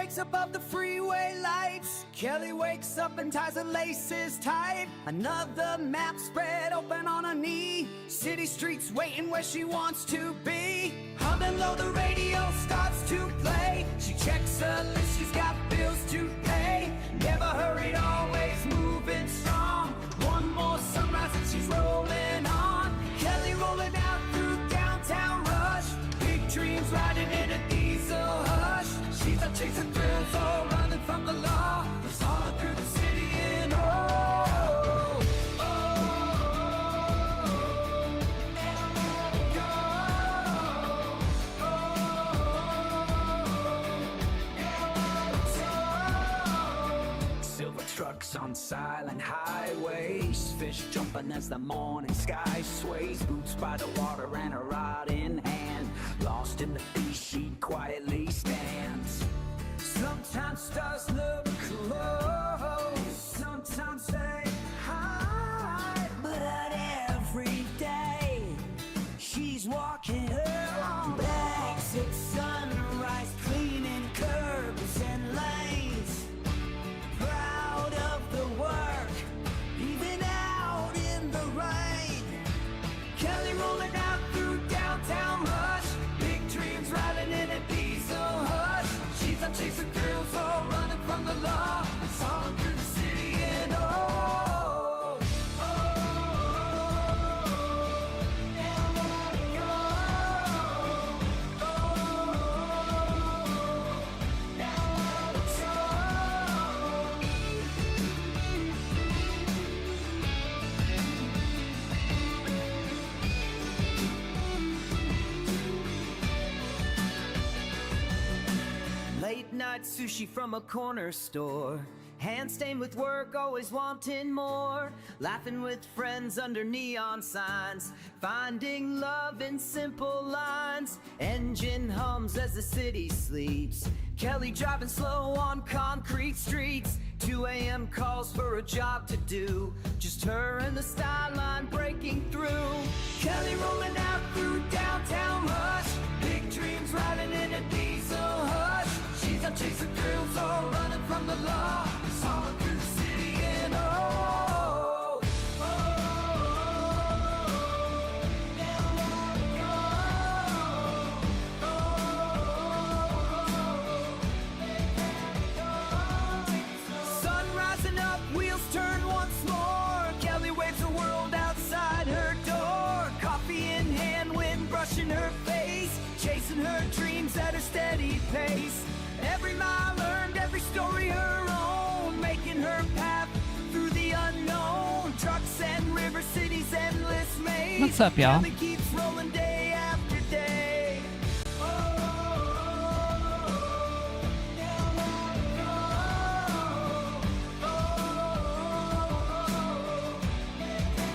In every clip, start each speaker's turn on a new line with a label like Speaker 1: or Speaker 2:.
Speaker 1: breaks above the freeway lights. Kelly wakes up and ties her laces tight. Another map spread open on her knee. City streets waiting where she wants to be. Humming low, the radio starts to play. She checks her list, she's got bills to pay. Never hurried, always moving strong. One more sunrise and she's rolling on. Kelly rolling out through downtown rush. Big dreams riding in a diesel hush. She's not chasing thrills or running from the law. It's all through the city and oh, oh, oh. Silver trucks on silent highways. Fish jumping as the morning sky sways. Boots by the water and a rod in hand. Lost in the beast, she quietly stands. Sometimes stars look close, sometimes they hide. But every day, she's walking her own legs at sunrise, cleaning curbs and lanes. Proud of the work, even out in the rain. Kelly rolling out through downtown rush. Big dreams riding in a diesel hush. She's not chasing thrills or running from the law. It's all through the city and oh, oh, and let it go. Oh, now let it go. Late night sushi from a corner store. Hand stained with work, always wanting more. Laughing with friends under neon signs. Finding love in simple lines. Engine hums as the city sleeps. Kelly driving slow on concrete streets. 2 a.m. calls for a job to do. Just her and the style line breaking through. Kelly rolling out through downtown rush. Big dreams riding in a diesel hush. She's not chasing thrills or running from the law. It's all through the city and oh, oh, now let it go. Oh, sun rising up, wheels turn once more. Kelly waves the world outside her door. Coffee in hand, wind brushing her face. Chasing her dreams at a steady pace. Every mile earned, every story her own. Making her path through the unknown. Trucks and river cities, endless maze.
Speaker 2: What's up, y'all?
Speaker 1: Kelly keeps rolling day after day. Oh, now let it go. Oh,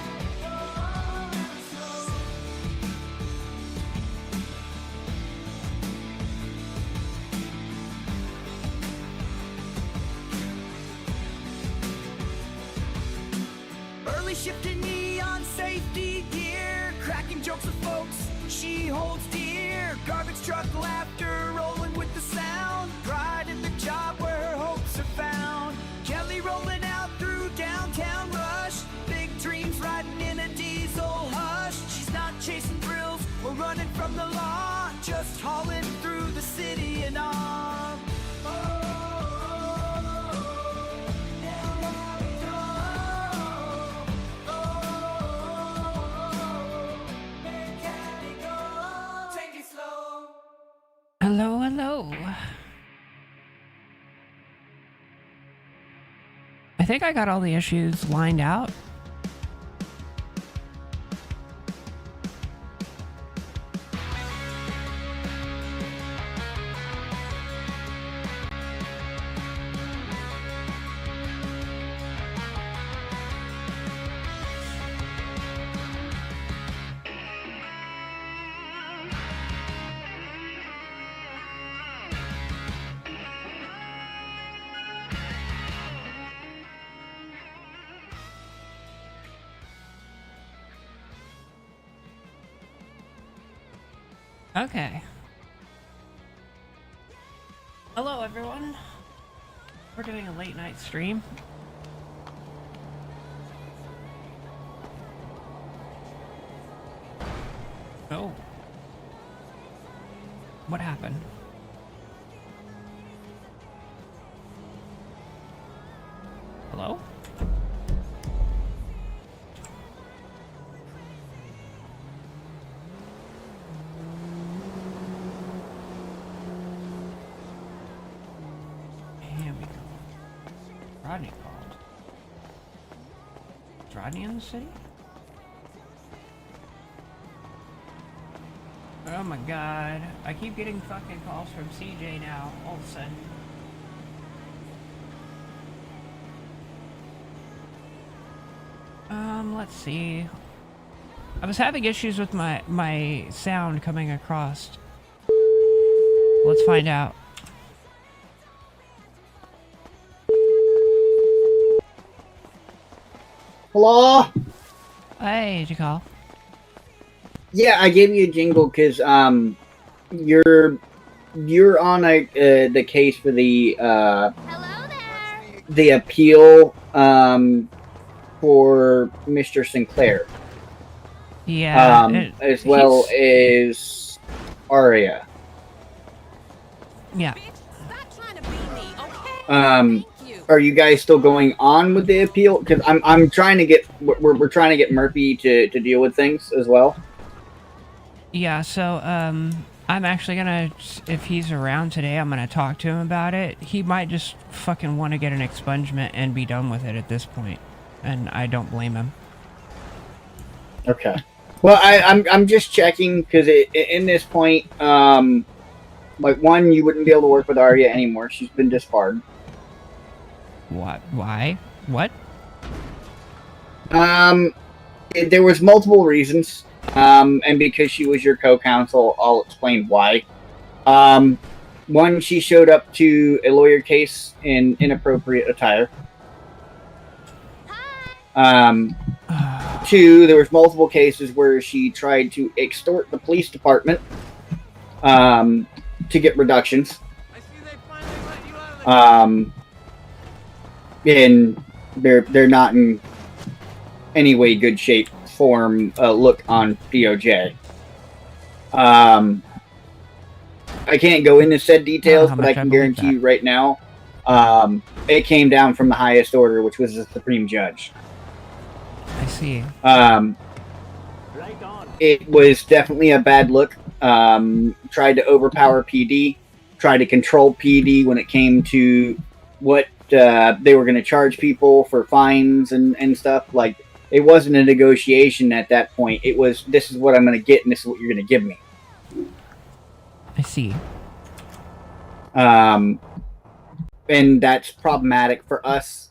Speaker 1: let it go. Early shifting neon safety gear. Cracking jokes with folks she holds dear. Garbage truck laughter rolling with the sound. Pride in the job where her hopes are found. Kelly rolling out through downtown rush. Big dreams riding in a diesel hush. She's not chasing thrills or running from the law. Just hauling through the city and on.
Speaker 2: Hello, hello. I think I got all the issues lined out. Okay. Hello, everyone. We're doing a late night stream. Oh. What happened? Hello? Here we go. Rodney called. Is Rodney in the city? Oh my god. I keep getting fucking calls from CJ now, all of a sudden. Let's see. I was having issues with my sound coming across. Let's find out.
Speaker 3: Hello?
Speaker 2: Hey, did you call?
Speaker 3: Yeah, I gave you a jingle because you're on the case for the
Speaker 4: Hello there.
Speaker 3: the appeal for Mr. Sinclair.
Speaker 2: Yeah.
Speaker 3: As well as Aria.
Speaker 2: Yeah.
Speaker 4: Bitch, stop trying to beat me, okay?
Speaker 3: Thank
Speaker 4: you.
Speaker 3: Are you guys still going on with the appeal? Because I'm trying to get we're trying to get Murphy to deal with things as well.
Speaker 2: Yeah, so, I'm actually gonna, if he's around today, I'm gonna talk to him about it. He might just fucking want to get an expungement and be done with it at this point. And I don't blame him.
Speaker 3: Okay. Well, I'm just checking because in this point, like one, you wouldn't be able to work with Arya anymore. She's been disbarred.
Speaker 2: What? Why? What?
Speaker 3: There was multiple reasons. And because she was your co-counsel, I'll explain why. One, she showed up to a lawyer case in inappropriate attire. Two, there was multiple cases where she tried to extort the police department to get reductions. And they're not in any way good shape, form, look on DOJ. I can't go into said details, but I can guarantee you right now, it came down from the highest order, which was the Supreme Judge.
Speaker 2: I see.
Speaker 3: It was definitely a bad look. Tried to overpower PD, tried to control PD when it came to what they were going to charge people for fines and stuff. Like, it wasn't a negotiation at that point. It was, this is what I'm going to get and this is what you're going to give me.
Speaker 2: I see.
Speaker 3: And that's problematic for us,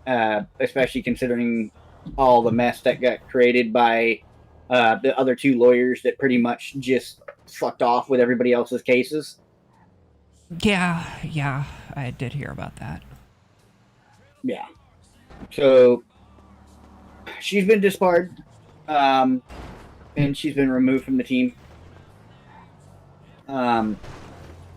Speaker 3: especially considering all the mess that got created by the other two lawyers that pretty much just fucked off with everybody else's cases.
Speaker 2: Yeah, I did hear about that.
Speaker 3: Yeah. So she's been disbarred, and she's been removed from the team. Now,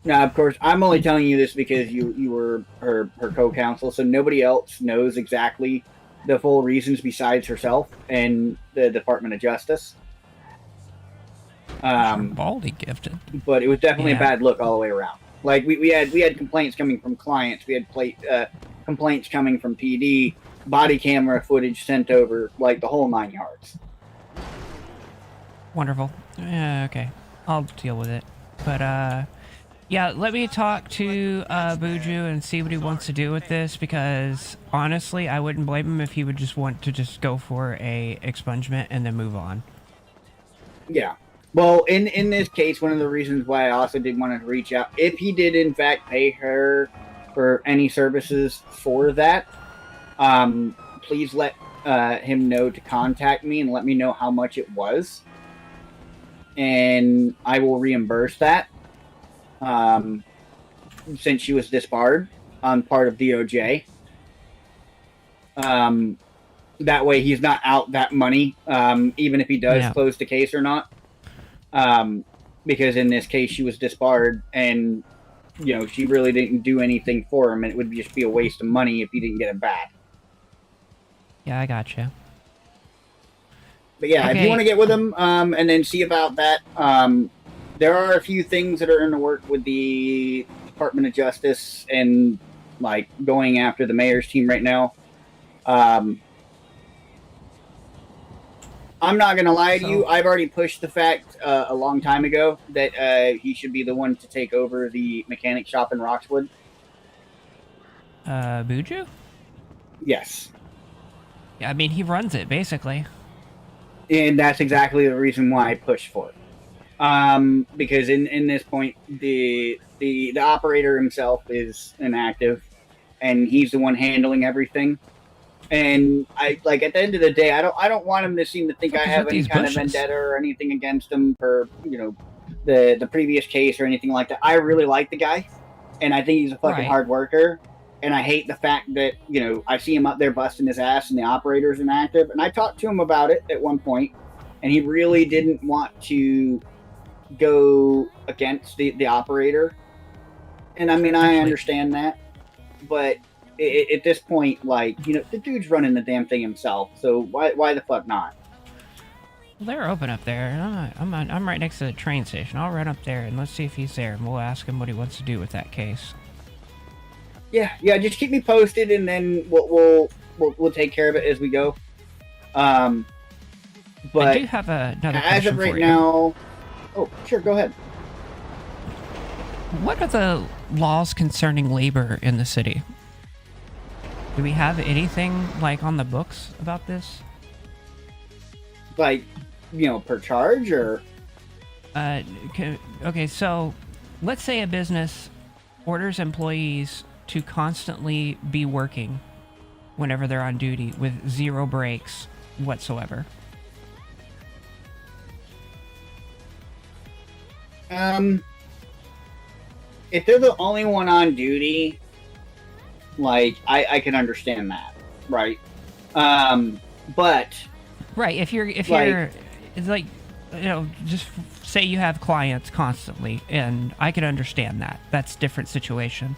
Speaker 3: of course, I'm only telling you this because you were her co-counsel, so nobody else knows exactly the full reasons besides herself and the Department of Justice.
Speaker 2: Baldy gifted.
Speaker 3: But it was definitely a bad look all the way around. Like, we had complaints coming from clients, we had complaints coming from PD, body camera footage sent over, like the whole 9 yards.
Speaker 2: Wonderful. Yeah, okay. I'll deal with it. But, yeah, let me talk to Buju and see what he wants to do with this, because honestly, I wouldn't blame him if he would just want to just go for a expungement and then move on.
Speaker 3: Yeah. Well, in this case, one of the reasons why I also did want to reach out, if he did in fact pay her for any services for that, please let him know to contact me and let me know how much it was. And I will reimburse that. Since she was disbarred on part of DOJ. That way he's not out that money, even if he does close the case or not. Because in this case she was disbarred and she really didn't do anything for him, and it would just be a waste of money if he didn't get it back.
Speaker 2: Yeah, I gotcha.
Speaker 3: But yeah, if
Speaker 2: Okay.
Speaker 3: you want to get with him, and then see about that, there are a few things that are in the work with the Department of Justice and like going after the mayor's team right now. I'm not going to lie to you. I've already pushed the fact a long time ago that he should be the one to take over the mechanic shop in Roxwood.
Speaker 2: Buju?
Speaker 3: Yes.
Speaker 2: Yeah, I mean, he runs it, basically.
Speaker 3: And that's exactly the reason why I pushed for it. Because in this point, the operator himself is inactive, and he's the one handling everything. And I like at the end of the day, I don't want him to seem to think I have any kind of vendetta or anything against him for the previous case or anything like that. I really like the guy, and I think he's a fucking hard worker. And I hate the fact that I see him up there busting his ass and the operator's inactive. And I talked to him about it at one point, and he really didn't want to go against the operator. And I mean, I understand that, but at this point, like, the dude's running the damn thing himself, so why the fuck not?
Speaker 2: Well, they're open up there. I'm right next to the train station. I'll run up there and let's see if he's there, and we'll ask him what he wants to do with that case.
Speaker 3: Yeah, just keep me posted, and then we'll take care of it as we go. But
Speaker 2: I do have another question
Speaker 3: as of right
Speaker 2: for you.
Speaker 3: now. Oh, sure, go ahead.
Speaker 2: What are the laws concerning labor in the city? Do we have anything like on the books about this?
Speaker 3: Like, per charge or?
Speaker 2: Okay, so let's say a business orders employees to constantly be working whenever they're on duty with 0 breaks whatsoever.
Speaker 3: If they're the only one on duty, like, I can understand that, right? But
Speaker 2: right, if you're it's like, just say you have clients constantly, and I can understand that. That's a different situation.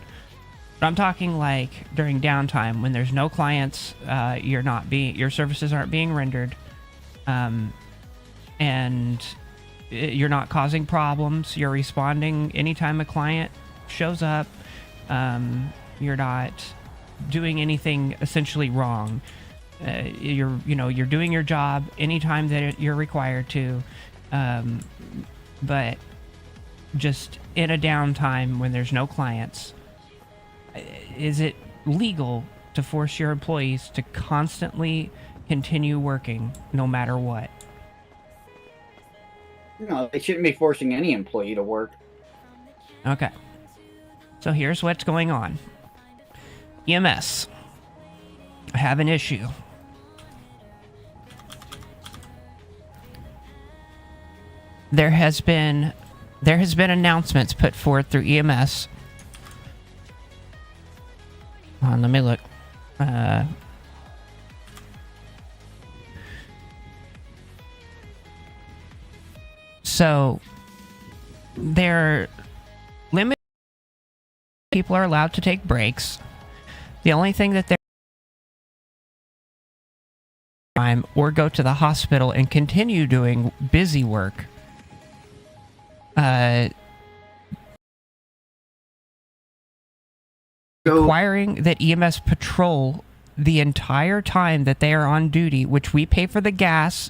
Speaker 2: But I'm talking like during downtime when there's no clients, your services aren't being rendered, and you're not causing problems. You're responding anytime a client shows up. You're not doing anything essentially wrong. You're doing your job anytime that you're required to, but just in a downtime when there's no clients. Is it legal to force your employees to constantly continue working no matter what?
Speaker 3: No, they shouldn't be forcing any employee to work.
Speaker 2: Okay. So here's what's going on. EMS. I have an issue. There has been announcements put forth through EMS. Let me look. So they're limited. People are allowed to take breaks. The only thing that they're time or go to the hospital and continue doing busy work. Requiring that EMS patrol the entire time that they are on duty, which we pay for the gas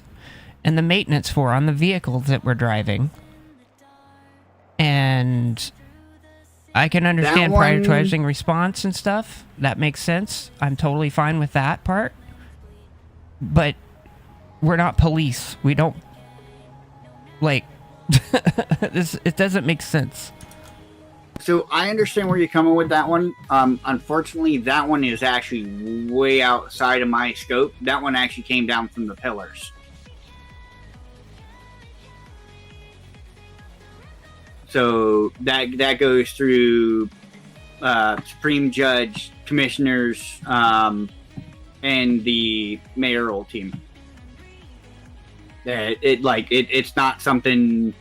Speaker 2: and the maintenance for on the vehicles that we're driving. And I can understand prioritizing response and stuff. That makes sense. I'm totally fine with that part. But we're not police. We don't, like, it doesn't make sense.
Speaker 3: So I understand where you're coming with that one. Unfortunately, that one is actually way outside of my scope. That one actually came down from the pillars. So that goes through Supreme Judge, commissioners, and the mayoral team. It's not something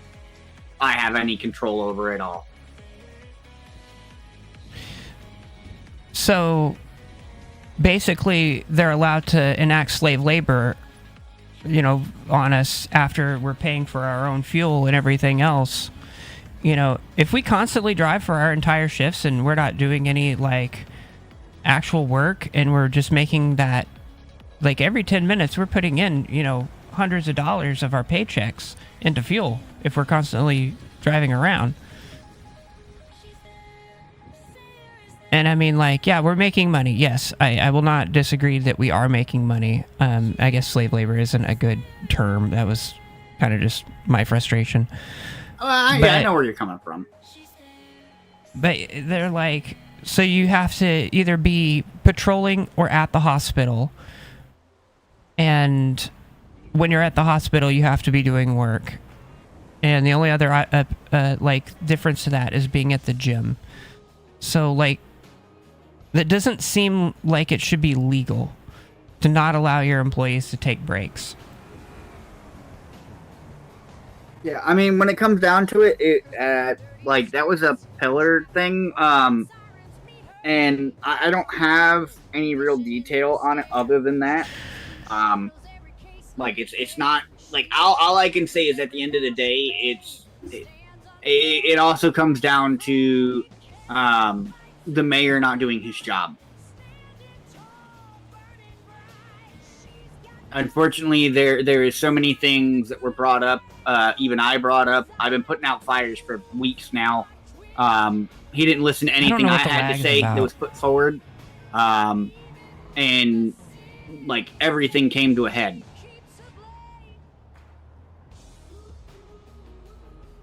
Speaker 3: I have any control over at all.
Speaker 2: So basically, they're allowed to enact slave labor, on us after we're paying for our own fuel and everything else. If we constantly drive for our entire shifts and we're not doing any, like, actual work, and we're just making that, like, every 10 minutes we're putting in, hundreds of dollars of our paychecks into fuel if we're constantly driving around. And I mean, like, yeah, we're making money. Yes, I will not disagree that we are making money. I guess slave labor isn't a good term. That was kind of just my frustration.
Speaker 3: I know where you're coming from.
Speaker 2: But they're like, so you have to either be patrolling or at the hospital. And when you're at the hospital, you have to be doing work. And the only other, difference to that is being at the gym. So, like, that doesn't seem like it should be legal to not allow your employees to take breaks.
Speaker 3: Yeah, I mean, when it comes down to it, that was a pillar thing, and I don't have any real detail on it other than that. It's not, like, all I can say is at the end of the day, it also comes down to, the mayor not doing his job. Unfortunately, there is so many things that were brought up. Even I brought up. I've been putting out fires for weeks now. He didn't listen to anything I had to say that was put forward, and like everything came to a head.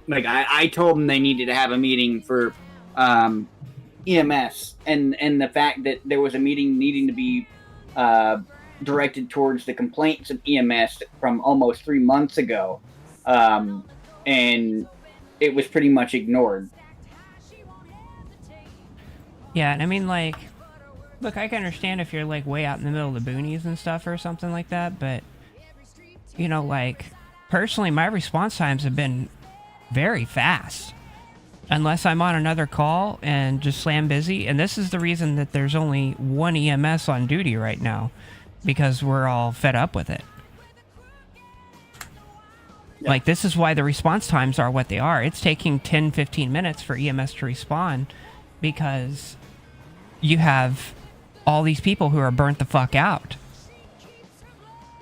Speaker 3: Like I told them they needed to have a meeting for EMS, and the fact that there was a meeting needing to be directed towards the complaints of EMS from almost 3 months ago, and it was pretty much ignored.
Speaker 2: Yeah, and I mean, like, look, I can understand if you're, like, way out in the middle of the boonies and stuff or something like that, but, like, personally, my response times have been very fast. Unless I'm on another call and just slam busy. And this is the reason that there's only one EMS on duty right now, because we're all fed up with it. Yeah. Like, this is why the response times are what they are. It's taking 10, 15 minutes for EMS to respond because you have all these people who are burnt the fuck out.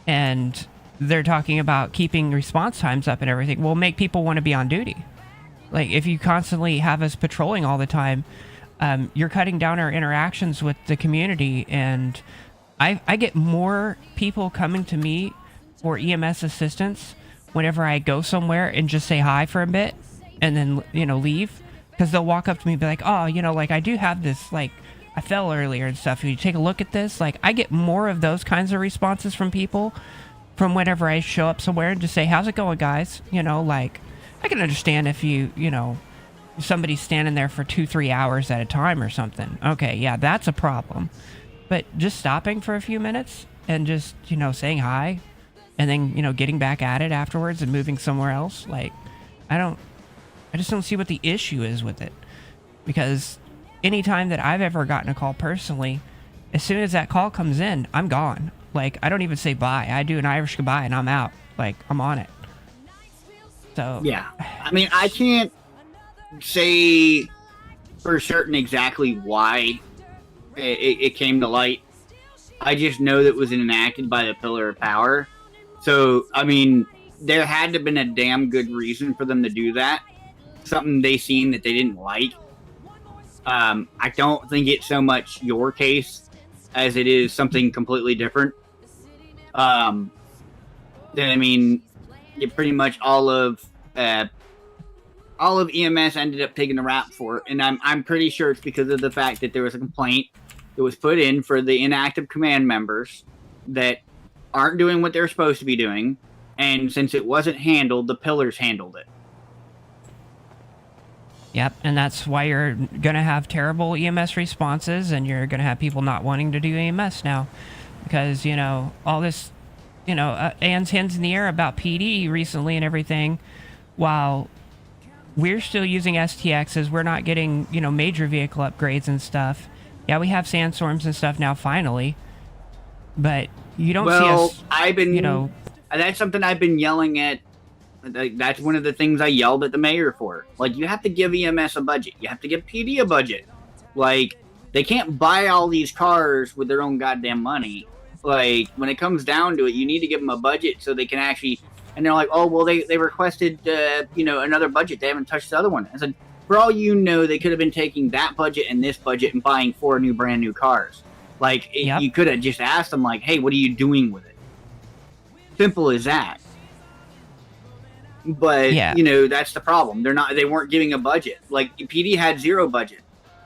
Speaker 2: And they're talking about keeping response times up and everything. Will make people want to be on duty. Like, if you constantly have us patrolling all the time, you're cutting down our interactions with the community. And I get more people coming to me for EMS assistance whenever I go somewhere and just say hi for a bit and then, leave. Because they'll walk up to me and be like, oh, like, I do have this, like, I fell earlier and stuff. Can you take a look at this? Like, I get more of those kinds of responses from people from whenever I show up somewhere and just say, how's it going, guys? Like, I can understand if somebody's standing there for 2-3 hours at a time or something. Okay, yeah, that's a problem. But just stopping for a few minutes and just, saying hi and then, getting back at it afterwards and moving somewhere else, like, I just don't see what the issue is with it. Because anytime that I've ever gotten a call personally, as soon as that call comes in, I'm gone. Like, I don't even say bye. I do an Irish goodbye and I'm out. Like, I'm on it. So
Speaker 3: yeah, I mean, I can't say for certain exactly why it came to light. I just know that it was enacted by the Pillar of Power. So, I mean, there had to have been a damn good reason for them to do that. Something they seen that they didn't like. I don't think it's so much your case as it is something completely different. I mean, pretty much all of EMS ended up taking the rap for it, and I'm pretty sure it's because of the fact that there was a complaint that was put in for the inactive command members that aren't doing what they're supposed to be doing, and since it wasn't handled, the pillars handled it.
Speaker 2: Yep, and that's why you're going to have terrible EMS responses, and you're going to have people not wanting to do EMS now. Because, all this, Anne's hands in the air about PD recently and everything, while we're still using STXs, we're not getting, major vehicle upgrades and stuff, Yeah, we have sandstorms and stuff now, finally. But you don't see
Speaker 3: Well,
Speaker 2: us,
Speaker 3: I've been,
Speaker 2: you know...
Speaker 3: that's something I've been yelling at. Like, that's one of the things I yelled at the mayor for. Like, you have to give EMS a budget. You have to give PD a budget. Like, they can't buy all these cars with their own goddamn money. Like, when it comes down to it, you need to give them a budget so they can actually... And they're like, oh, well, they requested, another budget. They haven't touched the other one. I said, for all you know, they could have been taking that budget and this budget and buying 4 new brand new cars. Like,
Speaker 2: Yep.
Speaker 3: You could have just asked them, like, hey, what are you doing with it? Simple as that. But,
Speaker 2: Yeah.
Speaker 3: that's the problem. They weren't giving a budget. Like, PD had 0 budget.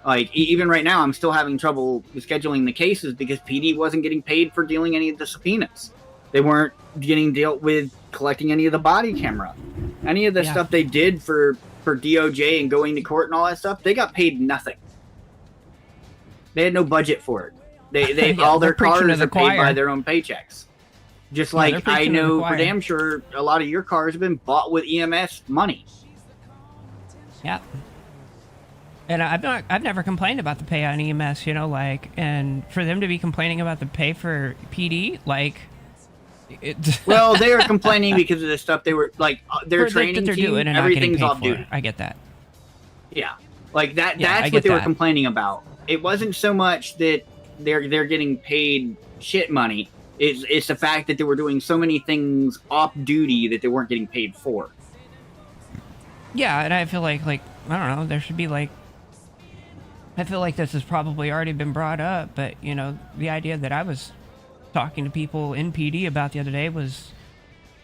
Speaker 3: Like, even right now, I'm still having trouble scheduling the cases because PD wasn't getting paid for dealing any of the subpoenas. They weren't getting dealt with collecting any of the body camera. Any of the stuff they did for DOJ and going to court and all that stuff, they got paid nothing. They had no budget for it. They
Speaker 2: Yeah,
Speaker 3: all
Speaker 2: they're
Speaker 3: their
Speaker 2: preaching
Speaker 3: cars
Speaker 2: to the
Speaker 3: are paid by
Speaker 2: choir.
Speaker 3: their own paychecks. Just
Speaker 2: Yeah, they're
Speaker 3: like
Speaker 2: preaching
Speaker 3: I
Speaker 2: to the
Speaker 3: know for
Speaker 2: choir.
Speaker 3: damn sure a lot of your cars have been bought with EMS money.
Speaker 2: Yeah. And I've never complained about the pay on EMS, and for them to be complaining about the pay for PD,
Speaker 3: Well, they were complaining because of the stuff they were like their
Speaker 2: that
Speaker 3: training
Speaker 2: they're
Speaker 3: team.
Speaker 2: doing and not getting
Speaker 3: Everything's
Speaker 2: paid
Speaker 3: off
Speaker 2: for
Speaker 3: duty.
Speaker 2: it. I get that.
Speaker 3: Yeah, like that.
Speaker 2: Yeah, I
Speaker 3: That's
Speaker 2: get
Speaker 3: what they were
Speaker 2: that.
Speaker 3: complaining about. It wasn't so much that they're getting paid shit money. It's the fact that they were doing so many things off duty that they weren't getting paid for.
Speaker 2: Yeah, and I feel like I don't know, there should be I feel like this has probably already been brought up, but the idea that I was talking to people in PD about the other day was,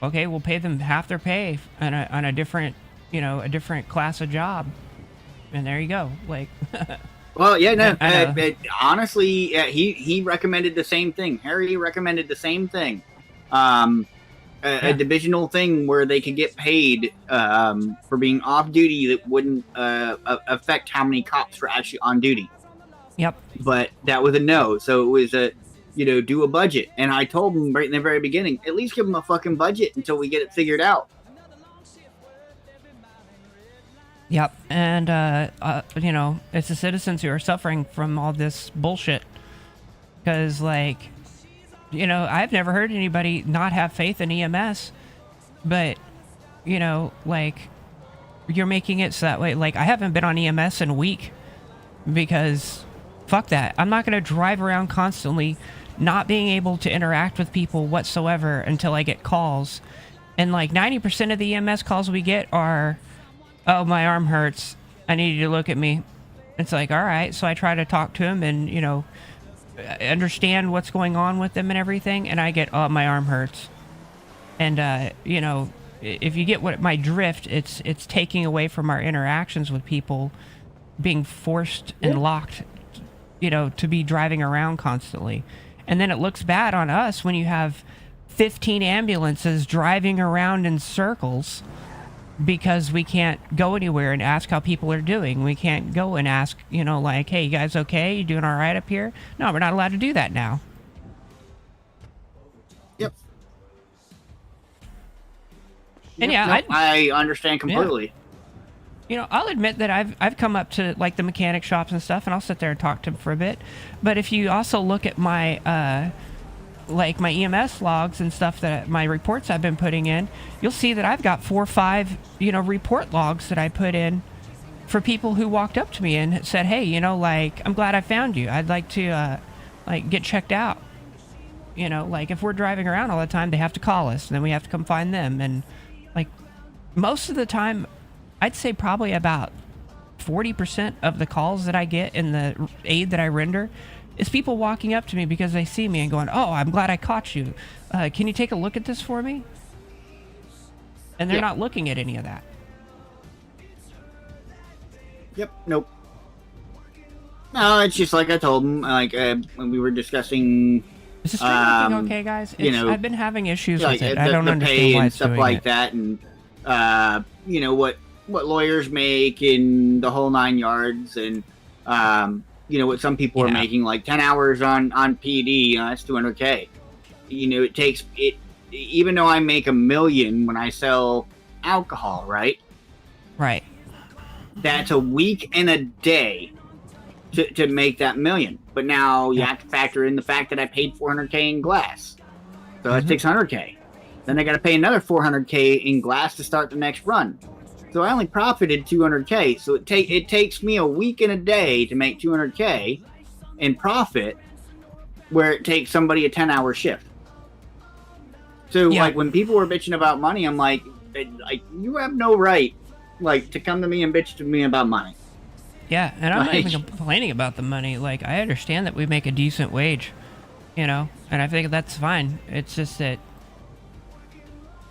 Speaker 2: okay, we'll pay them half their pay on a different, a different class of job, and there you go.
Speaker 3: Well, yeah, no.
Speaker 2: I know.
Speaker 3: Honestly, he recommended the same thing. Harry recommended the same thing. A divisional thing where they could get paid for being off duty that wouldn't affect how many cops were actually on duty.
Speaker 2: Yep.
Speaker 3: But that was a no. So it was do a budget. And I told them right in the very beginning, at least give them a fucking budget until we get it figured out.
Speaker 2: Yep. And it's the citizens who are suffering from all this bullshit, because I've never heard anybody not have faith in EMS, but, you're making it so that way. I haven't been on EMS in a week because fuck that. I'm not going to drive around constantly not being able to interact with people whatsoever until I get calls. And 90% of the EMS calls we get are, oh, my arm hurts. I need you to look at me. It's all right. So I try to talk to him and, understand what's going on with them and everything, and I get, oh, my arm hurts. And if you get what my drift, it's taking away from our interactions with people, being forced and locked, to be driving around constantly. And then it looks bad on us when you have 15 ambulances driving around in circles because we can't go anywhere and ask how people are doing. We can't go and ask, hey, you guys okay? You doing all right up here? No, we're not allowed to do that now.
Speaker 3: Yep.
Speaker 2: And yeah,
Speaker 3: Nope, I understand completely.
Speaker 2: I'll admit that I've come up to the mechanic shops and stuff, and I'll sit there and talk to them for a bit. But if you also look at my my EMS logs and stuff, that my reports I've been putting in, you'll see that I've got 4 or 5 report logs that I put in for people who walked up to me and said, hey, I'm glad I found you. I'd like to get checked out. If we're driving around all the time, they have to call us, and then we have to come find them. And most of the time, I'd say probably about 40% of the calls that I get in the aid that I render is people walking up to me because they see me and going, oh, I'm glad I caught you. Can you take a look at this for me? And they're not looking at any of that.
Speaker 3: Yep. Nope. No, it's just like I told him, when we were discussing...
Speaker 2: Is the streaming thing okay, guys? I've been having issues with it. I don't understand why it's
Speaker 3: stuff
Speaker 2: doing
Speaker 3: like
Speaker 2: it.
Speaker 3: that, and what lawyers make in the whole 9 yards, and what some people are making, 10 hours on PD. That's doing okay. It takes it. Even though I make $1 million when I sell alcohol, right?
Speaker 2: Right.
Speaker 3: That's a week and a day to make that million. But now you have to factor in the fact that I paid 400K in glass, so that's 600K. Then I got to pay another 400K in glass to start the next run. So I only profited 200K. So it takes me a week and a day to make 200K in profit, where it takes somebody a 10-hour shift. So like when people were bitching about money, I'm like you have no right like to come to me and bitch to me about money.
Speaker 2: Yeah, and I'm not even complaining about the money. Like, I understand that we make a decent wage, you know, and I think that's fine. It's just that,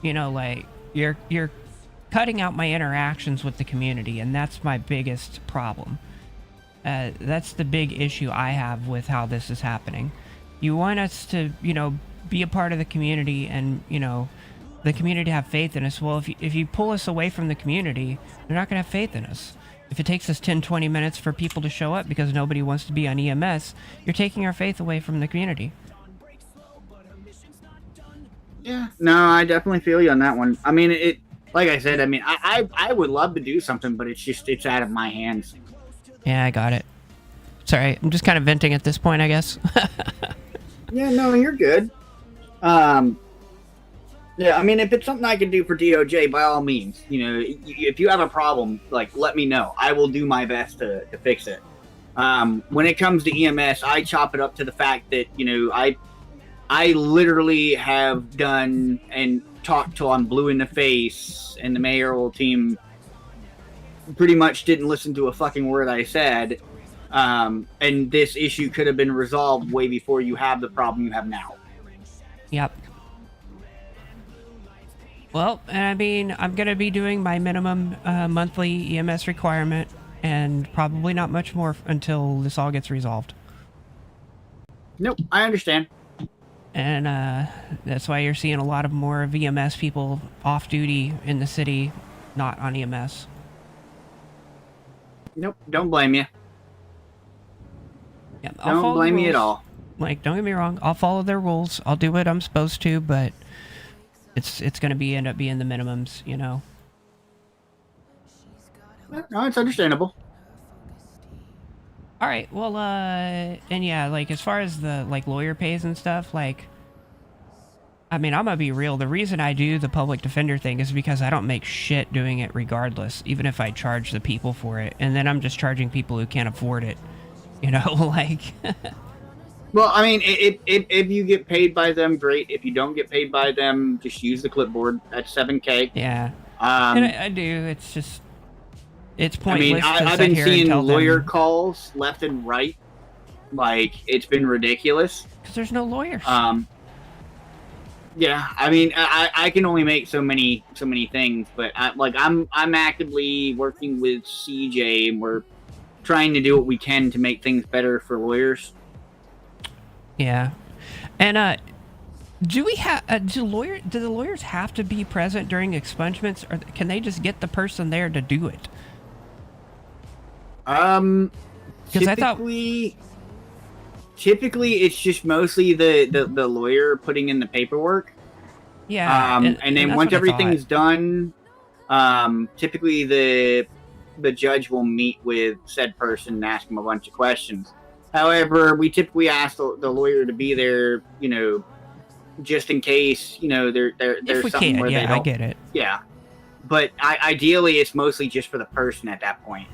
Speaker 2: you know, like, you're cutting out my interactions with the community, and that's my biggest problem. That's the big issue I have with how this is happening. You want us to, you know, be a part of the community and, you know, the community have faith in us. Well, if you pull us away from the community, they're not going to have faith in us. If it takes us 10, 20 minutes for people to show up because nobody wants to be on EMS, you're taking our faith away from the community.
Speaker 3: Yeah, no, I definitely feel you on that one. I mean, like I said, I mean, I would love to do something, but it's out of my hands.
Speaker 2: Yeah, I got it. Sorry, I'm just kind of venting at this point, I guess.
Speaker 3: Yeah, no, you're good. Yeah, I mean, if it's something I can do for DOJ, by all means, you know, if you have a problem, like, let me know. I will do my best to fix it. When it comes to EMS, I chop it up to the fact that, you know, I literally have done and talked till I'm blue in the face, and the mayoral team pretty much didn't listen to a fucking word I said. And this issue could have been resolved way before you have the problem you have now.
Speaker 2: Yep. Well, I mean, I'm going to be doing my minimum monthly EMS requirement, and probably not much more until this all gets resolved.
Speaker 3: Nope, I understand.
Speaker 2: And that's why you're seeing a lot of more of EMS people off duty in the city, not on EMS.
Speaker 3: Nope, don't blame you.
Speaker 2: Yep,
Speaker 3: Don't blame me at all.
Speaker 2: Like, don't get me wrong, I'll follow their rules. I'll do what I'm supposed to, but it's going to end up being the minimums, you know.
Speaker 3: No, it's understandable.
Speaker 2: All right, well, and yeah, like, as far as the, like, lawyer pays and stuff, like, I mean, I'm gonna be real. The reason I do the public defender thing is because I don't make shit doing it regardless, even if I charge the people for it. And then I'm just charging people who can't afford it, you know, like...
Speaker 3: Well, I mean, if you get paid by them, great. If you don't get paid by them, just use the clipboard. That's $7K.
Speaker 2: Yeah. And I do. It's just... It's pointless.
Speaker 3: I mean, I've been seeing lawyer calls left and right. Like, it's been ridiculous.
Speaker 2: Because there's no lawyers.
Speaker 3: Yeah, I mean, I can only make so many things, but I'm actively working with CJ, and we're trying to do what we can to make things better for lawyers.
Speaker 2: Yeah, and do we have do the lawyers have to be present during expungements, or can they just get the person there to do it? Because I thought
Speaker 3: typically it's just mostly the lawyer putting in the paperwork.
Speaker 2: Yeah,
Speaker 3: and then once everything's done, typically the judge will meet with said person and ask them a bunch of questions. However, we typically ask the lawyer to be there, you know, just in case, you know, there's something where they don't.
Speaker 2: I get it.
Speaker 3: Yeah, but ideally, it's mostly just for the person at that point.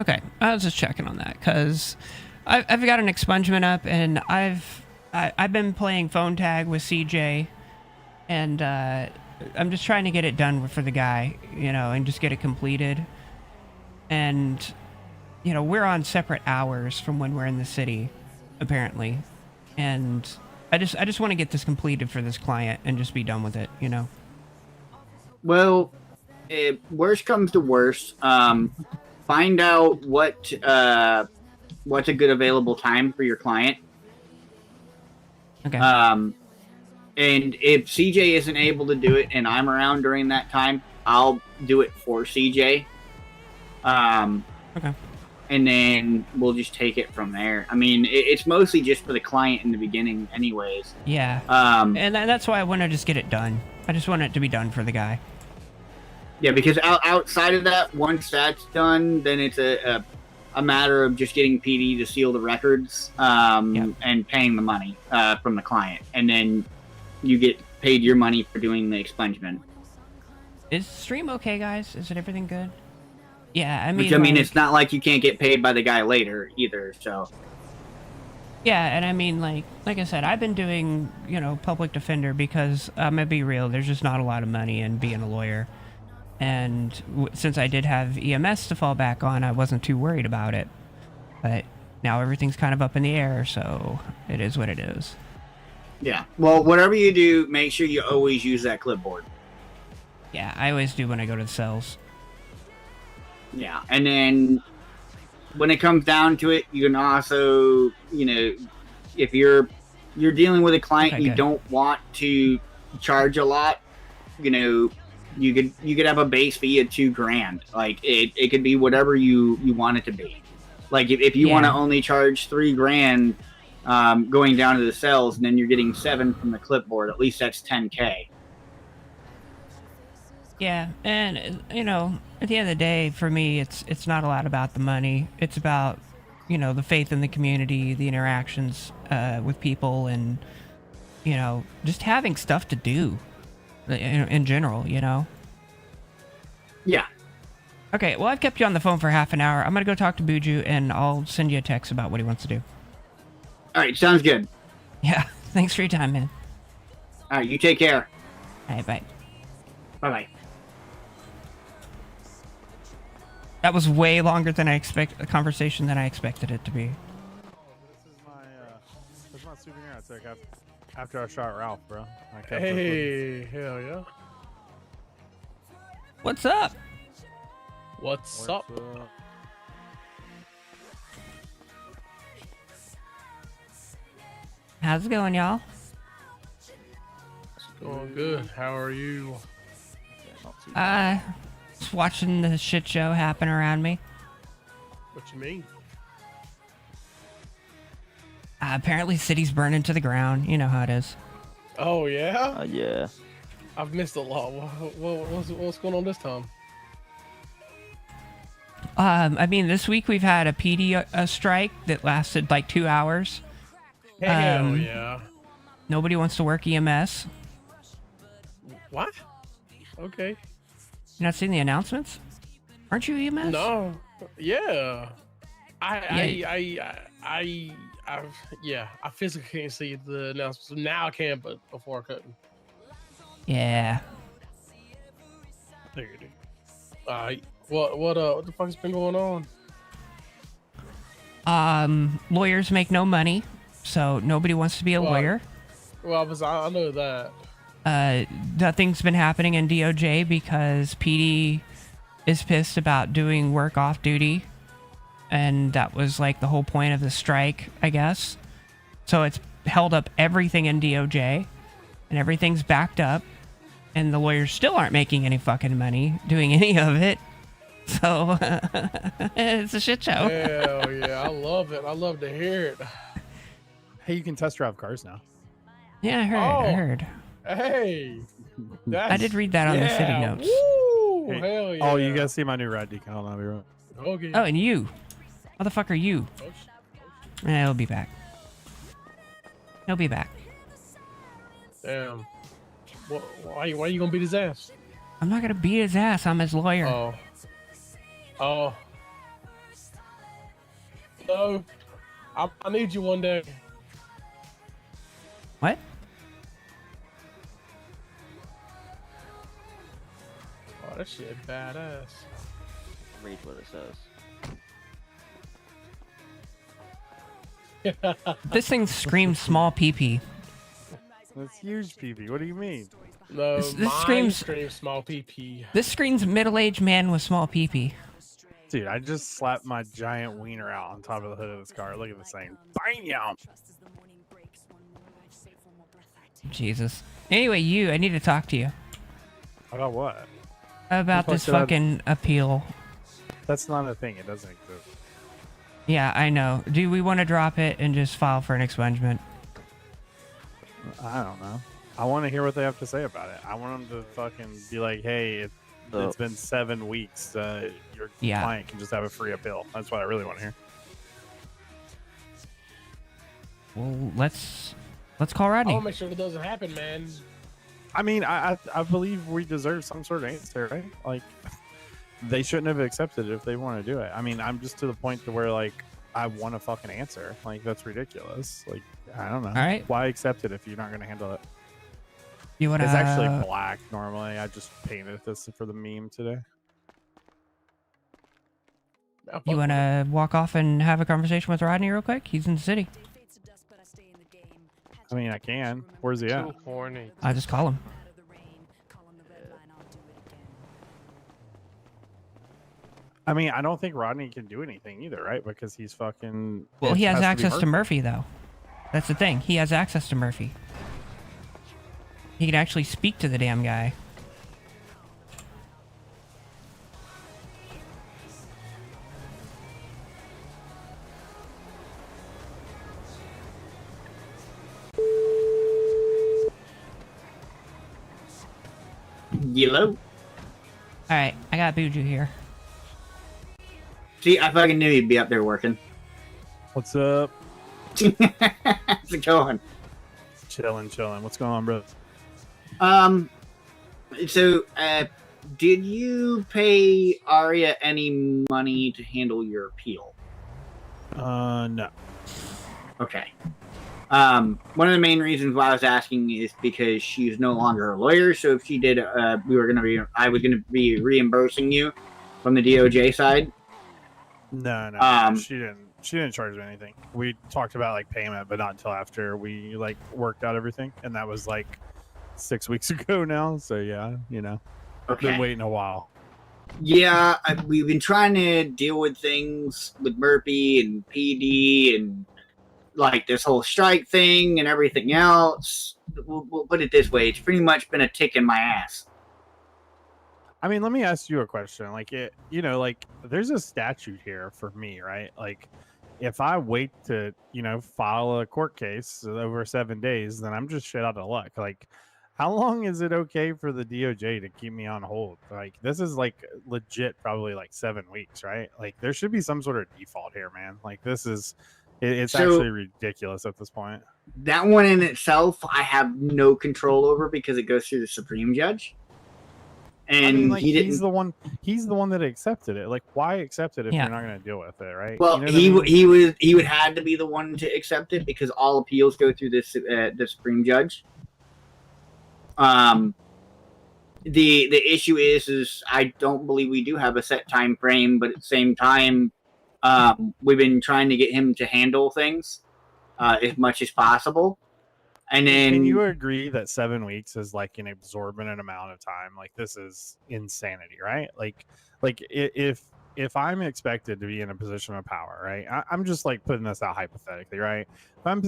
Speaker 2: Okay, I was just checking on that because I've got an expungement up, and I've been playing phone tag with CJ, and I'm just trying to get it done for the guy, you know, and just get it completed. And you know, we're on separate hours from when we're in the city, apparently, and I just want to get this completed for this client and just be done with it, you know.
Speaker 3: Well, if worst comes to worst, find out what's a good available time for your client.
Speaker 2: Okay.
Speaker 3: And if CJ isn't able to do it and I'm around during that time, I'll do it for CJ.
Speaker 2: Okay.
Speaker 3: And then we'll just take it from there. I mean, it's mostly just for the client in the beginning anyways.
Speaker 2: Yeah. And that's why I want to just get it done. I just want it to be done for the guy. Yeah,
Speaker 3: because outside of that, once that's done, then it's a a matter of just getting PD to seal the records and paying the money from the client, and then you get paid your money for doing the expungement.
Speaker 2: Is stream okay, guys? Is it everything good? Yeah, I mean...
Speaker 3: Which, I mean, it's not like you can't get paid by the guy later, either, so...
Speaker 2: Yeah, and I mean, like I said, I've been doing, public defender because, I'm gonna be real, there's just not a lot of money in being a lawyer. And since I did have EMS to fall back on, I wasn't too worried about it. But now everything's kind of up in the air, so it is what it is.
Speaker 3: Yeah. Well, whatever you do, make sure you always use that clipboard.
Speaker 2: Yeah, I always do when I go to the cells.
Speaker 3: Yeah, and then when it comes down to it, you can also, if you're dealing with a client you don't want to charge a lot, you could have a base fee of $2,000. Like it could be whatever you want it to be. Like if you want to only charge $3,000 going down to the cells, and then you're getting 7 from the clipboard, at least that's $10K.
Speaker 2: Yeah, and at the end of the day, for me, it's not a lot about the money. It's about the faith in the community, the interactions with people, and just having stuff to do in general.
Speaker 3: Yeah.
Speaker 2: Okay, well, I've kept you on the phone for half an hour. I'm gonna go talk to Buju, and I'll send you a text about what he wants to do.
Speaker 3: All right, sounds good.
Speaker 2: Yeah, thanks for your time, man.
Speaker 3: All right, you take care.
Speaker 2: All right, bye.
Speaker 3: Bye-bye.
Speaker 2: That was way longer than a conversation than I expected it to be.
Speaker 5: This is my souvenir I took after I shot Ralph, bro.
Speaker 6: Hey, hell yeah.
Speaker 2: What's up?
Speaker 6: What's up?
Speaker 2: How's it going, y'all?
Speaker 6: It's going good. How are you?
Speaker 2: Just watching the shit show happen around me.
Speaker 6: What you mean?
Speaker 2: Apparently, city's burning to the ground. You know how it is.
Speaker 6: Oh yeah.
Speaker 7: Yeah.
Speaker 6: I've missed a lot. What's going on this time?
Speaker 2: I mean, this week we've had a PD strike that lasted like 2 hours.
Speaker 6: Hell yeah.
Speaker 2: Nobody wants to work EMS.
Speaker 6: What? Okay.
Speaker 2: You not seeing the announcements? Aren't you EMS?
Speaker 6: No. Yeah. I physically can't see the announcements. Now I can, but before I couldn't.
Speaker 2: Yeah.
Speaker 6: There you do. What the fuck's been going on?
Speaker 2: Lawyers make no money, so nobody wants to be a lawyer.
Speaker 6: Well, I know that.
Speaker 2: Nothing's been happening in DOJ because PD is pissed about doing work off duty, and that was like the whole point of the strike, I guess. So it's held up everything in DOJ, and everything's backed up, and the lawyers still aren't making any fucking money doing any of it. So it's a shit show.
Speaker 6: Hell yeah, I love it. I love to hear it.
Speaker 5: Hey, you can test drive cars now.
Speaker 2: Yeah, I heard.
Speaker 6: Hey,
Speaker 2: I did read that on the city notes.
Speaker 6: Woo,
Speaker 5: Hey,
Speaker 6: hell yeah.
Speaker 5: Oh, you guys see my new ride decal? I'll be right.
Speaker 6: Okay.
Speaker 2: Oh, and you. How the fuck are you? He'll be back. He'll be back.
Speaker 6: Damn. Why you gonna beat his ass?
Speaker 2: I'm not gonna beat his ass. I'm his lawyer.
Speaker 6: Oh. No. I need you one day.
Speaker 2: What?
Speaker 6: Oh, that shit badass.
Speaker 7: Read what it says.
Speaker 2: This thing screams small pee-pee.
Speaker 5: That's huge, PB. What do you mean?
Speaker 6: No,
Speaker 2: This
Speaker 6: mine
Speaker 2: screams
Speaker 6: small PP.
Speaker 2: This screams middle-aged man with small pee-pee.
Speaker 5: Dude, I just slapped my giant wiener out on top of the hood of this car. Look at this thing. Bam!
Speaker 2: Jesus. Anyway, I need to talk to you
Speaker 5: About what?
Speaker 2: about
Speaker 5: Who
Speaker 2: this
Speaker 5: fucked it up?
Speaker 2: fucking appeal.
Speaker 5: That's not a thing. It doesn't exist.
Speaker 2: Yeah, I know. Do we want to drop it and just file for an expungement?
Speaker 5: I don't know. I want to hear what they have to say about it. I want them to fucking be like, hey, it's been 7 weeks. Your client can just have a free appeal. That's what I really want to hear.
Speaker 2: Well, let's call Rodney.
Speaker 6: I want to make sure that doesn't happen, man.
Speaker 5: I mean, I believe we deserve some sort of answer, right? Like, they shouldn't have accepted it if they want to do it. I mean, I'm just to the point to where, like, I want a fucking answer. Like, that's ridiculous. Like, I don't know.
Speaker 2: All right.
Speaker 5: Why accept it if you're not going to handle it?
Speaker 2: You wanna?
Speaker 5: It's actually black normally. I just painted this for the meme today.
Speaker 2: You wanna walk off and have a conversation with Rodney real quick? He's in the city.
Speaker 5: I mean, I can. Where's he at?
Speaker 6: Too horny.
Speaker 2: I just call him.
Speaker 5: I mean, I don't think Rodney can do anything either, right? Because he's fucking.
Speaker 2: Well, he has
Speaker 5: to be
Speaker 2: access to Murphy, though. That's the thing. He has access to Murphy. He can actually speak to the damn guy.
Speaker 3: Yellow.
Speaker 2: All right, I got Buju here.
Speaker 3: See, I fucking knew you'd be up there working.
Speaker 5: What's up?
Speaker 3: How's it going?
Speaker 5: Chilling. What's going on, bro?
Speaker 3: So, did you pay Arya any money to handle your appeal?
Speaker 5: No.
Speaker 3: Okay. One of the main reasons why I was asking is because she's no longer a lawyer. So if she did, I was gonna be reimbursing you from the DOJ side.
Speaker 5: No. She didn't charge me anything. We talked about like payment, but not until after we like worked out everything, and that was like 6 weeks ago now. So yeah, you know,
Speaker 3: Okay.
Speaker 5: been waiting a while.
Speaker 3: Yeah, we've been trying to deal with things with Murphy and PD and like this whole strike thing and everything else. We'll put it this way: it's pretty much been a tick in my ass.
Speaker 5: I mean, let me ask you a question. Like, like there's a statute here for me, right? Like, if I wait to, file a court case over 7 days, then I'm just shit out of luck. Like, how long is it okay for the DOJ to keep me on hold? Like, this is like legit, probably like 7 weeks, right? Like, there should be some sort of default here, man. Like, it's actually ridiculous at this point.
Speaker 3: That one in itself, I have no control over because it goes through the Supreme Judge. And
Speaker 5: I mean, like,
Speaker 3: he didn't.
Speaker 5: He's the one that accepted it. Like, why accept it if
Speaker 2: Yeah.
Speaker 5: you're not going to deal with it, right?
Speaker 3: Well,
Speaker 5: You know what I mean?
Speaker 3: he would have to be the one to accept it because all appeals go through this the Supreme Judge. The issue is I don't believe we do have a set time frame, but at the same time, we've been trying to get him to handle things as much as possible. And then,
Speaker 5: can you agree that 7 weeks is like an exorbitant amount of time? Like, this is insanity, right? Like if I'm expected to be in a position of power, right? I'm just like putting this out hypothetically, right? If I'm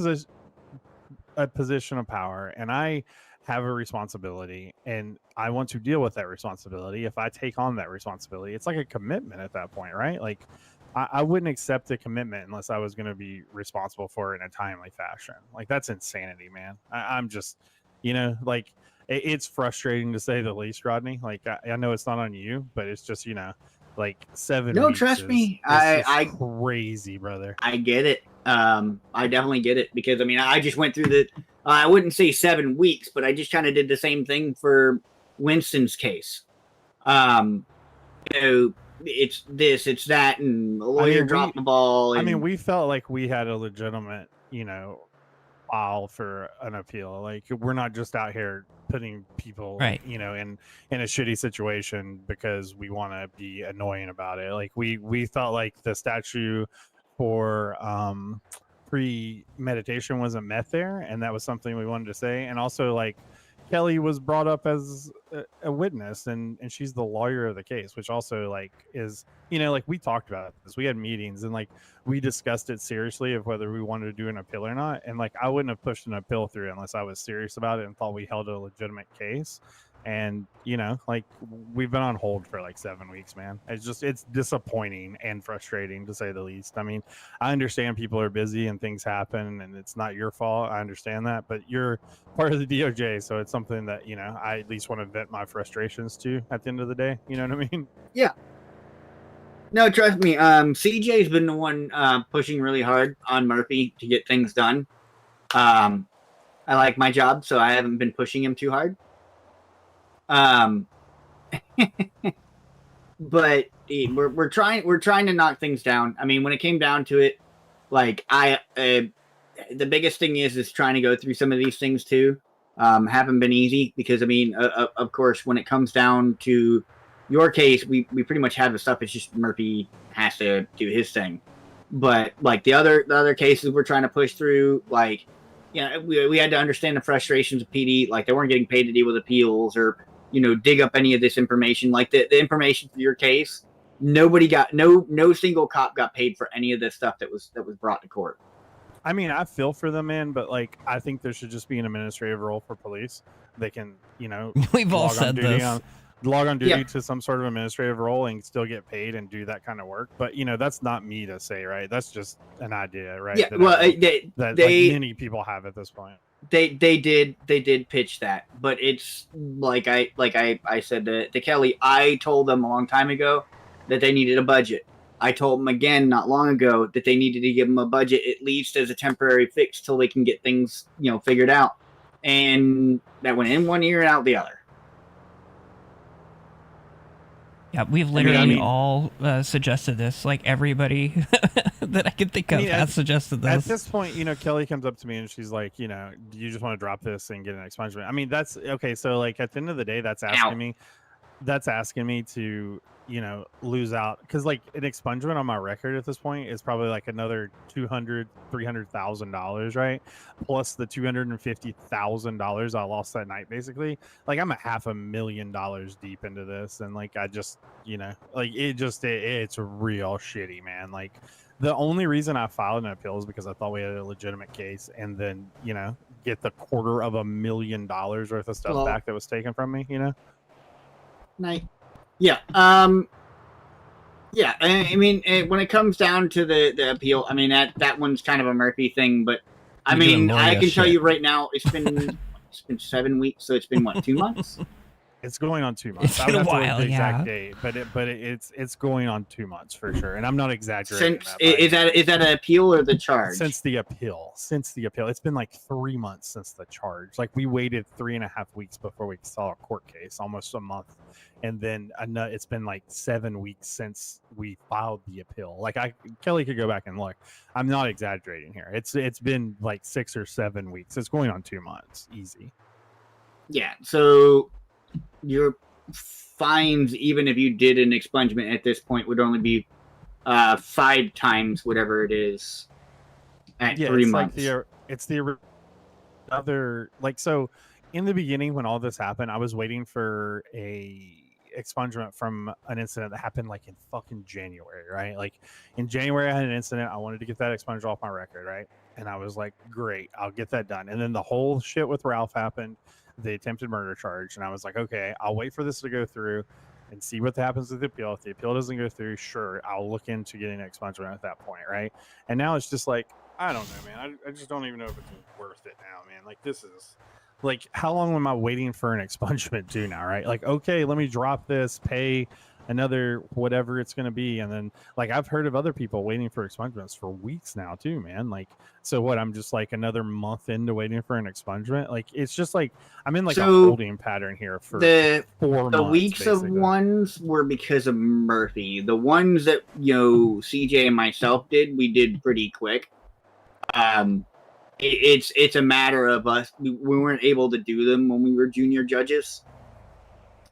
Speaker 5: a position of power and I have a responsibility and I want to deal with that responsibility, if I take on that responsibility, it's like a commitment at that point, right? Like, I wouldn't accept a commitment unless I was going to be responsible for it in a timely fashion. Like, that's insanity, man. I'm just, like, it's frustrating to say the least, Rodney. Like, I know it's not on you, but it's just, like 7
Speaker 3: no,
Speaker 5: weeks
Speaker 3: trust me,
Speaker 5: I crazy, brother.
Speaker 3: I get it. I definitely get it because I mean I just went through the. I wouldn't say 7 weeks, but I just kind of did the same thing for Winston's case. It's this, it's that, and the lawyer dropped the ball. And,
Speaker 5: I mean, we felt like we had a legitimate, file for an appeal. Like, we're not just out here putting people,
Speaker 2: Right.
Speaker 5: in a shitty situation because we want to be annoying about it. Like, we felt like the statute for premeditation wasn't met there, and that was something we wanted to say. And also, like, Kelly was brought up as a witness, and she's the lawyer of the case, which also like is, like, we talked about this. We had meetings and like we discussed it seriously of whether we wanted to do an appeal or not. And like, I wouldn't have pushed an appeal through unless I was serious about it and thought we held a legitimate case. And like we've been on hold for like 7 weeks, man. It's disappointing and frustrating to say the least. I mean, I understand people are busy and things happen and it's not your fault. I understand that, but you're part of the DOJ, so it's something that I at least want to vent my frustrations to at the end of the day. You know what I mean?
Speaker 3: Yeah. No, trust me. CJ's been the one pushing really hard on Murphy to get things done. I like my job, so I haven't been pushing him too hard. But we're trying to knock things down. I mean, when it came down to it, like the biggest thing is trying to go through some of these things too. Haven't been easy because I mean, of course, when it comes down to your case, we pretty much have the stuff. It's just Murphy has to do his thing. But like the other cases we're trying to push through, like we had to understand the frustrations of PD. Like they weren't getting paid to deal with appeals or dig up any of this information. Like the information for your case, nobody got no single cop got paid for any of this stuff that was brought to court.
Speaker 5: I mean, I feel for them, man, but like I think there should just be an administrative role for police. They can,
Speaker 2: We've all said this.
Speaker 5: Log on duty to some sort of administrative role and still get paid and do that kind of work. But that's not me to say, right? That's just an idea, right?
Speaker 3: Yeah,
Speaker 5: that many people have at this point.
Speaker 3: They did pitch that, but it's like I said to Kelly, I told them a long time ago that they needed a budget. I told them again not long ago that they needed to give them a budget at least as a temporary fix till they can get things figured out, and that went in one ear and out the other.
Speaker 2: Yeah, we've literally all suggested this. Like everybody that I can think of has suggested this.
Speaker 5: At this point, Kelly comes up to me and she's like, do you just want to drop this and get an expungement? I mean, that's okay. So like at the end of the day, that's asking me to lose out, because like an expungement on my record at this point is probably like another $300,000, right? Plus the $250,000 I lost that night. Basically, like I'm $500,000 deep into this, and like I just like it's real shitty, man. Like the only reason I filed an appeal is because I thought we had a legitimate case, and then get the $250,000 worth of stuff back that was taken from me.
Speaker 3: Night. Yeah. Yeah. I mean, when it comes down to the appeal, I mean that one's kind of a Murphy thing, but I mean, I can tell you right now, it's been 7 weeks, so it's been what, 2 months?
Speaker 5: It's going on 2 months.
Speaker 2: It's been a while,
Speaker 5: the exact date, but it's going on 2 months for sure, and I'm not exaggerating.
Speaker 3: Is that an appeal or the charge?
Speaker 5: Since the appeal, it's been like 3 months since the charge. Like we waited 3.5 weeks before we saw a court case, almost a month, and then it's been like 7 weeks since we filed the appeal. Like Kelly could go back and look. I'm not exaggerating here. It's been like 6 or 7 weeks. It's going on 2 months, easy.
Speaker 3: Yeah. So your fines, even if you did an expungement at this point, would only be 5 times whatever it is at 3 months.
Speaker 5: It's the other, like, so in the beginning when all this happened, I was waiting for a expungement from an incident that happened like in fucking January, right? Like in January I had an incident. I wanted to get that expunged off my record, right? And I was like, great, I'll get that done. And then the whole shit with Ralph happened, the attempted murder charge, and I was like, okay, I'll wait for this to go through and see what happens with the appeal. If the appeal doesn't go through, sure, I'll look into getting an expungement at that point, right? And now it's just like, I don't know, man. I just don't even know if it's worth it now, man. Like this is like, how long am I waiting for an expungement to now, right? Like, okay, let me drop this, pay another whatever it's going to be, and then like I've heard of other people waiting for expungements for weeks now too, man. Like, so what, I'm just like another month into waiting for an expungement? Like it's just like I'm in like a holding pattern here for 4 months.
Speaker 3: The weeks basically. Of ones were because of Murphy. The ones that CJ and myself did, we did pretty quick. It's a matter of us. We weren't able to do them when we were junior judges.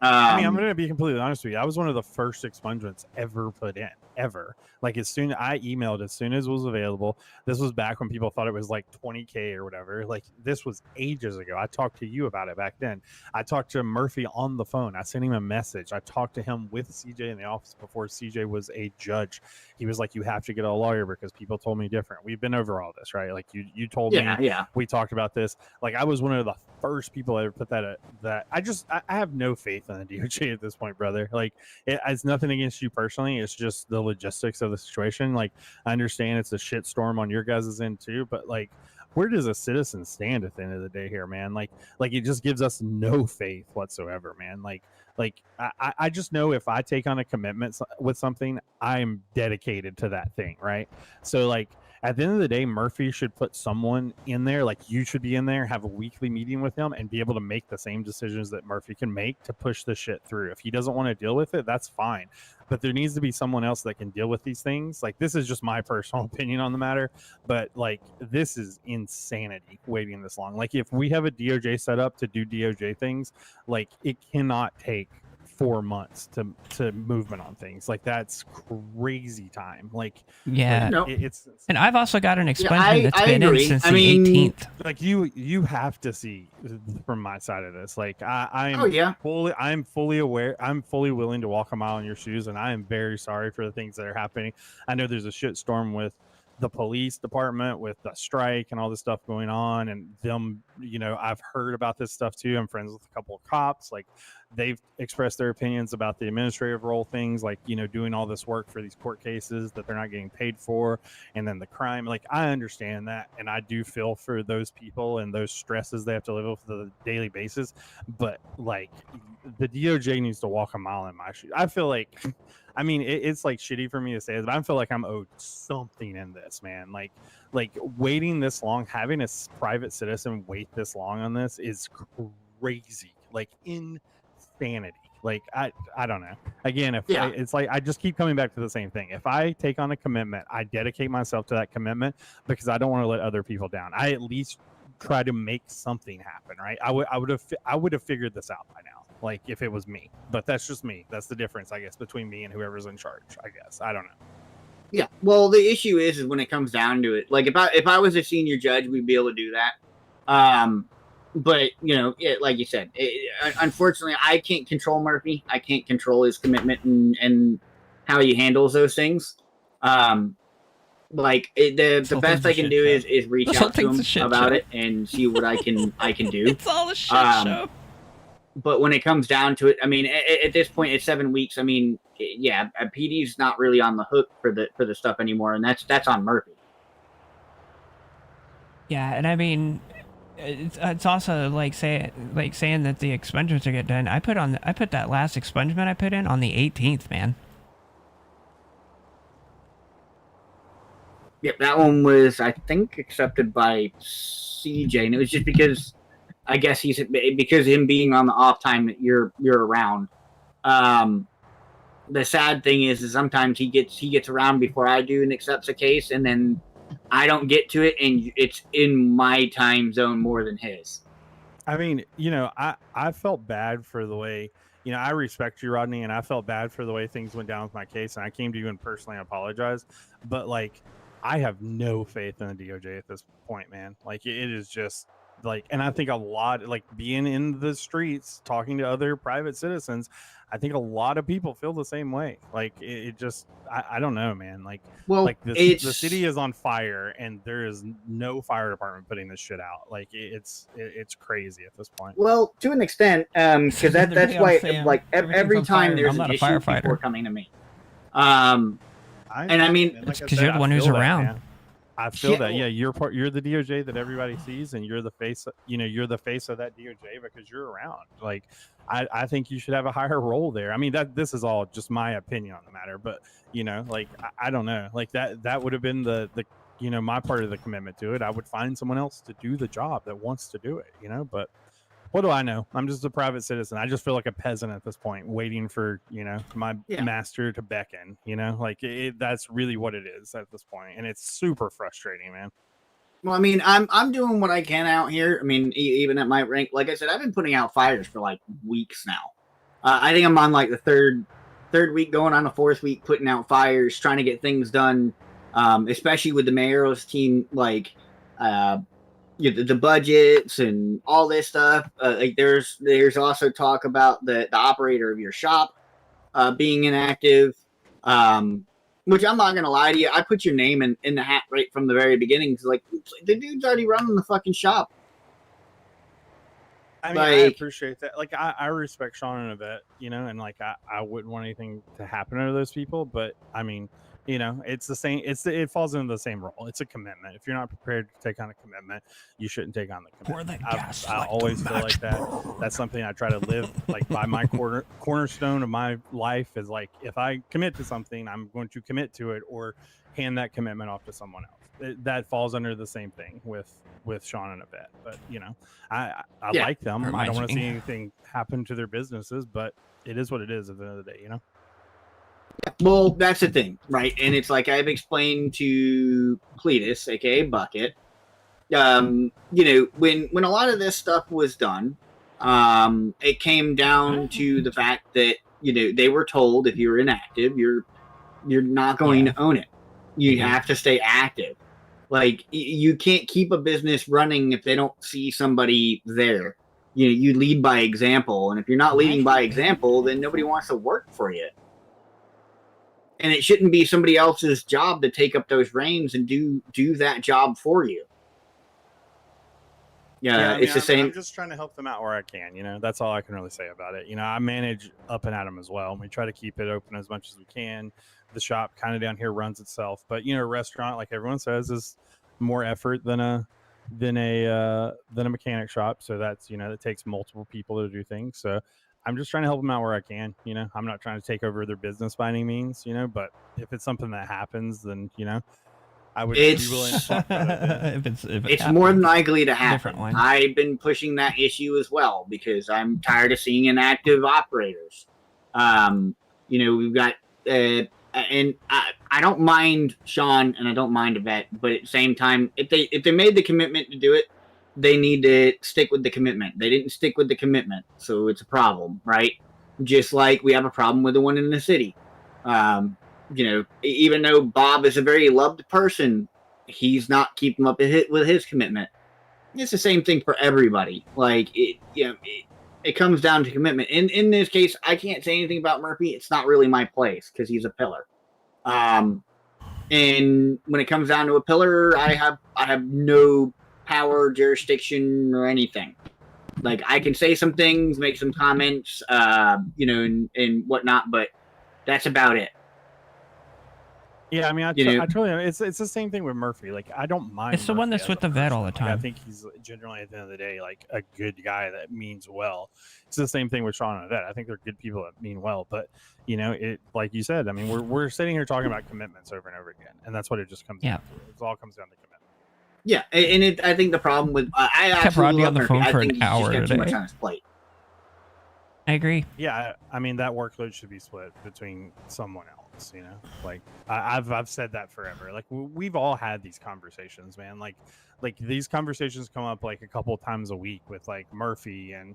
Speaker 5: I mean, I'm going to be completely honest with you. I was one of the first expungements ever put in. ever. Like as soon I emailed as soon as it was available. This was back when people thought it was like 20K or whatever. Like this was ages ago. I talked to you about it back then. I talked to Murphy on the phone. I sent him a message. I talked to him with CJ in the office before CJ was a judge. He was like, you have to get a lawyer because people told me different. We've been over all this, right? Like you told me, we talked about this. Like I was one of the first people I ever put that I have no faith in the DOJ at this point, brother. Like it's nothing against you personally. It's just the logistics of the situation. Like I understand it's a shit storm on your guys' end too, but like where does a citizen stand at the end of the day here, man? Like it just gives us no faith whatsoever, man. Like I just know if I take on a commitment with something, I'm dedicated to that thing, right? So like at the end of the day, Murphy should put someone in there, like you should be in there, have a weekly meeting with him and be able to make the same decisions that Murphy can make to push the shit through. If he doesn't want to deal with it, that's fine. But there needs to be someone else that can deal with these things. Like this is just my personal opinion on the matter, but like this is insanity waiting this long. Like if we have a DOJ set up to do DOJ things, like it cannot take 4 months to movement on things. Like that's crazy time. Like it's
Speaker 2: and I've also got an expungement that's been in since the 18th.
Speaker 5: Like you have to see from my side of this. Like I'm fully aware. I'm fully willing to walk a mile in your shoes, and I am very sorry for the things that are happening. I know there's a shit storm with the police department with the strike and all this stuff going on, and them, I've heard about this stuff too. I'm friends with a couple of cops. Like they've expressed their opinions about the administrative role things, like, doing all this work for these court cases that they're not getting paid for. And then the crime, like I understand that. And I do feel for those people and those stresses they have to live with on a daily basis. But like the DOJ needs to walk a mile in my shoes. I feel like, it's like shitty for me to say this, but I feel like I'm owed something in this, man. Like waiting this long, having a private citizen wait this long on this is crazy, like insanity. Like I don't know. Again, it's like I just keep coming back to the same thing. If I take on a commitment, I dedicate myself to that commitment because I don't want to let other people down. I at least try to make something happen, right? I would have figured this out by now. Like if it was me, but that's just me. That's the difference, I guess, between me and whoever's in charge. I guess I don't know.
Speaker 3: Yeah. Well, the issue is when it comes down to it. Like if I was a senior judge, we'd be able to do that. But like you said, unfortunately, I can't control Murphy. I can't control his commitment and how he handles those things. The best I can do is reach out to him about it and see what I can do.
Speaker 2: It's all a shit show.
Speaker 3: But when it comes down to it, at this point, it's 7 weeks. PD's not really on the hook for the stuff anymore, and that's on Murphy.
Speaker 2: Yeah, and it's also like saying that the expungements are get done. I put that last expungement I put in on the 18th, man.
Speaker 3: Yep, that one was, I think, accepted by CJ, and it was just because, I guess because him being on the off time that you're around. The sad thing is sometimes he gets around before I do and accepts a case, and then I don't get to it, and it's in my time zone more than his.
Speaker 5: I felt bad for the way, I respect you, Rodney, and I felt bad for the way things went down with my case, and I came to you and personally apologized. But like, I have no faith in the DOJ at this point, man. Like it is just like, and I think a lot, like being in the streets, talking to other private citizens, I think a lot of people feel the same way. Like it just, I don't know, man. Like, the city is on fire and there is no fire department putting this shit out. Like it's crazy at this point.
Speaker 3: Well, to an extent, because that's why, like every time there's an issue, people are coming to me.
Speaker 2: Because you're the one who's around.
Speaker 5: Man. I feel that. Yeah, you're the DOJ that everybody sees, and you're the face. You're the face of that DOJ because you're around. Like, I think you should have a higher role there. This is all just my opinion on the matter, but I don't know. Like that would have been the my part of the commitment to it. I would find someone else to do the job that wants to do it. But what do I know? I'm just a private citizen. I just feel like a peasant at this point, waiting for, my master to beckon, that's really what it is at this point. And it's super frustrating, man.
Speaker 3: Well, I'm doing what I can out here. Even at my rank, like I said, I've been putting out fires for like weeks now. I think I'm on like the third week going on the fourth week, putting out fires, trying to get things done, especially with the mayor's team, like the budgets and all this stuff. Like there's also talk about the operator of your shop being inactive, which I'm not gonna lie to you, I put your name in the hat right from the very beginning. Cause like the dude's already running the fucking shop.
Speaker 5: I mean, I appreciate that. Like, I respect Sean and Yvette, you know, and like I wouldn't want anything to happen to those people, but I mean, you know, it's the same. It falls into the same role. It's a commitment. If you're not prepared to take on a commitment, you shouldn't take on the commitment. I always feel like that. That's something I try to live like by. My cornerstone of my life is like, if I commit to something, I'm going to commit to it or hand that commitment off to someone else. That falls under the same thing with Sean and Yvette. But you know, I like them. I don't want to see anything happen to their businesses, but it is what it is at the end of the day, you know.
Speaker 3: Well, that's the thing, right? And it's like I've explained to Cletus, aka Bucket. You know, when a lot of this stuff was done, it came down to the fact that, you know, they were told if you're inactive, you're not going to own it. You have to stay active. Like, you can't keep a business running if they don't see somebody there. You know, you lead by example, and if you're not leading by example, then nobody wants to work for you. And it shouldn't be somebody else's job to take up those reins and do that job for you. Yeah, I mean, it's the same.
Speaker 5: I'm just trying to help them out where I can. You know, that's all I can really say about it. You know, I manage Up and Atom as well, and we try to keep it open as much as we can. The shop kind of down here runs itself, but you know, a restaurant, like everyone says, is more effort than a mechanic shop. So that's, you know, it takes multiple people to do things. So I'm just trying to help them out where I can. You know, I'm not trying to take over their business by any means, you know, but if it's something that happens, then, you know, I would be willing to talk about it.
Speaker 2: if
Speaker 3: it's happens, more than likely to happen. I've been pushing that issue as well because I'm tired of seeing inactive operators. You know, we've got, and I don't mind Sean and I don't mind Yvette, but at the same time, if they made the commitment to do it, they need to stick with the commitment. They didn't stick with the commitment, so it's a problem, right? Just like we have a problem with the one in the city. You know, even though Bob is a very loved person, he's not keeping up with his commitment. It's the same thing for everybody. Like, it, you know, it comes down to commitment. In this case, I can't say anything about Murphy. It's not really my place because he's a pillar. And when it comes down to a pillar, I have no power, jurisdiction, or anything. Like, I can say some things, make some comments, you know, and whatnot, but that's about it.
Speaker 5: Yeah, I mean, I totally. It's the same thing with Murphy. Like, I don't mind.
Speaker 2: It's the one that's with the vet all the time.
Speaker 5: Like, I think he's generally, at the end of the day, like a good guy that means well. It's the same thing with Sean and Vet. I think they're good people that mean well. But you know, it, like you said, I mean, we're sitting here talking about commitments over and over again, and that's what it just comes down to. It all comes down to commitment.
Speaker 3: Yeah, and I think the problem with I absolutely love Murphy. I think he's just got too much on his plate.
Speaker 2: I agree.
Speaker 5: Yeah, I mean, that workload should be split between someone else, you know? Like, I've said that forever. Like, we've all had these conversations, man. Like these conversations come up like a couple of times a week with like Murphy and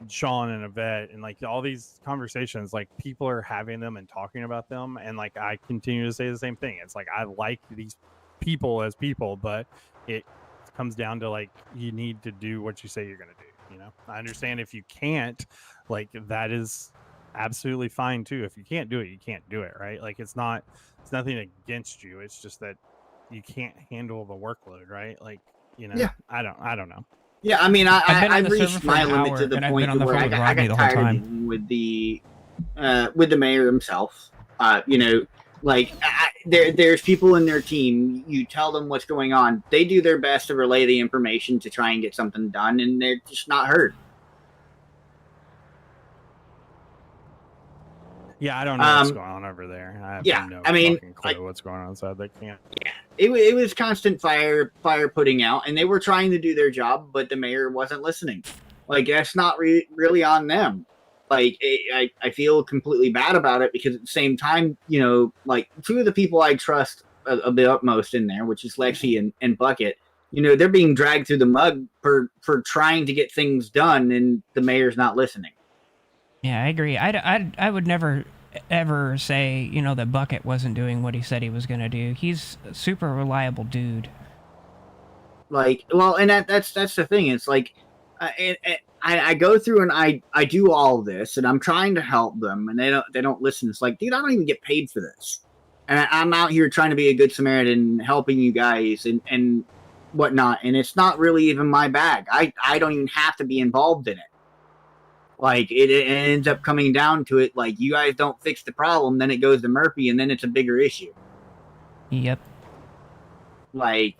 Speaker 5: Sean and Yvette, and like all these conversations, like people are having them and talking about them. And like, I continue to say the same thing. It's like, I like these people as people, but it comes down to like, you need to do what you say you're going to do. You know, I understand if you can't, like, that is absolutely fine too. If you can't do it, you can't do it, right? Like, it's nothing against you. It's just that you can't handle the workload, right? Like, you know, yeah. I don't know.
Speaker 3: Yeah, I mean, I've reached my limit to the point where I got tired of dealing with the mayor himself. You know, like, there's people in their team. You tell them what's going on. They do their best to relay the information to try and get something done, and they're just not heard.
Speaker 5: Yeah, I don't know what's going on over there. I have no fucking clue what's going on inside that camp.
Speaker 3: Yeah, it was constant fire putting out, and they were trying to do their job, but the mayor wasn't listening. Like, that's not really on them. Like, I feel completely bad about it because at the same time, you know, like, two of the people I trust a bit most in there, which is Lexi and Bucket, you know, they're being dragged through the mud for trying to get things done, and the mayor's not listening.
Speaker 2: Yeah, I agree. I would never ever say, you know, that Bucket wasn't doing what he said he was going to do. He's a super reliable dude.
Speaker 3: Like, well, and that's the thing. It's like, I go through and I do all this, and I'm trying to help them, and they don't listen. It's like, dude, I don't even get paid for this, and I'm out here trying to be a good Samaritan, helping you guys and whatnot, and it's not really even my bag. I don't even have to be involved in it. Like, it ends up coming down to it. Like, you guys don't fix the problem, then it goes to Murphy, and then it's a bigger issue.
Speaker 2: Yep.
Speaker 3: Like,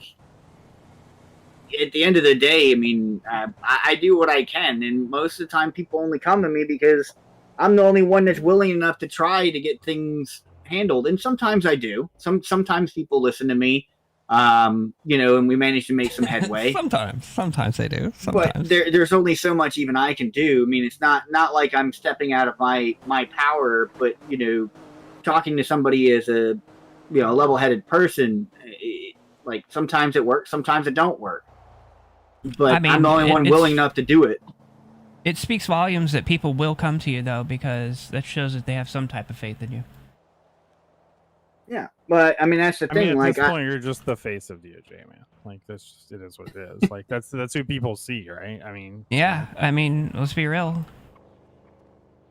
Speaker 3: at the end of the day, I mean, I do what I can, and most of the time people only come to me because I'm the only one that's willing enough to try to get things handled. And sometimes I do. Sometimes people listen to me, you know, and we manage to make some headway.
Speaker 2: Sometimes they do. Sometimes.
Speaker 3: But there's only so much even I can do. I mean, it's not like I'm stepping out of my power, but, you know, talking to somebody as a, you know, level-headed person, like, sometimes it works, sometimes it don't work. But I mean, I'm the only one willing enough to do it.
Speaker 2: It speaks volumes that people will come to you, though, because that shows that they have some type of faith in you.
Speaker 3: Yeah, but I mean, that's the thing.
Speaker 5: I mean, at
Speaker 3: like,
Speaker 5: this point, you're just the face of DOJ, man. Like, that's just, it is what it is. Like, that's who people see, right? I mean,
Speaker 2: yeah. I mean, let's be real.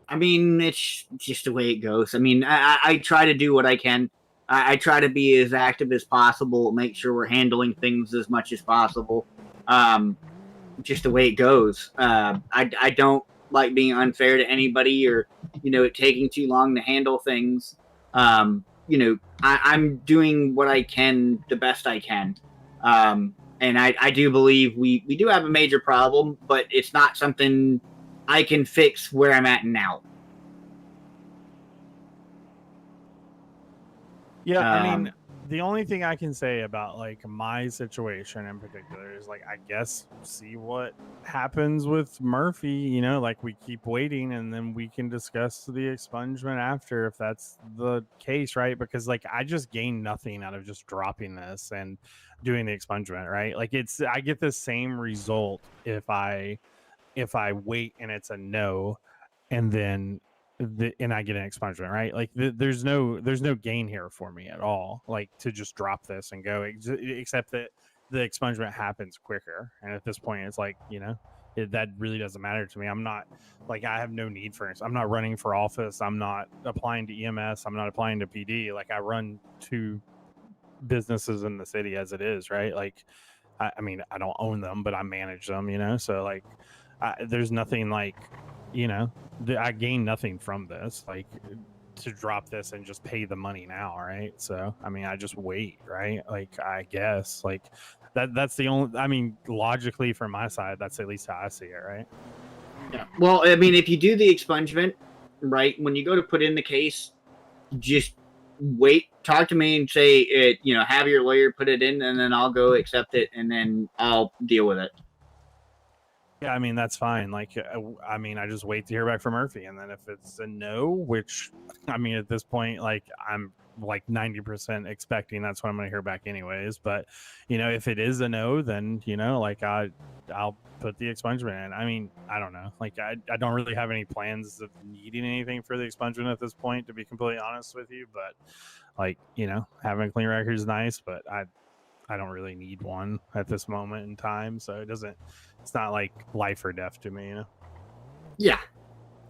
Speaker 3: I mean, it's just the way it goes. I mean, I try to do what I can. I try to be as active as possible, make sure we're handling things as much as possible. Just the way it goes. I don't like being unfair to anybody, or, you know, it taking too long to handle things. You know, I'm doing what I can the best I can. And I do believe we do have a major problem, but it's not something I can fix where I'm at now.
Speaker 5: Yeah, I mean, the only thing I can say about, like, my situation in particular is, like, I guess see what happens with Murphy. You know, like, we keep waiting, and then we can discuss the expungement after, if that's the case, right? Because, like, I just gain nothing out of just dropping this and doing the expungement, right? Like, I get the same result if I wait and it's a no, and then and I get an expungement, right? Like, there's no gain here for me at all, like, to just drop this and go, except that the expungement happens quicker. And at this point, it's like, you know, that really doesn't matter to me. I'm not, like, I have no need for it. I'm not running for office. I'm not applying to EMS. I'm not applying to PD. Like, I run 2 businesses in the city as it is, right? Like, I mean, I don't own them, but I manage them, you know? So, like, there's nothing, like, you know, I gain nothing from this, like, to drop this and just pay the money now, right? So, I mean, I just wait, right? Like, I guess, like, that's the only, I mean, logically from my side, that's at least how I see it, right?
Speaker 3: Yeah. Well, I mean, if you do the expungement, right, when you go to put in the case, just wait, talk to me and say it, you know, have your lawyer put it in, and then I'll go accept it, and then I'll deal with it.
Speaker 5: Yeah, I mean, that's fine. Like, I mean, I just wait to hear back from Murphy, and then if it's a no, which, I mean, at this point, like, I'm like 90% expecting that's what I'm going to hear back anyways. But, you know, if it is a no, then, you know, like, I'll put the expungement in. I mean, I don't know. Like, I don't really have any plans of needing anything for the expungement at this point, to be completely honest with you. But, like, you know, having a clean record is nice, but I don't really need one at this moment in time. So it's not like life or death to me, you know?
Speaker 3: Yeah.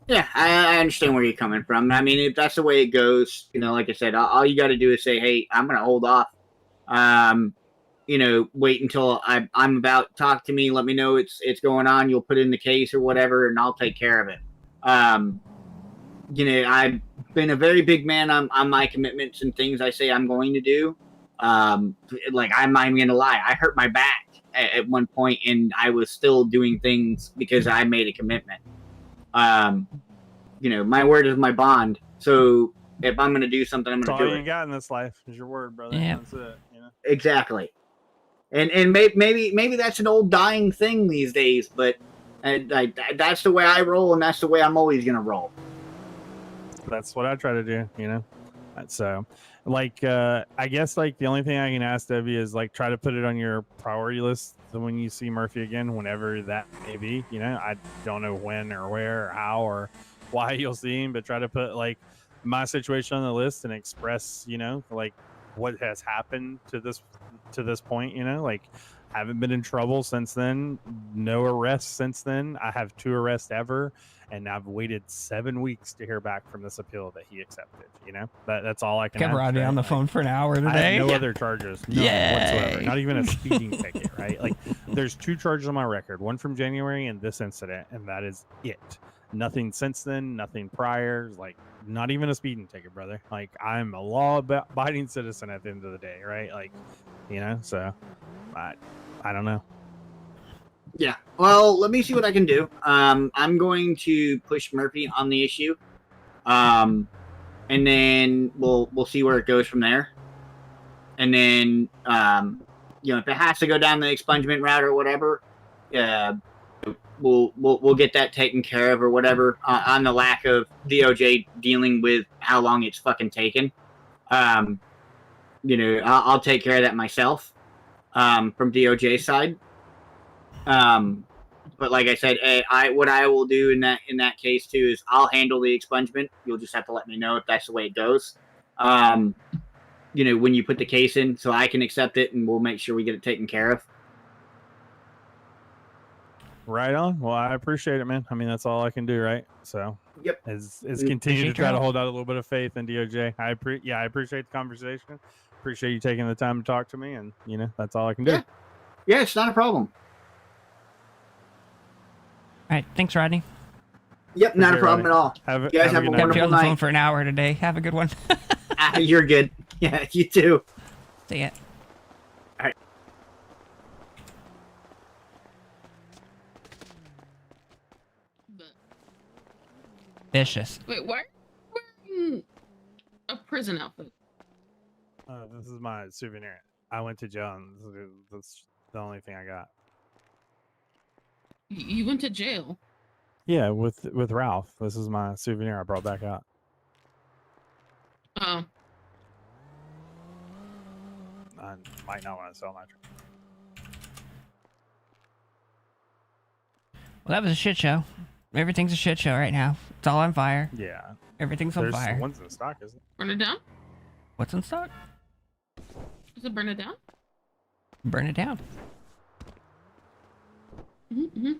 Speaker 3: Yeah, I understand where you're coming from. I mean, if that's the way it goes, you know, like I said, all you got to do is say, hey, I'm going to hold off. You know, wait until I'm about, talk to me, let me know it's going on. You'll put in the case or whatever, and I'll take care of it. You know, I've been a very big man on my commitments and things I say I'm going to do. Like, I'm not even going to lie. I hurt my back at one point, and I was still doing things because I made a commitment. You know, my word is my bond. So if I'm going to do something, I'm going to do it.
Speaker 5: All you got in this life is your word, brother.
Speaker 2: Yeah.
Speaker 5: That's it. You know?
Speaker 3: Exactly. And maybe that's an old dying thing these days, but that's the way I roll, and that's the way I'm always going to roll.
Speaker 5: That's what I try to do, you know? So, like, I guess, like, the only thing I can ask Debbie is, like, try to put it on your priority list when you see Murphy again, whenever that may be. You know, I don't know when or where or how or why you'll see him, but try to put, like, my situation on the list and express, like what has happened to this point, like haven't been in trouble since then, no arrests since then. I have 2 arrests ever, and I've waited 7 weeks to hear back from this appeal that he accepted. That's all I can
Speaker 2: Kept
Speaker 5: ask,
Speaker 2: Rodney
Speaker 5: right?
Speaker 2: on the
Speaker 5: Like,
Speaker 2: phone for an hour
Speaker 5: I
Speaker 2: today.
Speaker 5: have no other charges, none whatsoever.
Speaker 2: Yay.
Speaker 5: Not even a speeding ticket, right? Like, there's 2 charges on my record, one from January and this incident, and that is it. Nothing since then, nothing prior. Like, not even a speeding ticket, brother. Like, I'm a law-abiding citizen at the end of the day, right? Like, so I don't know.
Speaker 3: Yeah. Well, let me see what I can do. I'm going to push Murphy on the issue, and then we'll see where it goes from there. And then, if it has to go down the expungement route or whatever, we'll get that taken care of or whatever. On the lack of DOJ dealing with how long it's fucking taken, I'll take care of that myself. From DOJ side. But like I said, what I will do in that case too is I'll handle the expungement. You'll just have to let me know if that's the way it goes. When you put the case in, so I can accept it, and we'll make sure we get it taken care of.
Speaker 5: Right on. Well, I appreciate it, man. I mean, that's all I can do, right? So,
Speaker 3: Yep.
Speaker 5: Is continue to
Speaker 2: Appreciate
Speaker 5: try
Speaker 2: your
Speaker 5: to
Speaker 2: help.
Speaker 5: hold out a little bit of faith in DOJ. I appreciate the conversation. Appreciate you taking the time to talk to me, and that's all I can do.
Speaker 3: Yeah. Yeah, it's not a problem.
Speaker 2: All right. Thanks, Rodney.
Speaker 3: Yep, not a
Speaker 5: Appreciate it,
Speaker 3: problem
Speaker 5: Rodney.
Speaker 3: at all.
Speaker 5: Have
Speaker 3: You guys
Speaker 5: a
Speaker 3: have
Speaker 5: good
Speaker 3: a
Speaker 5: night.
Speaker 2: Kept you
Speaker 3: wonderful
Speaker 2: on the phone
Speaker 3: night.
Speaker 2: for an hour today. Have a good one.
Speaker 3: You're good. Yeah, you too.
Speaker 2: See ya.
Speaker 3: All right.
Speaker 8: But,
Speaker 2: Vicious.
Speaker 8: wait, why are you wearing a prison outfit?
Speaker 5: This is my souvenir. I went to jail, and that's the only thing I got.
Speaker 8: You went to jail.
Speaker 5: Yeah, with Ralph. This is my souvenir I brought back out.
Speaker 8: Oh,
Speaker 5: I might not want to sell my.
Speaker 2: Well, that was a shit show. Everything's a shit show right now. It's all on fire.
Speaker 5: Yeah,
Speaker 2: Everything's on
Speaker 5: there's
Speaker 2: fire.
Speaker 5: ones in stock, isn't
Speaker 8: burn it down?
Speaker 2: What's in stock?
Speaker 8: Is it burn it down?
Speaker 2: Burn it down.
Speaker 8: Mm-hmm.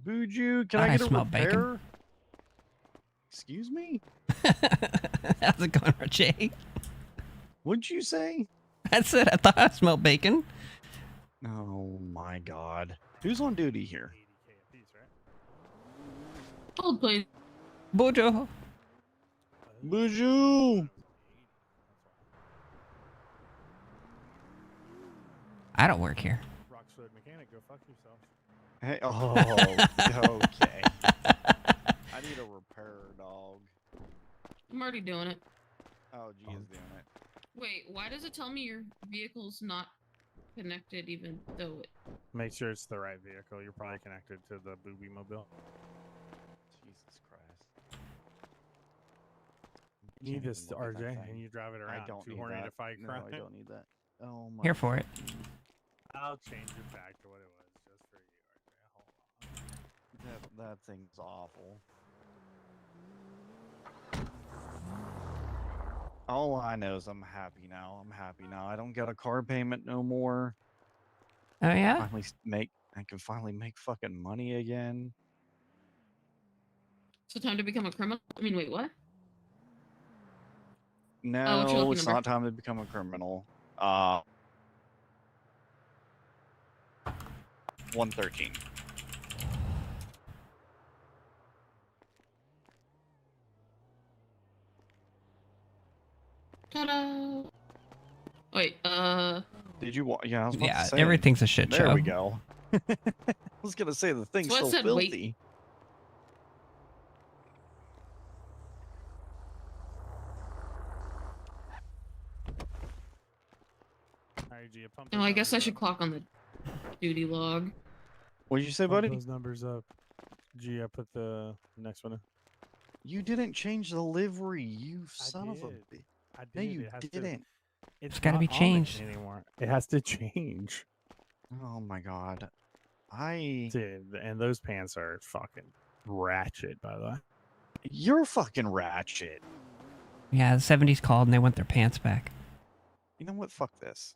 Speaker 9: Buju, can
Speaker 2: I
Speaker 9: I get a
Speaker 2: smell
Speaker 9: repair?
Speaker 2: bacon.
Speaker 9: Excuse me?
Speaker 2: How's it going, Jay?
Speaker 9: What'd you say?
Speaker 2: That's it. I thought I smelled bacon.
Speaker 9: Oh my god. Who's on duty here?
Speaker 5: 80K a piece, right?
Speaker 8: Hold, please.
Speaker 2: Bojo.
Speaker 9: Buju!
Speaker 2: I don't work here.
Speaker 5: Roxwood mechanic, go fuck yourself.
Speaker 9: Hey, oh, okay. I need a repair, dog.
Speaker 8: I'm already doing it.
Speaker 9: Oh, G is doing it.
Speaker 8: Wait, why does it tell me your vehicle's not connected even though it...
Speaker 5: Make sure it's the right vehicle. You're probably connected to the Booby Mobile.
Speaker 9: Jesus Christ.
Speaker 5: You need
Speaker 9: Can't
Speaker 5: this,
Speaker 9: even look at that
Speaker 5: RJ,
Speaker 9: thing.
Speaker 5: and you drive it around.
Speaker 9: I don't
Speaker 5: Too
Speaker 9: need
Speaker 5: horny
Speaker 9: that.
Speaker 5: to fight
Speaker 9: No,
Speaker 5: crime.
Speaker 9: I don't need that. Oh my.
Speaker 2: Here for it.
Speaker 5: I'll change it back to what it was just for you, RJ. Hold on.
Speaker 9: That thing's awful. All I know is I'm happy now. I don't get a car payment no more.
Speaker 2: Oh yeah.
Speaker 9: I can finally make fucking money again.
Speaker 8: So time to become a criminal? I mean, wait, what?
Speaker 9: No,
Speaker 8: what's your lucky
Speaker 9: it's
Speaker 8: number?
Speaker 9: not time to become a criminal. 113.
Speaker 8: Ta-da! Wait,
Speaker 9: Did you want? Yeah, I was about
Speaker 2: Yeah.
Speaker 9: to say.
Speaker 2: Everything's a shit
Speaker 9: There
Speaker 2: show.
Speaker 9: we go. I was gonna say the thing's
Speaker 8: So I
Speaker 9: so
Speaker 8: said wait.
Speaker 9: filthy.
Speaker 5: Alright, Gia, pump
Speaker 8: oh,
Speaker 5: those
Speaker 8: I guess I
Speaker 5: numbers
Speaker 8: should
Speaker 5: up.
Speaker 8: clock on the duty log.
Speaker 9: What did you say,
Speaker 5: Pump
Speaker 9: buddy?
Speaker 5: those numbers up. Gia, put the next one in.
Speaker 9: You didn't change the livery, you son of a
Speaker 5: did.
Speaker 9: bitch.
Speaker 5: I did.
Speaker 9: No, you
Speaker 5: It has
Speaker 9: didn't.
Speaker 5: It's
Speaker 2: gotta
Speaker 5: not
Speaker 2: be
Speaker 5: on it
Speaker 2: changed.
Speaker 5: anymore. It has to change.
Speaker 9: Oh my god. I.
Speaker 5: Dude, and those pants are fucking ratchet, by the way.
Speaker 9: You're fucking ratchet.
Speaker 2: Yeah, the 70s called and they want their pants back.
Speaker 9: You know what? Fuck this.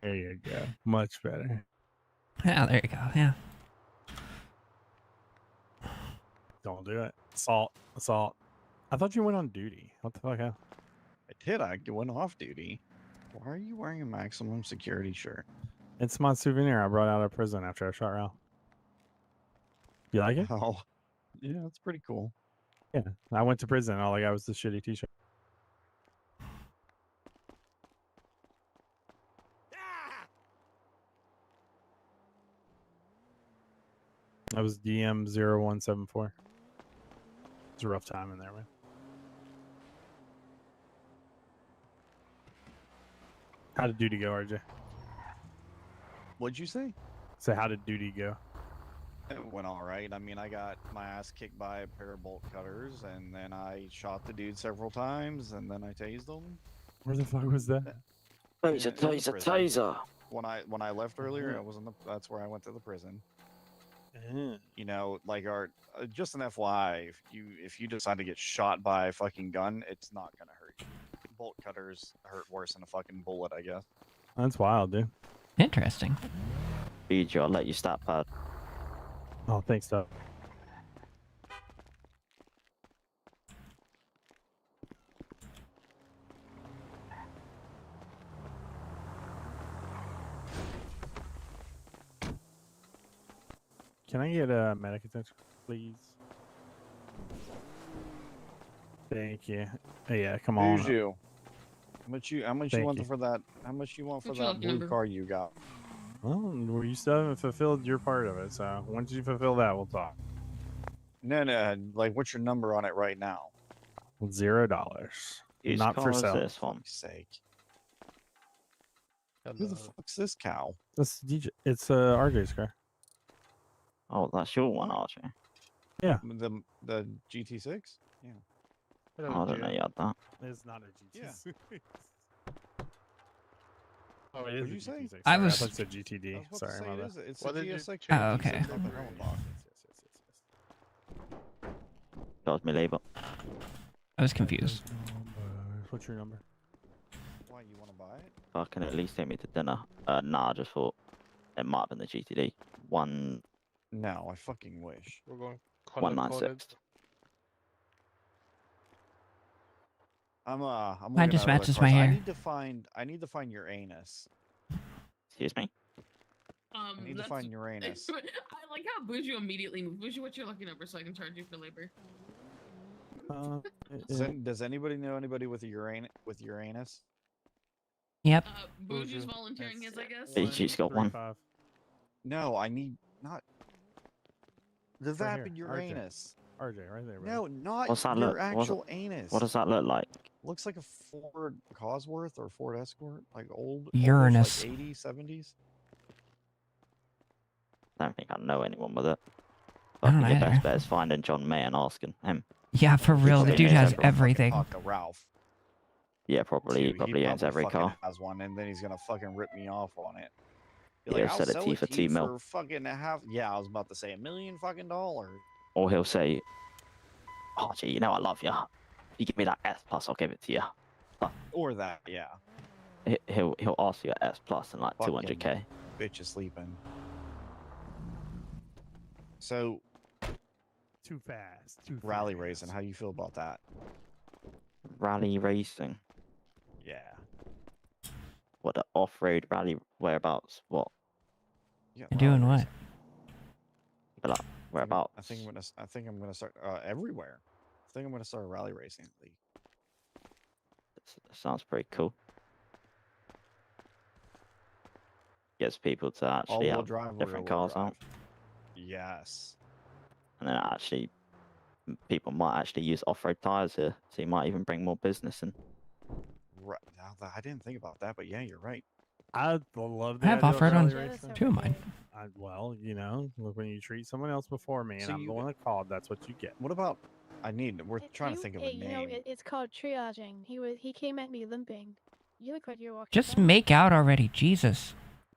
Speaker 5: There you go. Much better.
Speaker 2: Yeah, there you go. Yeah.
Speaker 5: Don't do it. Assault. Assault. I thought you went on duty. What the fuck?
Speaker 9: I did. I went off duty. Why are you wearing a maximum security shirt?
Speaker 5: It's my souvenir I brought out of prison after I shot Ralph. You like it?
Speaker 9: Oh, yeah, that's pretty cool.
Speaker 5: Yeah. I went to prison. All I got was the shitty t-shirt. That was DM0174. It's a rough time in there, man. How did duty go, RJ?
Speaker 9: What'd you say?
Speaker 5: So how did duty go?
Speaker 9: It went all right. I mean, I got my ass kicked by a pair of bolt cutters, and then I shot the dude several times, and then I tased him.
Speaker 5: Where the fuck was that?
Speaker 7: Taser, taser, taser.
Speaker 9: When I left earlier, I was in the. That's where I went to the prison. You know, like just an FYI, if you decide to get shot by a fucking gun, it's not gonna hurt you. Bolt cutters hurt worse than a fucking bullet, I guess.
Speaker 5: That's wild, dude.
Speaker 2: Interesting.
Speaker 7: BG, I'll let you stop, pad.
Speaker 5: Oh, thanks, Doug. Can I get a medic attention, please? Thank you. Oh, yeah, come on.
Speaker 9: Buju. How much
Speaker 5: Thank
Speaker 9: you want
Speaker 5: you.
Speaker 9: for that? How much you want for
Speaker 8: What's your
Speaker 9: that
Speaker 8: lucky
Speaker 9: blue
Speaker 8: number?
Speaker 9: car you got?
Speaker 5: Well, you still haven't fulfilled your part of it, so once you fulfill that, we'll talk.
Speaker 9: No, like what's your number on it right now?
Speaker 5: $0.
Speaker 7: Whose
Speaker 5: Not
Speaker 7: car
Speaker 5: for
Speaker 7: is
Speaker 5: sale.
Speaker 7: this one?
Speaker 9: Fuck's sake. Who the fuck's this cow?
Speaker 5: That's DJ. It's RJ's car.
Speaker 7: Oh, that's your one, Archie.
Speaker 9: The GT6? Yeah.
Speaker 7: I don't know you had that.
Speaker 5: It's not a GT.
Speaker 9: Yeah.
Speaker 5: Oh, it is.
Speaker 9: What'd
Speaker 5: a
Speaker 9: you say?
Speaker 5: GT6.
Speaker 2: I
Speaker 5: Sorry,
Speaker 2: was-
Speaker 5: thought you said
Speaker 9: I
Speaker 5: GTD.
Speaker 9: was about to
Speaker 5: Sorry,
Speaker 9: say
Speaker 5: my
Speaker 9: it
Speaker 5: bad.
Speaker 9: is. It's
Speaker 6: What
Speaker 9: a
Speaker 6: did you-
Speaker 9: GS6.
Speaker 2: Oh,
Speaker 9: GT6
Speaker 2: okay.
Speaker 9: up in Hellenbach.
Speaker 7: That was me labor.
Speaker 2: I was confused.
Speaker 5: What's your number?
Speaker 9: Why, you want to buy it?
Speaker 7: Fucking at least take me to dinner. Nah, I just thought it might have been the GTD.
Speaker 9: No, I fucking wish.
Speaker 6: We're going
Speaker 7: 196.
Speaker 9: I'm
Speaker 2: Mine
Speaker 9: looking
Speaker 2: just
Speaker 9: at other
Speaker 2: matches
Speaker 9: cars.
Speaker 2: my hair.
Speaker 9: I need to find your anus.
Speaker 7: Excuse me?
Speaker 9: I need to
Speaker 8: That's-
Speaker 9: find Uranus.
Speaker 8: I like how Buju immediately moved. Buju, what's your lucky number so I can charge you for labor?
Speaker 9: Does anybody know anybody with a Uranus?
Speaker 2: Yep.
Speaker 8: Buju's volunteering his, I guess.
Speaker 7: BG's got one.
Speaker 5: 135.
Speaker 9: No, I need not the
Speaker 5: Right
Speaker 9: vapid
Speaker 5: here,
Speaker 9: Uranus.
Speaker 5: RJ, right there. Bro.
Speaker 9: No, not
Speaker 7: What's that
Speaker 9: your
Speaker 7: look?
Speaker 9: actual anus.
Speaker 7: What does that look like?
Speaker 9: Looks like a Ford Cosworth or Ford Escort, like old
Speaker 2: Uranus.
Speaker 9: almost like 80s, 70s.
Speaker 7: I don't think I know anyone with it.
Speaker 2: I don't
Speaker 7: Fucking your
Speaker 2: either.
Speaker 7: best bet is finding John May and asking him.
Speaker 2: Yeah, for real. The
Speaker 7: He
Speaker 2: dude
Speaker 7: may
Speaker 2: has
Speaker 7: have gone fucking
Speaker 2: everything.
Speaker 9: Talk to Ralph.
Speaker 7: Yeah, probably. He
Speaker 9: too.
Speaker 7: probably owns every
Speaker 9: fucking
Speaker 7: car.
Speaker 9: has one, and then he's gonna fucking rip me off on it. Be
Speaker 7: Yeah,
Speaker 9: I'll
Speaker 7: sell it
Speaker 9: sell
Speaker 7: to you for $2 mil.
Speaker 9: for fucking a half. Yeah, I was about to say $1 million fucking dollars.
Speaker 7: Or he'll say, "Oh, gee, you know I love you. If you give me that S plus, I'll give it to you."
Speaker 9: Or that, yeah.
Speaker 7: He'll ask you a S plus and like
Speaker 9: Fucking
Speaker 7: 200k.
Speaker 9: Bitch is sleeping. So
Speaker 5: Too fast. Too
Speaker 9: rally
Speaker 5: fast.
Speaker 9: racing, how you feel about that?
Speaker 7: Rally racing.
Speaker 9: Yeah.
Speaker 7: What the off-road rally? Whereabouts? What?
Speaker 9: Yeah.
Speaker 2: You're doing
Speaker 9: rally
Speaker 2: what?
Speaker 9: racing.
Speaker 7: But like, whereabouts?
Speaker 9: I think I'm gonna start everywhere. I think I'm gonna start a rally racing league.
Speaker 7: Sounds pretty cool. Gets people to actually
Speaker 9: All-wheel
Speaker 7: have
Speaker 9: drive or
Speaker 7: different
Speaker 9: rear-wheel
Speaker 7: cars out,
Speaker 9: drive? Yes.
Speaker 7: and then actually people might actually use off-road tires here, so you might even bring more business in.
Speaker 9: Right. Now, I didn't think about that, but yeah, you're right.
Speaker 5: I love
Speaker 2: I have
Speaker 5: idea of
Speaker 2: off-road on
Speaker 5: rally racing.
Speaker 2: two of mine.
Speaker 5: Well, you know, look, when you treat someone else before me and
Speaker 9: So
Speaker 5: I'm
Speaker 9: you
Speaker 5: the one that called, that's what you get.
Speaker 9: What about? We're trying to think of a
Speaker 10: You know,
Speaker 9: name.
Speaker 10: it's called triaging. He came at me limping. You look like you're walking.
Speaker 2: Just
Speaker 10: down.
Speaker 2: make out already, Jesus.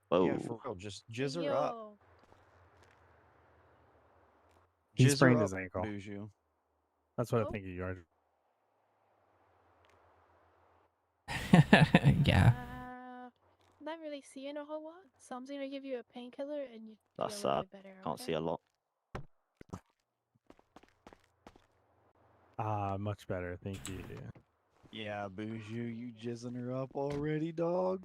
Speaker 7: Whoa.
Speaker 9: Yeah, for real. Just jizz her up.
Speaker 10: Yo.
Speaker 5: He
Speaker 9: Jizz her
Speaker 5: sprained
Speaker 9: up,
Speaker 5: his ankle.
Speaker 9: Buju.
Speaker 5: That's what I
Speaker 10: Oh.
Speaker 5: think you are.
Speaker 2: Yeah.
Speaker 10: Not really seeing a whole lot, so I'm gonna give you a painkiller and you feel
Speaker 7: That's
Speaker 10: a little
Speaker 7: sad.
Speaker 10: bit better.
Speaker 7: Can't
Speaker 10: okay?
Speaker 7: see a lot.
Speaker 5: Ah, much better. Thank you.
Speaker 9: Yeah, Buju, you jizzing her up already, dog?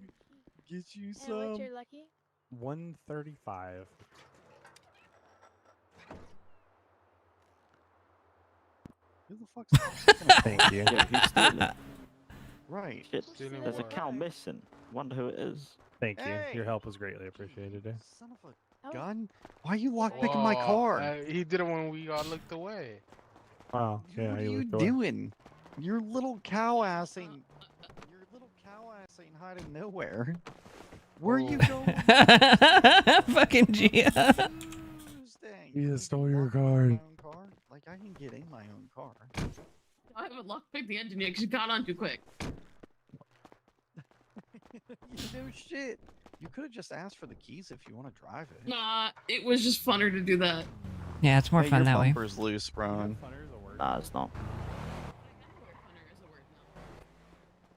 Speaker 9: Get you
Speaker 10: And
Speaker 9: some.
Speaker 10: what's your lucky?
Speaker 5: 135.
Speaker 9: Who the fuck's
Speaker 5: Thank you.
Speaker 7: Yeah, who's stealing?
Speaker 9: right?
Speaker 7: Shit,
Speaker 6: Stealing
Speaker 7: there's a
Speaker 6: what?
Speaker 7: cow missing. Wonder who it is.
Speaker 5: Thank you.
Speaker 9: Hey!
Speaker 5: Your help was greatly appreciated.
Speaker 9: You
Speaker 5: eh?
Speaker 9: son of a
Speaker 10: Oh.
Speaker 9: gun! Why are you lockpicking my car?
Speaker 6: He did it when we all looked away.
Speaker 5: Wow. Yeah,
Speaker 9: What are
Speaker 5: you
Speaker 9: you
Speaker 5: looked away.
Speaker 9: doing? Your little cow ass ain't. Your little cow ass ain't hiding nowhere. Where you
Speaker 6: Oh.
Speaker 9: going?
Speaker 2: Fucking Gia.
Speaker 9: Tuesday.
Speaker 5: He
Speaker 9: You
Speaker 5: just stole
Speaker 9: can
Speaker 5: your
Speaker 9: lock pick
Speaker 5: car.
Speaker 9: my own car. Like I can get in my own car.
Speaker 8: I haven't lockpicked the engine yet because you got on too quick.
Speaker 9: You know shit. You could have just asked for the keys if you want to drive it.
Speaker 8: Nah, it was just funner to do that.
Speaker 2: Yeah, it's more
Speaker 9: Hey,
Speaker 2: fun
Speaker 9: your
Speaker 2: that way.
Speaker 9: bumper's loose, bro.
Speaker 7: Nah, it's not.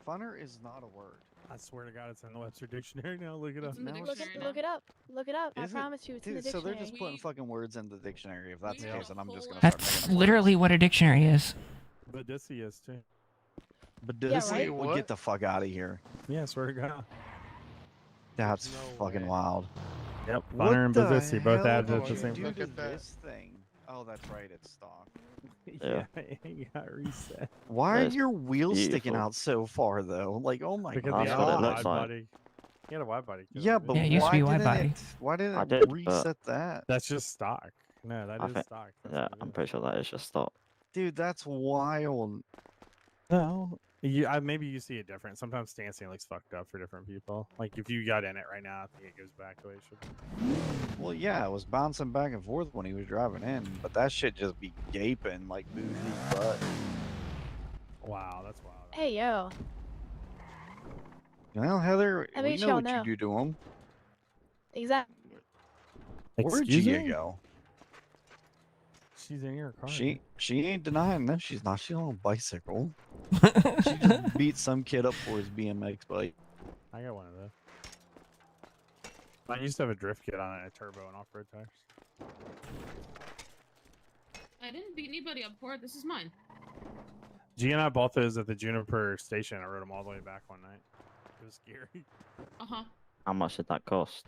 Speaker 9: Funner is not a word.
Speaker 5: I swear to God, it's in the Webster Dictionary now. Look it up.
Speaker 8: It's in the
Speaker 9: No, it's
Speaker 8: dictionary
Speaker 10: Look it up. Look it up.
Speaker 9: Is it?
Speaker 10: I promise you, it's in the
Speaker 9: Dude, so
Speaker 10: dictionary.
Speaker 9: they're just putting
Speaker 8: We-
Speaker 9: fucking words in the dictionary. If that's the
Speaker 8: we
Speaker 9: case,
Speaker 8: had
Speaker 9: then
Speaker 8: a
Speaker 9: I'm just
Speaker 8: whole
Speaker 9: gonna start
Speaker 2: That's
Speaker 9: making up
Speaker 2: literally
Speaker 9: words.
Speaker 2: what a dictionary is.
Speaker 5: But this he is too.
Speaker 9: But
Speaker 10: Yeah,
Speaker 9: this
Speaker 10: right?
Speaker 9: will get the fuck out of here.
Speaker 5: Yeah, I swear to God.
Speaker 9: That's
Speaker 6: No
Speaker 9: fucking
Speaker 6: way.
Speaker 9: wild.
Speaker 5: Yep.
Speaker 9: What
Speaker 5: Funner and
Speaker 9: the
Speaker 5: Bazissi both
Speaker 9: hell
Speaker 5: added
Speaker 9: did
Speaker 5: at the
Speaker 9: you
Speaker 5: same
Speaker 9: do
Speaker 6: Look
Speaker 9: to
Speaker 6: at that.
Speaker 9: this thing? Oh, that's right. It's stock.
Speaker 7: Yeah.
Speaker 5: He got reset.
Speaker 9: Why are
Speaker 7: That's
Speaker 9: your wheels sticking
Speaker 7: beautiful.
Speaker 9: out so far though? Like, oh my
Speaker 5: Because
Speaker 9: god.
Speaker 5: he
Speaker 7: That's
Speaker 5: had
Speaker 7: what
Speaker 5: a
Speaker 7: it looks
Speaker 5: wide
Speaker 7: like.
Speaker 5: body. He had a wide body. too,
Speaker 9: Yeah,
Speaker 5: didn't
Speaker 9: but
Speaker 5: he?
Speaker 2: Yeah, it used to
Speaker 9: why
Speaker 2: be wide
Speaker 9: didn't
Speaker 2: body.
Speaker 9: it? Why didn't
Speaker 7: I
Speaker 9: it
Speaker 7: did, but-
Speaker 9: reset that?
Speaker 5: That's just stock. No, that
Speaker 7: I
Speaker 5: is
Speaker 7: think-
Speaker 5: stock. That's
Speaker 7: Yeah,
Speaker 5: what it
Speaker 7: I'm
Speaker 5: is.
Speaker 7: pretty sure that is just stop.
Speaker 9: Dude, that's wild.
Speaker 5: No, maybe you see it different. Sometimes stancing looks fucked up for different people. Like if you got in it right now, I think it goes back the way it should.
Speaker 9: Well, yeah, it was bouncing back and forth when he was driving in, but that shit just be gaping like Bougie's butt.
Speaker 5: Wow, that's wild.
Speaker 10: Hey, yo.
Speaker 9: Well, Heather,
Speaker 10: I
Speaker 9: we
Speaker 10: mean,
Speaker 9: know
Speaker 10: y'all
Speaker 9: what
Speaker 10: know.
Speaker 9: you do to him.
Speaker 10: Exactly.
Speaker 9: Where'd
Speaker 5: Excuse
Speaker 9: Gia
Speaker 5: me?
Speaker 9: go?
Speaker 5: She's in your car.
Speaker 9: She ain't denying that she's not. She's on a bicycle. She just beat some kid up for his BMX bike.
Speaker 5: I got one of those. I used to have a drift kit on it, a turbo and off-road tires.
Speaker 8: I didn't beat anybody up for it. This is mine.
Speaker 5: G and I bought those at the Juniper station. I rode them all the way back one night. It was scary.
Speaker 8: Uh-huh.
Speaker 7: How much did that cost?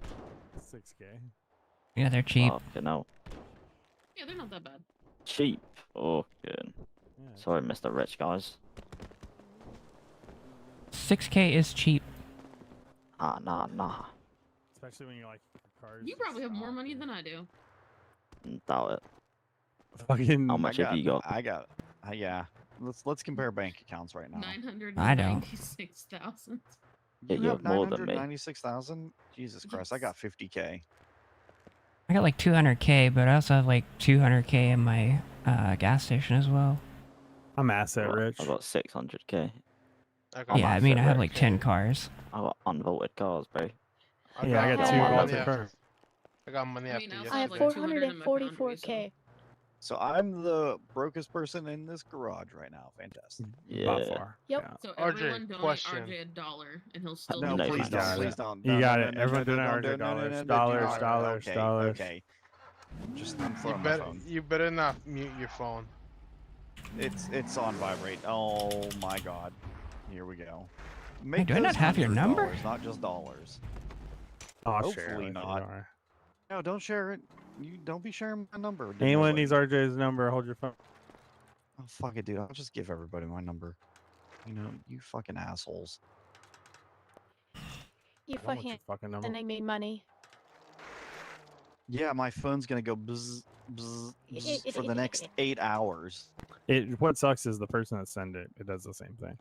Speaker 5: 6K.
Speaker 2: Yeah, they're cheap.
Speaker 7: Fucking hell.
Speaker 8: Yeah, they're not that bad.
Speaker 7: Cheap. Oh, good.
Speaker 5: Yeah,
Speaker 7: Sorry, Mr. Rich, guys.
Speaker 2: 6K is cheap.
Speaker 7: Nah.
Speaker 5: especially when you like cars.
Speaker 8: You probably have more money than I do.
Speaker 7: Doubt it.
Speaker 5: Fucking.
Speaker 7: How much have you got?
Speaker 9: Yeah. Let's compare bank accounts right now.
Speaker 8: 996,000.
Speaker 7: Yeah,
Speaker 9: You
Speaker 7: you
Speaker 9: have
Speaker 7: have more than me.
Speaker 9: 996,000? Jesus Christ, I got 50K.
Speaker 2: I got like 200K, but I also have like 200K in my gas station as well.
Speaker 5: I'm asset
Speaker 7: I
Speaker 5: rich.
Speaker 7: got 600K.
Speaker 2: Yeah, I mean, I have
Speaker 7: asset
Speaker 2: like
Speaker 7: rich.
Speaker 2: 10 cars.
Speaker 7: I got unvaulted cars, bro.
Speaker 5: Yeah, I got two
Speaker 10: money
Speaker 5: vaulted
Speaker 6: after-
Speaker 5: cars.
Speaker 6: I got money
Speaker 8: I
Speaker 6: after
Speaker 8: mean, I also
Speaker 10: I have
Speaker 8: have
Speaker 6: yesterday.
Speaker 8: like 200 in my foundry, so-
Speaker 10: 444K.
Speaker 9: So I'm the brokest person in this garage right now. Fantastic.
Speaker 5: By
Speaker 7: Yeah.
Speaker 5: far.
Speaker 10: Yep.
Speaker 5: Yeah.
Speaker 8: So
Speaker 6: RJ,
Speaker 8: everyone donate
Speaker 6: question.
Speaker 8: RJ $1, and he'll still
Speaker 9: No,
Speaker 8: be
Speaker 7: please
Speaker 9: please
Speaker 7: don't,
Speaker 9: don't.
Speaker 5: please
Speaker 9: Please don't.
Speaker 5: You got it. Everyone donate $100. Dollars, dollars,
Speaker 9: Okay,
Speaker 5: dollars.
Speaker 9: okay. Just I'm
Speaker 6: You
Speaker 9: throwing my
Speaker 6: better,
Speaker 9: phone.
Speaker 6: you better not mute your phone.
Speaker 9: It's on vibrate. Oh my god. Here we go.
Speaker 2: Hey, do I not have your number?
Speaker 9: $100, not just dollars.
Speaker 5: I'll share
Speaker 9: Hopefully
Speaker 5: it with you,
Speaker 9: not.
Speaker 5: don't worry.
Speaker 9: No, don't share it. You don't be sharing my number. to
Speaker 5: Anyone
Speaker 9: nobody.
Speaker 5: needs RJ's number, hold your phone.
Speaker 9: Oh fuck it, dude. I'll just give everybody my number. You know, you fucking assholes.
Speaker 10: You
Speaker 5: I want your
Speaker 10: fucking
Speaker 5: fucking number.
Speaker 10: sending me money.
Speaker 9: Yeah, my phone's gonna go bzz, bzz, bzz for the next 8 hours.
Speaker 5: What sucks is the person that send it. It does the same thing.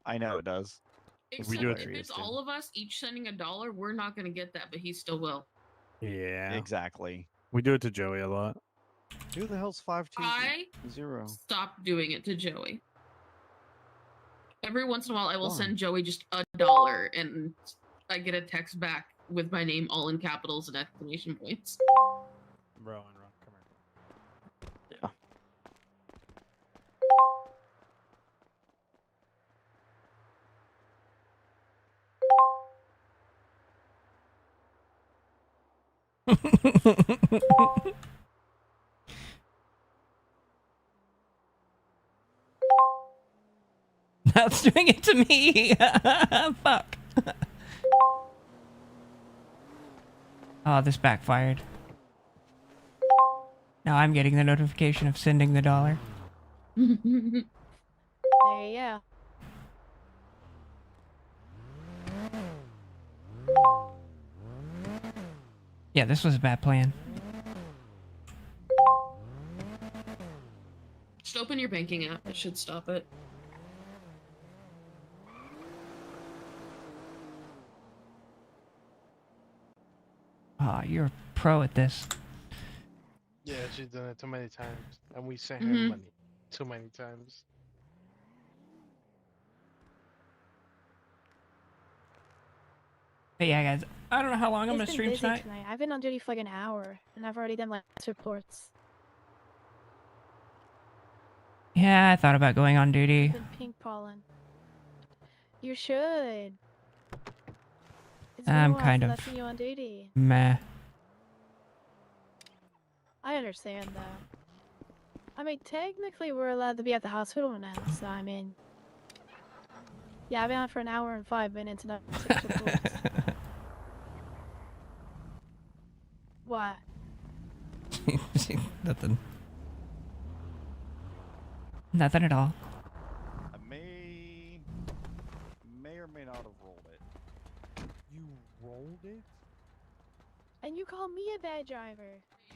Speaker 9: I know it does.
Speaker 8: Except
Speaker 5: do it-
Speaker 8: if it's all of us each sending $1, we're not going to get that, but he still will.
Speaker 5: Yeah.
Speaker 9: Exactly.
Speaker 5: We do it to Joey a lot.
Speaker 9: Who the hell's 520?
Speaker 8: I stopped doing it to Joey. Every once in a while, I will
Speaker 9: Why?
Speaker 8: send Joey just $1, and I get a text back with my name all in capitals and exclamation points.
Speaker 5: Bro, and Ron, come here.
Speaker 7: Yeah.
Speaker 2: That's doing it to me. Fuck. Oh, this backfired. Now I'm getting the notification of sending the $1.
Speaker 10: There you go.
Speaker 2: Yeah, this was a bad plan.
Speaker 8: Just open your banking app. It should stop it.
Speaker 2: Ah, you're a pro at this.
Speaker 11: Yeah, she's done it too many times, and we sent
Speaker 8: Mhm.
Speaker 11: her money too many times.
Speaker 2: But yeah, guys, I don't know how long I'm gonna
Speaker 10: It's been
Speaker 2: stream
Speaker 10: busy
Speaker 2: tonight.
Speaker 10: I've been on duty for like an hour, and I've already done like reports.
Speaker 2: Yeah, I thought about going on duty.
Speaker 10: Been pink pollen. You should. It's been a
Speaker 2: I'm
Speaker 10: while
Speaker 2: kind
Speaker 10: since
Speaker 2: of
Speaker 10: I've seen you on duty.
Speaker 2: meh.
Speaker 10: I understand though. I mean, technically we're allowed to be at the hospital now, so I mean, yeah, I've been on for an hour and 5 minutes, and I've 6 reports. What?
Speaker 2: Nothing. Nothing at all.
Speaker 9: I may or may not have rolled it.
Speaker 5: You rolled it?
Speaker 10: And you call me a bad driver?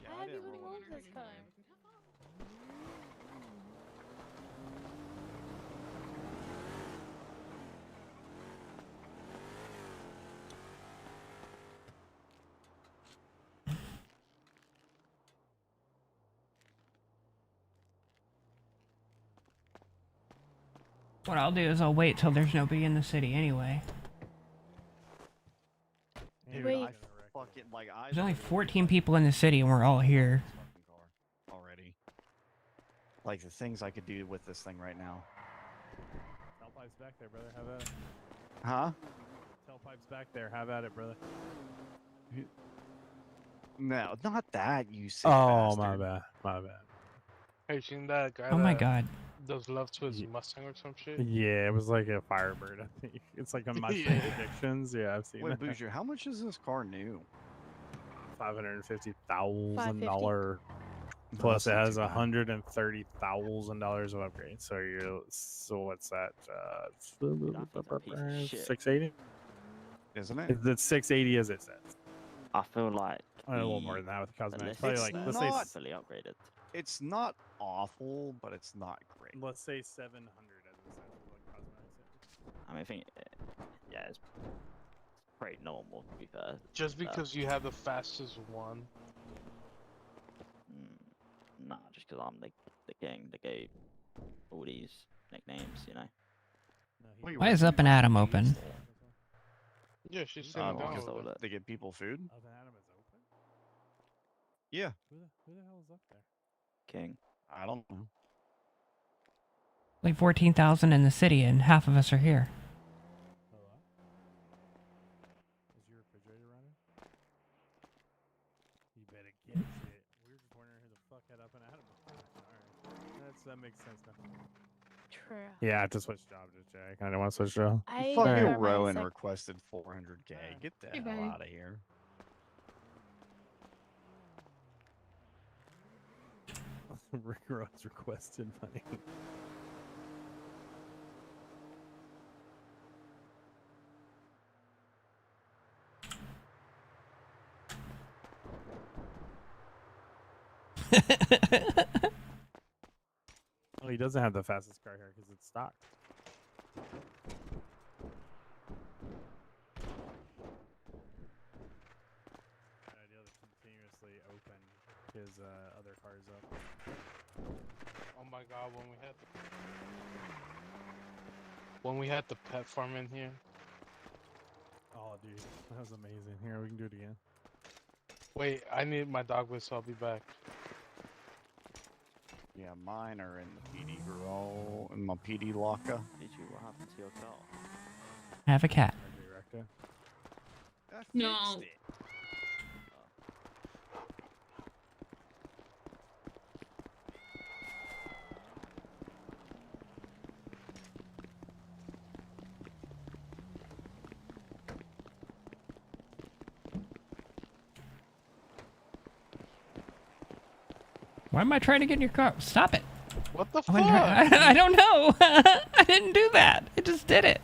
Speaker 9: Yeah,
Speaker 10: I
Speaker 9: I
Speaker 10: haven't
Speaker 9: didn't
Speaker 10: even
Speaker 9: roll
Speaker 10: rolled
Speaker 9: it.
Speaker 10: this car.
Speaker 2: What I'll do is I'll wait till there's nobody in the city anyway.
Speaker 9: Dude,
Speaker 10: Wait.
Speaker 9: I fucking like I.
Speaker 2: There's only
Speaker 9: literally
Speaker 2: 14 people in the city and we're all here.
Speaker 9: this fucking car already. Like the things I could do with this thing right now.
Speaker 5: Tailpipe's back there, brother. Have at it.
Speaker 9: Huh?
Speaker 5: Tailpipe's back there. Have at it, brother.
Speaker 9: No, not that, you sick
Speaker 5: Oh, my
Speaker 9: bastard.
Speaker 5: bad. My bad.
Speaker 11: Hey, you seen that guy?
Speaker 2: Oh my
Speaker 11: that
Speaker 2: god.
Speaker 11: Does love to his
Speaker 5: Ye-
Speaker 11: Mustang or some shit?
Speaker 5: Yeah, it was like a Firebird, I think. It's like on my
Speaker 11: Yeah.
Speaker 5: predictions. Yeah, I've seen
Speaker 9: Wait,
Speaker 5: that.
Speaker 9: Bouger, how much is this car new?
Speaker 5: $550,000 plus it has $130,000 of upgrades. So what's that?
Speaker 7: Shit.
Speaker 5: 680.
Speaker 9: Isn't it?
Speaker 5: It's 680 as it says.
Speaker 7: I feel like
Speaker 5: A little
Speaker 7: the-
Speaker 5: more than that with
Speaker 7: the
Speaker 5: cosmetics.
Speaker 7: list
Speaker 5: Probably
Speaker 7: is
Speaker 5: like
Speaker 7: there
Speaker 5: let's
Speaker 7: is
Speaker 5: say
Speaker 7: fully upgraded.
Speaker 9: It's not awful, but it's not great.
Speaker 5: let's say 700 as it says with like cosmetics.
Speaker 7: I mean, I think, yeah, it's pretty normal to be fair.
Speaker 11: Just because you have the fastest one.
Speaker 7: Nah, just because I'm the king that gave all these nicknames, you know.
Speaker 9: Wait,
Speaker 2: Why
Speaker 9: what
Speaker 2: is
Speaker 9: do
Speaker 2: Up
Speaker 9: you
Speaker 2: and
Speaker 9: do?
Speaker 2: Adam open?
Speaker 11: Yeah, she's sitting
Speaker 7: Oh,
Speaker 11: down.
Speaker 7: because
Speaker 11: with
Speaker 7: all
Speaker 11: it.
Speaker 7: that.
Speaker 9: They get people food?
Speaker 5: Up and Adam is open.
Speaker 9: Yeah.
Speaker 5: Who the hell is up there?
Speaker 7: King.
Speaker 9: I don't know.
Speaker 2: Like 14,000 in the city and half of us are here.
Speaker 5: Hello? Is your refrigerator running? You better get shit. We were just wondering who the fuck had Up and Adam. Alright. That makes sense now.
Speaker 10: True.
Speaker 5: Yeah, I have to switch jobs to Jack. I don't want to switch job.
Speaker 10: I
Speaker 9: Fucking
Speaker 10: got my
Speaker 9: Rowan
Speaker 10: sec-
Speaker 9: requested 400k. Get the
Speaker 8: Hey,
Speaker 9: hell
Speaker 8: bye.
Speaker 9: out of here.
Speaker 5: Rick Ross requested money. Well, he doesn't have the fastest car here because it's stock. Good idea to continuously open his other cars up.
Speaker 11: Oh my god, when we had When we had the pet farm in here.
Speaker 5: Oh, dude, that was amazing. Here, we can do it again.
Speaker 11: Wait, I need my dog whistle. I'll be back.
Speaker 9: Yeah, mine are in the PD roll, in my PD locker.
Speaker 7: Did you? What happened to your car?
Speaker 2: I have a cat.
Speaker 9: I
Speaker 8: No.
Speaker 9: fixed it.
Speaker 2: Why am I trying to get in your car? Stop it.
Speaker 11: What the
Speaker 2: I
Speaker 11: fuck?
Speaker 2: wasn't try- I don't know. I didn't do that. I just did it.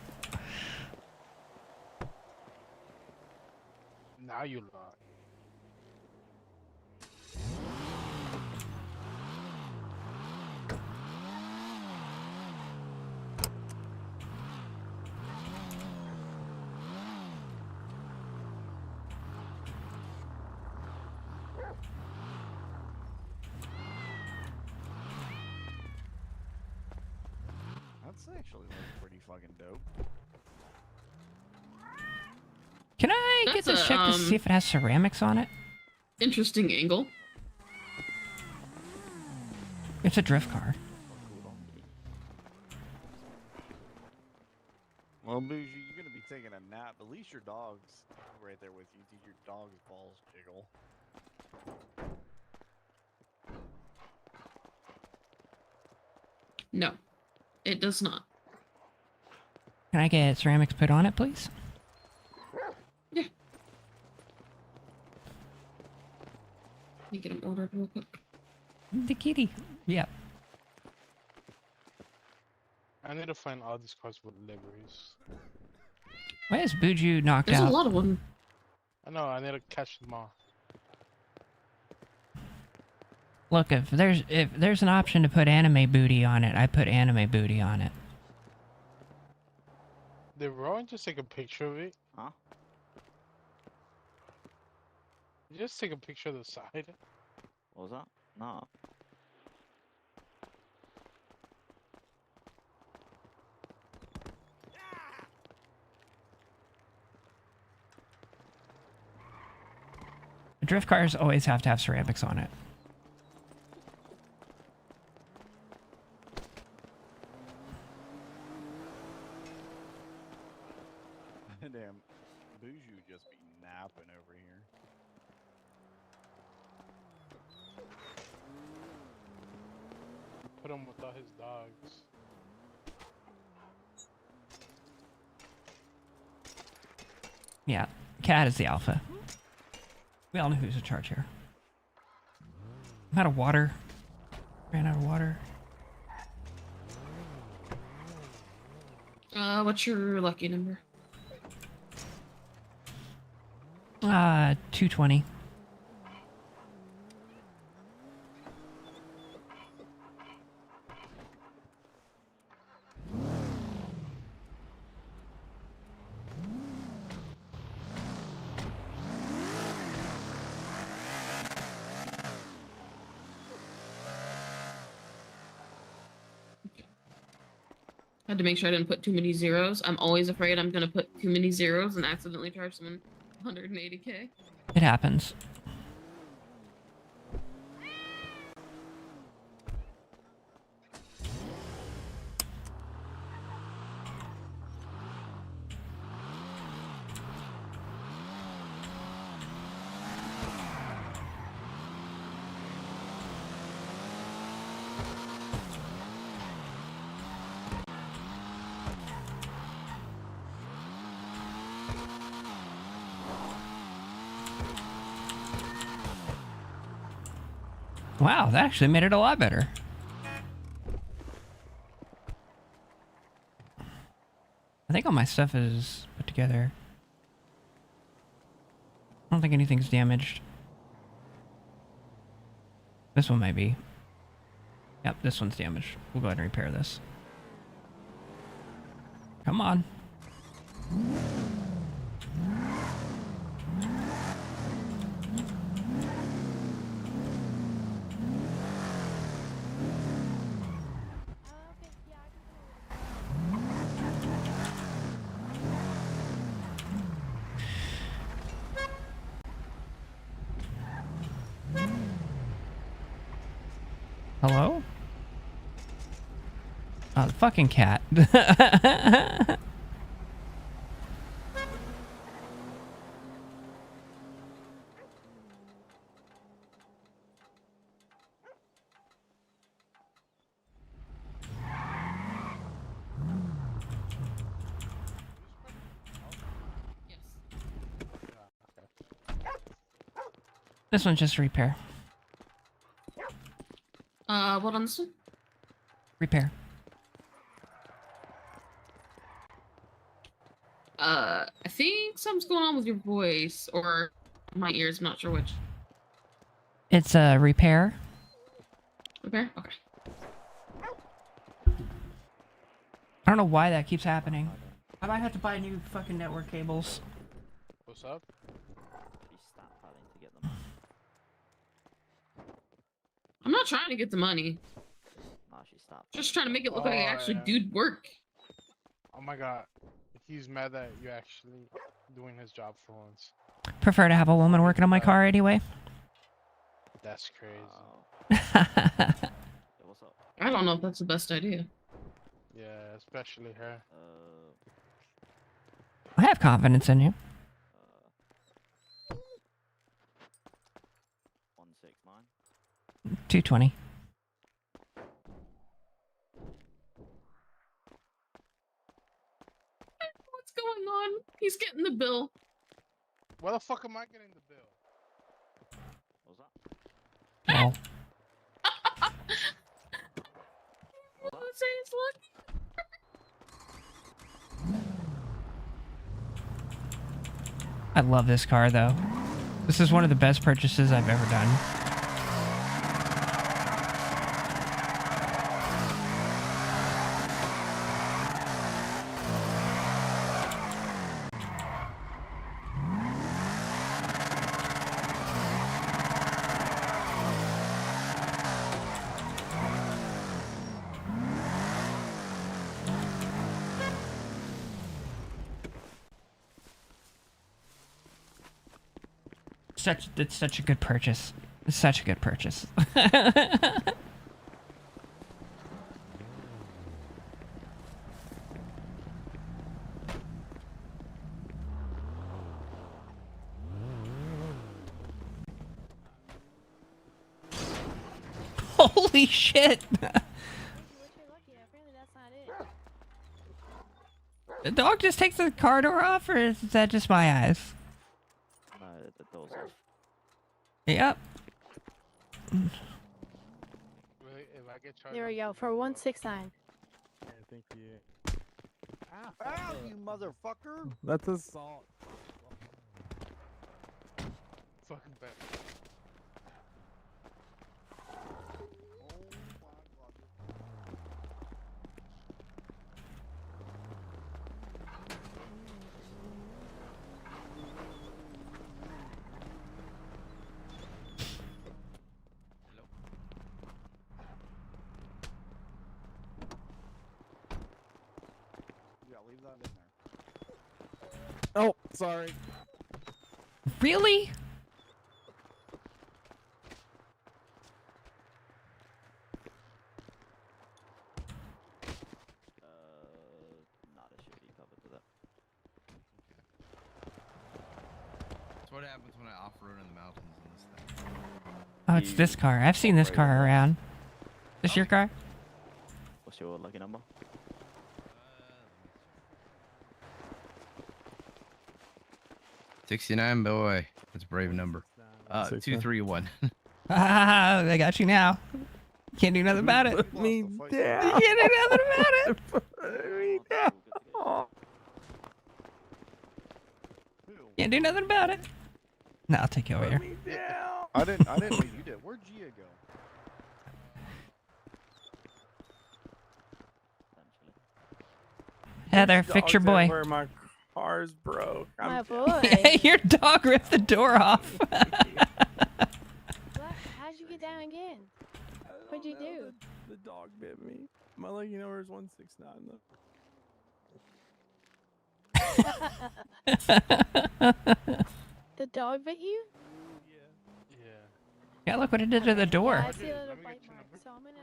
Speaker 11: Now you lie.
Speaker 9: That's actually like pretty fucking dope.
Speaker 2: Can I get
Speaker 8: That's
Speaker 2: this
Speaker 8: a,
Speaker 2: checked to see if it has ceramics on it?
Speaker 8: Interesting angle.
Speaker 2: It's a drift car.
Speaker 9: Well, Bougie, you're gonna be taking a nap. At least your dog's right there with you. Did your dog's balls jiggle?
Speaker 8: No, it does not.
Speaker 2: Can I get ceramics put on it, please?
Speaker 8: Yeah. Let me get them ordered real quick.
Speaker 2: The kitty. Yep.
Speaker 11: I need to find all these cars with liveries.
Speaker 2: Why is Buju knocked
Speaker 8: There's
Speaker 2: out?
Speaker 8: a lot of them.
Speaker 11: I know, I need to catch them all.
Speaker 2: Look, if there's an option to put anime booty on it, I put anime booty on it.
Speaker 11: Did Rowan just take a picture of it?
Speaker 7: Huh?
Speaker 11: Did you just take a picture of the side?
Speaker 7: What was that? No.
Speaker 2: Drift cars always have to have ceramics on it.
Speaker 9: Damn, Bougie just be napping over here.
Speaker 11: Put him with all his dogs.
Speaker 2: Yeah, cat is the alpha. We all know who's in charge here. I'm out of water. Ran out of water.
Speaker 8: What's your lucky number?
Speaker 2: 220.
Speaker 8: Had to make sure I didn't put too many zeros. I'm always afraid I'm gonna put too many zeros and accidentally charge someone 180K.
Speaker 2: It happens. Wow, that actually made it a lot better. I think all my stuff is put together. I don't think anything's damaged. This one might be. Yep, this one's damaged. We'll go ahead and repair this. Come on. Hello? Oh, the fucking cat. This one's just repair.
Speaker 8: What on this one?
Speaker 2: Repair.
Speaker 8: I think something's going on with your voice or my ears. I'm not sure which.
Speaker 2: It's a repair.
Speaker 8: Repair? Okay.
Speaker 2: I don't know why that keeps happening. I might have to buy new fucking network cables.
Speaker 11: What's up?
Speaker 8: I'm not trying to get the money. Just trying to make it look like I actually do work.
Speaker 11: Oh my god. He's mad that you actually doing his job for once.
Speaker 2: Prefer to have a woman working on my car anyway.
Speaker 11: That's crazy.
Speaker 8: I don't know if that's the best idea.
Speaker 11: Yeah, especially her.
Speaker 2: I have confidence in you.
Speaker 7: 169.
Speaker 2: 220.
Speaker 8: What's going on? He's getting the bill.
Speaker 11: Why the fuck am I getting the bill?
Speaker 7: What was that?
Speaker 2: Well,
Speaker 8: Let's say it's lucky.
Speaker 2: I love this car though. This is one of the best purchases I've ever done. It's such a good purchase. It's such a good purchase. Holy shit! The dog just takes the car door off, or is that just my eyes?
Speaker 7: No, the door's off.
Speaker 2: Yep.
Speaker 11: Really, if I get charged.
Speaker 10: There we go, for 169.
Speaker 5: Yeah, thank you.
Speaker 9: Ow, you motherfucker!
Speaker 5: That's assault.
Speaker 11: Fucking bad.
Speaker 9: Yeah, leave that in there.
Speaker 5: Oh, sorry.
Speaker 2: Really?
Speaker 7: Nah, this should be covered with it.
Speaker 12: That's what happens when I off-road in the mountains in this thing.
Speaker 2: Oh, it's this car. I've seen this car around. This your car?
Speaker 7: What's your lucky number?
Speaker 12: 69, boy. That's a brave number. 231.
Speaker 2: Ah, I got you now. Can't do nothing about it.
Speaker 5: Me
Speaker 2: You can't do nothing about it. Can't do nothing about it. No, I'll take you over here.
Speaker 9: I didn't know you did. Where'd Gia go?
Speaker 2: Heather, fix your boy.
Speaker 5: Where my car's broke.
Speaker 10: My boy.
Speaker 2: Your dog ripped the door off.
Speaker 10: What? How'd you get down again? What'd you do?
Speaker 5: The dog bit me. My lucky number is 169 though.
Speaker 10: The dog bit you?
Speaker 11: Yeah.
Speaker 2: Yeah, look what it did to the door.
Speaker 10: Yeah, I see a little bite mark, so I'm gonna.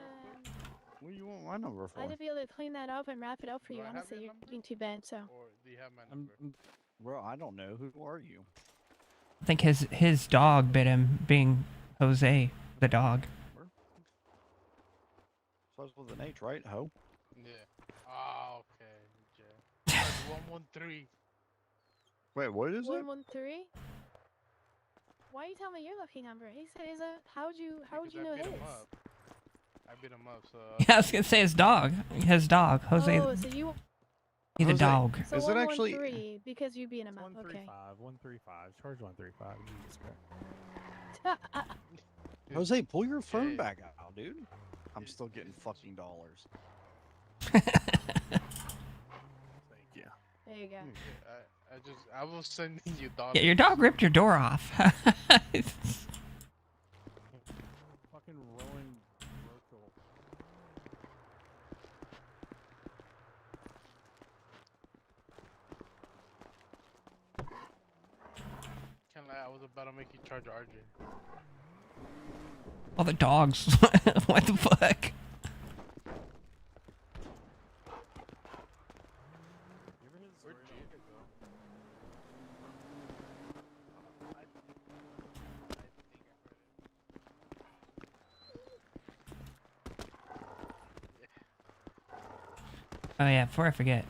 Speaker 9: What do you want my number for?
Speaker 10: I should be able to clean that up and wrap it up for
Speaker 11: Do
Speaker 10: you.
Speaker 11: I have
Speaker 10: Honestly,
Speaker 11: your
Speaker 10: you're
Speaker 11: number?
Speaker 10: looking too bad. So.
Speaker 11: Or do you have my number?
Speaker 9: Bro, I don't know. Who are you?
Speaker 2: I think his dog bit him, being Jose, the dog.
Speaker 9: Starts with an H, right? Ho.
Speaker 11: Yeah. Oh, okay. Yeah. 113.
Speaker 9: Wait, what is it?
Speaker 10: 113. Why are you telling me your lucky number? He said, "Is a how would you
Speaker 11: Because
Speaker 10: know
Speaker 11: I beat
Speaker 10: his?"
Speaker 11: him up. I beat him up, so.
Speaker 2: Yeah, I was gonna say his dog. His dog, Jose.
Speaker 10: Oh, so you.
Speaker 2: He the
Speaker 9: Jose,
Speaker 2: dog.
Speaker 10: So
Speaker 9: Is it actually?
Speaker 10: 113 because you beat him up. Okay.
Speaker 5: 135. Charge 135. Jesus Christ.
Speaker 9: Jose, pull your phone
Speaker 11: Hey.
Speaker 9: back out, dude. I'm still getting fucking dollars.
Speaker 5: Thank you.
Speaker 10: There you go.
Speaker 11: I was sending you dollars.
Speaker 2: Yeah, your dog ripped your door off.
Speaker 5: Fucking rolling virtual.
Speaker 11: Can't lie, I was about to make you charge RJ.
Speaker 2: All the dogs. What the fuck?
Speaker 11: Where'd Jada go? I think I heard it.
Speaker 2: Oh yeah, before I forget.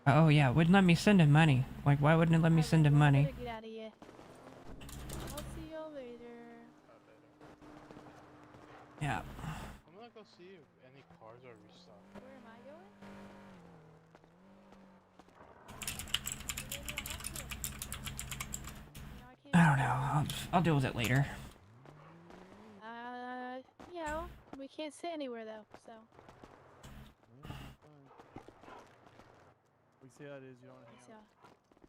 Speaker 2: Oh yeah, it wouldn't let me send him money. Like, why wouldn't it let me send him money?
Speaker 10: Better get out of here. I'll see you later.
Speaker 2: Yeah.
Speaker 11: I'm gonna go see if any cars are restocked.
Speaker 10: Where am I going?
Speaker 2: I don't know. I'll deal with it later.
Speaker 10: Yeah, we can't sit anywhere though, so.
Speaker 5: We see how it is. You don't want to hang
Speaker 10: So.
Speaker 5: out.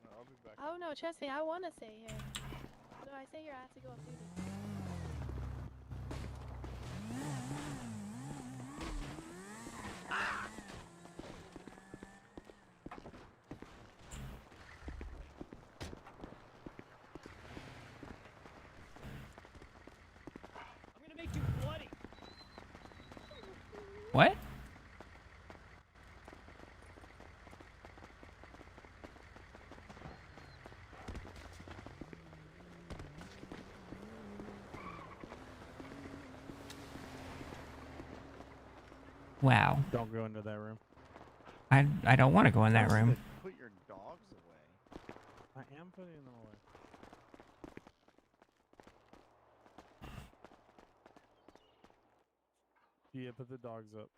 Speaker 11: No, I'll be back.
Speaker 10: Oh no, trust me, I want to stay here. So I stay here, I have to go off duty.
Speaker 1: I'm gonna make you bloody.
Speaker 2: What? Wow.
Speaker 5: Don't go into that room.
Speaker 2: I don't want to go in that room.
Speaker 9: Put your dogs away.
Speaker 5: I am putting them away. Yeah, put the dogs up.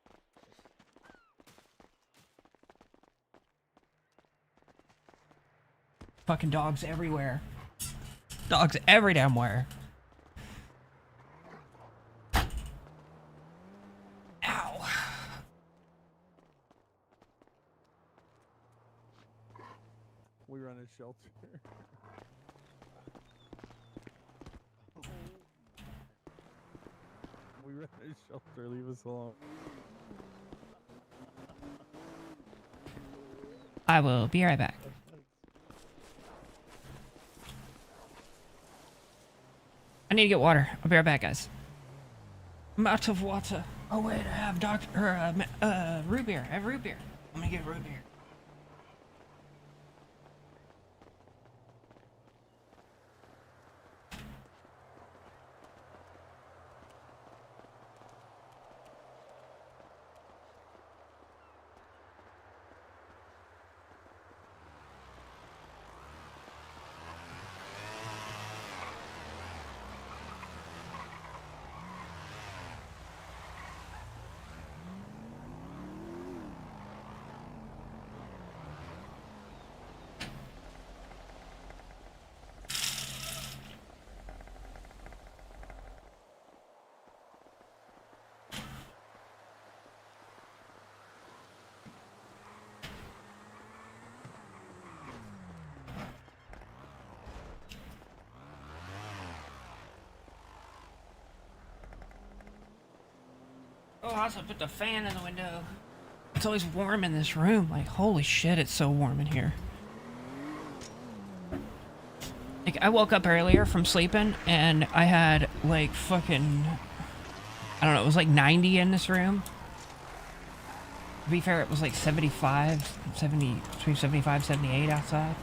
Speaker 2: Fucking dogs everywhere. Dogs every damn where. Ow.
Speaker 5: We run a shelter. We run a shelter. Leave us alone.
Speaker 2: I will be right back. I need to get water. I'll be right back, guys. I'm out of water. Oh wait, I have root beer. I have root beer. I'm gonna get root beer. Oh, I also put the fan in the window. It's always warm in this room. Like, holy shit, it's so warm in here. Like, I woke up earlier from sleeping and I had like fucking, I don't know, it was like 90 in this room. To be fair, it was like 75, 70, between 75, 78 outside.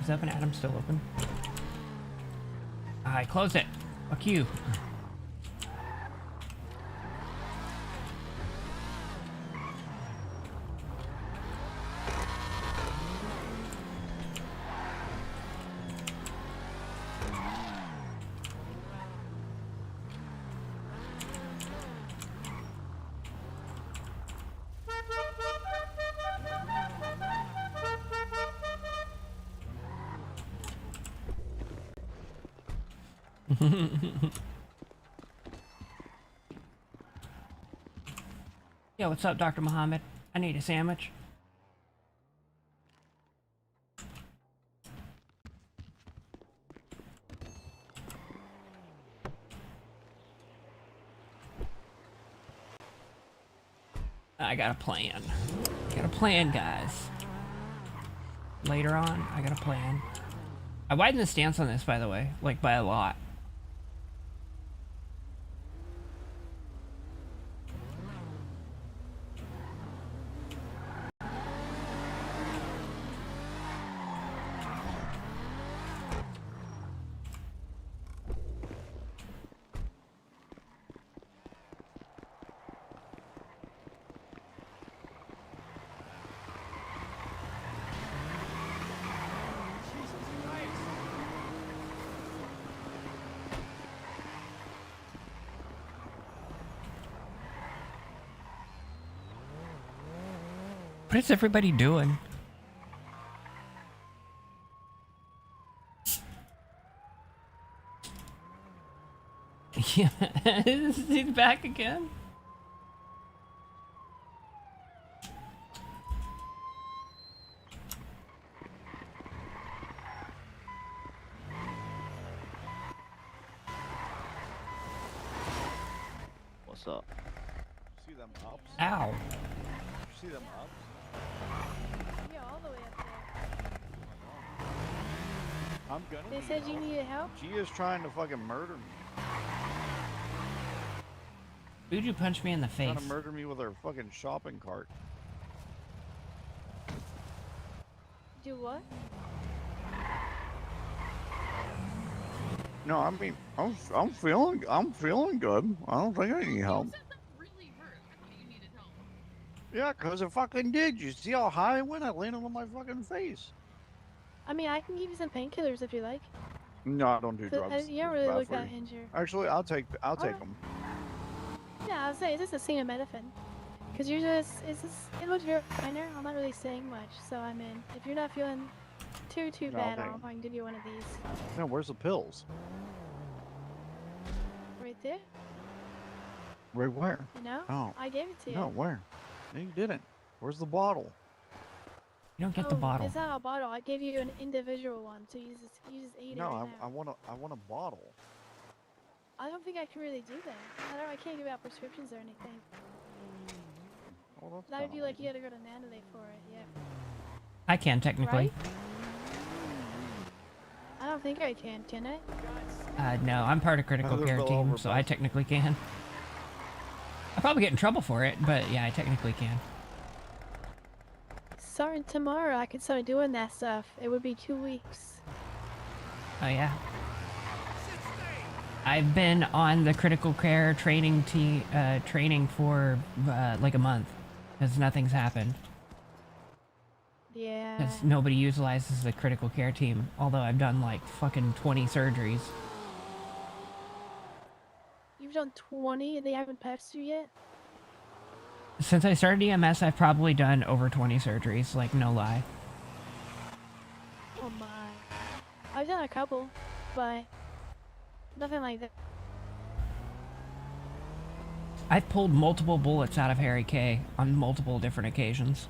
Speaker 2: Is Up and Adam still open? I closed it. Fuck you. Yo, what's up, Dr. Muhammad? I need a sandwich. I got a plan. I got a plan, guys. Later on, I got a plan. I widened the stance on this, by the way, like by a lot. What is everybody doing? Yeah, he's back again.
Speaker 7: What's up?
Speaker 9: See them ups?
Speaker 2: Ow.
Speaker 9: See them ups?
Speaker 10: Yeah, all the way up there.
Speaker 9: I'm gonna.
Speaker 10: They said you needed help?
Speaker 9: She is trying to fucking murder me.
Speaker 2: Who'd you punch me in the face?
Speaker 9: Trying to murder me with her fucking shopping cart.
Speaker 10: Do what?
Speaker 9: No, I mean, I'm feeling good. I don't think I need help. Yeah, cause it fucking did. You see how high I went? I landed on my fucking face.
Speaker 10: I mean, I can give you some painkillers if you like.
Speaker 9: No, I don't do
Speaker 10: So,
Speaker 9: drugs.
Speaker 10: you don't
Speaker 9: It's
Speaker 10: really
Speaker 9: bad
Speaker 10: look
Speaker 9: for
Speaker 10: that
Speaker 9: you.
Speaker 10: injured.
Speaker 9: Actually, I'll take
Speaker 10: Alright.
Speaker 9: them.
Speaker 10: Yeah, I'll say, it's just acetaminophen. Cause you're just, it looks very minor. I'm not really saying much. So, I mean, if you're not feeling too
Speaker 9: No,
Speaker 10: bad,
Speaker 9: thank-
Speaker 10: I can give you one of these.
Speaker 9: No, where's the pills?
Speaker 10: Right there.
Speaker 9: Right where?
Speaker 10: You know?
Speaker 9: Oh.
Speaker 10: I gave it to you.
Speaker 9: No, where? No, you didn't. Where's the bottle?
Speaker 2: You don't get the bottle.
Speaker 10: It's not a bottle. I gave you an individual one, so you just ate it
Speaker 9: No,
Speaker 10: right
Speaker 9: I
Speaker 10: now.
Speaker 9: want a bottle.
Speaker 10: I don't think I can really do that. I can't give out prescriptions or anything.
Speaker 9: Well,
Speaker 10: That would be like you had to go to Nanaday for it, yeah.
Speaker 2: I can, technically.
Speaker 10: I don't think I can I?
Speaker 2: No, I'm part of critical
Speaker 9: Another
Speaker 2: care
Speaker 9: bill
Speaker 2: team,
Speaker 9: over
Speaker 2: so I technically can. I'll probably get in trouble for it, but yeah, I technically can.
Speaker 10: Starting tomorrow, I could start doing that stuff. It would be 2 weeks.
Speaker 2: Oh yeah. I've been on the critical care training training for like a month, because nothing's happened.
Speaker 10: Yeah.
Speaker 2: Because nobody utilizes the critical care team, although I've done like fucking 20 surgeries.
Speaker 10: You've done 20 and they haven't passed you yet?
Speaker 2: Since I started EMS, I've probably done over 20 surgeries, like no lie.
Speaker 10: Oh my. I've done a couple, but nothing like that.
Speaker 2: I've pulled multiple bullets out of Harry K on multiple different occasions.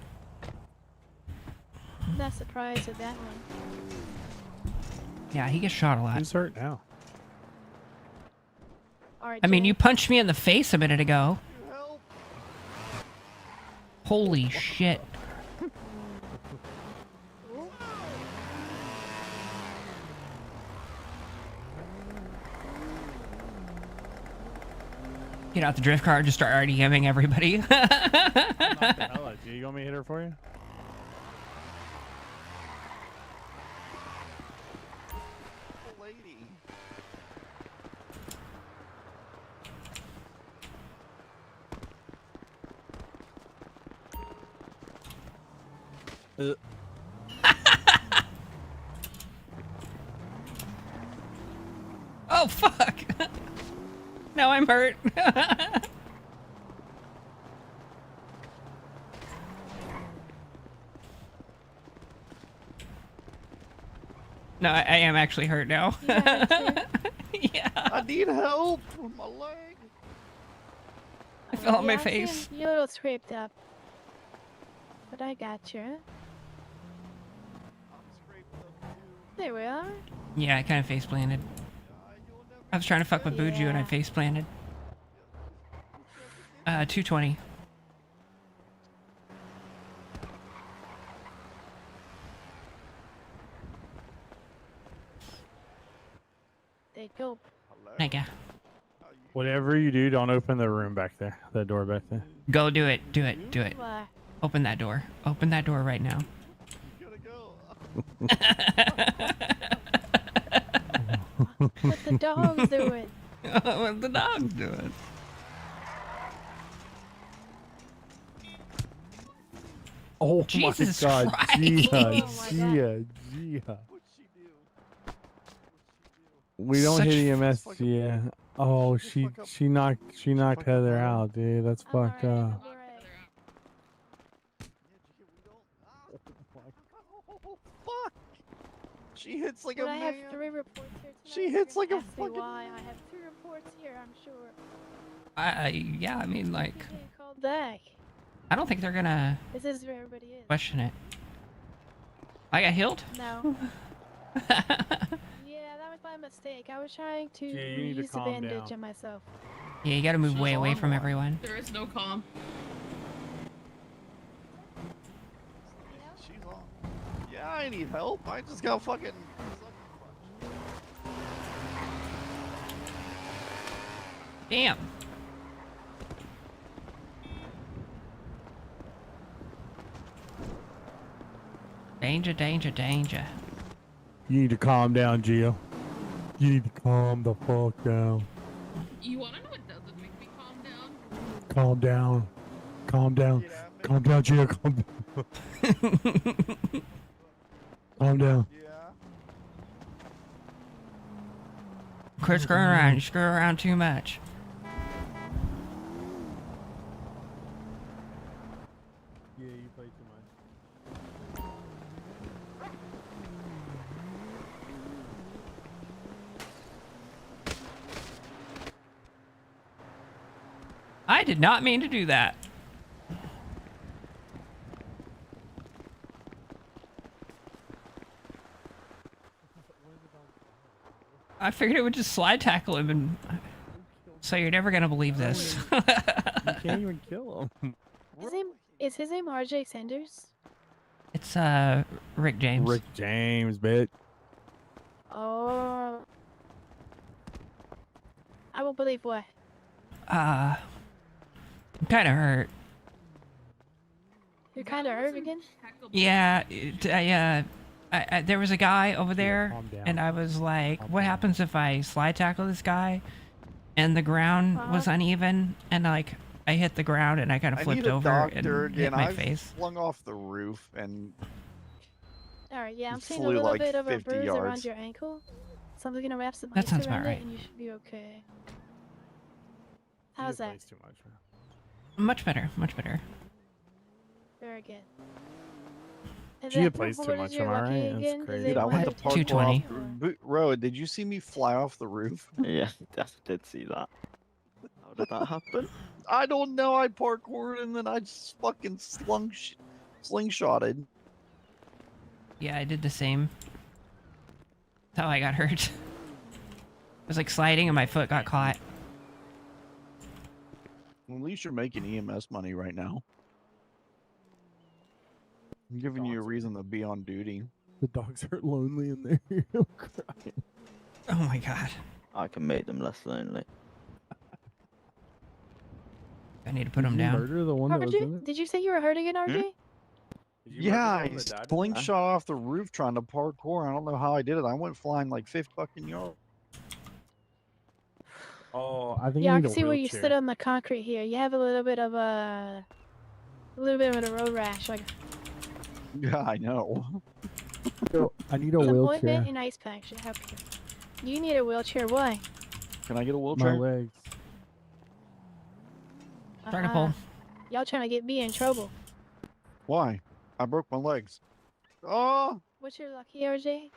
Speaker 10: I'm not surprised with that one.
Speaker 2: Yeah, he gets shot a lot.
Speaker 5: Who's hurt now?
Speaker 10: Alright,
Speaker 2: I mean,
Speaker 10: Jay.
Speaker 2: you punched me in the face a minute ago. Holy shit. Get out the drift car and just start RDMing everybody.
Speaker 5: Knock the hell out of you. You want me to hit her for you?
Speaker 9: Lady.
Speaker 2: Oh, fuck. Now I'm hurt. No, I am actually hurt now. Yeah.
Speaker 9: I need help with my leg.
Speaker 2: I fell on my
Speaker 10: I'm seeing
Speaker 2: face.
Speaker 10: you a little scraped up. But I got you. There we are.
Speaker 2: Yeah, I kind of face planted. I was trying to fuck with Buju and I face planted. 220.
Speaker 10: There you go.
Speaker 2: Thank you.
Speaker 5: Whatever you do, don't open the room back there. That door back there.
Speaker 2: Go do it. Do it. Do it.
Speaker 10: Why?
Speaker 2: Open that door. Open that door right now.
Speaker 10: What the dog's doing?
Speaker 2: What the dog's doing?
Speaker 5: Oh
Speaker 2: Jesus
Speaker 5: my god,
Speaker 2: Christ.
Speaker 5: Gia,
Speaker 10: Oh my
Speaker 5: Gia, Gia. We don't
Speaker 2: Such
Speaker 5: hit EMS, Gia. Oh, she knocked Heather out, dude. That's
Speaker 10: I'm
Speaker 5: fucked
Speaker 10: alright,
Speaker 5: up.
Speaker 10: I'm alright.
Speaker 9: Oh, fuck! She hits like
Speaker 10: But
Speaker 9: a
Speaker 10: I
Speaker 9: man.
Speaker 10: have 3 reports here tonight.
Speaker 9: She hits
Speaker 10: You're
Speaker 9: like a
Speaker 10: gonna ask me
Speaker 9: fucking
Speaker 10: why. I have 3 reports here, I'm sure.
Speaker 2: Yeah, I mean, like,
Speaker 10: You get called back.
Speaker 2: I don't think they're gonna
Speaker 10: This is where everybody is.
Speaker 2: question it. I got healed?
Speaker 10: No. Yeah, that was my mistake. I was trying to
Speaker 5: Gee, you need to
Speaker 10: use the
Speaker 5: calm
Speaker 10: bandage
Speaker 5: down.
Speaker 10: on myself.
Speaker 2: Yeah, you gotta move way away from everyone.
Speaker 8: There is no calm.
Speaker 9: She's on. Yeah, I need help. I just got fucking.
Speaker 2: Damn. Danger, danger, danger.
Speaker 5: You need to calm down, Gia. You need to calm the fuck down.
Speaker 8: You wanna know what doesn't make me calm down?
Speaker 5: Calm down. Calm down. Calm down, Gia. Calm down. Calm down.
Speaker 2: Quit screwing around. You screw around too much.
Speaker 5: Yeah, you play too much.
Speaker 2: I did not mean to do that. I figured it would just slide tackle him and... So you're never gonna believe this.
Speaker 5: You can't even kill him.
Speaker 10: Is his name RJ Sanders?
Speaker 2: It's, Rick James.
Speaker 5: Rick James, bitch.
Speaker 10: Oh. I won't believe what.
Speaker 2: I'm kinda hurt.
Speaker 10: You're kind of hurt again?
Speaker 2: Yeah, there was a guy over there,
Speaker 5: calm down.
Speaker 2: and I was like, what happens if I slide tackle this guy? And the ground was uneven, and like, I hit the ground and I kind of
Speaker 9: I
Speaker 2: flipped
Speaker 9: need a
Speaker 2: over
Speaker 9: doctor
Speaker 2: and hit
Speaker 9: again.
Speaker 2: my
Speaker 9: I've
Speaker 2: face.
Speaker 9: flung off the roof and
Speaker 10: Alright, yeah, I'm seeing a
Speaker 9: flew
Speaker 10: little
Speaker 9: like
Speaker 10: bit of a
Speaker 9: 50
Speaker 10: bruise
Speaker 9: yards.
Speaker 10: around your ankle. So I'm gonna wrap some
Speaker 2: That
Speaker 10: ice
Speaker 2: sounds
Speaker 10: around
Speaker 2: about right.
Speaker 10: it and you should be okay.
Speaker 5: Gia
Speaker 10: How's that?
Speaker 5: plays too much, man.
Speaker 2: Much better, much better.
Speaker 10: Very good. And
Speaker 5: Gia
Speaker 10: then,
Speaker 5: plays too
Speaker 10: what is
Speaker 5: much,
Speaker 10: your
Speaker 5: am I
Speaker 10: lucky
Speaker 5: right? That's
Speaker 10: again? Is
Speaker 5: crazy.
Speaker 10: it
Speaker 9: Dude, I went to
Speaker 10: 110?
Speaker 9: parkour off
Speaker 2: 220.
Speaker 9: Road. Did you see me fly off the roof?
Speaker 7: Yeah, I did see that. How did that happen?
Speaker 9: I don't know. I parkoured and then I just fucking slingshotted.
Speaker 2: Yeah, I did the same. That's how I got hurt. I was like sliding and my foot got caught.
Speaker 9: Well, at least you're making EMS money right now. I'm giving you a reason to be on duty.
Speaker 5: The dogs are lonely in there. I'm crying.
Speaker 2: Oh my god.
Speaker 7: I can make them less lonely.
Speaker 2: I need to put him
Speaker 5: Did you
Speaker 2: down.
Speaker 5: murder the one that was in
Speaker 10: RJ?
Speaker 5: it?
Speaker 10: Did you say you were hurt again, RJ?
Speaker 5: Did you
Speaker 9: Yeah,
Speaker 5: murder the
Speaker 9: I
Speaker 5: one that died in it?
Speaker 9: slingshot off the roof trying to parkour. I don't know how I did it. I went flying like 50 fucking yards.
Speaker 5: Oh, I think
Speaker 10: Yeah,
Speaker 5: you
Speaker 10: I
Speaker 5: need
Speaker 10: can
Speaker 5: a
Speaker 10: see where you
Speaker 5: wheelchair.
Speaker 10: stood on the concrete here. You have a little bit of a road rash, like
Speaker 9: Yeah, I know.
Speaker 5: I need a
Speaker 10: some
Speaker 5: wheelchair.
Speaker 10: ointment and ice pack should help you. You need a wheelchair. Why?
Speaker 9: Can I get a
Speaker 5: My
Speaker 9: wheelchair?
Speaker 5: legs.
Speaker 2: Trying to pull.
Speaker 10: Y'all trying to get me in trouble.
Speaker 9: Why? I broke my legs. Oh!
Speaker 10: What's your lucky, RJ?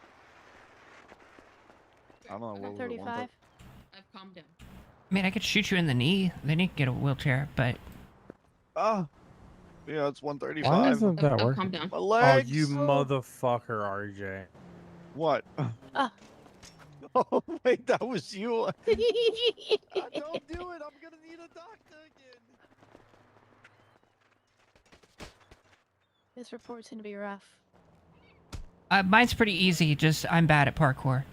Speaker 9: I don't know. What was it,
Speaker 10: 35.
Speaker 8: I've calmed down.
Speaker 2: I mean, I could shoot you in the knee. Then you could get a wheelchair, but
Speaker 9: Ah! Yeah, it's
Speaker 5: Why
Speaker 9: 135.
Speaker 5: isn't that
Speaker 8: I've calmed
Speaker 5: working?
Speaker 8: down.
Speaker 9: My
Speaker 5: Oh,
Speaker 9: legs!
Speaker 5: you motherfucker, RJ.
Speaker 9: What?
Speaker 10: Ah.
Speaker 9: Oh, wait, that was you. Don't do it. I'm gonna need a doctor again.
Speaker 10: This report's gonna be rough.
Speaker 2: mine's pretty easy. Just I'm bad at parkour.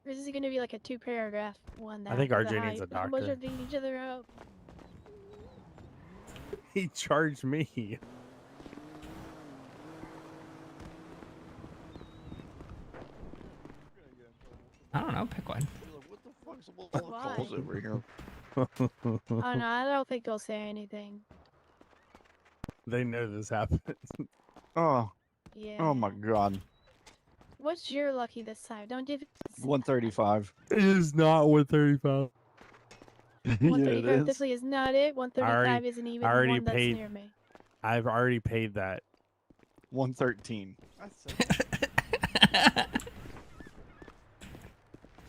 Speaker 10: This is gonna be like a 2-paragraph one.
Speaker 5: I think
Speaker 10: How
Speaker 5: RJ needs a
Speaker 10: how much
Speaker 5: doctor.
Speaker 10: are they each other out?
Speaker 5: He charged me.
Speaker 2: I don't know. Pick one.
Speaker 9: What the fuck's all the
Speaker 10: Why?
Speaker 9: calls over here?
Speaker 10: Oh no, I don't think they'll say anything.
Speaker 5: They know this happens.
Speaker 9: Oh,
Speaker 10: Yeah.
Speaker 9: oh my god.
Speaker 10: What's your lucky this time? Don't give it.
Speaker 9: 135.
Speaker 5: It is not 135.
Speaker 9: Yeah, it
Speaker 10: 135
Speaker 9: is.
Speaker 10: definitely is not it. 135
Speaker 5: already-
Speaker 10: isn't even
Speaker 5: I
Speaker 10: the
Speaker 5: already
Speaker 10: one that's
Speaker 5: paid-
Speaker 10: near me.
Speaker 5: I've already paid that.
Speaker 9: 113.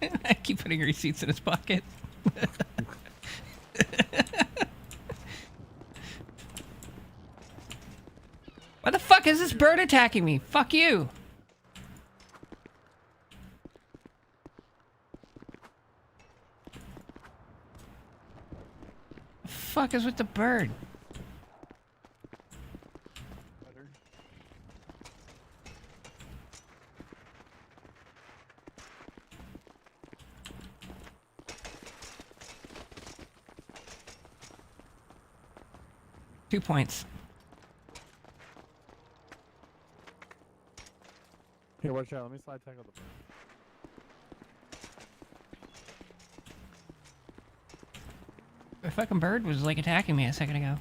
Speaker 2: I keep putting receipts in his pocket. Why the fuck is this bird attacking me? Fuck you. The fuck is with the bird? Two points.
Speaker 5: Here, watch out. Let me slide tackle the bird.
Speaker 2: The fucking bird was like attacking me a second ago.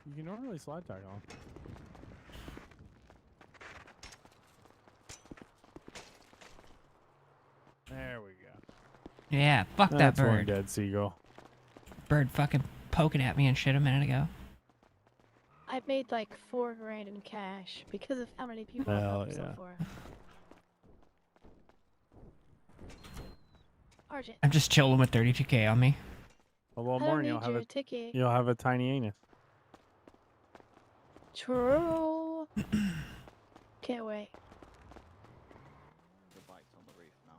Speaker 5: You can normally slide tackle. There we go.
Speaker 2: Yeah, fuck that
Speaker 5: That's one
Speaker 2: bird.
Speaker 5: dead seagull.
Speaker 2: Bird fucking poking at me and shit a minute ago.
Speaker 10: I've made like $4 grand in cash because of how many people
Speaker 5: Hell
Speaker 10: I've helped so
Speaker 5: yeah.
Speaker 10: far. Argent,
Speaker 2: I'm just chilling with 32K on me.
Speaker 5: A little
Speaker 10: I
Speaker 5: more
Speaker 10: don't
Speaker 5: and
Speaker 10: need your ticket.
Speaker 5: you'll have a tiny anus.
Speaker 10: True. Can't wait.
Speaker 7: The bike's on the roof now.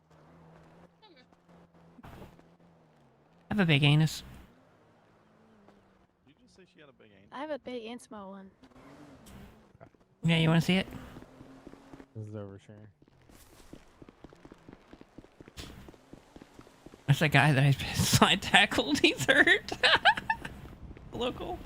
Speaker 2: I have a big anus.
Speaker 9: Did you just say she had a big anus?
Speaker 10: I have a big and small one.
Speaker 2: Yeah, you want to see it?
Speaker 5: This is oversharing.
Speaker 2: That's that guy that I slide tackled. He's hurt. Local.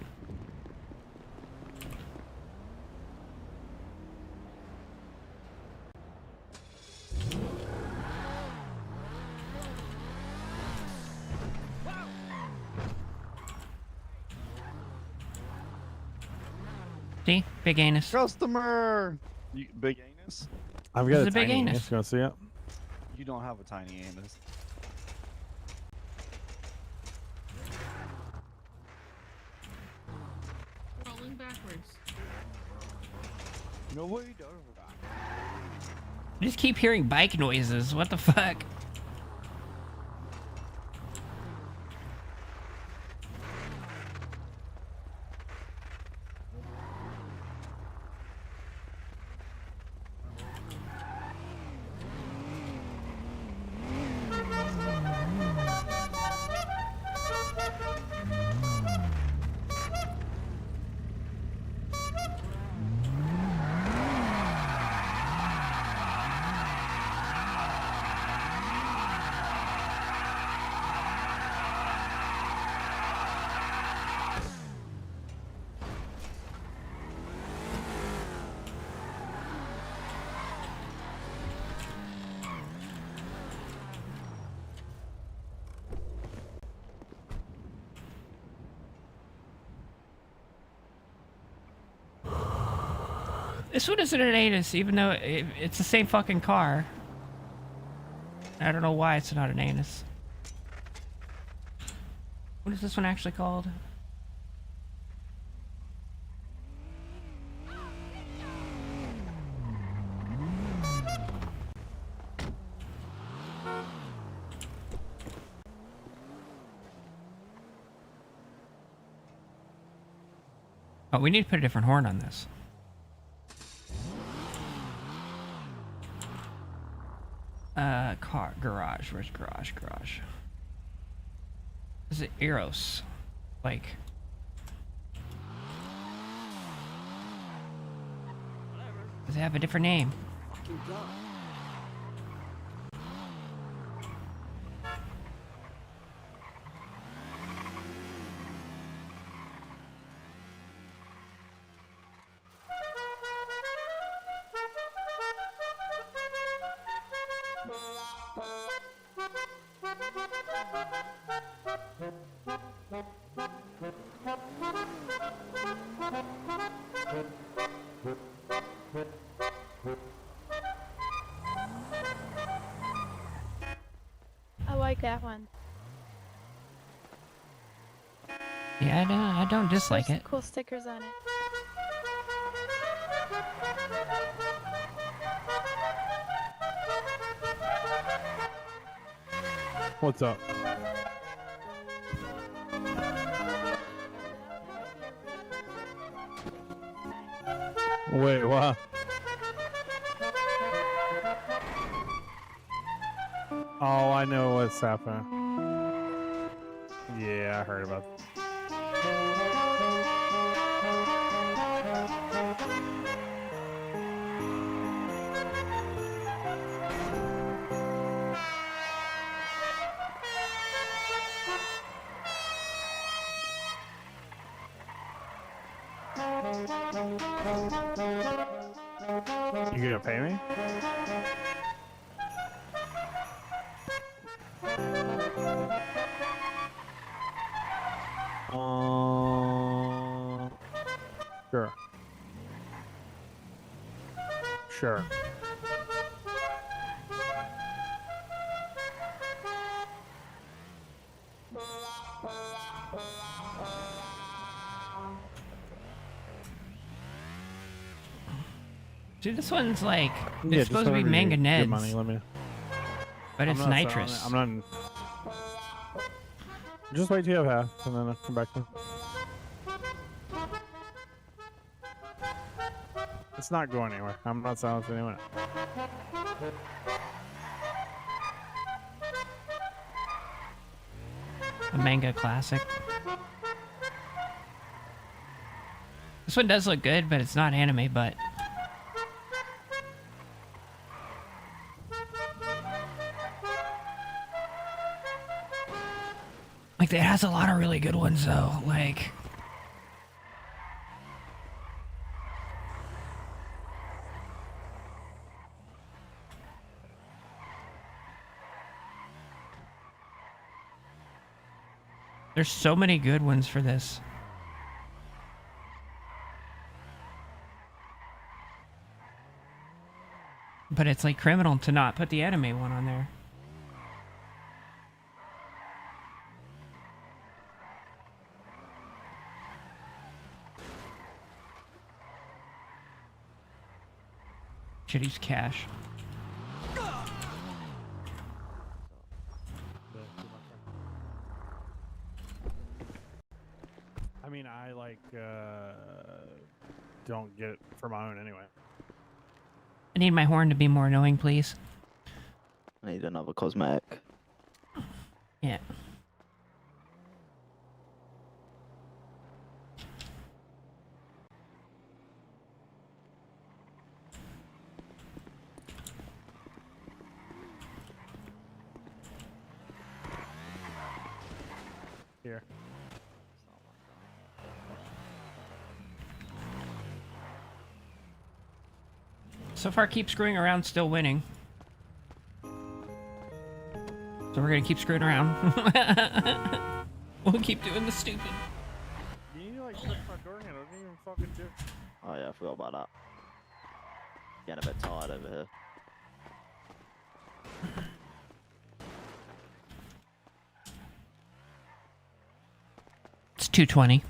Speaker 2: See? Big anus.
Speaker 9: Customer! Big anus?
Speaker 5: I've got
Speaker 2: This
Speaker 5: a
Speaker 2: is a big
Speaker 5: tiny
Speaker 2: anus.
Speaker 5: anus. You want to see it?
Speaker 9: You don't have a tiny anus.
Speaker 8: Rolling backwards.
Speaker 9: No way, don't.
Speaker 2: I just keep hearing bike noises. What the fuck? This one isn't an anus, even though it's the same fucking car. I don't know why it's not an anus. What is this one actually called? Oh, we need to put a different horn on this. Car garage. Where's garage? Garage. Is it Eros? Like. Does it have a different name?
Speaker 10: I like that one.
Speaker 2: Yeah, I don't dislike
Speaker 10: There's
Speaker 2: it.
Speaker 10: cool stickers on it.
Speaker 5: What's up? Wait, what? Oh, I know what's happening. Yeah, I heard about that. You gonna pay me? Sure. Sure.
Speaker 2: Dude, this one's like, it's
Speaker 5: Yeah,
Speaker 2: supposed to be
Speaker 5: whenever you get
Speaker 2: manganese,
Speaker 5: money, let me.
Speaker 2: but it's
Speaker 5: I'm not-
Speaker 2: nitrous.
Speaker 5: I'm not. Just wait till you have half, and then I'll come back to. It's not going anywhere. I'm not silencing anyone.
Speaker 2: A manga classic. This one does look good, but it's not anime, but. Like, it has a lot of really good ones, though. Like. There's so many good ones for this. But it's like criminal to not put the anime one on there. Should use cash.
Speaker 5: I mean, I like don't get it for my own anyway.
Speaker 2: I need my horn to be more annoying, please.
Speaker 7: I need another cosmetic.
Speaker 2: Yeah.
Speaker 5: Here.
Speaker 2: So far, keep screwing around, still winning. So we're gonna keep screwing around. We'll keep doing the stupid.
Speaker 5: You need to like fix my door handle. I didn't even fucking do.
Speaker 7: Oh yeah, I forgot about that. Getting a bit tired over here.
Speaker 2: It's 220.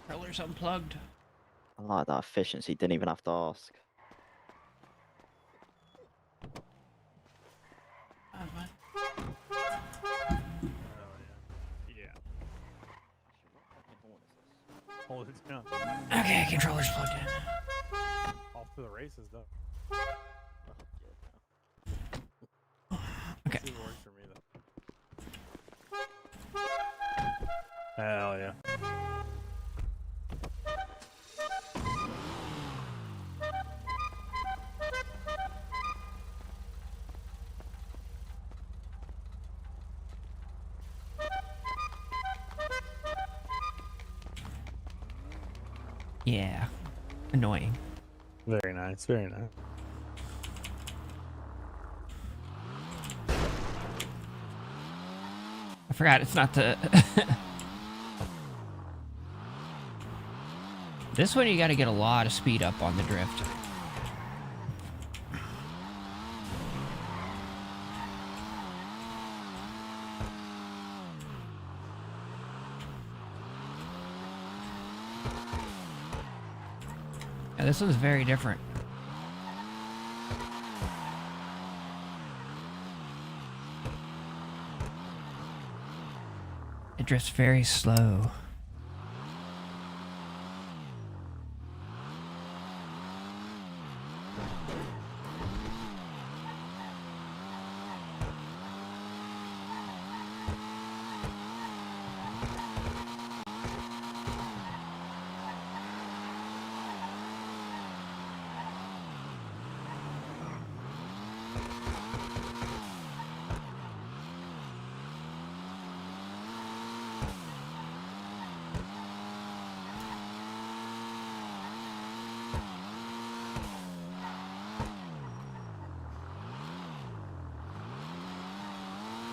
Speaker 2: Controller's unplugged.
Speaker 7: I like that efficiency, didn't even have to ask.
Speaker 5: Yeah. Hold it down.
Speaker 2: Okay, controller's plugged in.
Speaker 5: Off to the races, though.
Speaker 2: Okay.
Speaker 5: See what works for me, though. Hell yeah.
Speaker 2: Yeah. Annoying.
Speaker 5: Very nice, very nice.
Speaker 2: I forgot it's not the... This one you gotta get a lot of speed up on the drift. Yeah, this one's very different. It drifts very slow.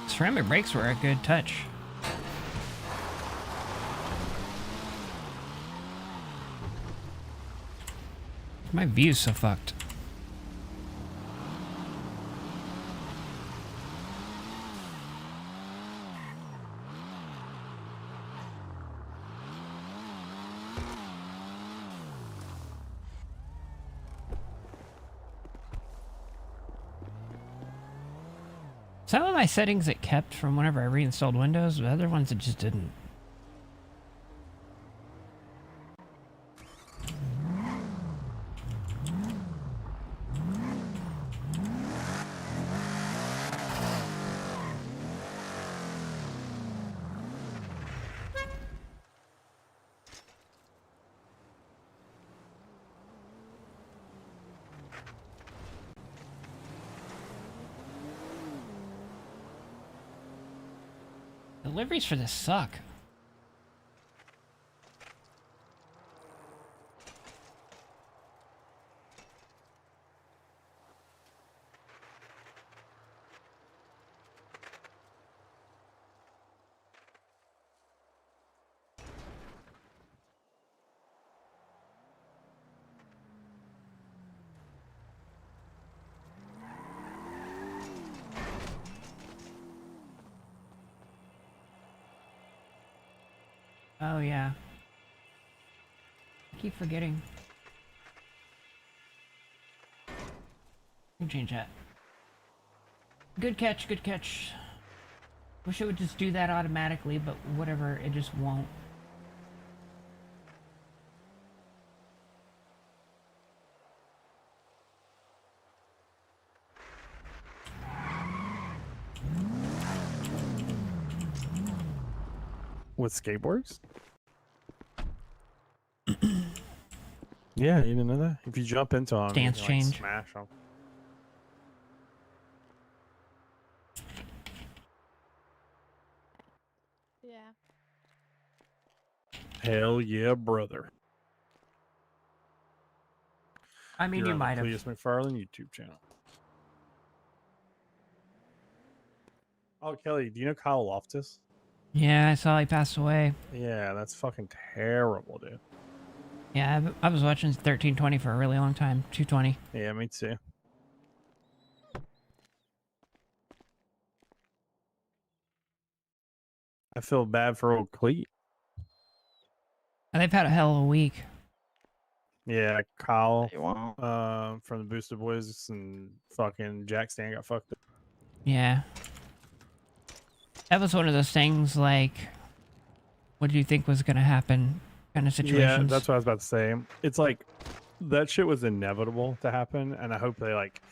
Speaker 2: Ceramic brakes were a good touch. My view's so fucked. Some of my settings it kept from whenever I reinstalled Windows, but other ones it just didn't. Deliveries for this suck. Oh, yeah. I keep forgetting. Let me change that. Good catch, good catch. Wish it would just do that automatically, but whatever, it just won't.
Speaker 5: With skateboards? Yeah, you didn't know that? If you jump into them,
Speaker 2: Stance
Speaker 5: you can,
Speaker 2: change.
Speaker 5: like, smash them.
Speaker 10: Yeah.
Speaker 5: Hell yeah, brother.
Speaker 2: I mean,
Speaker 5: You're
Speaker 2: you
Speaker 5: on the
Speaker 2: might have.
Speaker 5: Cleus McFarlane YouTube channel. Oh, Kelly, do you know Kyle Loftus?
Speaker 2: Yeah, I saw he passed away.
Speaker 5: Yeah, that's fucking terrible, dude.
Speaker 2: Yeah, I was watching 1320 for a really long time. 220.
Speaker 5: Yeah, me too. I feel bad for old Cleet.
Speaker 2: And they've had a hell of a week.
Speaker 5: Yeah, Kyle
Speaker 7: Wow.
Speaker 5: from the Boosted Boys and fucking Jack Stan got fucked up.
Speaker 2: Yeah. That was one of those things like, what do you think was going to happen kind of situations.
Speaker 5: Yeah, that's what I was about to say. It's like that shit was inevitable to happen, and I hope they like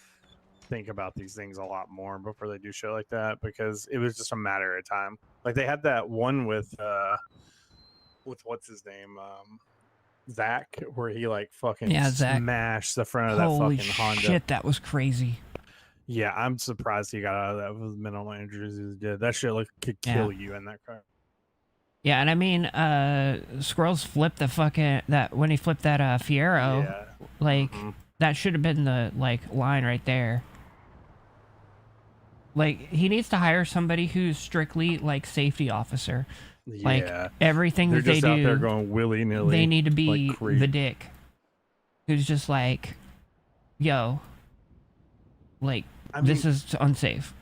Speaker 5: think about these things a lot more before they do shit like that, because it was just a matter of time. Like they had that one with what's his name, Zach, where he like fucking
Speaker 2: Zach.
Speaker 5: smashed the front of
Speaker 2: Holy
Speaker 5: that fucking Honda.
Speaker 2: shit, that was crazy.
Speaker 5: Yeah, I'm surprised he got out of that with minimal injuries. He did. That shit could kill you in that car.
Speaker 2: Yeah, and I mean, Squirrels flipped the fucking when he flipped that Fiero,
Speaker 5: Yeah.
Speaker 2: like that should have been the like line right there. Like he needs to hire somebody who's strictly like safety officer. Like
Speaker 5: Yeah.
Speaker 2: everything
Speaker 5: They're
Speaker 2: that they
Speaker 5: just
Speaker 2: do,
Speaker 5: out there going willy-nilly,
Speaker 2: they need to be
Speaker 5: like creep.
Speaker 2: the dick, who's just like, yo, like this is unsafe.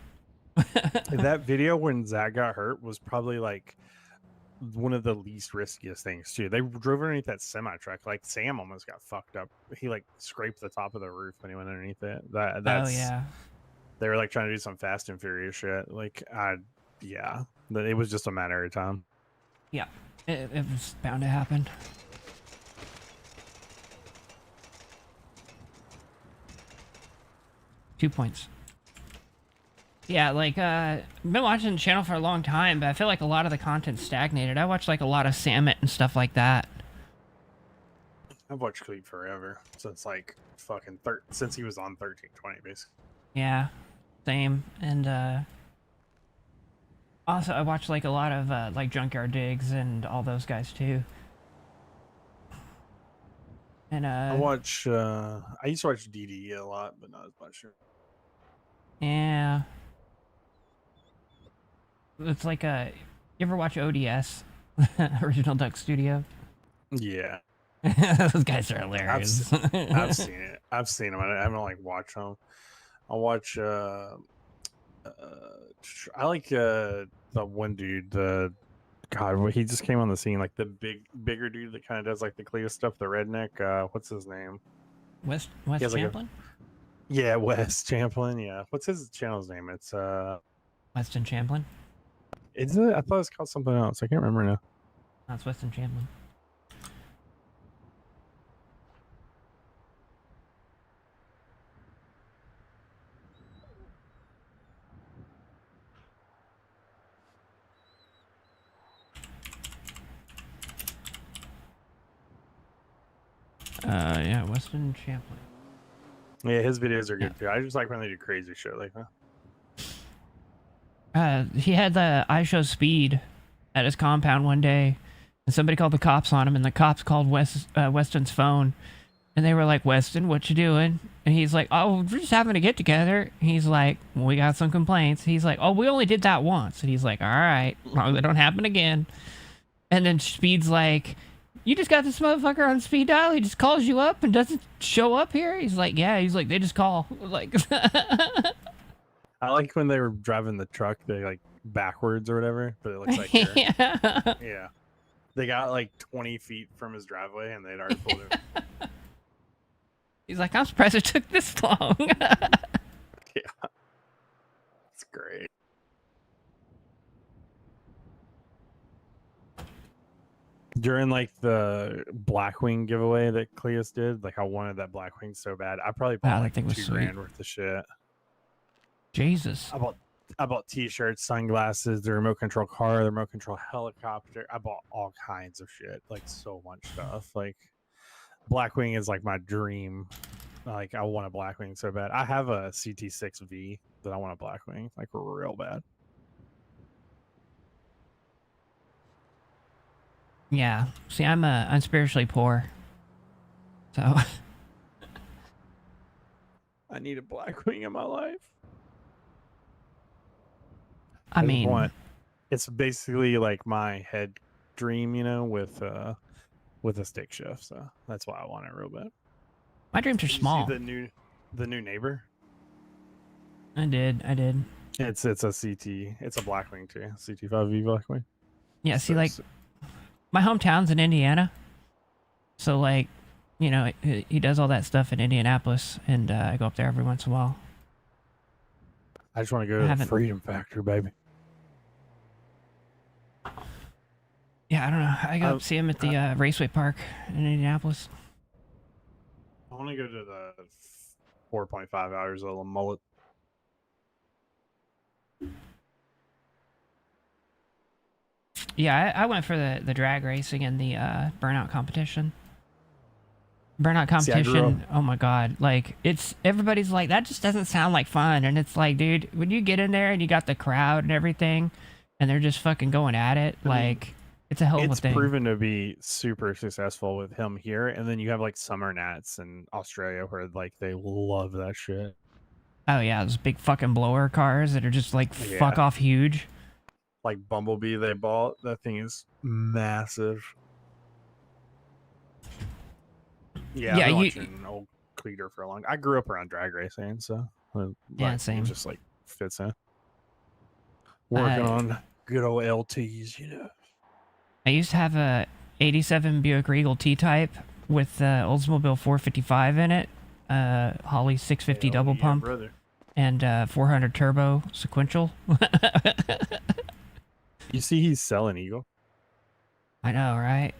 Speaker 5: That video when Zach got hurt was probably like one of the least riskiest things too. They drove underneath that semi truck. Like Sam almost got fucked up. He like scraped the top of the roof when he went underneath it. That's
Speaker 2: yeah.
Speaker 5: They were like trying to do some Fast and Furious shit. Like yeah, it was just a matter of time.
Speaker 2: Yeah, it was bound to happen. Two points. Yeah, like, I've been watching the channel for a long time, but I feel like a lot of the content's stagnated. I watch, like, a lot of Samet and stuff like that.
Speaker 5: I've watched Cleat forever. Since, like, fucking since he was on 1320, basically.
Speaker 2: Yeah, same. And, also, I watch, like, a lot of, like, Junkyard Digs and all those guys, too. And,
Speaker 5: I used to watch DDE a lot, but not as much.
Speaker 2: Yeah. It's like you ever watch ODS? Original Duck Studio?
Speaker 5: Yeah.
Speaker 2: Those guys are hilarious.
Speaker 5: I've seen it. I've seen them. I haven't like watched them. I watch I like the one dude, God, he just came on the scene, like the bigger dude that kind of does like the Cleo stuff, the redneck. What's his name?
Speaker 2: West
Speaker 5: He has, like,
Speaker 2: Champlin?
Speaker 5: Yeah, West Champlin. Yeah. What's his channel's name? It's
Speaker 2: Weston Champlin?
Speaker 5: Is it? I thought it was called something else. I can't remember now.
Speaker 2: That's Weston Champlin. Yeah, Weston Champlin.
Speaker 5: Yeah, his videos are good too. I just like when they do crazy shit like that.
Speaker 2: He had the I Show Speed at his compound one day, and somebody called the cops on him, and the cops called Weston's phone, and they were like, "Weston, what you doing?" And he's like, "Oh, we're just having a get together." He's like, "Well, we got some complaints." He's like, "Oh, we only did that once." And he's like, "All right, long as it don't happen again." And then Speed's like, "You just got this motherfucker on speed dial. He just calls you up and doesn't show up here." He's like, "Yeah." He's like, "They just call." Like,
Speaker 5: I like when they were driving the truck, they like backwards or whatever, but it looks like you're...
Speaker 2: Yeah.
Speaker 5: Yeah. They got like 20 feet from his driveway, and they'd already pulled him.
Speaker 2: He's like, I'm surprised it took this long.
Speaker 5: Yeah, it's great. During like the Blackwing giveaway that Cleus did, like I wanted that Blackwing so bad. I probably bought
Speaker 2: that
Speaker 5: like
Speaker 2: thing was
Speaker 5: $2
Speaker 2: sweet.
Speaker 5: grand worth of shit.
Speaker 2: Jesus.
Speaker 5: I bought t-shirts, sunglasses, the remote control car, the remote control helicopter. I bought all kinds of shit, like so much stuff. Like Blackwing is like my dream. Like I want a Blackwing so bad. I have a CT6V that I want a Blackwing like real bad.
Speaker 2: Yeah. See, I'm spiritually poor. So
Speaker 5: I need a Blackwing in my life.
Speaker 2: I mean,
Speaker 5: it's basically like my head dream, you know, with a stick shift. So that's why I want it real bad.
Speaker 2: my dreams are
Speaker 5: Did you
Speaker 2: small.
Speaker 5: see the new neighbor?
Speaker 2: I did.
Speaker 5: It's a CT. It's a Blackwing too. CT5V Blackwing.
Speaker 2: Yeah, see, like, my hometown's in Indiana. So, like, you know, he does all that stuff in Indianapolis, and I go up there every once in a while.
Speaker 5: I just want to go to the Freedom Factory, baby.
Speaker 2: Yeah, I don't know. I go up see him at the Raceway Park in Indianapolis.
Speaker 5: I want to go to the 4.5 hours of the mullet.
Speaker 2: Yeah, I went for the drag racing and the burnout competition. Burnout competition, oh my god, like, it's, everybody's like, that just doesn't sound like fun, and it's like, dude, when you get in there and you got the crowd and everything, and they're just fucking going at it, like, it's a hell of a thing.
Speaker 5: It's proven to be super successful with him here, and then you have like Summer Nats in Australia where like they love that shit.
Speaker 2: Oh yeah, those big fucking blower cars that are just like fuck off huge.
Speaker 5: Like Bumblebee they bought, that thing is massive. Yeah, I've been watching old Cleater for a long. I grew up around drag racing, so
Speaker 2: yeah, same.
Speaker 5: It just like fits in. Working on good old LTs, you know.
Speaker 2: I used to have a '87 Buick Regal T-Type with Oldsmobile 455 in it, Holly 650 double pump,
Speaker 5: brother.
Speaker 2: and 400 turbo sequential.
Speaker 5: You see, he's selling Eagle.
Speaker 2: I know, right?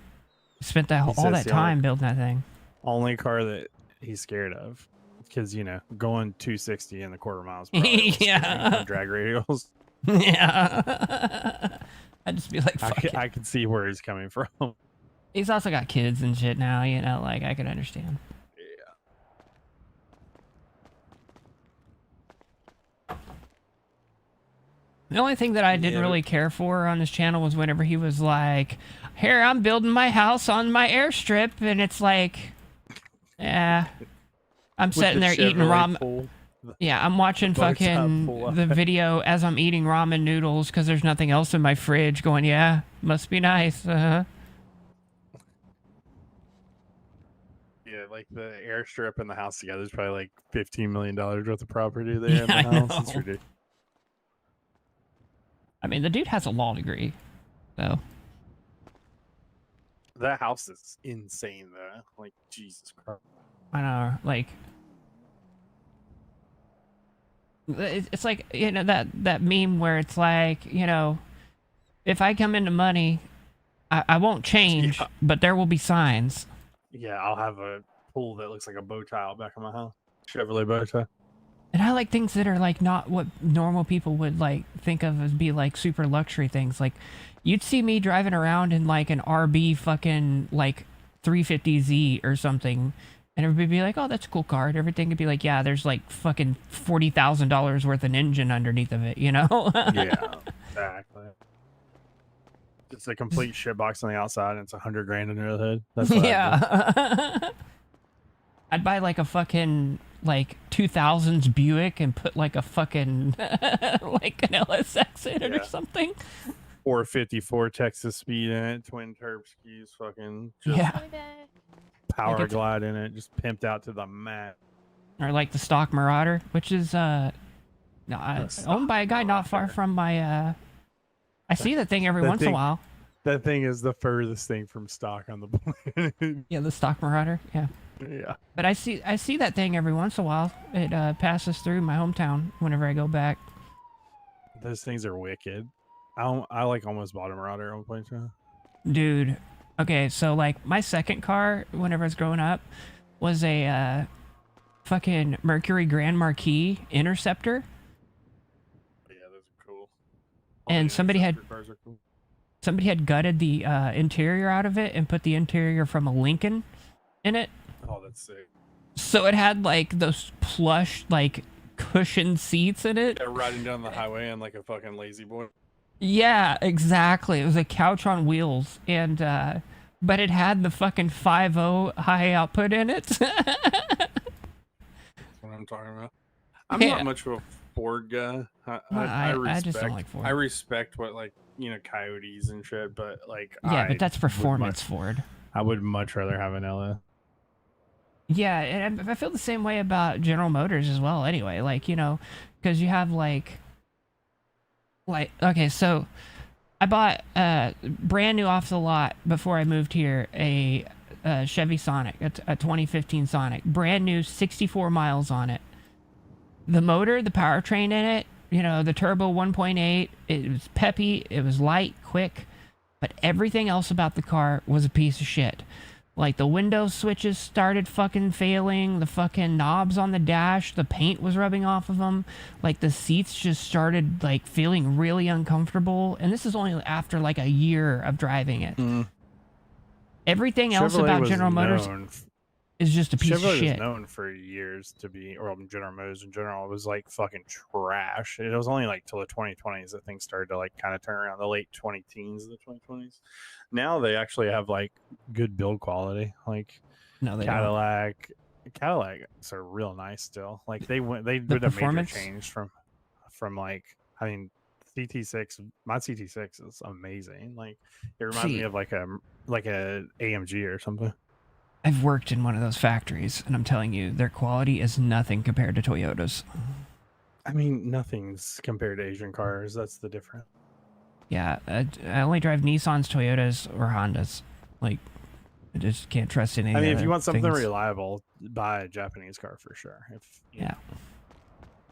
Speaker 2: Spent that all that time building that thing.
Speaker 5: Only car that he's scared of, because you know, going 260 in the quarter miles per hour
Speaker 2: yeah,
Speaker 5: drag radials.
Speaker 2: Yeah. I'd just be like, fuck it.
Speaker 5: I can see where he's coming from.
Speaker 2: He's also got kids and shit now, you know, like, I can understand.
Speaker 5: Yeah.
Speaker 2: The only thing that I didn't really care for on his channel was whenever he was like, here, I'm building my house on my airstrip, and it's like, yeah, I'm sitting there eating ramen. Yeah, I'm watching fucking the video as I'm eating ramen noodles because there's nothing else in my fridge going, yeah, must be nice.
Speaker 5: Yeah, like the airstrip and the house together is probably like $15 million worth of property there in the house. It's ridiculous.
Speaker 2: I mean, the dude has a law degree, so.
Speaker 5: That house is insane, though. Like, Jesus Christ.
Speaker 2: I know, like. It's like, you know, that meme where it's like, you know, if I come into money, I won't change, but there will be signs.
Speaker 5: Yeah, I'll have a pool that looks like a bow tie out back of my house. Chevrolet bow tie.
Speaker 2: And I like things that are like not what normal people would like think of as be like super luxury things. Like, you'd see me driving around in like an RB fucking like 350Z or something. And everybody would be like, oh, that's a cool car. And everything would be like, yeah, there's like fucking $40,000 worth of engine underneath of it, you know?
Speaker 5: Yeah, exactly. It's a complete shitbox on the outside and it's $100 grand under the hood. That's what
Speaker 2: yeah. I'd buy like a fucking like 2000s Buick and put like a fucking like an LSX in it or something.
Speaker 5: 454 Texas speed in it, twin turb skis, fucking just power
Speaker 2: Like
Speaker 5: glide in it, just pimped out to the max.
Speaker 2: Or like the stock Marauder, which is owned by a guy not far from my I see that thing every once in a while.
Speaker 5: That thing is the furthest thing from stock on the planet.
Speaker 2: Yeah, the stock Marauder. Yeah.
Speaker 5: Yeah.
Speaker 2: But I see that thing every once in a while. It passes through my hometown whenever I go back.
Speaker 5: Those things are wicked. I like almost bought a Marauder at one point.
Speaker 2: Dude. Okay, so like my second car whenever I was growing up was a fucking Mercury Grand Marquis Interceptor.
Speaker 5: Yeah, those are cool.
Speaker 2: And somebody had
Speaker 5: Cars are cool.
Speaker 2: somebody had gutted the interior out of it and put the interior from a Lincoln in it.
Speaker 5: Oh, that's sick.
Speaker 2: So it had like those plush like cushioned seats in it.
Speaker 5: Yeah, riding down the highway on like a fucking lazy boy.
Speaker 2: Yeah, exactly. It was a couch on wheels, and but it had the fucking 5.0 high output in it.
Speaker 5: That's what I'm talking about. I'm not much of a Ford guy.
Speaker 2: I just don't like Ford.
Speaker 5: I respect what like Coyotes and shit, but like
Speaker 2: yeah, but that's performance Ford.
Speaker 5: I would much rather have an LS.
Speaker 2: Yeah, and I feel the same way about General Motors as well. Anyway, like because you have like okay, so I bought brand new off the lot before I moved here a Chevy Sonic, a 2015 Sonic, brand new, 64 miles on it. The motor, the powertrain in it, the turbo 1.8, it was peppy, it was light, quick, but everything else about the car was a piece of shit. Like the window switches started fucking failing, the fucking knobs on the dash, the paint was rubbing off of them, like the seats just started like feeling really uncomfortable, and this is only after like a year of driving it. Everything else about General Motors is just a piece of shit.
Speaker 5: Was known for years to be, or General Motors in general, it was like fucking trash. It was only like till the 2020s that things started to like kind of turn around, the late 20-teens, the 2020s. Now they actually have like good build quality. Like
Speaker 2: no, they
Speaker 5: Cadillacs are real nice still. Like they did a major change from like, I mean, my CT6 is amazing. Like it reminds me of like a AMG or something.
Speaker 2: I've worked in one of those factories, and I'm telling you, their quality is nothing compared to Toyota's.
Speaker 5: I mean, nothing's compared to Asian cars. That's the difference.
Speaker 2: Yeah, I only drive Nissans, Toyotas, or Hondas. Like, I just can't trust any.
Speaker 5: I mean, if you want something reliable, buy a Japanese car for sure.
Speaker 2: Yeah.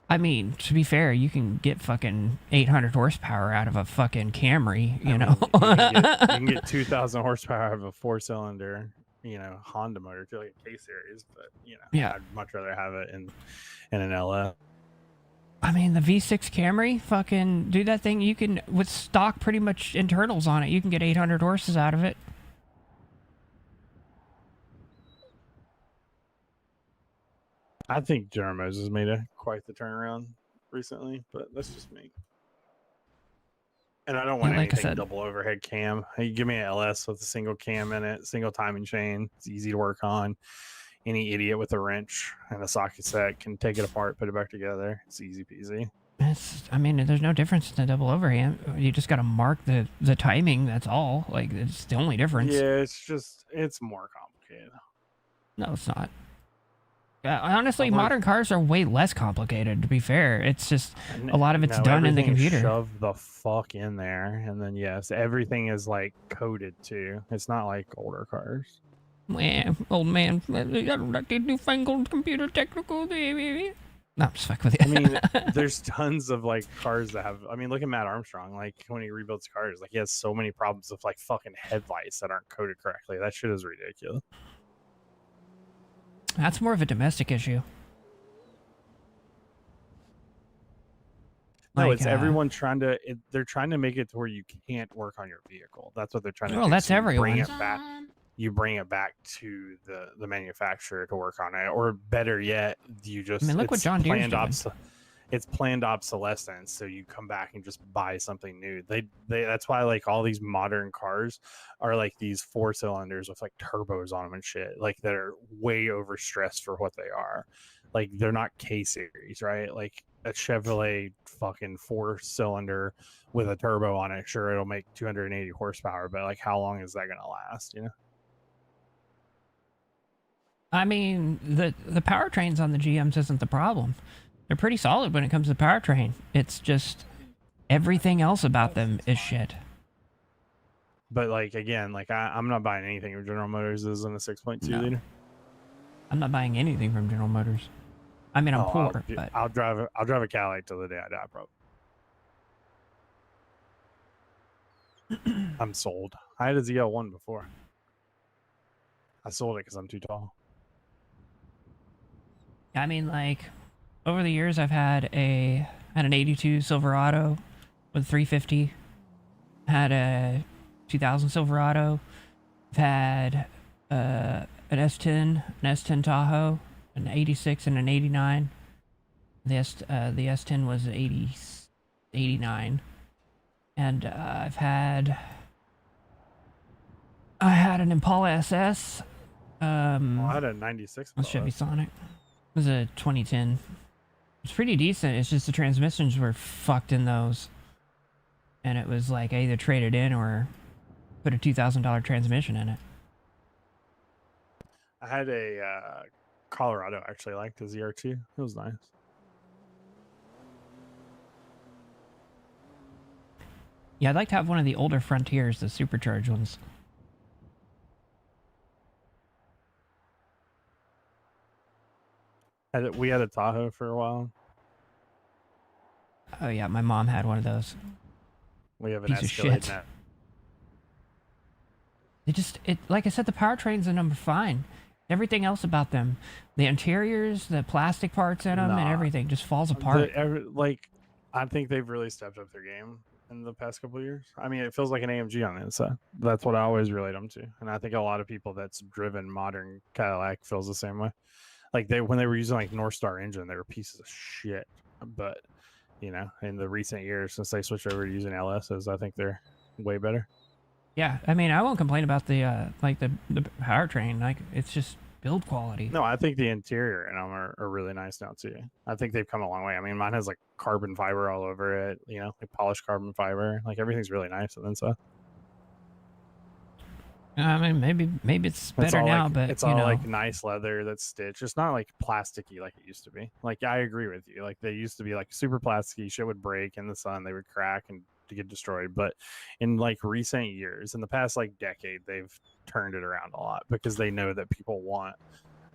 Speaker 2: I mean, to be fair, you can get fucking 800 horsepower out of a fucking Camry, you know.
Speaker 5: You can get 2,000 horsepower out of a 4-cylinder, Honda motor to like a K-Series, but
Speaker 2: yeah,
Speaker 5: I'd much rather have it in an LS.
Speaker 2: I mean, the V6 Camry, fucking do that thing. You can, with stock pretty much internals on it, you can get 800 horses out of it.
Speaker 5: I think General Motors has made quite the turnaround recently, but that's just me. And I don't want anything double overhead cam. Hey, give me an LS with a single cam in it, single timing chain. It's easy to work on. Any idiot with a wrench and a socket set can take it apart, put it back together. It's easy peasy.
Speaker 2: I mean, there's no difference in the double overhand. You just got to mark the timing. That's all. Like, it's the only difference.
Speaker 5: Yeah, it's more complicated.
Speaker 2: No, it's not. Honestly, modern cars are way less complicated, to be fair. It's just a lot of it's done in the computer.
Speaker 5: Shove the fuck in there, and then yes, everything is like coded too. It's not like older cars.
Speaker 2: Man, old man, like newfangled computer technical. No, I'm just fucking with you.
Speaker 5: I mean, there's tons of like cars that have. I mean, look at Matt Armstrong. Like when he rebuilds cars, like he has so many problems with like fucking headlights that aren't coded correctly. That shit is ridiculous.
Speaker 2: That's more of a domestic issue.
Speaker 5: No, like, it's everyone trying to. They're trying to make it to where you can't work on your vehicle. That's what they're trying to do.
Speaker 2: Well, that's everyone.
Speaker 5: You bring it back to the manufacturer to work on it, or better yet, you just.
Speaker 2: I mean, look what John Deere's doing.
Speaker 5: It's planned obsolescence, so you come back and just buy something new. They that's why like all these modern cars are like these 4-cylinders with like turbos on them and shit, like that are way overstressed for what they are. Like they're not K-Series, right? Like a Chevrolet fucking 4-cylinder with a turbo on it, sure, it'll make 280 horsepower, but like how long is that gonna last,
Speaker 2: I mean, the powertrains on the GMs isn't the problem. They're pretty solid when it comes to powertrain. It's just everything else about them is shit.
Speaker 5: But like again, like I'm not buying anything from General Motors is in a 6.2
Speaker 2: No.
Speaker 5: liter.
Speaker 2: I'm not buying anything from General Motors. I mean, I'm poor, but
Speaker 5: I'll drive a Cadillac till the day I die, probably. I'm sold. I had a ZL1 before. I sold it because I'm too tall.
Speaker 2: I mean, like, over the years, I've had an 82 Silverado with 350. Had a 2000 Silverado. I've had an S10, an S10 Tahoe, an 86 and an 89. The S10 was 89. And I had an Impala SS.
Speaker 5: I had a 96
Speaker 2: a Chevy Sonic. It was a 2010. It's pretty decent. It's just the transmissions were fucked in those. And it was like I either traded in or put a $2,000 transmission in it.
Speaker 5: I had a Colorado, actually. I liked the ZR2. It was nice.
Speaker 2: Yeah, I'd like to have one of the older Frontiers, the supercharged ones.
Speaker 5: We had a Tahoe for a while.
Speaker 2: Oh yeah, my mom had one of those.
Speaker 5: We have an
Speaker 2: Piece of
Speaker 5: Escalade
Speaker 2: shit.
Speaker 5: now.
Speaker 2: Like I said, the powertrains in them are fine. Everything else about them, the interiors, the plastic parts in them, and everything just falls apart.
Speaker 5: I think they've really stepped up their game in the past couple of years. I mean, it feels like an AMG on the inside. That's what I always relate them to, and I think a lot of people that's driven modern Cadillac feels the same way. Like when they were using like North Star engine, they were pieces of shit. But you know, in the recent years since they switched over to using LSs, I think they're way better.
Speaker 2: Yeah, I mean, I won't complain about the the powertrain. Like, it's just build quality.
Speaker 5: No, I think the interior and them are really nice now too. I think they've come a long way. I mean, mine has like carbon fiber all over it. You know, like polished carbon fiber. Like everything's really nice and then so.
Speaker 2: I mean, maybe it's better now,
Speaker 5: like,
Speaker 2: but
Speaker 5: it's
Speaker 2: you
Speaker 5: all
Speaker 2: know,
Speaker 5: like nice leather that's stitched. It's not like plasticky like it used to be. Like I agree with you. Like they used to be like super plasticky. Shit would break in the sun. They would crack and to get destroyed. But in like recent years, in the past like decade, they've turned it around a lot because they know that people want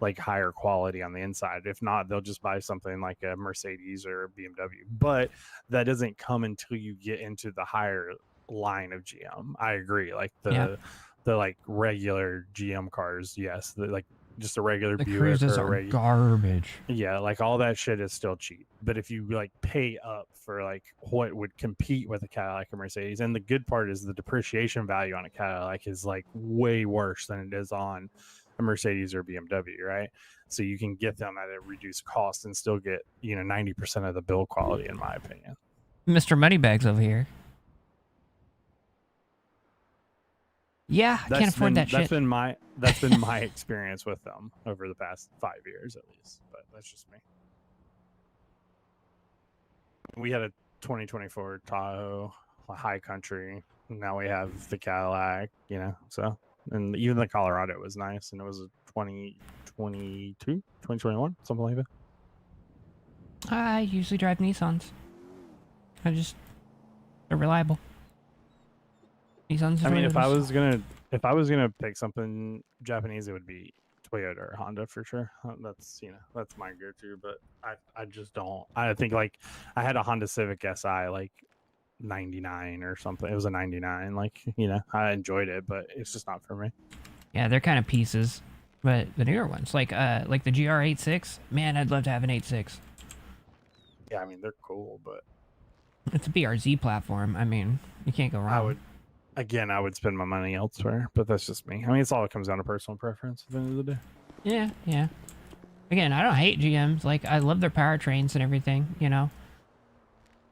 Speaker 5: like higher quality on the inside. If not, they'll just buy something like a Mercedes or a BMW. But that doesn't come until you get into the higher line of GM. I agree. Like the like regular GM cars, yes, like just a regular
Speaker 2: the
Speaker 5: Buick
Speaker 2: cruises
Speaker 5: or
Speaker 2: are garbage.
Speaker 5: Yeah, like all that shit is still cheap. But if you like pay up for like what would compete with a Cadillac or Mercedes, and the good part is the depreciation value on a Cadillac is like way worse than it is on a Mercedes or BMW, right? So you can get them at a reduced cost and still get, you know, 90% of the build quality, in my opinion.
Speaker 2: Mr. Moneybags over here. Yeah, I can't afford that shit.
Speaker 5: That's been my experience with them over the past 5 years at least. But that's just me. We had a 2024 Tahoe, a High Country. Now we have the Cadillac, you know, so, and even the Colorado was nice, and it was a 2022, 2021, something like that.
Speaker 2: I usually drive Nissans. They're reliable. Nissans.
Speaker 5: I mean, if I was gonna pick something Japanese, it would be Toyota or Honda for sure. That's, you know, that's my go-to. But I just don't. I think like I had a Honda Civic Si like 99 or something. It was a 99. Like, you know, I enjoyed it, but it's just not for me.
Speaker 2: Yeah, they're kind of pieces. But the newer ones, like the GR86, man, I'd love to have an 86.
Speaker 5: Yeah, I mean they're cool, but
Speaker 2: it's a BRZ platform. I mean, you can't go wrong.
Speaker 5: I would spend my money elsewhere, but that's just me. I mean, it's all it comes down to personal preference at the end of the day.
Speaker 2: Yeah. Again, I don't hate GMs. Like, I love their powertrains and everything, you know.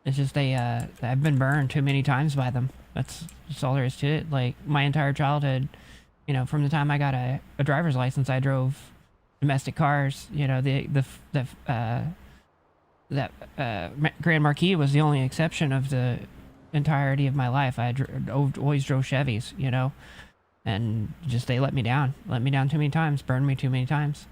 Speaker 2: It's just I've been burned too many times by them. That's all there is to it. Like, my entire childhood, you know, from the time I got a driver's license, I drove domestic cars. You know, that Grand Marquis was the only exception of the entirety of my life. I always drove Chevys, you know, and just they let me down too many times, burned me too many times.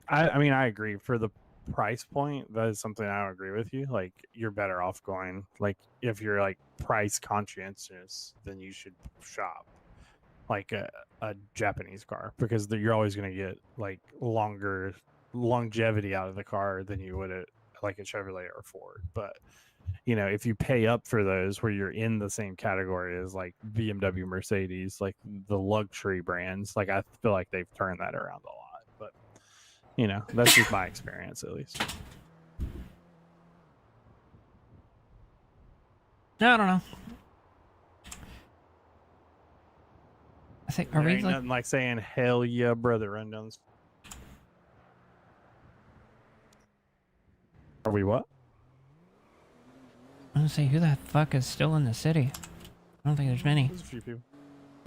Speaker 5: I mean, I agree. For the price point, that is something I don't agree with you. Like, you're better off going, like, if you're like price conscientious, then you should shop like a Japanese car, because you're always going to get like longer longevity out of the car than you would at like a Chevrolet or Ford. But you know, if you pay up for those where you're in the same category as like BMW, Mercedes, like the luxury brands, like I feel like they've turned that around a lot. But you know, that's just my experience, at least.
Speaker 2: I don't know. I think
Speaker 5: There ain't nothing like saying hell yeah, brother. Run down. Are we what?
Speaker 2: I don't say who the fuck is still in the city. I don't think there's many.
Speaker 5: There's a few people.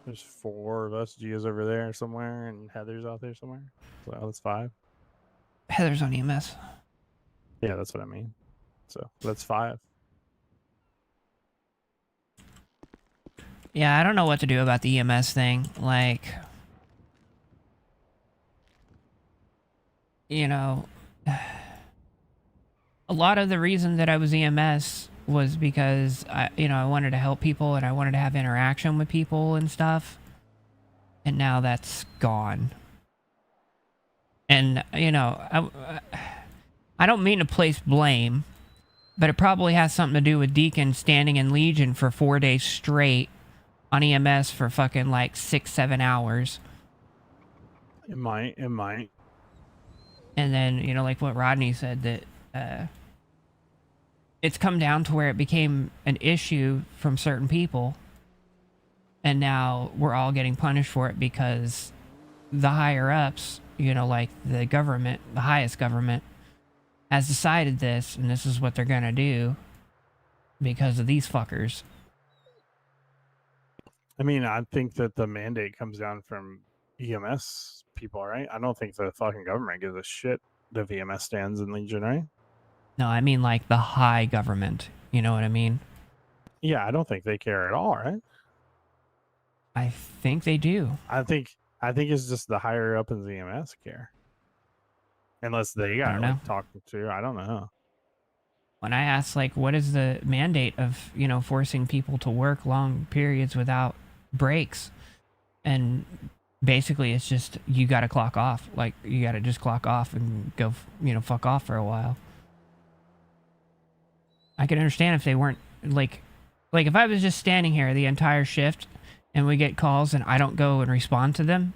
Speaker 5: There's 4 of us. Gia's over there somewhere, and Heather's out there somewhere. So that's 5.
Speaker 2: Heather's on EMS.
Speaker 5: Yeah, that's what I mean. So that's 5.
Speaker 2: Yeah, I don't know what to do about the EMS thing. Like, you know, a lot of the reason that I was EMS was because I wanted to help people and I wanted to have interaction with people and stuff. And now that's gone. And, you know, I don't mean to place blame, but it probably has something to do with Deacon standing in Legion for 4 days straight on EMS for fucking like 6-7 hours.
Speaker 5: It might. And
Speaker 2: then, you know, like what Rodney said, that it's come down to where it became an issue from certain people. And now we're all getting punished for it because the higher ups, you know, like the government, the highest government, has decided this, and this is what they're gonna do because of these fuckers.
Speaker 5: I mean, I think that the mandate comes down from EMS people, right? I don't think the fucking government gives a shit if EMS stands in Legion, right?
Speaker 2: No, I mean like the high government. You know what I mean?
Speaker 5: Yeah, I don't think they care at all, right?
Speaker 2: I think they do.
Speaker 5: I think it's just the higher up in the EMS care. Unless they got like talking to, I don't know.
Speaker 2: When I asked, like, what is the mandate of, you know, forcing people to work long periods without breaks? And basically it's just, you got to clock off. Like, you got to just clock off and go, you know, fuck off for a while. I could understand if they weren't, like if I was just standing here the entire shift and we get calls and I don't go and respond to them,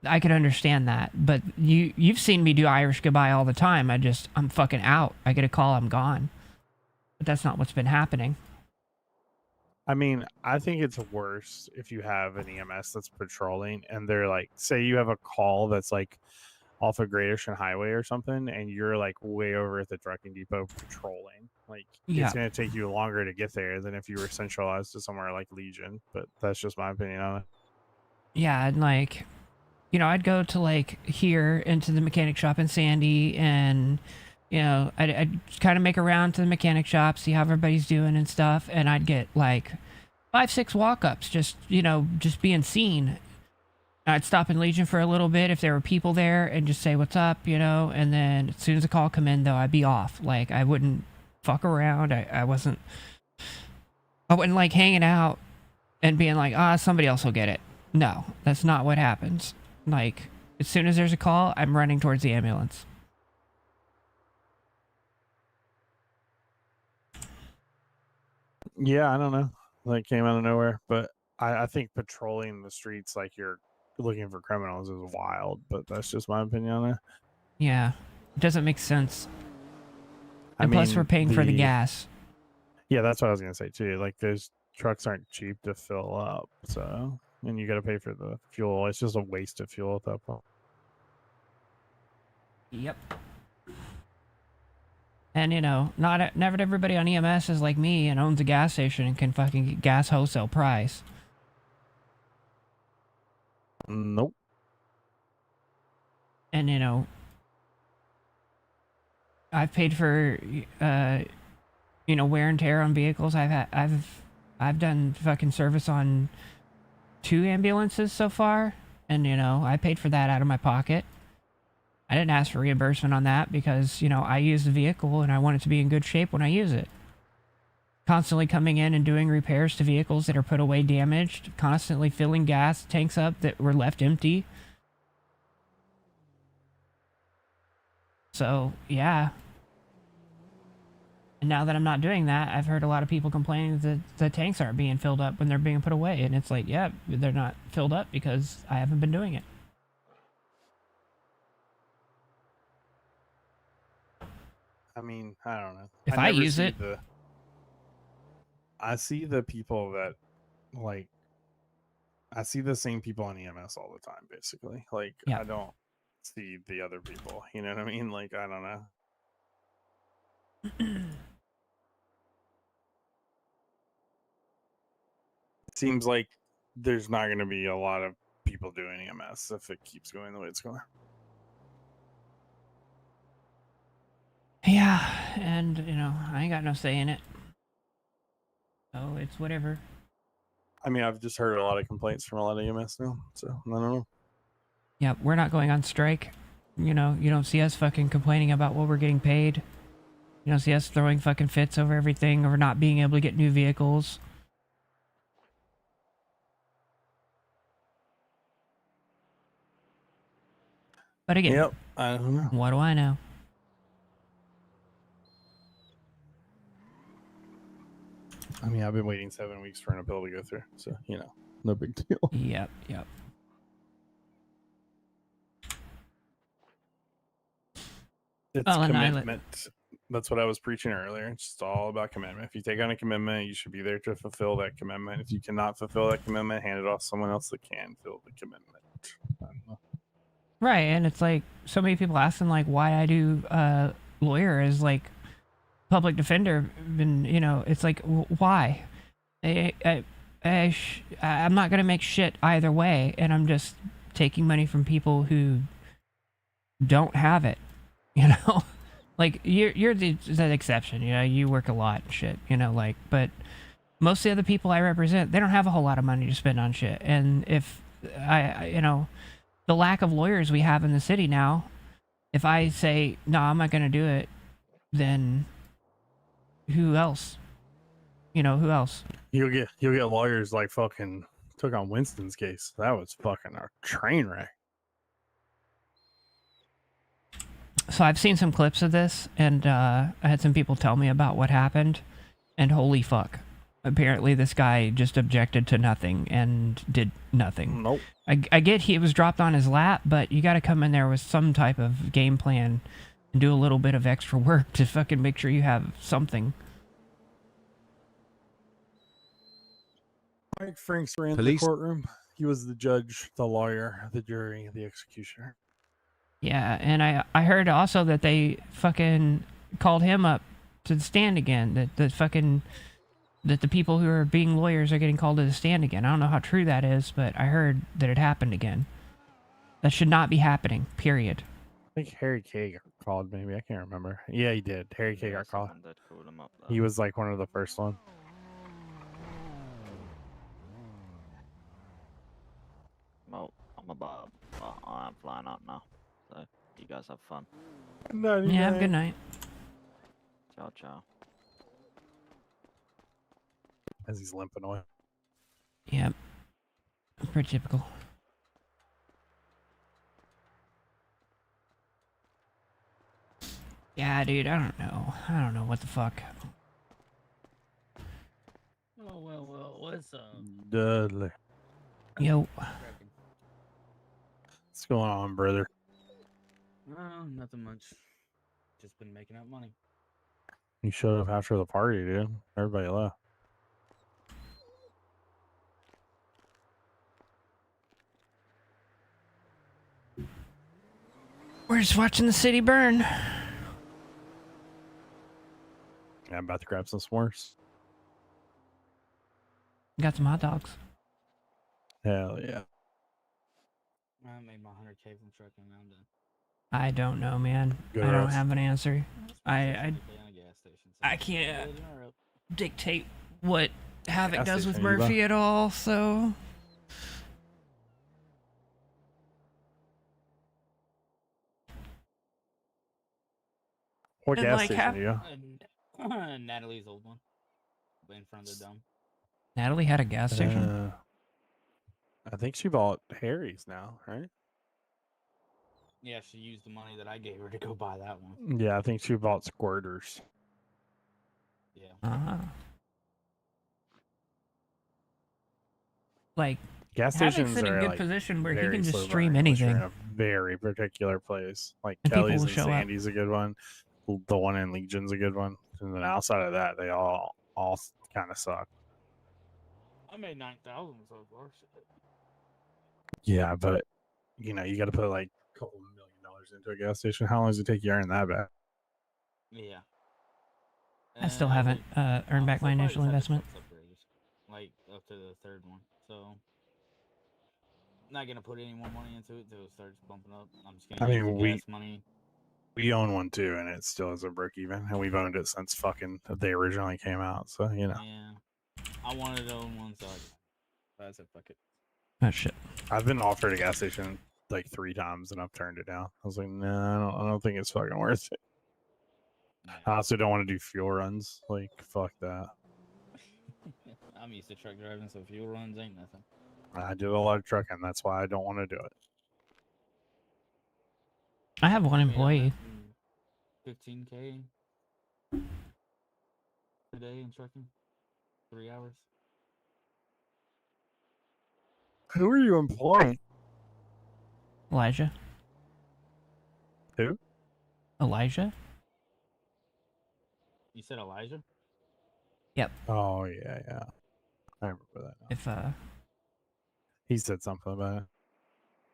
Speaker 2: I could understand that. But you've seen me do Irish goodbye all the time. I'm fucking out. I get a call, I'm gone. But that's not what's been happening.
Speaker 5: I mean, I think it's worse if you have an EMS that's patrolling and they're like, say you have a call that's like off a Great Ocean Highway or something, and you're like way over at the trucking depot patrolling. Like, it's going to take you longer to get there than if you were centralized to somewhere like Legion. But that's just my opinion on it.
Speaker 2: Yeah, and like, you know, I'd go to like here into the mechanic shop in Sandy, and you know, I'd kind of make a round to the mechanic shop, see how everybody's doing and stuff, and I'd get like 5-6 walk-ups, just, you know, just being seen. I'd stop in Legion for a little bit if there were people there and just say what's up, you know, and then as soon as the call come in, though, I'd be off. Like, I wouldn't fuck around. I wouldn't like hanging out and being like, somebody else will get it. No, that's not what happens. Like, as soon as there's a call, I'm running towards the ambulance.
Speaker 5: Yeah, I don't know. Like, came out of nowhere. But I think patrolling the streets like you're looking for criminals is wild. But that's just my opinion on it.
Speaker 2: Yeah, it doesn't make sense. And plus, we're paying for the gas.
Speaker 5: Yeah, that's what I was going to say, too. Like, those trucks aren't cheap to fill up. So, and you got to pay for the fuel. It's just a waste of fuel at that point.
Speaker 2: Yep. And, you know, never everybody on EMS is like me and owns a gas station and can fucking get gas wholesale price.
Speaker 5: Nope.
Speaker 2: And, you know, I've paid for, you know, wear and tear on vehicles. I've done fucking service on 2 ambulances so far. And, you know, I paid for that out of my pocket. I didn't ask for reimbursement on that because, you know, I use the vehicle and I want it to be in good shape when I use it. Constantly coming in and doing repairs to vehicles that are put away damaged, constantly filling gas tanks up that were left empty. So, yeah. And now that I'm not doing that, I've heard a lot of people complaining that the tanks aren't being filled up when they're being put away. And it's like, yeah, they're not filled up because I haven't been doing it.
Speaker 5: I mean, I don't know.
Speaker 2: If I
Speaker 5: never
Speaker 2: use
Speaker 5: see
Speaker 2: it,
Speaker 5: I see the people that like. I see the same people on EMS all the time, basically. Like,
Speaker 2: yeah.
Speaker 5: I don't see the other people. You know what I mean? Like, I don't know. It seems like there's not going to be a lot of people doing EMS if it keeps going the way it's going.
Speaker 2: Yeah, and, you know, I ain't got no say in it. So it's whatever.
Speaker 5: I mean, I've just heard a lot of complaints from a lot of EMS now, so I don't know.
Speaker 2: Yeah, we're not going on strike. You know, you don't see us fucking complaining about what we're getting paid. You don't see us throwing fucking fits over everything or not being able to get new vehicles. But again,
Speaker 5: yep, I don't know.
Speaker 2: What do I know?
Speaker 5: I mean, I've been waiting 7 weeks for an appeal to go through, so, you know, no big deal.
Speaker 2: Yep.
Speaker 5: It's
Speaker 2: Well, and
Speaker 5: commitment. That's what I was preaching earlier. It's just all about commitment. If you take on a commitment, you should be there to fulfill that commitment. If you cannot fulfill that commitment, hand it off to someone else that can fill the commitment. I don't know.
Speaker 2: Right, and it's like so many people asking like why I do lawyer as like public defender, and you know it's like why? I'm not gonna make shit either way, and I'm just taking money from people who don't have it, you know. Like you're the exception, you know. You work a lot and shit, you know. Like, but most of the other people I represent, they don't have a whole lot of money to spend on shit, and if I you know. The lack of lawyers we have in the city now, if I say, no, I'm not going to do it, then who else? You know, who else?
Speaker 5: You'll get lawyers like fucking took on Winston's case. That was fucking a train wreck.
Speaker 2: So I've seen some clips of this, and I had some people tell me about what happened, and holy fuck. Apparently this guy just objected to nothing and did nothing.
Speaker 5: Nope.
Speaker 2: I get he was dropped on his lap, but you got to come in there with some type of game plan and do a little bit of extra work to fucking make sure you have something.
Speaker 5: Mike Franks ran the courtroom. He was the judge, the lawyer, the jury, the executioner.
Speaker 2: Yeah, and I heard also that they fucking called him up to the stand again. That the people who are being lawyers are getting called to the stand again. I don't know how true that is, but I heard that it happened again. That should not be happening, period.
Speaker 5: I think Harry K got called, maybe. I can't remember. Yeah, he did. Harry K got called. He was like one of the first ones.
Speaker 7: Well, I'm about, I'm flying out now. So, you guys have fun.
Speaker 2: Yeah, have a good night.
Speaker 7: Ciao, ciao.
Speaker 5: As he's limping away.
Speaker 2: Yep. Pretty typical. Yeah, dude, I don't know. I don't know what the fuck.
Speaker 13: Oh, well, what's up?
Speaker 5: Dudley.
Speaker 2: Yo.
Speaker 5: What's going on, brother?
Speaker 13: No, nothing much. Just been making out money.
Speaker 5: You showed up after the party, dude. Everybody left.
Speaker 2: We're just watching the city burn.
Speaker 5: Yeah, I'm about to grab some s'mores.
Speaker 2: Got some hot dogs.
Speaker 5: Hell yeah.
Speaker 13: I made my 100K from trucking. Now I'm done.
Speaker 2: I don't know, man.
Speaker 5: Good
Speaker 2: I don't
Speaker 5: rest.
Speaker 2: have an answer. I
Speaker 13: On a gas station, so
Speaker 2: I can't
Speaker 13: building her up.
Speaker 2: dictate what Havoc
Speaker 5: Gas
Speaker 2: does with
Speaker 5: station, you
Speaker 2: Murphy at all, so...
Speaker 5: What
Speaker 2: And,
Speaker 5: gas
Speaker 2: like,
Speaker 5: station
Speaker 2: half-
Speaker 5: do you?
Speaker 13: Natalie old one, in front of the dome.
Speaker 2: Natalie had a gas station.
Speaker 5: I think she bought Harry's now, right?
Speaker 13: Yeah, she used the money that I gave her to go buy that one.
Speaker 5: Yeah, I think she bought Squirters.
Speaker 13: Yeah.
Speaker 2: Like,
Speaker 5: Gas
Speaker 2: Havoc's
Speaker 5: stations
Speaker 2: in a
Speaker 5: are
Speaker 2: good
Speaker 5: like
Speaker 2: position where he
Speaker 5: very
Speaker 2: can just
Speaker 5: slow
Speaker 2: stream
Speaker 5: burning unless you're
Speaker 2: anything.
Speaker 5: in a very particular place. Like
Speaker 2: And people
Speaker 5: Kelly's
Speaker 2: will
Speaker 5: and
Speaker 2: show up.
Speaker 5: Sandy's a good one. The one in Legion's a good one. And then outside of that, they all kind of suck.
Speaker 13: I made 9,000 so far. Shit.
Speaker 5: Yeah, but you got to put like a couple $1 million into a gas station. How long does it take you to earn that back?
Speaker 13: Yeah.
Speaker 2: I still haven't earned back my initial investment.
Speaker 13: Like up to the third one, so not gonna put any more money into it till it starts bumping up. I'm just gonna use the gas money.
Speaker 5: We own one too, and it still isn't break even, and we've owned it since fucking they originally came out. So
Speaker 13: Yeah, I wanted to own one, so I said fuck it.
Speaker 2: Oh shit!
Speaker 5: I've been offered a gas station like 3 times, and I've turned it down. I was like, no, I don't think it's fucking worth it. I also don't want to do fuel runs. Like, fuck that.
Speaker 13: I'm used to truck driving, so fuel runs ain't nothing.
Speaker 5: I do a lot of trucking. That's why I don't want to do it.
Speaker 2: I have one employee.
Speaker 13: 15K a day in trucking, 3 hours.
Speaker 5: Who are you employing?
Speaker 2: Elijah.
Speaker 5: Who?
Speaker 2: Elijah.
Speaker 13: You said Elijah?
Speaker 2: Yep.
Speaker 5: Oh yeah. I remember that. Now.
Speaker 2: If
Speaker 5: he said something about it.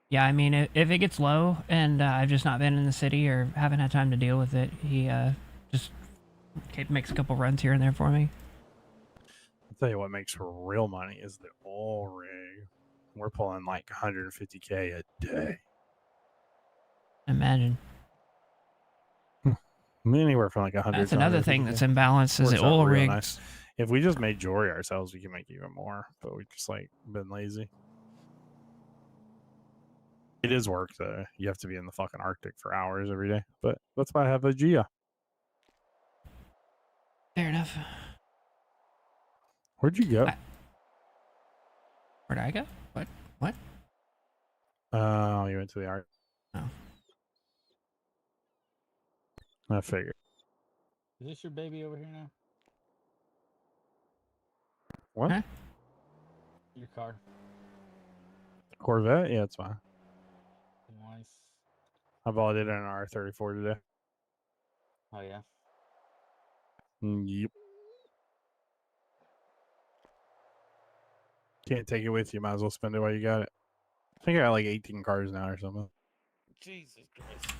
Speaker 2: Yeah, I mean, if it gets low and I've just not been in the city or haven't had time to deal with it, he just makes a couple runs here and there for me.
Speaker 5: I'll tell you what makes real money is the oil rig. We're pulling like 150K a day.
Speaker 2: Imagine.
Speaker 5: Anywhere from like 100.
Speaker 2: That's another thing that's imbalanced is the oil rigs. Nice.
Speaker 5: If we just made jewelry ourselves, we can make even more. But we just like been lazy. It is work though. You have to be in the fucking Arctic for hours every day. But that's why I have a Gia.
Speaker 2: Fair enough.
Speaker 5: Where'd you go?
Speaker 2: Where'd I go? What?
Speaker 5: Oh, you went to the Arctic.
Speaker 2: Oh.
Speaker 5: I figured.
Speaker 13: Is this your baby over here now?
Speaker 5: What?
Speaker 2: Huh?
Speaker 13: Your car.
Speaker 5: Corvette? Yeah, it's fine.
Speaker 13: Nice.
Speaker 5: I bought it in an R34 today.
Speaker 13: Oh yeah.
Speaker 5: Yep. Can't take it with you. Might as well spend it while you got it. I think I got like 18 cars now or something.
Speaker 13: Jesus Christ.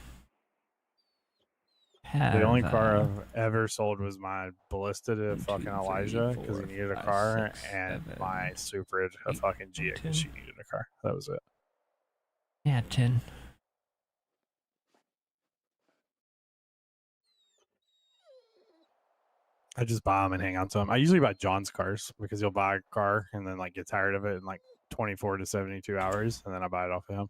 Speaker 5: The only car I've ever sold was my Ballista to fucking Elijah because he needed a car, and my Supra to fucking Gia because she needed a car. That was it.
Speaker 2: Yeah, 10.
Speaker 5: I just buy them and hang on to them. I usually buy John's cars because he'll buy a car and then like get tired of it in like 24 to 72 hours, and then I buy it off of him.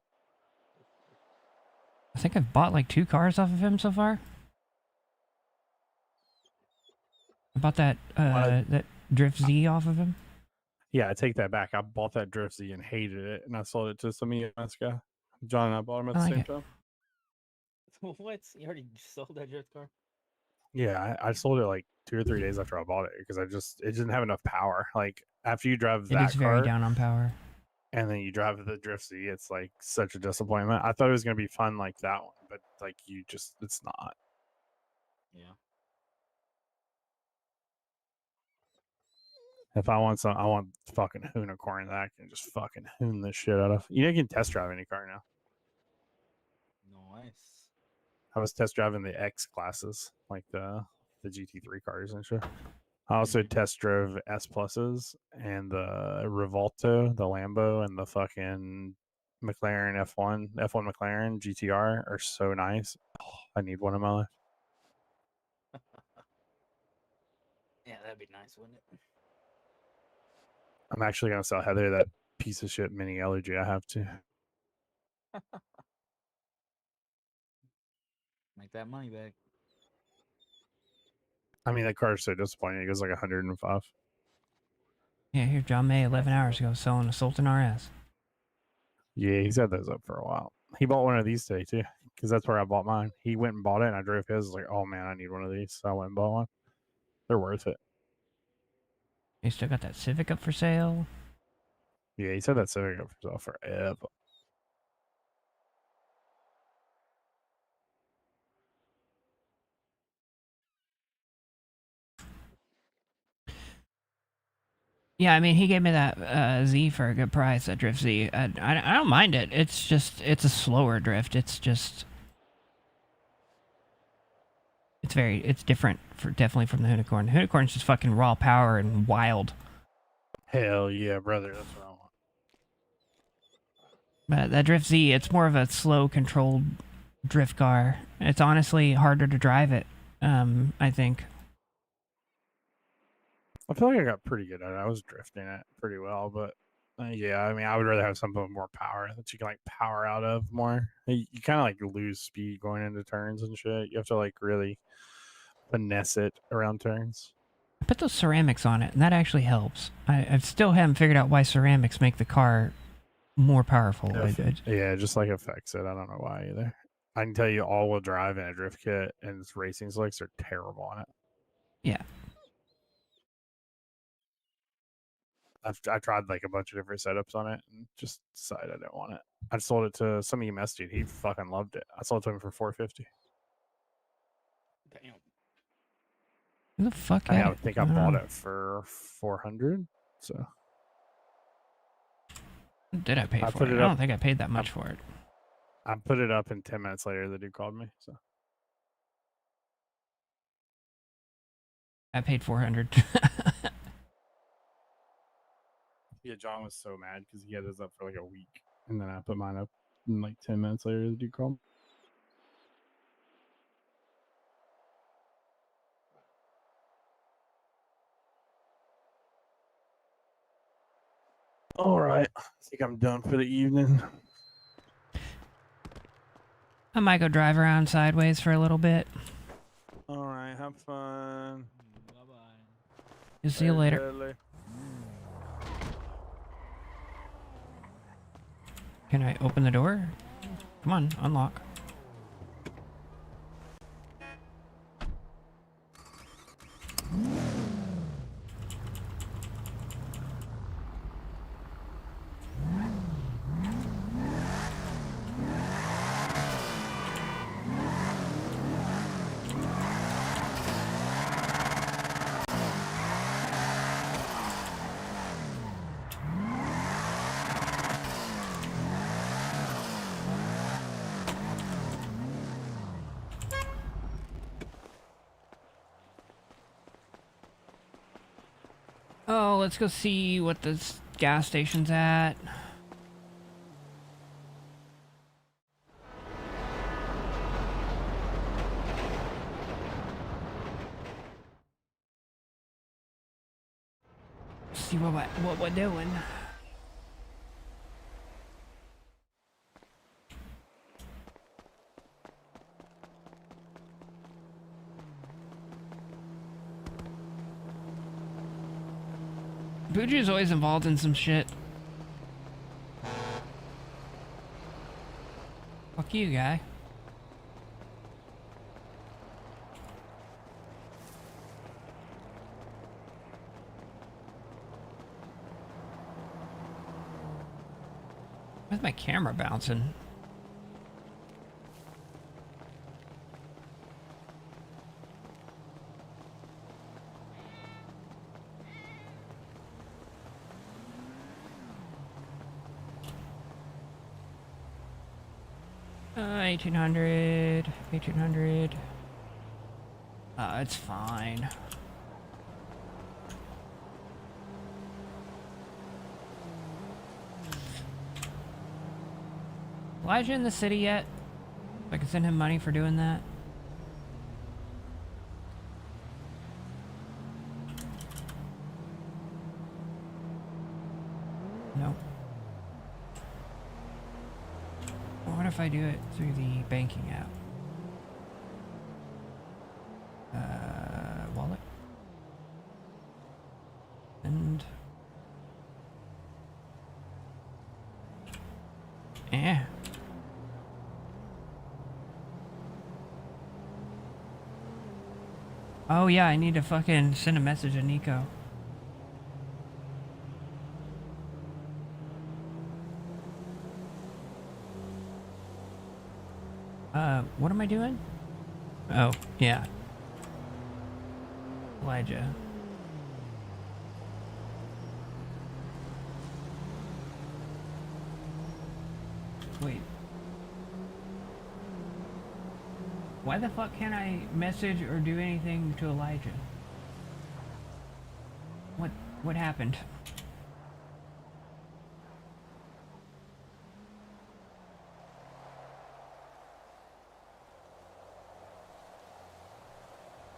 Speaker 2: I think I've bought like 2 cars off of him so far. I bought that that Drift Z off of him.
Speaker 5: Yeah, I take that back. I bought that Drift Z and hated it, and I sold it to some EMS guy. John and I bought him at the same time.
Speaker 13: What? You already sold that drift car?
Speaker 5: Yeah, I sold it like 2 or 3 days after I bought it because it didn't have enough power. Like after you drive that car,
Speaker 2: It is very down on power.
Speaker 5: And then you drive the Drift Z, it's like such a disappointment. I thought it was gonna be fun like that one, but like it's not.
Speaker 13: Yeah.
Speaker 5: If I want I want fucking unicorn that I can just fucking hoon this shit out of. You can test drive any car now.
Speaker 13: Nice.
Speaker 5: I was test driving the X classes, like the GT3 cars and shit. I also test drove S pluses and the Revolto, the Lambo, and the fucking McLaren F1 McLaren GTR are so nice. Oh, I need one in my life.
Speaker 13: Yeah, that'd be nice, wouldn't it?
Speaker 5: I'm actually gonna sell Heather that piece of shit mini allergy I have to.
Speaker 13: Make that money back.
Speaker 5: I mean, that car is so disappointing. It goes like 105.
Speaker 2: Yeah, here, John May, 11 hours ago, selling a Sultan RS.
Speaker 5: Yeah, he's had those up for a while. He bought one of these today too, because that's where I bought mine. He went and bought it, and I drove his. I was like, oh man, I need one of these. So I went and bought one. They're worth it.
Speaker 2: You still got that Civic up for sale?
Speaker 5: Yeah, he's had that Civic up for sale forever.
Speaker 2: Yeah, I mean, he gave me that Z for a good price, that Drift Z. I don't mind it. It's just, it's a slower drift. It's just, it's different, definitely from the Unicorn. The Unicorn's just fucking raw power and wild.
Speaker 5: Hell yeah, brother. That's what I want.
Speaker 2: But that Drift Z, it's more of a slow, controlled drift car. It's honestly harder to drive it, I think.
Speaker 5: I feel like I got pretty good at it. I was drifting it pretty well, but yeah, I mean, I would rather have something with more power that you can like power out of more. You kind of like lose speed going into turns and shit. You have to like really finesse it around turns.
Speaker 2: I put those ceramics on it, and that actually helps. I still haven't figured out why ceramics make the car more powerful.
Speaker 5: Yeah, just like affects it. I don't know why either. I can tell you all-wheel drive and a drift kit and its racing slicks are terrible on it.
Speaker 2: Yeah.
Speaker 5: I tried like a bunch of different setups on it and just decided I didn't want it. I sold it to some EMS dude. He fucking loved it. I sold it to him for $450.
Speaker 13: Damn.
Speaker 2: Who the fuck?
Speaker 5: I think I bought it for $400. So.
Speaker 2: Did I pay for it? I don't think I paid that much for it.
Speaker 5: I put it up, and 10 minutes later, the dude called me. So.
Speaker 2: I paid $400.
Speaker 5: Yeah, John was so mad because he had his up for like a week, and then I put mine up, and like 10 minutes later, the dude called. All right, I think I'm done for the evening.
Speaker 2: I might go drive around sideways for a little bit.
Speaker 5: All right, have fun.
Speaker 2: You'll see you later. Can I open the door? Come on, unlock. Oh, let's go see what this gas station's at. See what we're doing. Buju's always involved in some shit. Fuck you, guy. Why's my camera bouncing? $1,800. $1,800. It's fine. Elijah in the city yet? I can send him money for doing that. No. What if I do it through the banking app? Wallet? Yeah. Oh yeah, I need to fucking send a message to Nico. What am I doing? Oh, yeah. Elijah. Wait. Why the fuck can't I message or do anything to Elijah? What happened?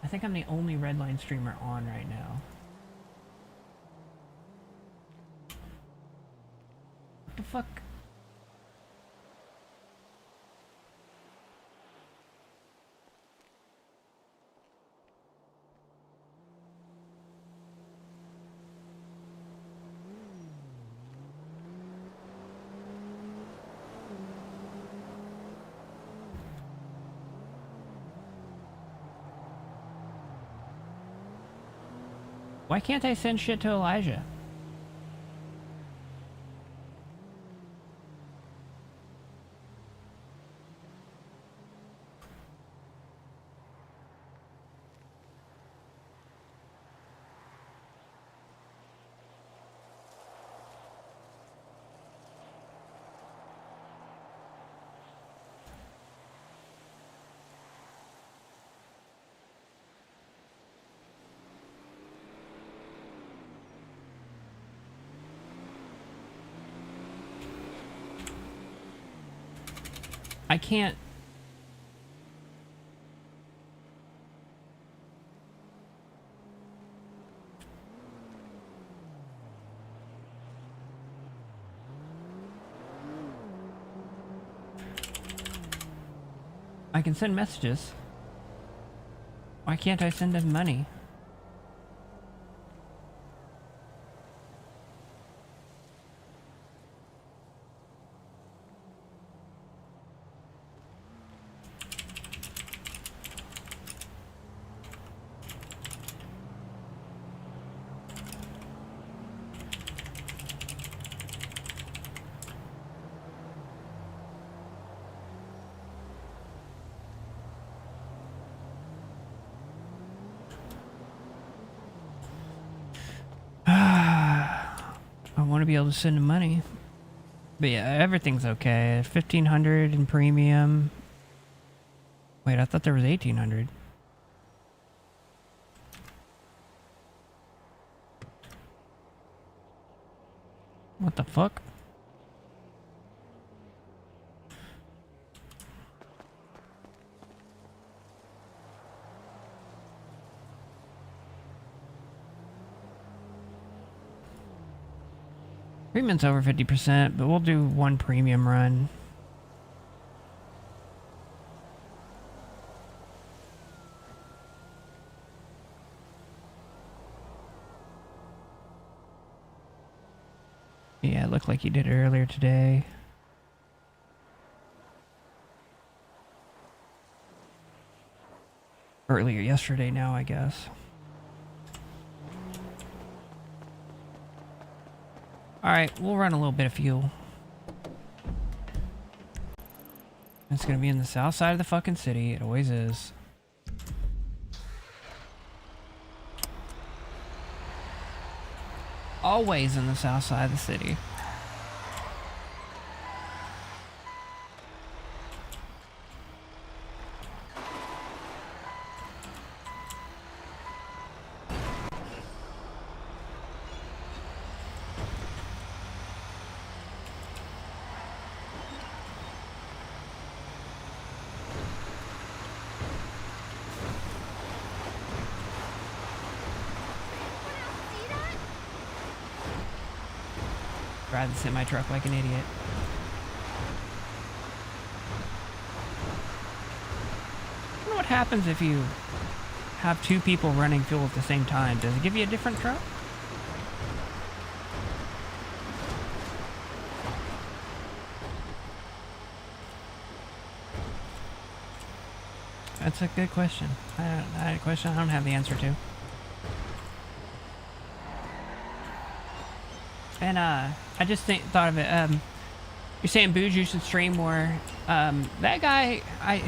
Speaker 2: I think I'm the only Redline streamer on right now. What the fuck? Why can't I send shit to Elijah? I can't. I can send messages. Why can't I send him money? I want to be able to send him money. But yeah, everything's okay. 1,500 in premium. Wait, I thought there was 1,800. What the fuck? Premium's over 50%, but we'll do one premium run. Yeah, it looked like you did it earlier today. Earlier yesterday now, I guess. Alright, we'll run a little bit of fuel. It's gonna be in the south side of the fucking city. It always is. Always in the south side of the city. Drive the semi-truck like an idiot. I wonder what happens if you have two people running fuel at the same time. Does it give you a different truck? That's a good question. I had a question I don't have the answer to. And I just thought of it. You're saying Buju should stream more. That guy, I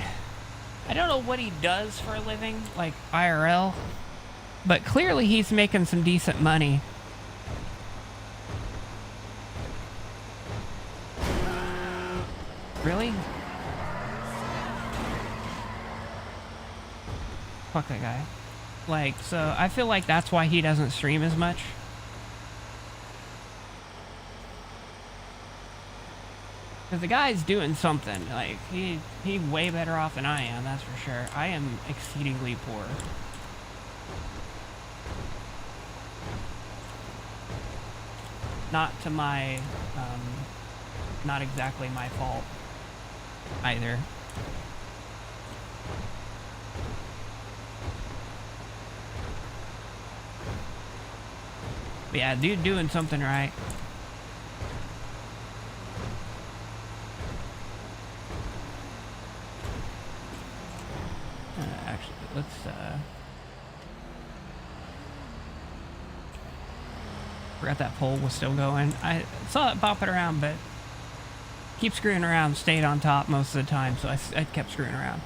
Speaker 2: don't know what he does for a living, like IRL, but clearly he's making some decent money. Really? Fuck that guy. Like, so I feel like that's why he doesn't stream as much. Because the guy's doing something. Like, he's way better off than I am, that's for sure. I am exceedingly poor. Not to my, not exactly my fault either. But yeah, dude doing something right. Actually, let's forgot that poll was still going. I saw it bopping around, but keep screwing around, stayed on top most of the time, so I kept screwing around.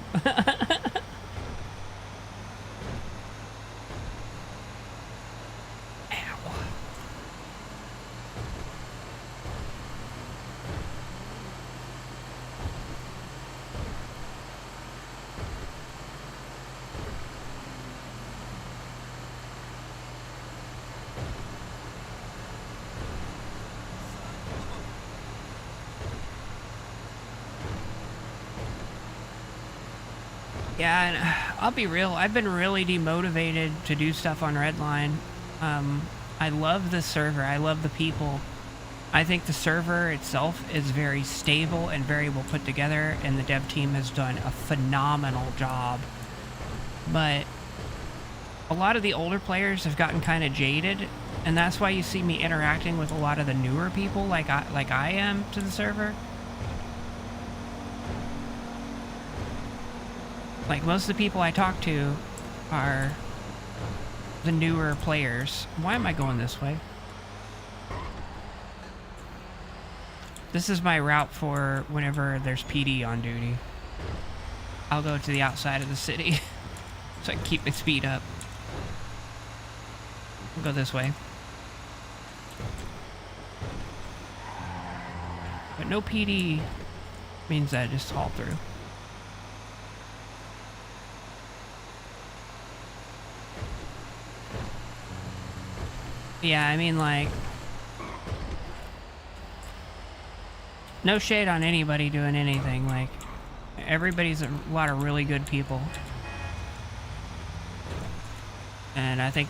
Speaker 2: Yeah, and I'll be real, I've been really demotivated to do stuff on Redline. I love the server, I love the people. I think the server itself is very stable and very well put together, and the dev team has done a phenomenal job. But a lot of the older players have gotten kind of jaded, and that's why you see me interacting with a lot of the newer people like I am to the server. Like, most of the people I talk to are the newer players. Why am I going this way? This is my route for whenever there's PD on duty. I'll go to the outside of the city so I can keep my speed up. We'll go this way. But no PD means that I just haul through. Yeah, I mean, like, no shade on anybody doing anything. Like, everybody's a lot of really good people. And I think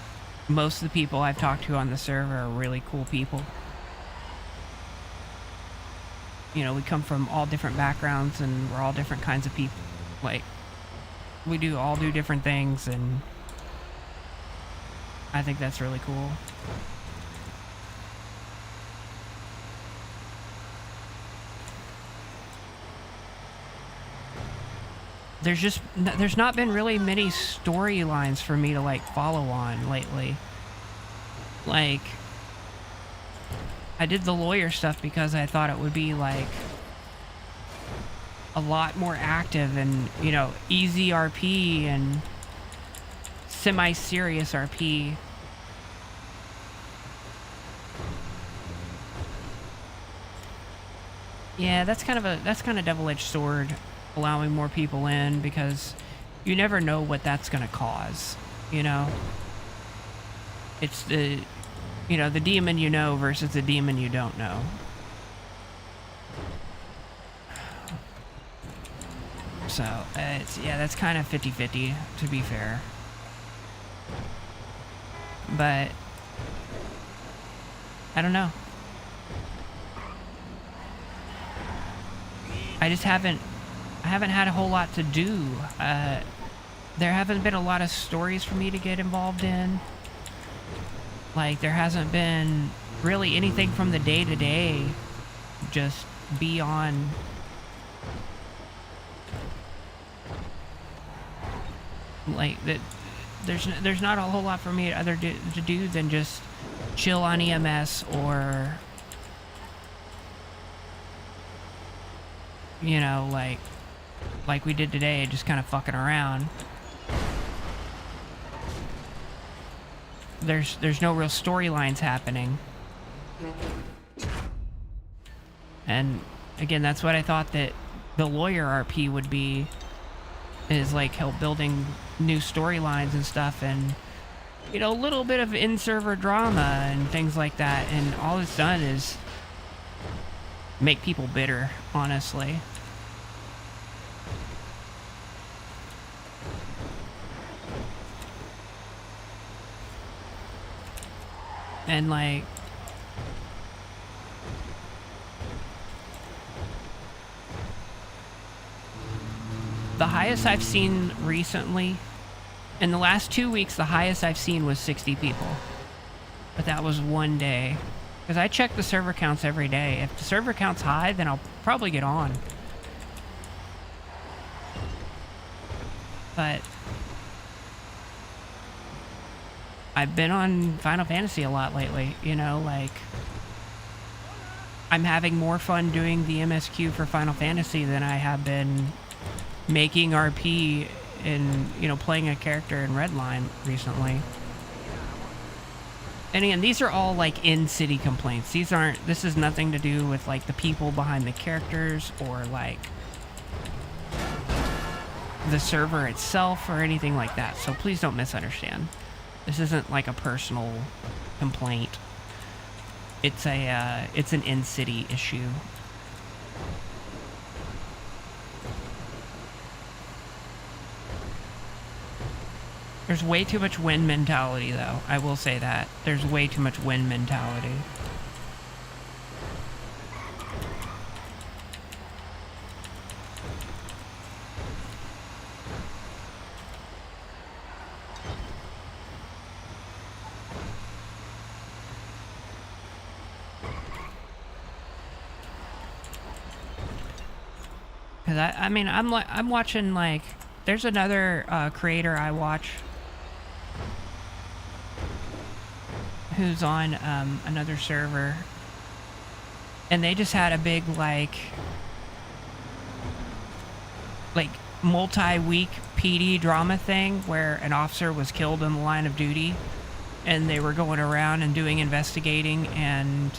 Speaker 2: most of the people I've talked to on the server are really cool people. You know, we come from all different backgrounds and we're all different kinds of people. Like, we all do different things, and I think that's really cool. There's not been really many storylines for me to like follow on lately. Like, I did the lawyer stuff because I thought it would be like a lot more active and, you know, easy RP and semi-serious RP. Yeah, that's kind of double-edged sword, allowing more people in, because you never know what that's gonna cause, you know? It's the, you know, the demon you know versus the demon you don't know. So, yeah, that's kind of 50-50, to be fair. But I don't know. I haven't had a whole lot to do. There haven't been a lot of stories for me to get involved in. Like, there hasn't been really anything from the day-to-day just be on Like that, there's not a whole lot for me to do than just chill on EMS or, you know, like we did today, just kind of fucking around. There's no real storylines happening. And again, that's what I thought that the lawyer RP would be, is like help building new storylines and stuff, and you know, a little bit of in-server drama and things like that, and all it's done is make people bitter, honestly. And like, the highest I've seen recently, in the last 2 weeks, the highest I've seen was 60 people. But that was one day. Because I check the server counts every day. If the server count's high, then I'll probably get on. But I've been on Final Fantasy a lot lately, you know, like I'm having more fun doing the MSQ for Final Fantasy than I have been making RP and, you know, playing a character in Redline recently. And again, these are all like in-city complaints. This is nothing to do with like the people behind the characters or like the server itself or anything like that. So please don't misunderstand. This isn't like a personal complaint. It's an in-city issue. There's way too much win mentality, though. I will say that. There's way too much win mentality. Because I mean, I'm watching, like, there's another creator I watch who's on another server, and they just had a big like multi-week PD drama thing where an officer was killed in the line of duty, and they were going around and doing investigating, and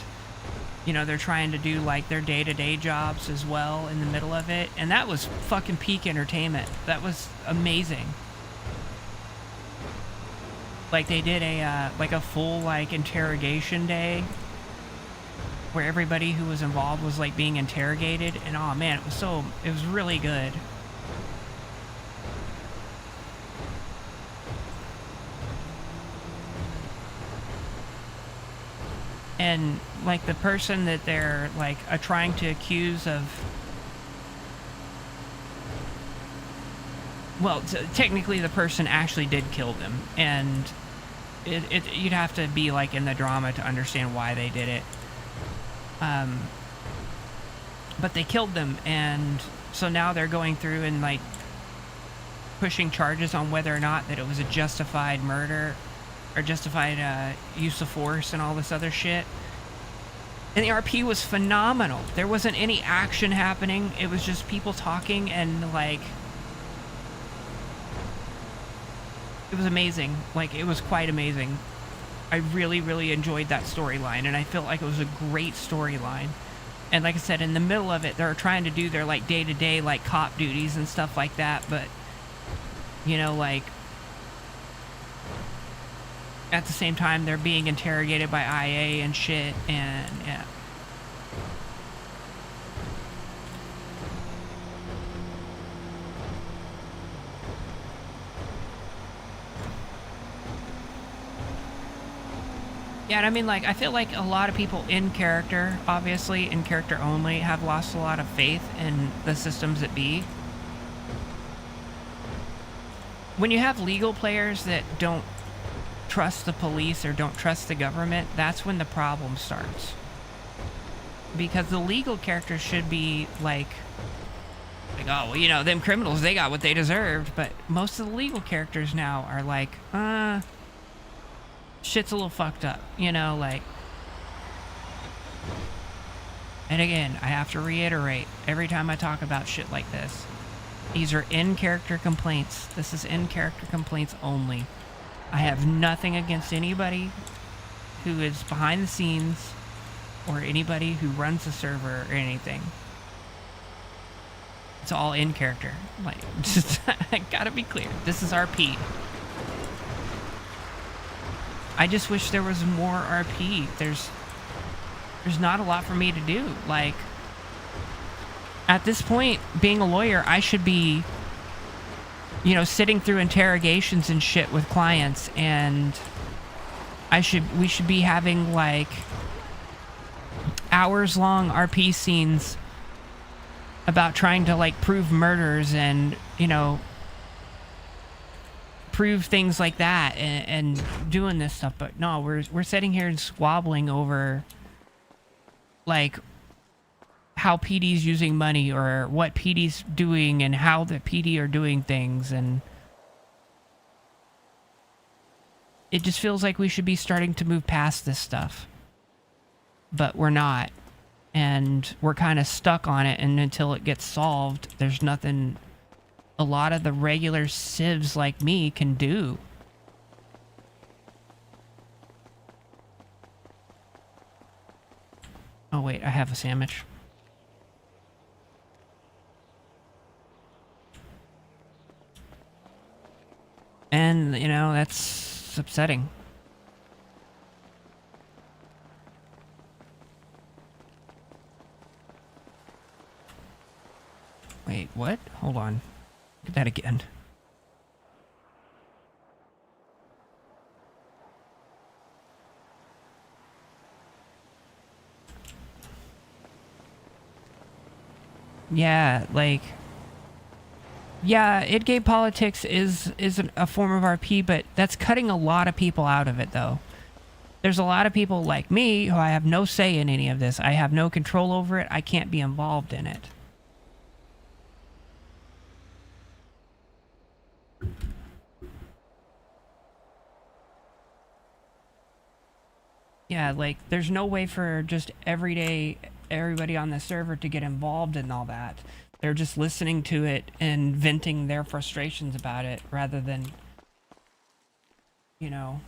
Speaker 2: you know, they're trying to do like their day-to-day jobs as well in the middle of it, and that was fucking peak entertainment. That was amazing. Like they did a full like interrogation day where everybody who was involved was like being interrogated, and oh man, it was really good. And like the person that they're like trying to accuse of, well, technically the person actually did kill them, and you'd have to be like in the drama to understand why they did it. But they killed them, and so now they're going through and like pushing charges on whether or not that it was a justified murder or justified use of force and all this other shit. And the RP was phenomenal. There wasn't any action happening. It was just people talking, and like it was amazing. Like, it was quite amazing. I really, really enjoyed that storyline, and I felt like it was a great storyline. And like I said, in the middle of it, they're trying to do their like day-to-day like cop duties and stuff like that, but you know, like at the same time they're being interrogated by IA and shit, and yeah. Yeah, and I mean, like, I feel like a lot of people in character, obviously, in character only, have lost a lot of faith in the systems that be. When you have legal players that don't trust the police or don't trust the government, that's when the problem starts. Because the legal characters should be, like oh, well, you know, them criminals, they got what they deserved. But most of the legal characters now are like, shit's a little fucked up, you know, like. And again, I have to reiterate every time I talk about shit like this. These are in-character complaints. This is in-character complaints only. I have nothing against anybody who is behind the scenes or anybody who runs the server or anything. It's all in character. Like, just, I gotta be clear. This is RP. I just wish there was more RP. There's not a lot for me to do. Like, at this point, being a lawyer, I should be, you know, sitting through interrogations and shit with clients, and we should be having like hours-long RP scenes about trying to like prove murders and, you know, prove things like that and doing this stuff. But no, we're sitting here and squabbling over like how PD's using money or what PD's doing and how the PD are doing things, and it just feels like we should be starting to move past this stuff, but we're not, and we're kind of stuck on it, and until it gets solved, there's nothing a lot of the regular civs like me can do. Oh wait, I have a sandwich. And, you know, that's upsetting. Wait, what? Hold on. Look at that again. Yeah, like... Yeah, in-game politics is a form of RP, but that's cutting a lot of people out of it, though. There's a lot of people like me who I have no say in any of this. I have no control over it. I can't be involved in it. Yeah, like, there's no way for just everybody on the server to get involved in all that. They're just listening to it and venting their frustrations about it rather than, you know.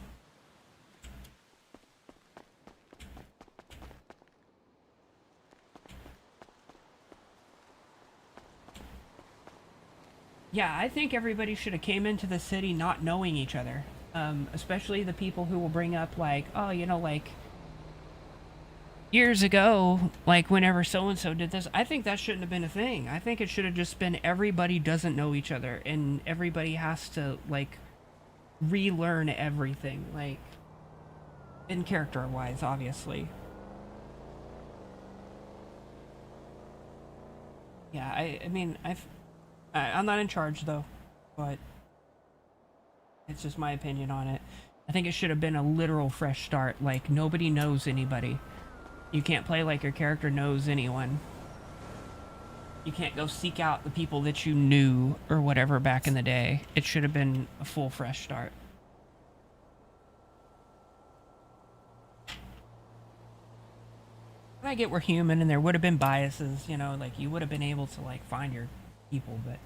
Speaker 2: Yeah, I think everybody should have came into the city not knowing each other. Especially the people who will bring up like, oh, you know, like, years ago, like whenever so-and-so did this, I think that shouldn't have been a thing. I think it should have just been everybody doesn't know each other and everybody has to, like, relearn everything, like, in character-wise, obviously. Yeah, I mean, I'm not in charge, though, but it's just my opinion on it. I think it should have been a literal fresh start, like, nobody knows anybody. You can't play like your character knows anyone. You can't go seek out the people that you knew or whatever back in the day. It should have been a full fresh start. And I get we're human and there would have been biases, you know, like you would have been able to like find your people, but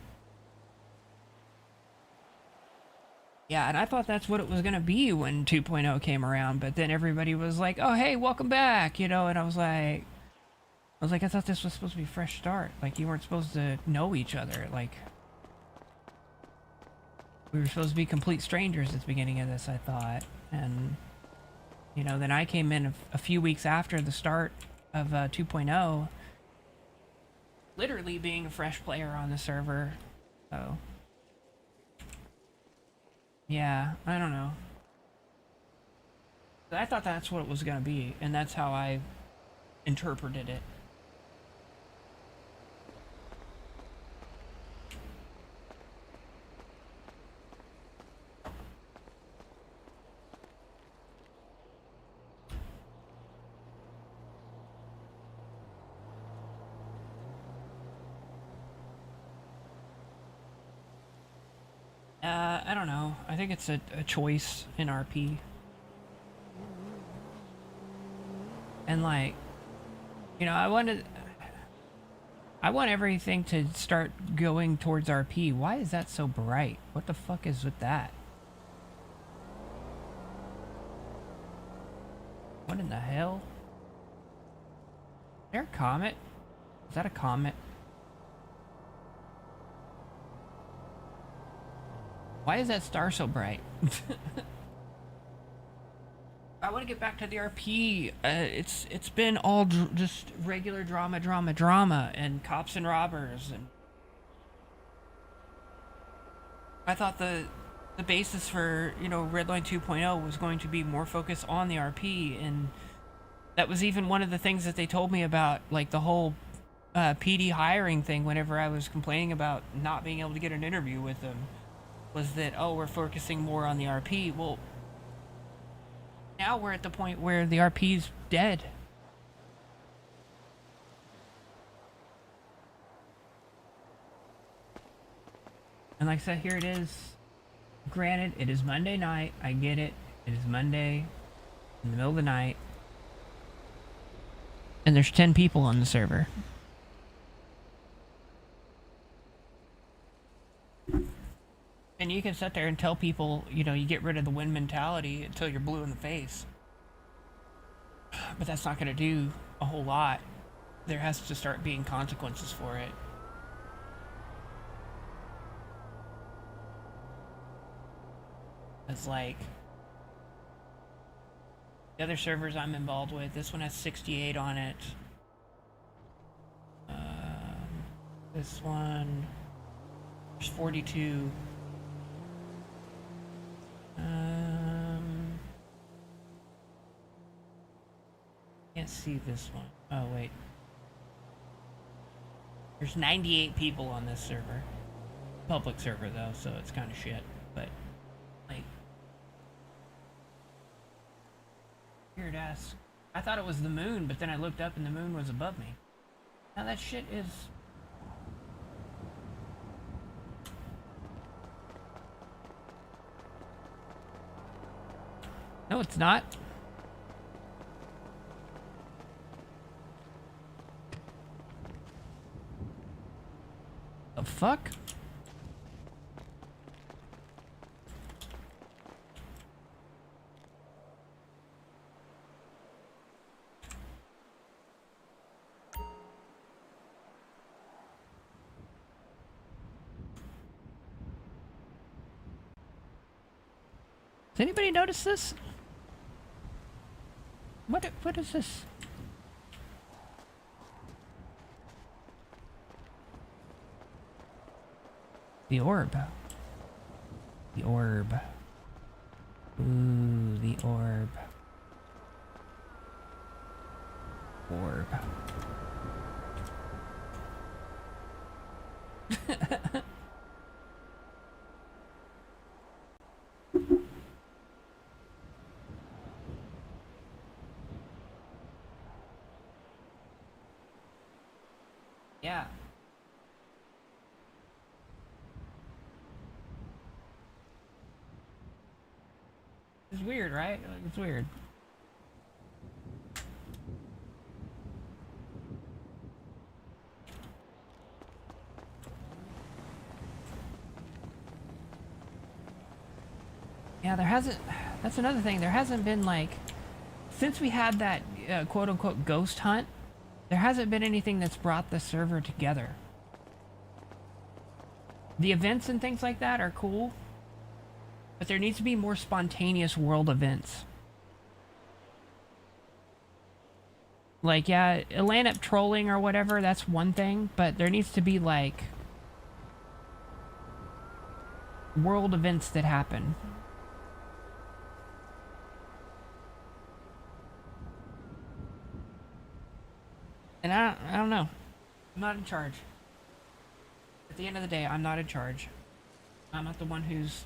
Speaker 2: yeah, and I thought that's what it was going to be when 2.0 came around, but then everybody was like, oh, hey, welcome back, you know, and I was like, I thought this was supposed to be a fresh start. Like, you weren't supposed to know each other. Like, we were supposed to be complete strangers at the beginning of this, I thought. And, you know, then I came in a few weeks after the start of 2.0, literally being a fresh player on the server, so... Yeah, I don't know. I thought that's what it was going to be, and that's how I interpreted it. I don't know. I think it's a choice in RP. And like, you know, I want everything to start going towards RP. Why is that so bright? What the fuck is with that? What in the hell? Is there a comet? Is that a comet? Why is that star so bright? I want to get back to the RP. It's been all just regular drama, and cops and robbers, and I thought the basis for, you know, Redline 2.0 was going to be more focused on the RP, and that was even one of the things that they told me about, like the whole PD hiring thing. Whenever I was complaining about not being able to get an interview with them, was that, oh, we're focusing more on the RP. Well, now we're at the point where the RP's dead. And like I said, here it is. Granted, it is Monday night. I get it. It is Monday in the middle of the night. And there's 10 people on the server. And you can sit there and tell people, you know, you get rid of the win mentality until you're blue in the face. But that's not going to do a whole lot. There has to start being consequences for it. It's like the other servers I'm involved with, this one has 68 on it. This one, there's 42. Can't see this one. Oh wait. There's 98 people on this server. Public server though, so it's kind of shit. But like, weird ass. I thought it was the moon, but then I looked up and the moon was above me. Now that shit is. No, it's not. The fuck? Does anybody notice this? What is this? The orb. The orb. Ooh, the orb. Orb. Yeah. It's weird, right? Like, it's weird. Yeah, there hasn't. That's another thing. There hasn't been, like, since we had that quote-unquote ghost hunt, there hasn't been anything that's brought the server together. The events and things like that are cool, but there needs to be more spontaneous world events. Like, yeah, land up trolling or whatever, that's one thing, but there needs to be, like, world events that happen. And I don't know. I'm not in charge. At the end of the day, I'm not in charge. I'm not the one who's...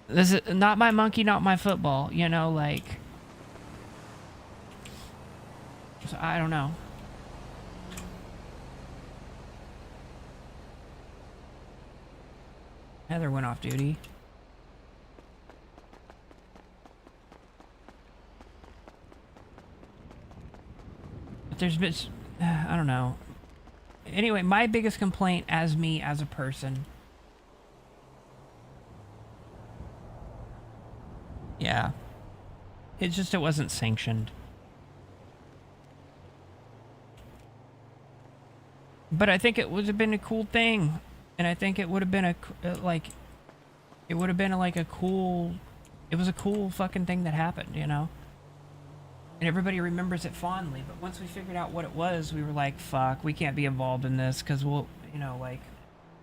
Speaker 2: This is not my monkey, not my football, you know, like... So I don't know. Heather went off duty. But there's been, I don't know. Anyway, my biggest complaint as me as a person. Yeah. It's just it wasn't sanctioned. But I think it would have been a cool thing. And I think it would have been a, like, it would have been like a cool, it was a cool fucking thing that happened, you know? And everybody remembers it fondly, but once we figured out what it was, we were like, fuck, we can't be involved in this, because we'll, you know, like,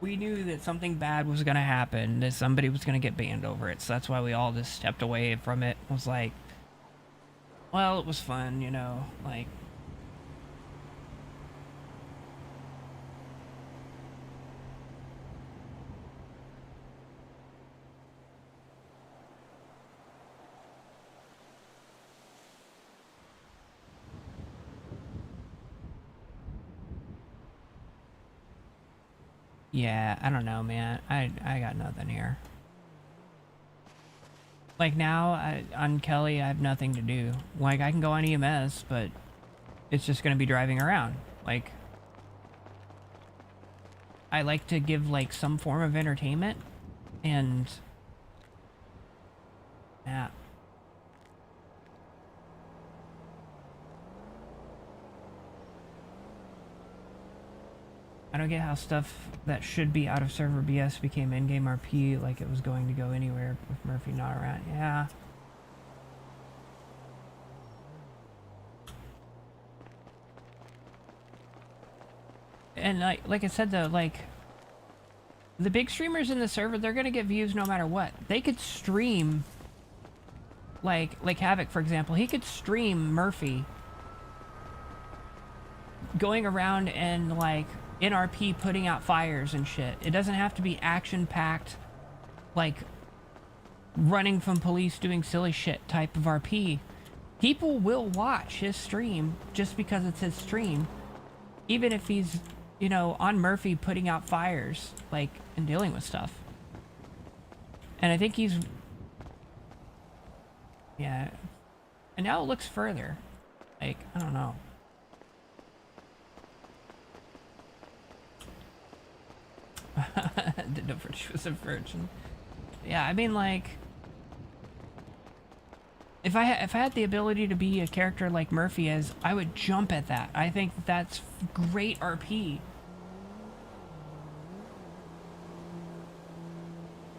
Speaker 2: we knew that something bad was going to happen, that somebody was going to get banned over it, so that's why we all just stepped away from it. It was like, well, it was fun, you know, like... Yeah, I don't know, man. I got nothing here. Like now, on Kelly, I have nothing to do. Like, I can go on EMS, but it's just going to be driving around. Like, I like to give, like, some form of entertainment, and... yeah. I don't get how stuff that should be out of server BS became in-game RP, like it was going to go anywhere with Murphy not around. Yeah. And like I said though, like the big streamers in the server, they're gonna get views no matter what. They could stream like Havoc, for example. He could stream Murphy going around and like NRP putting out fires and shit. It doesn't have to be action-packed, like running from police doing silly shit type of RP. People will watch his stream just because it's his stream, even if he's, you know, on Murphy putting out fires, like, and dealing with stuff. And I think he's... yeah. And now it looks further. Like, I don't know. Didn't know she was a virgin. Yeah, I mean, like, if I had the ability to be a character like Murphy is, I would jump at that. I think that's great RP.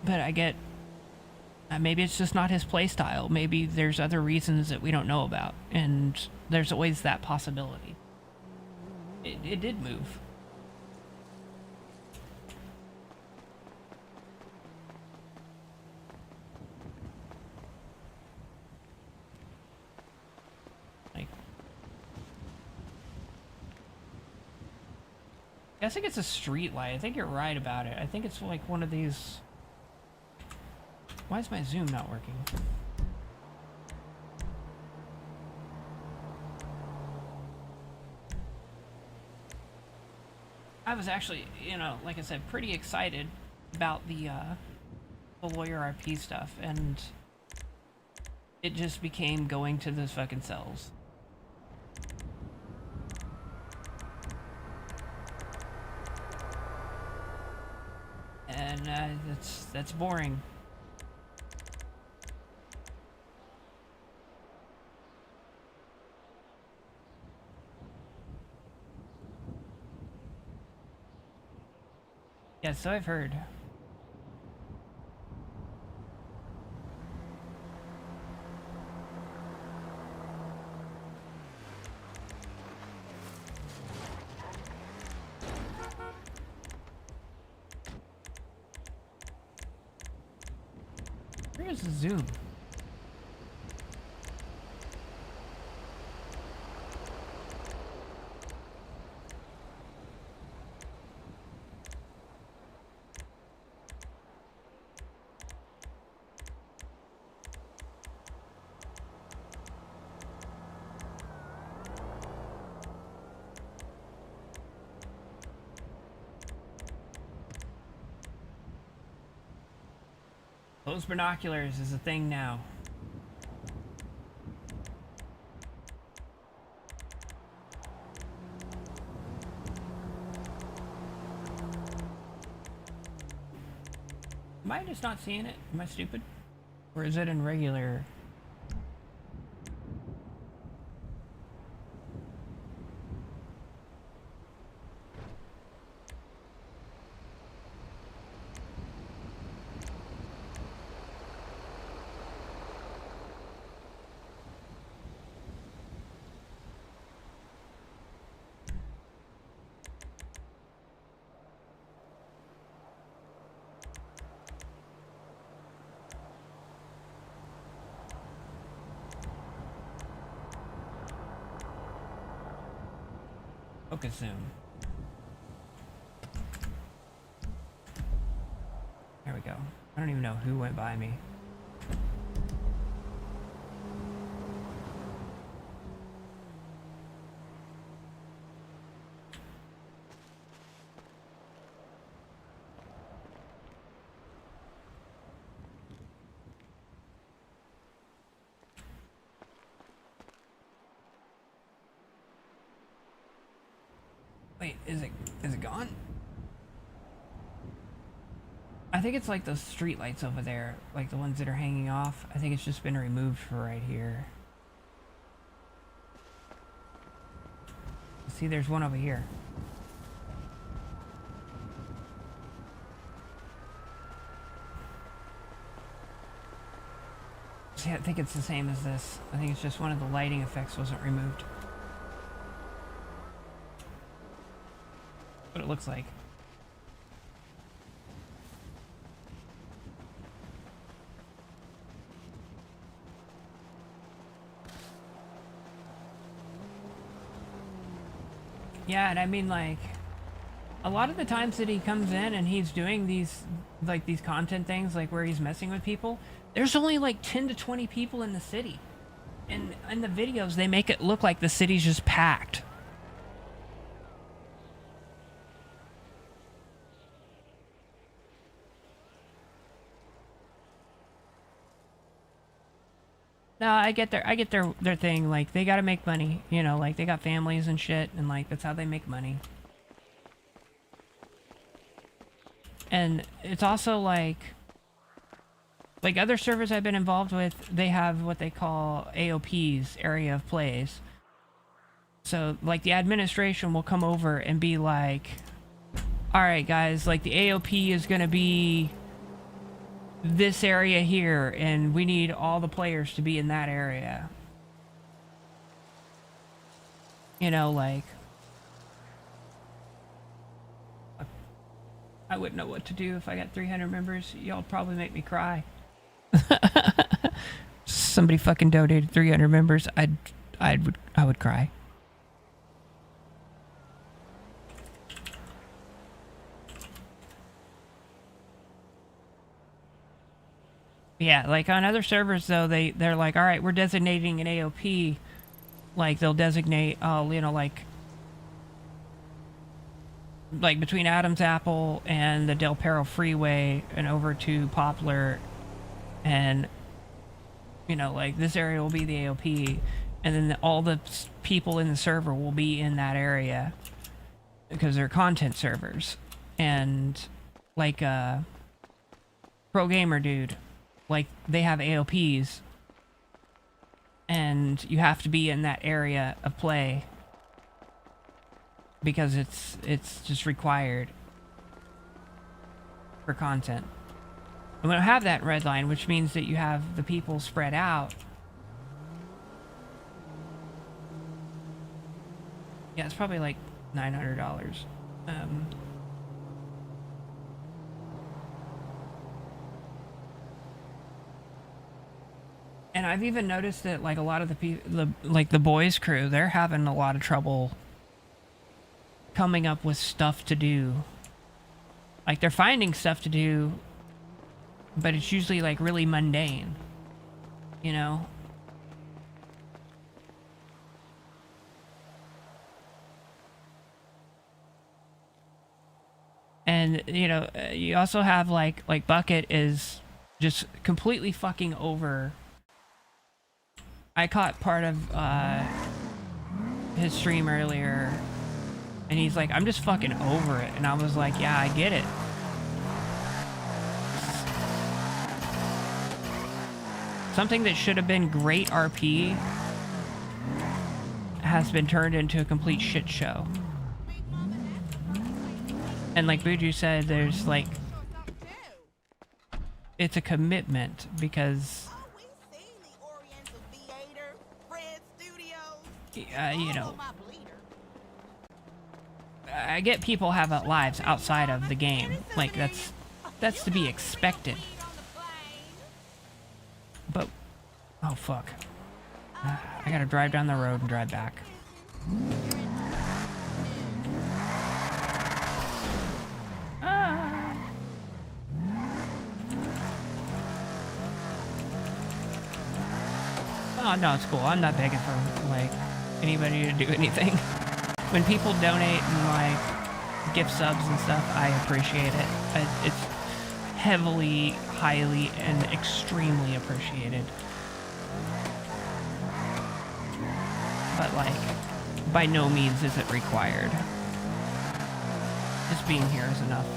Speaker 2: But I get, maybe it's just not his playstyle. Maybe there's other reasons that we don't know about, and there's always that possibility. It did move. I think it's a street light. I think you're right about it. I think it's like one of these... why is my zoom not working? I was actually, you know, like I said, pretty excited about the lawyer RP stuff, and it just became going to those fucking cells. And that's boring. Yeah, so I've heard. Where's the zoom? Those binoculars is a thing now. Am I just not seeing it? Am I stupid? Or is it in regular? Focus zoom. There we go. I don't even know who went by me. Wait, is it gone? I think it's like those street lights over there, like the ones that are hanging off. I think it's just been removed for right here. See, there's one over here. See, I think it's the same as this. I think it's just one of the lighting effects wasn't removed. What it looks like. Yeah, and I mean, like, a lot of the times that he comes in and he's doing these, like, these content things, like where he's messing with people, there's only like 10 to 20 people in the city. And in the videos, they make it look like the city's just packed. No, I get their thing, like, they gotta make money, you know, like, they got families and shit, and, like, that's how they make money. And it's also, like other servers I've been involved with, they have what they call AOPs, area of plays. So, like, the administration will come over and be like, alright guys, like, the AOP is gonna be this area here, and we need all the players to be in that area. You know, like, I wouldn't know what to do if I got 300 members. Y'all probably make me cry. Somebody fucking donated 300 members. I would cry. Yeah, like on other servers though, they're like, all right, we're designating an AOP. Like they'll designate, you know, like between Adam's Apple and the Del Perro Freeway and over to Poplar, and you know, like this area will be the AOP, and then all the people in the server will be in that area because they're content servers. And like Pro Gamer Dude, like they have AOPs and you have to be in that area of play because it's just required for content. And we don't have that in Redline, which means that you have the people spread out. Yeah, it's probably like $900. And I've even noticed that like a lot of the boys crew, they're having a lot of trouble coming up with stuff to do. Like they're finding stuff to do, but it's usually like really mundane, you know? And you know, you also have like Bucket is just completely fucking over. I caught part of his stream earlier, and he's like, I'm just fucking over it. And I was like, yeah, I get it. Something that should have been great RP has been turned into a complete shit show. And like Buju said, there's like, it's a commitment because, you know, I get people have lives outside of the game. Like that's to be expected. But, oh fuck. I gotta drive down the road and drive back. Oh, no, it's cool. I'm not begging for, like, anybody to do anything. When people donate and, like, gift subs and stuff, I appreciate it. It's heavily, highly, and extremely appreciated. But, like, by no means is it required. Just being here is enough.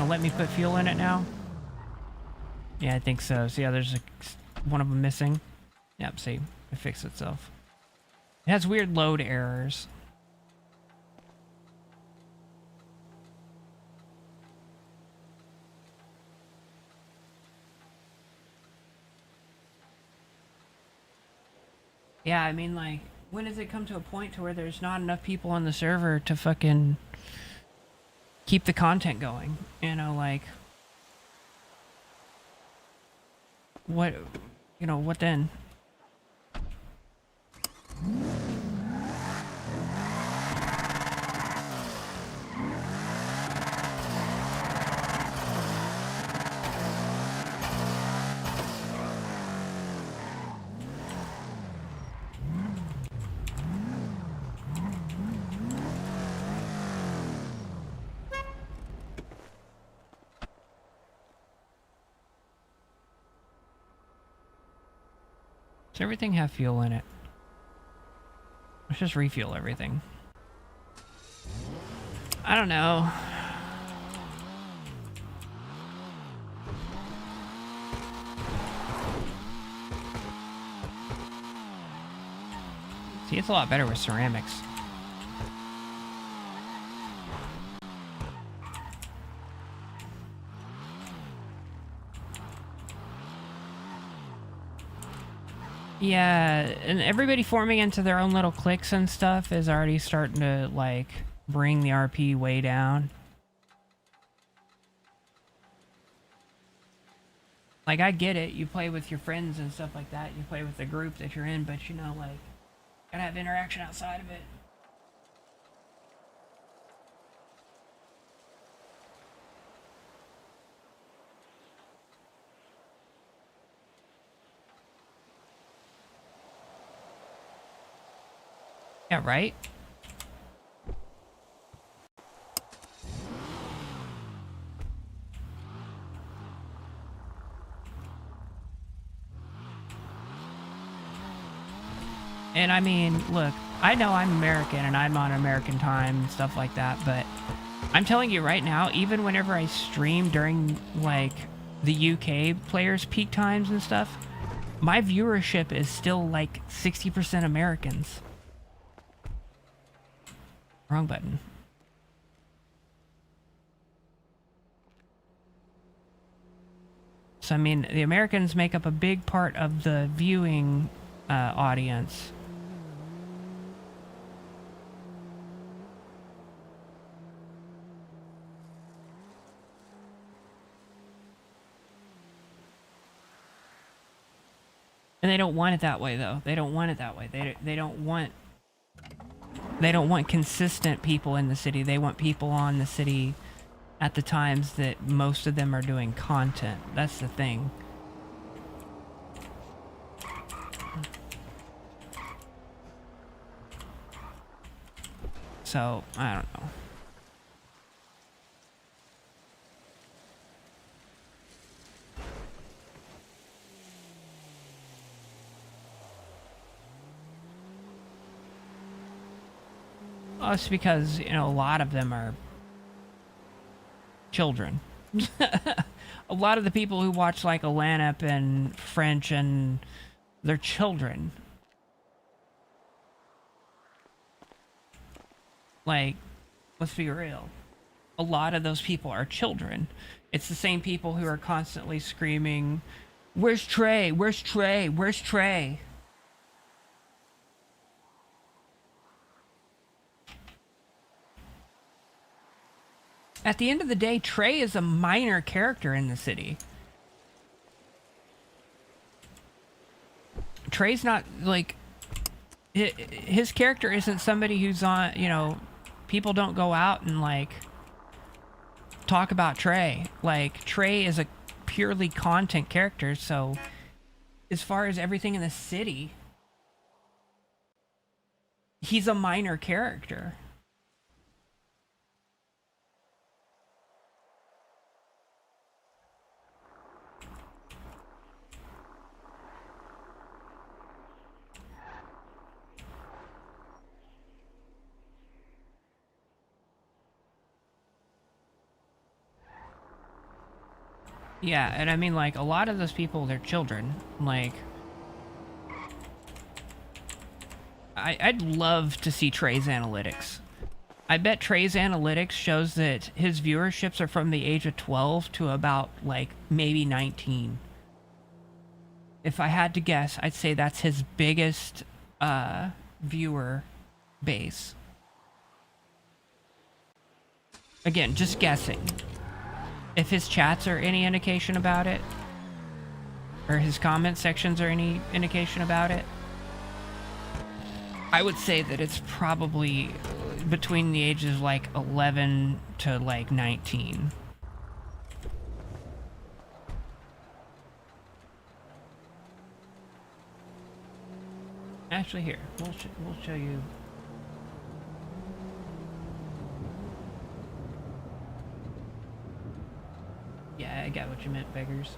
Speaker 2: Let me put fuel in it now. Yeah, I think so. See how there's one of them missing? Yep, see, it fixed itself. It has weird load errors. Yeah, I mean, like, when does it come to a point to where there's not enough people on the server to fucking keep the content going? You know, like, what, you know, what then? Does everything have fuel in it? Let's just refuel everything. I don't know. See, it's a lot better with ceramics. Yeah, and everybody forming into their own little cliques and stuff is already starting to, like, bring the RP way down. Like, I get it, you play with your friends and stuff like that, you play with the group that you're in, but, you know, like, gotta have interaction outside of it. Yeah, right? And I mean, look, I know I'm American and I'm on American time and stuff like that, but I'm telling you right now, even whenever I stream during, like, the UK players' peak times and stuff, my viewership is still, like, 60% Americans. Wrong button. So, I mean, the Americans make up a big part of the viewing audience. And they don't want it that way, though. They don't want it that way. They don't want They don't want consistent people in the city. They want people on the city at the times that most of them are doing content. That's the thing. So, I don't know. Well, it's because, you know, a lot of them are children. A lot of the people who watch, like, Alanep and French, and they're children. Like, let's be real. A lot of those people are children. It's the same people who are constantly screaming, "Where's Trey? Where's Trey? Where's Trey?" At the end of the day, Trey is a minor character in the city. Trey's not, like, his character isn't somebody who's on, you know, people don't go out and, like, talk about Trey. Like, Trey is a purely content character, so as far as everything in the city, he's a minor character. Yeah, and I mean, like, a lot of those people, they're children. Like, I'd love to see Trey's analytics. I bet Trey's analytics shows that his viewerships are from the age of 12 to about, like, maybe 19. If I had to guess, I'd say that's his biggest viewer base. Again, just guessing. If his chats are any indication about it, or his comment sections are any indication about it, I would say that it's probably between the ages of like 11 to like 19. Actually, here, we'll show you. Yeah, I got what you meant, beggars.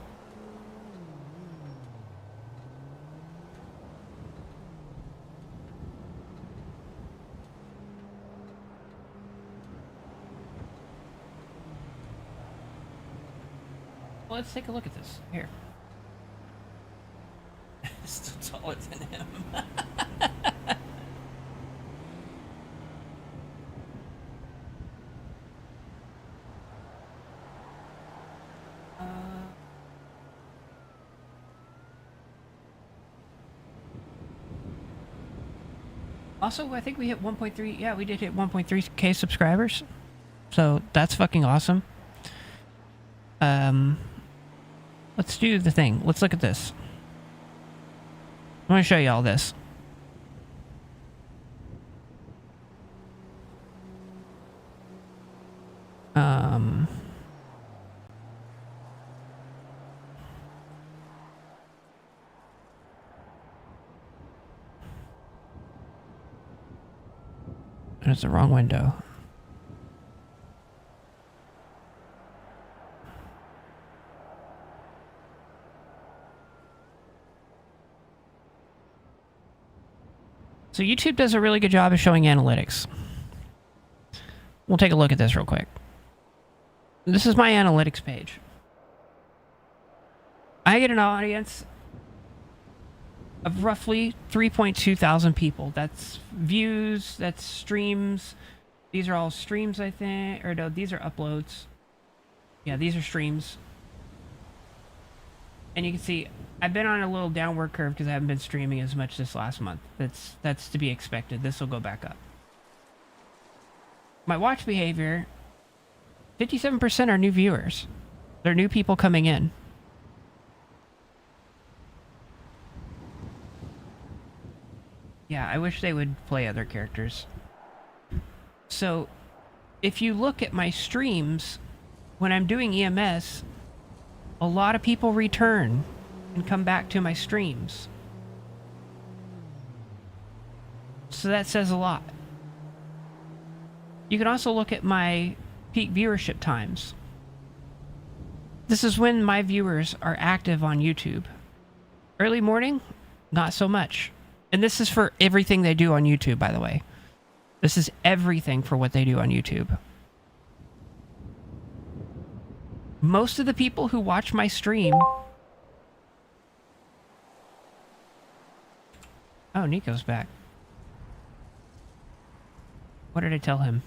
Speaker 2: Well, let's take a look at this. Here. Still taller than him. Also, I think we hit 1.3. Yeah, we did hit 1.3k subscribers. So that's fucking awesome. Let's do the thing. Let's look at this. I'm gonna show you all this. And it's the wrong window. So YouTube does a really good job of showing analytics. We'll take a look at this real quick. This is my analytics page. I get an audience of roughly 3.2 thousand people. That's views, that's streams. These are all streams, I think. Or no, these are uploads. Yeah, these are streams. And you can see, I've been on a little downward curve because I haven't been streaming as much this last month. That's to be expected. This will go back up. My watch behavior, 57% are new viewers. They're new people coming in. Yeah, I wish they would play other characters. So if you look at my streams, when I'm doing EMS, a lot of people return and come back to my streams. So that says a lot. You can also look at my peak viewership times. This is when my viewers are active on YouTube. Early morning, not so much. And this is for everything they do on YouTube, by the way. This is everything for what they do on YouTube. Most of the people who watch my stream... Oh, Nico's back. What did I tell him?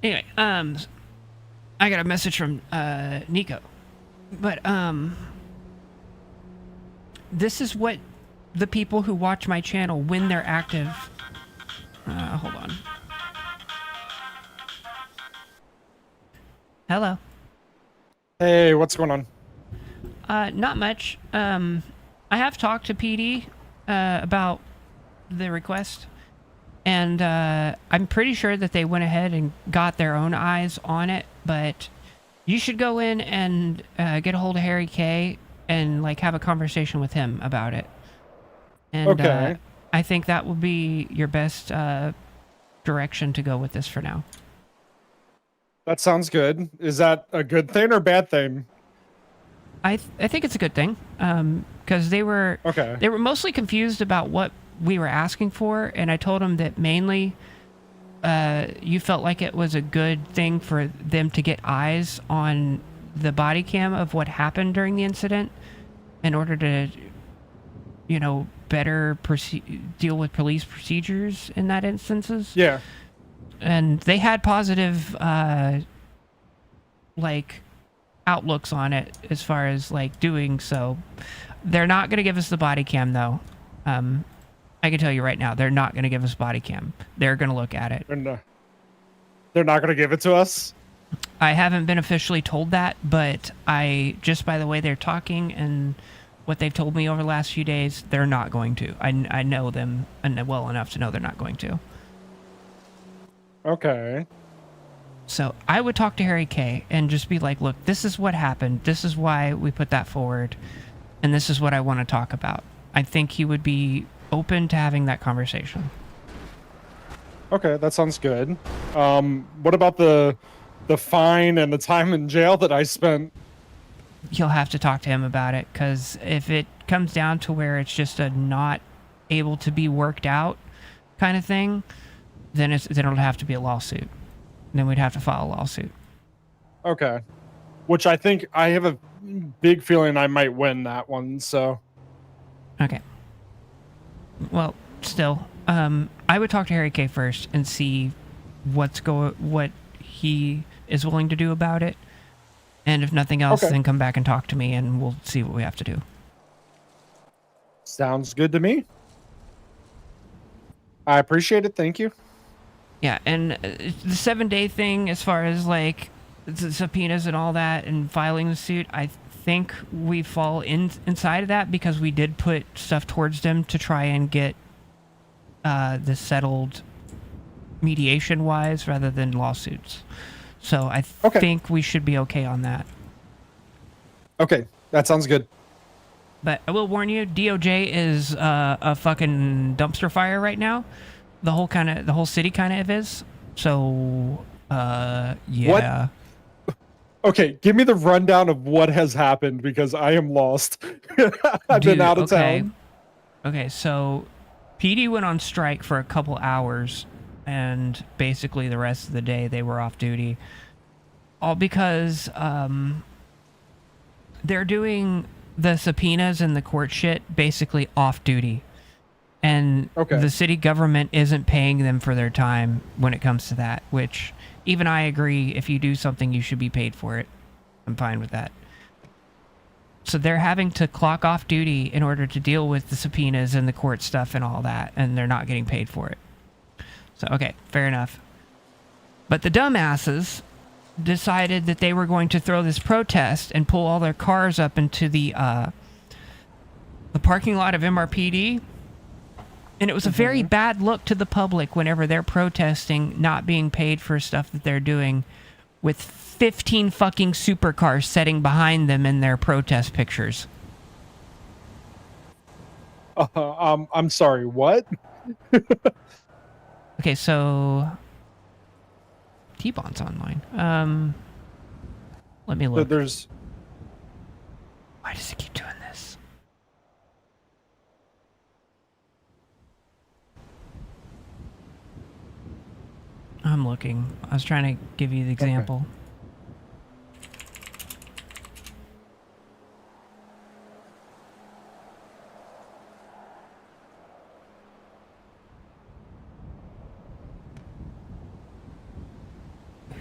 Speaker 2: Anyway, I got a message from Nico, but this is what the people who watch my channel when they're active. Hold on. Hello.
Speaker 14: Hey, what's going on?
Speaker 2: Not much. I have talked to PD about the request. And I'm pretty sure that they went ahead and got their own eyes on it, but you should go in and get a hold of Harry K and like have a conversation with him about it. And
Speaker 14: Okay.
Speaker 2: I think that will be your best direction to go with this for now.
Speaker 14: That sounds good. Is that a good thing or bad thing?
Speaker 2: I think it's a good thing because they were mostly confused about what we were asking for, and I told them that mainly you felt like it was a good thing for them to get eyes on the body cam of what happened during the incident in order to, you know, better deal with police procedures in that instances.
Speaker 14: Yeah.
Speaker 2: And they had positive like outlooks on it as far as like doing so. They're not going to give us the body cam though. I can tell you right now, they're not going to give us body cam. They're going to look at it.
Speaker 14: They're not going to give it to us?
Speaker 2: I haven't been officially told that, but just by the way they're talking and what they've told me over the last few days, they're not going to. I know them well enough to know they're not going to.
Speaker 14: Okay.
Speaker 2: So I would talk to Harry K and just be like, look, this is what happened. This is why we put that forward. And this is what I want to talk about. I think he would be open to having that conversation.
Speaker 14: Okay, that sounds good. What about the fine and the time in jail that I spent?
Speaker 2: You'll have to talk to him about it, because if it comes down to where it's just a not able to be worked out kind of thing, then it'll have to be a lawsuit. Then we'd have to file a lawsuit.
Speaker 14: Okay. Which I think I have a big feeling I might win that one, so.
Speaker 2: Okay. Well, still, I would talk to Harry K first and see what he is willing to do about it. And if nothing else, then come back and talk to me and we'll see what we have to do.
Speaker 14: Sounds good to me. I appreciate it. Thank you.
Speaker 2: Yeah, and the 7-day thing as far as like the subpoenas and all that and filing the suit, I think we fall inside of that because we did put stuff towards them to try and get this settled mediation-wise rather than lawsuits. So I think we should be okay on that.
Speaker 14: Okay, that sounds good.
Speaker 2: But I will warn you, DOJ is a fucking dumpster fire right now. The whole city kind of is. So, yeah.
Speaker 14: What? Okay, give me the rundown of what has happened because I am lost. I've been out of town.
Speaker 2: Okay, so PD went on strike for a couple hours, and basically the rest of the day they were off duty. All because they're doing the subpoenas and the court shit basically off duty. And
Speaker 14: Okay.
Speaker 2: the city government isn't paying them for their time when it comes to that, which even I agree, if you do something, you should be paid for it. I'm fine with that. So they're having to clock off duty in order to deal with the subpoenas and the court stuff and all that, and they're not getting paid for it. So, okay, fair enough. But the dumbasses decided that they were going to throw this protest and pull all their cars up into the parking lot of MRPD. And it was a very bad look to the public whenever they're protesting not being paid for stuff that they're doing, with 15 fucking supercars sitting behind them in their protest pictures.
Speaker 14: I'm sorry, what?
Speaker 2: Okay, so T-Bon's online. Let me look.
Speaker 14: There's...
Speaker 2: Why does it keep doing this? I'm looking. I was trying to give you the example.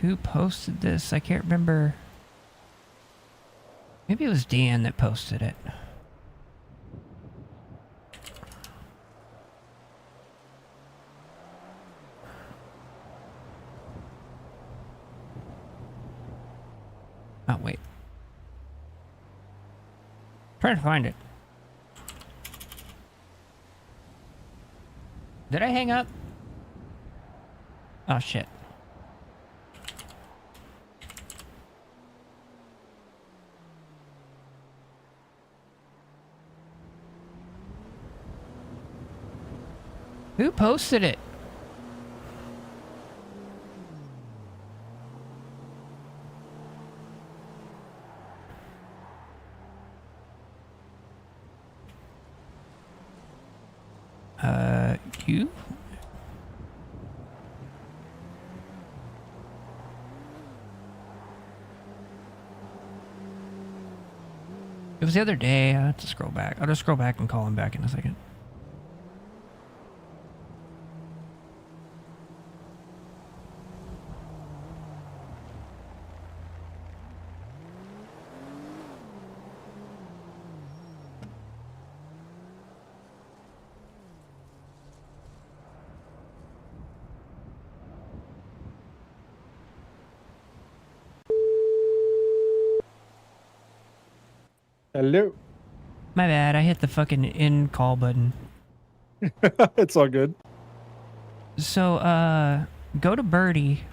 Speaker 2: Who posted this? I can't remember. Maybe it was Dan that posted it. Oh, wait. Trying to find it. Did I hang up? Oh, shit. Who posted it? You? It was the other day. I have to scroll back. I'll just scroll back and call him back in a second.
Speaker 14: Hello.
Speaker 2: My bad. I hit the fucking end call button.
Speaker 14: It's all good.
Speaker 2: So, go to Birdie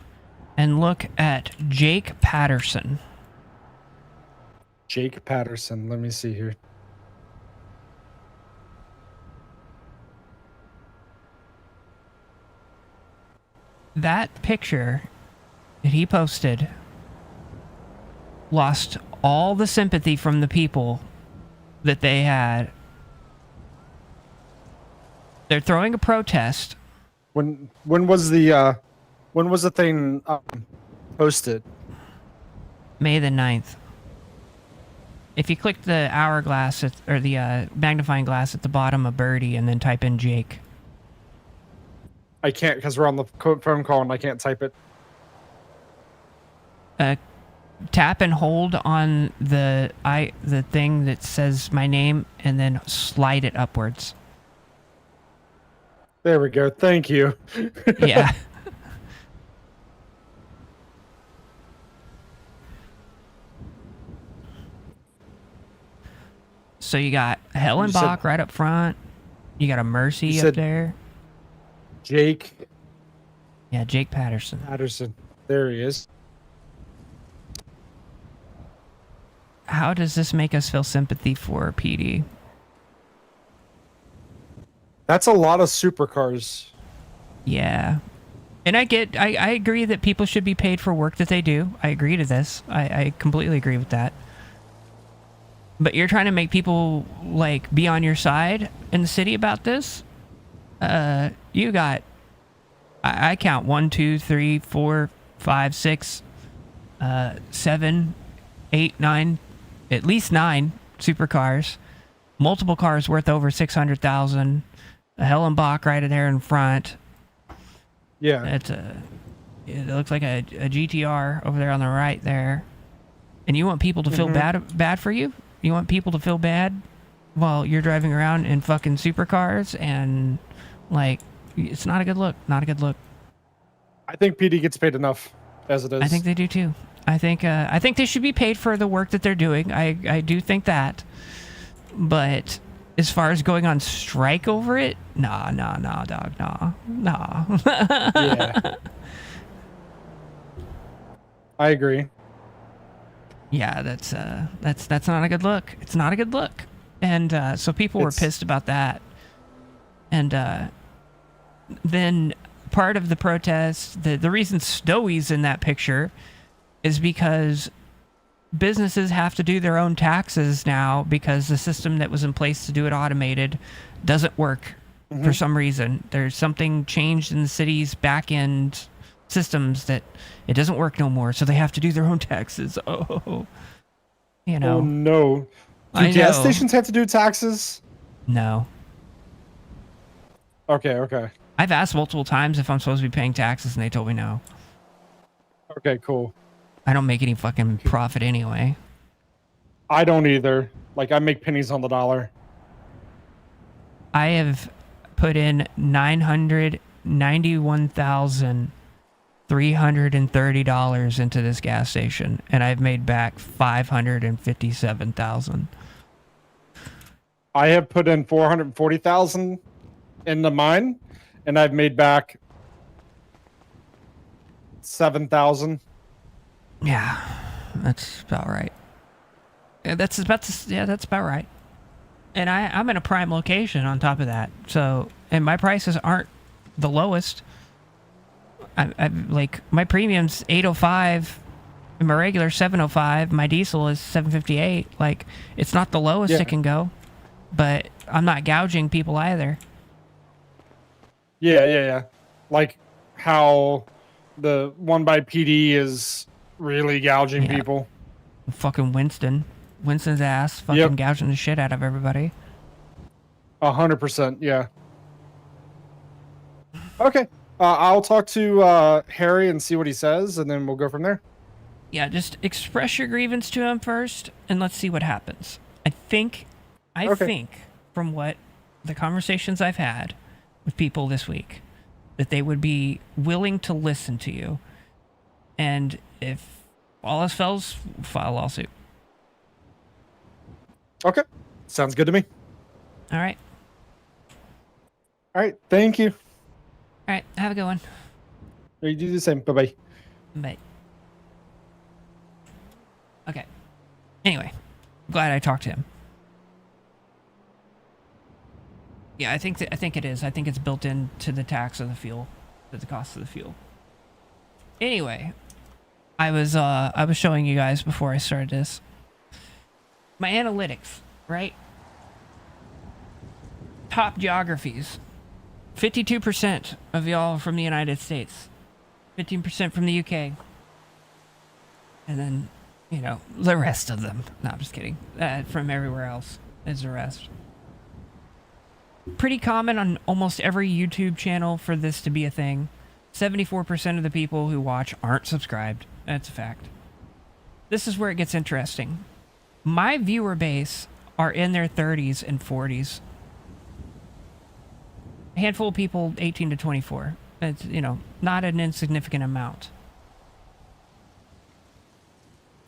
Speaker 2: and look at Jake Patterson.
Speaker 14: Jake Patterson. Let me see here.
Speaker 2: That picture that he posted lost all the sympathy from the people that they had. They're throwing a protest.
Speaker 14: When was the thing posted?
Speaker 2: May the 9th. If you click the hourglass or the magnifying glass at the bottom of Birdie and then type in Jake.
Speaker 14: I can't because we're on the phone call and I can't type it.
Speaker 2: Tap and hold on the thing that says my name and then slide it upwards.
Speaker 14: There we go. Thank you.
Speaker 2: Yeah. So you got Helen Bach right up front. You got a Mercy up there.
Speaker 14: Jake.
Speaker 2: Yeah, Jake Patterson.
Speaker 14: Patterson. There he is.
Speaker 2: How does this make us feel sympathy for PD?
Speaker 14: That's a lot of supercars.
Speaker 2: Yeah. And I agree that people should be paid for work that they do. I agree to this. I completely agree with that. But you're trying to make people, like, be on your side in the city about this? You got... I count 1, 2, 3, 4, 5, 6, 7, 8, 9... At least 9 supercars, multiple cars worth over 600,000, a Hellenbach right there in front.
Speaker 14: Yeah.
Speaker 2: It looks like a GTR over there on the right there. And you want people to feel bad for you? You want people to feel bad while you're driving around in fucking supercars, and like, it's not a good look. Not a good look.
Speaker 14: I think PD gets paid enough as it is.
Speaker 2: I think they do too. I think they should be paid for the work that they're doing. I do think that. But as far as going on strike over it, nah, dog, nah.
Speaker 14: Yeah. I agree.
Speaker 2: Yeah, that's not a good look. It's not a good look. And so people were pissed about that. And then part of the protest, the reason Snowy's in that picture is because businesses have to do their own taxes now because the system that was in place to do it automated doesn't work for some reason. There's something changed in the city's back end systems that it doesn't work no more, so they have to do their own taxes. Oh, you know.
Speaker 14: Oh no. Do gas stations have to do taxes?
Speaker 2: No.
Speaker 14: Okay.
Speaker 2: I've asked multiple times if I'm supposed to be paying taxes, and they told me no.
Speaker 14: Okay, cool.
Speaker 2: I don't make any fucking profit anyway.
Speaker 14: I don't either. Like, I make pennies on the dollar.
Speaker 2: I have put in $991,330 into this gas station, and I've made back $557,000.
Speaker 14: I have put in $440,000 into mine, and I've made back $7,000.
Speaker 2: Yeah, that's about right. That's about right. And I'm in a prime location on top of that. So, and my prices aren't the lowest. I like, my premium's $805, and my regular $705. My diesel is $758. Like, it's not the lowest it can go, but I'm not gouging people either.
Speaker 14: Yeah. Like how the one by PD is really gouging people.
Speaker 2: Fucking Winston's ass fucking gouging the shit out of everybody.
Speaker 14: 100%, yeah. Okay. I'll talk to Harry and see what he says, and then we'll go from there.
Speaker 2: Yeah, just express your grievance to him first, and let's see what happens. I think from what the conversations I've had with people this week, that they would be willing to listen to you. And if all else fails, file a lawsuit.
Speaker 14: Okay. Sounds good to me.
Speaker 2: All right.
Speaker 14: All right. Thank you.
Speaker 2: All right. Have a good one.
Speaker 14: You do the same. Bye-bye.
Speaker 2: Bye. Okay. Anyway, glad I talked to him. Yeah, I think it is. I think it's built into the tax of the fuel, to the cost of the fuel. Anyway, I was showing you guys before I started this my analytics, right? Top geographies. 52% of y'all from the United States. 15% from the UK. And then, you know, the rest of them. No, I'm just kidding. From everywhere else is the rest. Pretty common on almost every YouTube channel for this to be a thing. 74% of the people who watch aren't subscribed. That's a fact. This is where it gets interesting. My viewer base are in their 30s and 40s. A handful of people 18 to 24. It's, you know, not an insignificant amount.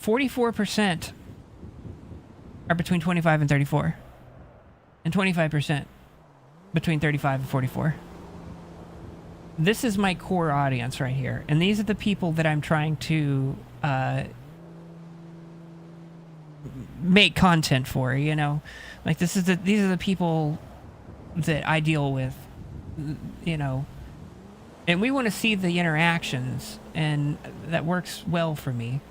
Speaker 2: 44% are between 25 and 34. And 25% between 35 and 44. This is my core audience right here. And these are the people that I'm trying to make content for, you know? Like, these are the people that I deal with, you know? And we want to see the interactions, and that works well for me.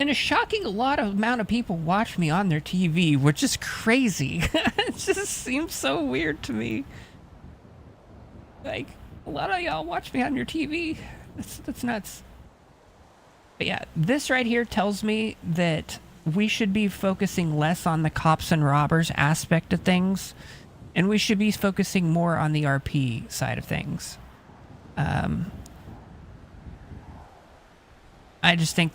Speaker 2: And a shocking amount of people watch me on their TV, which is crazy. It just seems so weird to me. Like, a lot of y'all watch me on your TV. That's nuts. But yeah, this right here tells me that we should be focusing less on the cops and robbers aspect of things, and we should be focusing more on the RP side of things. I just think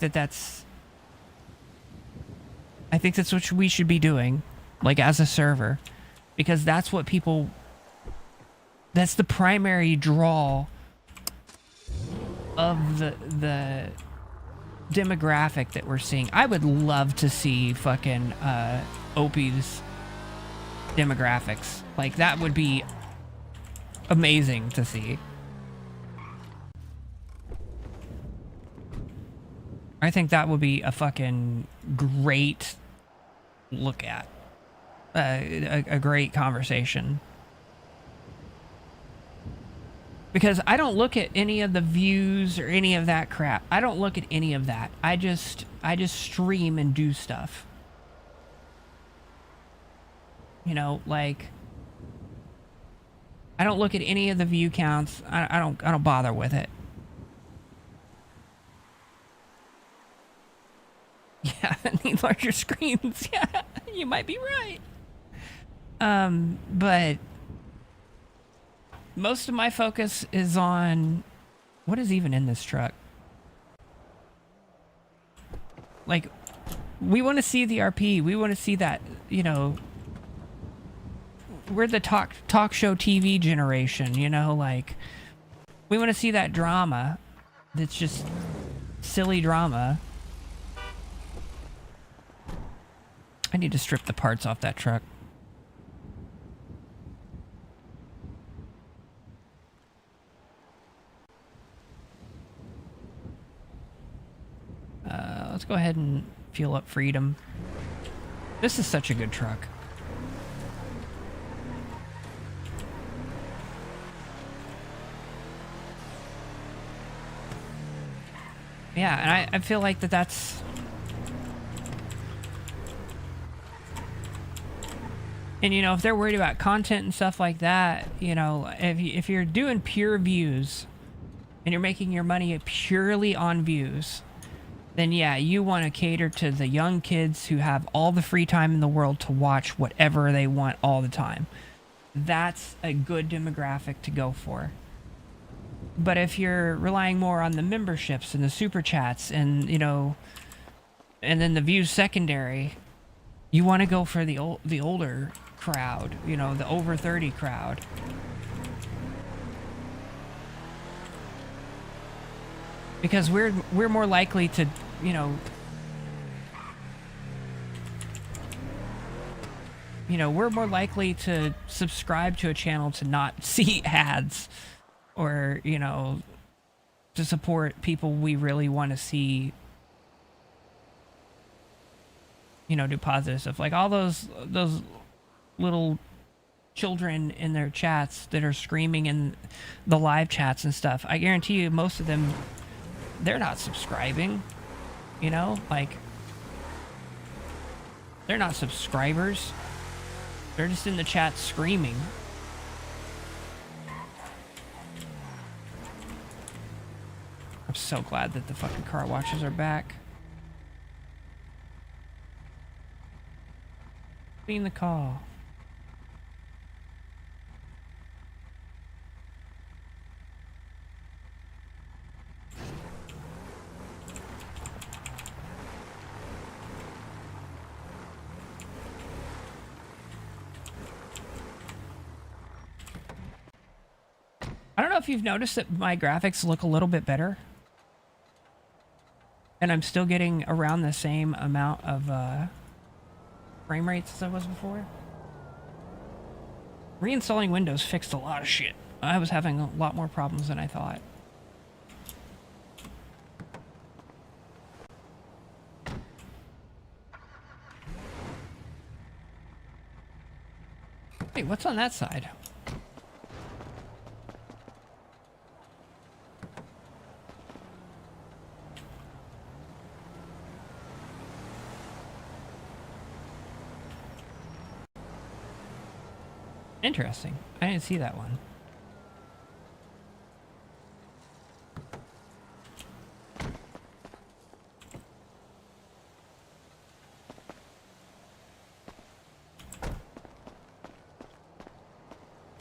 Speaker 2: I think that's what we should be doing, like, as a server, because that's what people, that's the primary draw of the demographic that we're seeing. I would love to see fucking Opie's demographics. Like, that would be amazing to see. I think that would be a fucking great look at. A great conversation. Because I don't look at any of the views or any of that crap. I don't look at any of that. I just stream and do stuff. You know, like, I don't look at any of the view counts. I don't bother with it. Yeah, I need larger screens. Yeah, you might be right. But most of my focus is on what is even in this truck. Like, we want to see the RP. We want to see that, you know, we're the talk show TV generation, you know, like, we want to see that drama that's just silly drama. I need to strip the parts off that truck. Let's go ahead and fuel up Freedom. This is such a good truck. Yeah, and I feel like that's... And, you know, if they're worried about content and stuff like that, you know, if you're doing pure views and you're making your money purely on views, then yeah, you want to cater to the young kids who have all the free time in the world to watch whatever they want all the time. That's a good demographic to go for. But if you're relying more on the memberships and the super chats and, you know, and then the views secondary, you want to go for the older crowd, you know, the over 30 crowd. Because we're more likely to, you know, we're more likely to subscribe to a channel to not see ads, or, you know, to support people we really want to see, you know, do positive stuff. Like all those little children in their chats that are screaming in the live chats and stuff. I guarantee you most of them, they're not subscribing, you know, like, they're not subscribers. They're just in the chat screaming. I'm so glad that the fucking car washes are back. Clean the car. I don't know if you've noticed that my graphics look a little bit better. And I'm still getting around the same amount of frame rates as I was before. Reinstalling Windows fixed a lot of shit. I was having a lot more problems than I thought. Hey, what's on that side? Interesting. I didn't see that one.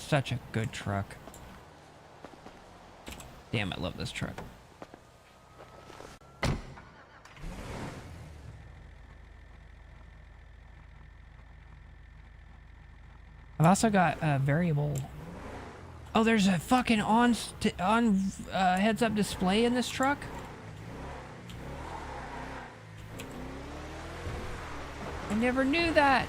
Speaker 2: such a good truck. Damn, I love this truck. I've also got a variable. Oh, there's a fucking on heads-up display in this truck? I never knew that.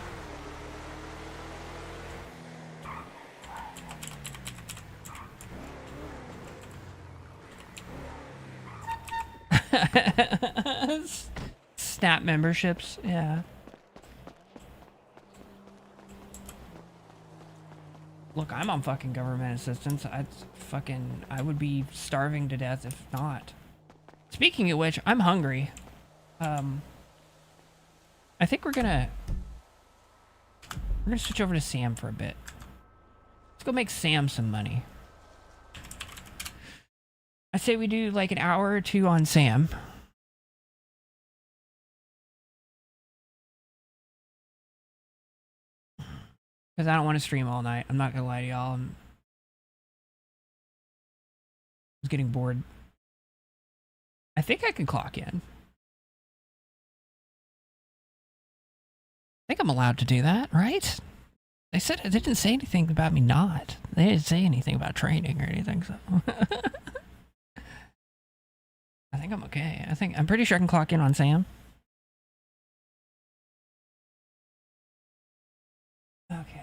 Speaker 2: Snap memberships, yeah. Look, I'm on fucking government assistance. I would be starving to death if not. Speaking of which, I'm hungry. I think we're gonna switch over to Sam for a bit. Let's go make Sam some money. I say we do like an hour or two on Sam. Because I don't want to stream all night. I'm not gonna lie to y'all. I was getting bored. I think I can clock in. I think I'm allowed to do that, right? They said they didn't say anything about me not. They didn't say anything about training or anything, so I think I'm okay. I'm pretty sure I can clock in on Sam. Okay.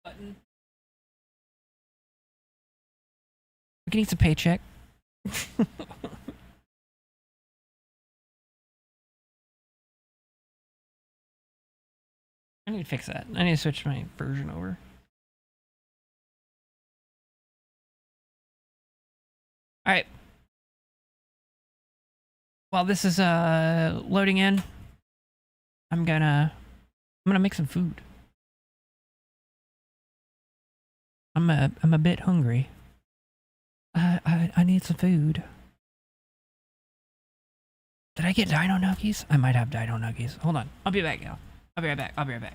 Speaker 2: Button. We can eat some paycheck. I need to fix that. I need to switch my version over. Alright. While this is loading in, I'm gonna make some food. I'm a bit hungry. I need some food. Did I get dino nuggies? I might have dino nuggies. Hold on. I'll be back, y'all. I'll be right back. I'll be right back.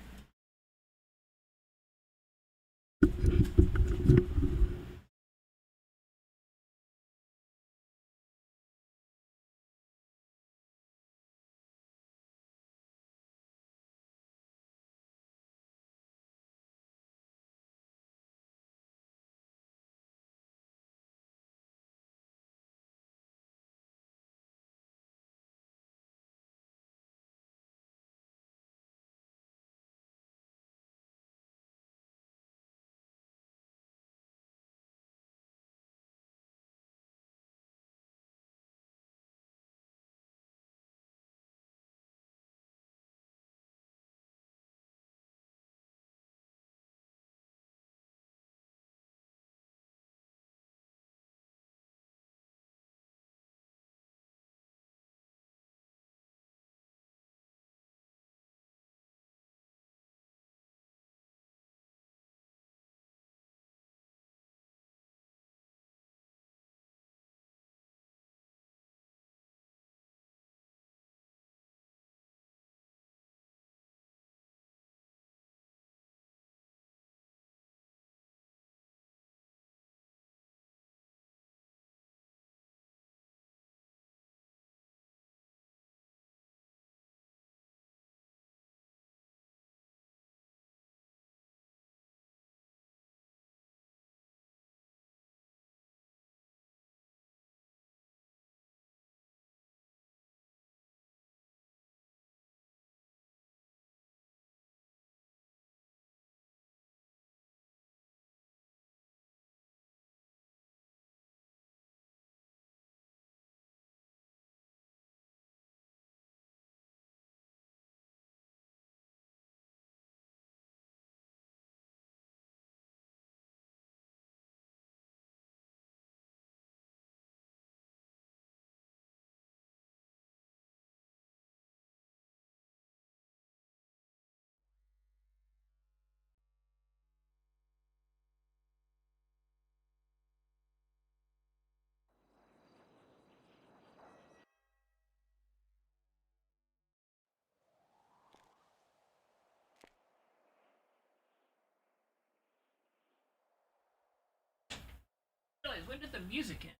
Speaker 2: guys, when did the music end?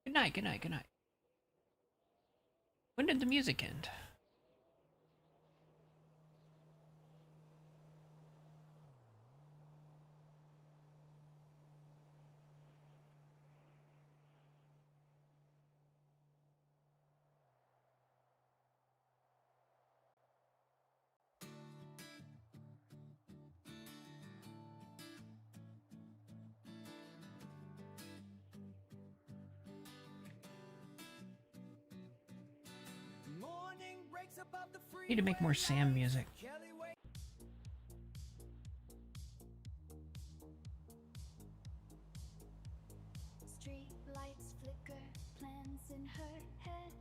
Speaker 2: Good night, good night, good night. When did the music end? Need to make more Sam music.
Speaker 15: Street lights flicker, plans in her head.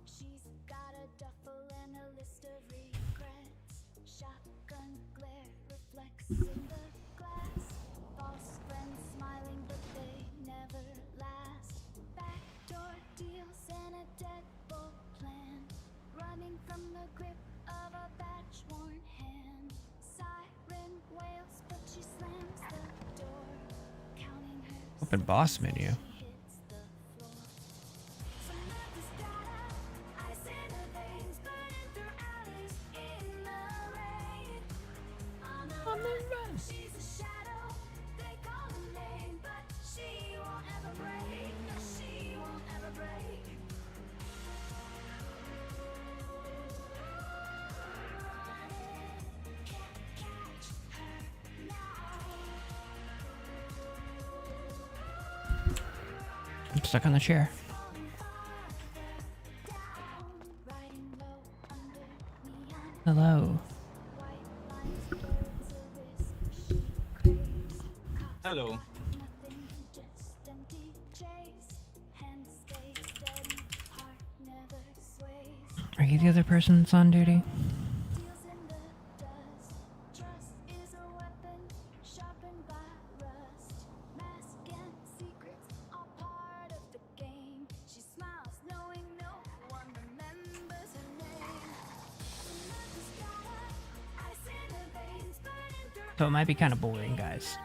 Speaker 15: She's got a duffel and a list of regrets. Shotgun glare reflects in the glass. False friends smiling, but they never last. Backdoor deals and a deadbolt plan. Running from the grip of a batch-worn hand. Siren wails, but she slams the door. Counting her
Speaker 2: Open boss menu.
Speaker 15: On the run. She's a shadow, they call her name, but she won't ever break. No, she won't ever break.
Speaker 2: I'm stuck on the chair. Hello.
Speaker 13: Hello.
Speaker 2: Are you the other person that's on duty? So it might be kind of boring, guys.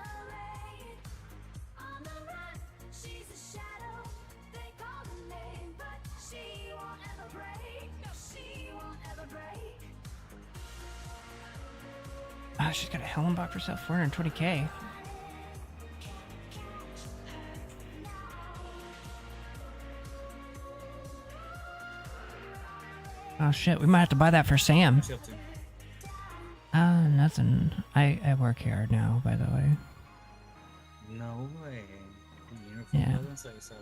Speaker 2: Ah, she's got a Hellenbach for herself, 420k. Oh shit, we might have to buy that for Sam. Nothing. I work here now, by the way.
Speaker 13: No way.
Speaker 2: Yeah.
Speaker 13: Doesn't say so.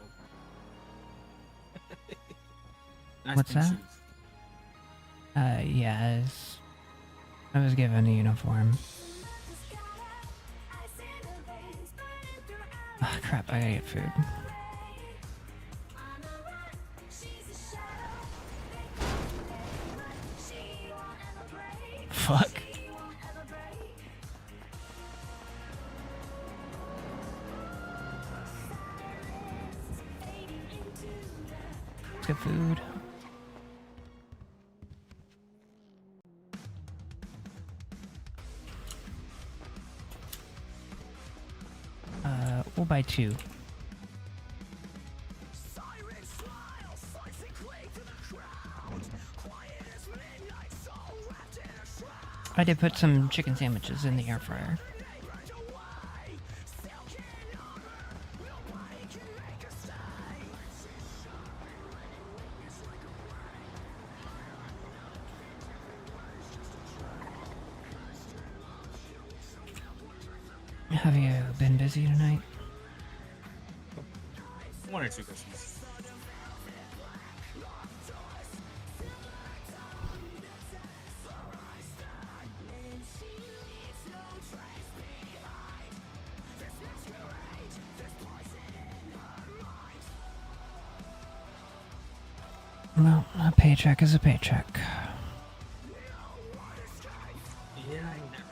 Speaker 13: Nice
Speaker 2: What's
Speaker 13: pink
Speaker 2: that?
Speaker 13: shoes.
Speaker 2: Yeah, I was given a uniform. Ah, crap, I gotta get food. Fuck. Let's get food. We'll buy 2. I did put some chicken sandwiches in the air fryer. Have you been busy tonight?
Speaker 13: 1 or 2 customers.
Speaker 2: Well, a paycheck is a paycheck.
Speaker 13: Yeah, I know.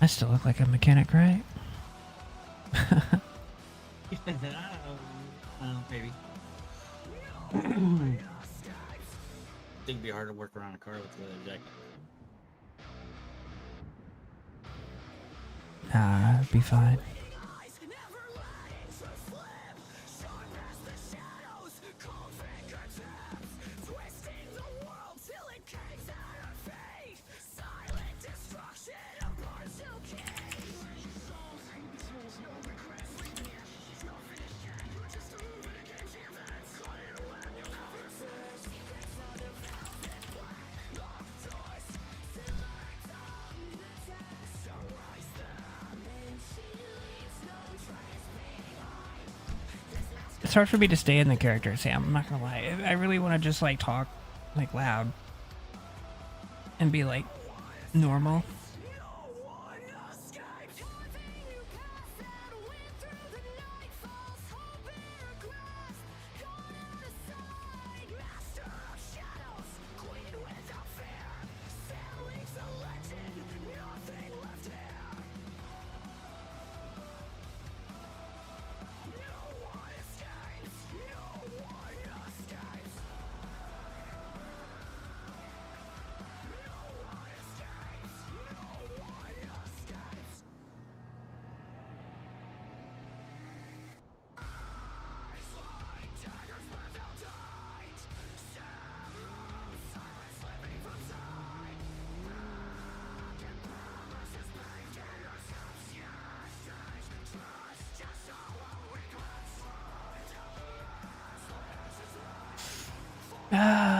Speaker 2: I still look like a mechanic, right?
Speaker 13: Maybe. Think it'd be hard to work around a car with the leather jacket.
Speaker 2: Nah, it'd be fine. It's hard for me to stay in the character, Sam. I'm not gonna lie. I really want to just like talk like loud and be like normal.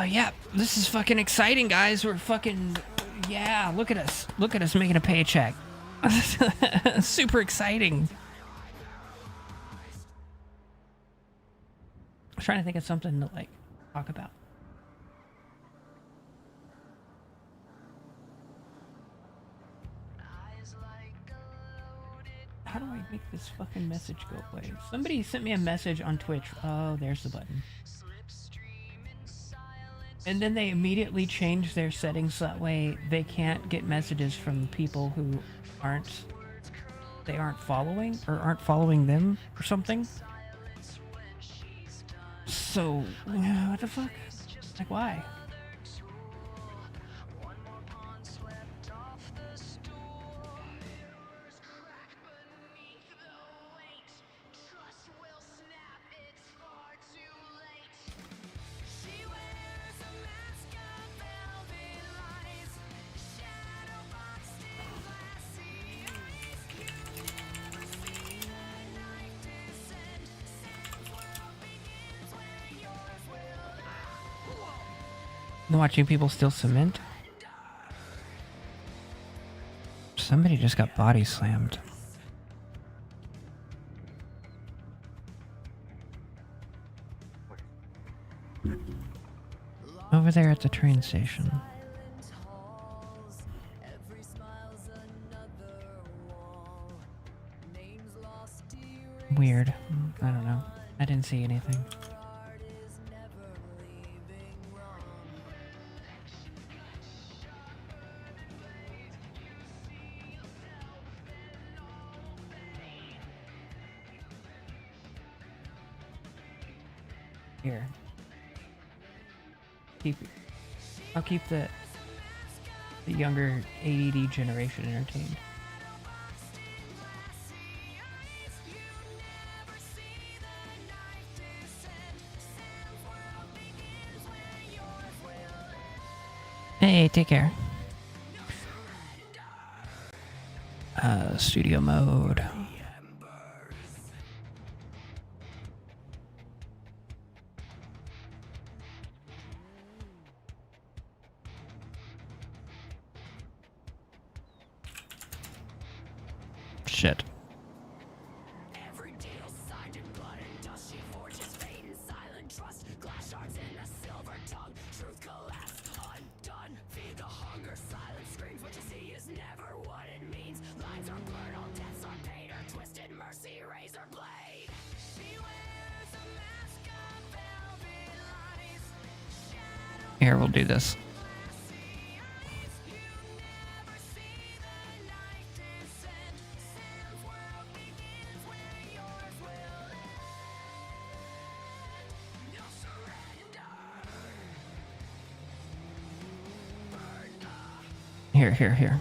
Speaker 2: Yeah, this is fucking exciting, guys. We're fucking, yeah, look at us. Look at us making a paycheck. Super exciting. I'm trying to think of something to, like, talk about. How do I make this fucking message go away? Somebody sent me a message on Twitch. Oh, there's the button. And then they immediately change their settings so that way they can't get messages from people who aren't following or aren't following them or something. So, what the fuck? Like, why? Watching people steal cement? Somebody just got body slammed. Over there at the train station. Weird. I don't know. I didn't see anything. Here. I'll keep the younger ADD generation entertained. Hey, take care. Studio mode. Shit.
Speaker 1: Every deal signed in blood and dust, she forges fate in silent trust. Glass shards in a silver tongue, truth collapsed, undone. Feed the hunger, silent screams. What you see is never what it means. Lines are blurred, all deaths on paid or twisted mercy, razor blade. She wears a mask of velvet lies.
Speaker 2: Here, we'll do this. Here.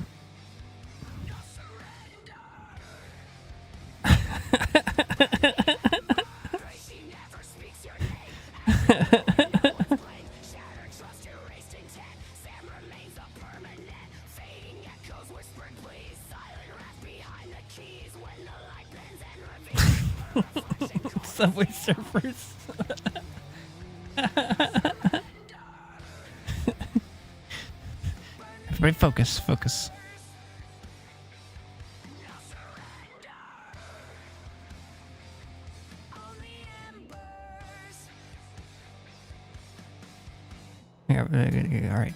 Speaker 2: Subway Surfers. Everybody focus. Yeah, all right.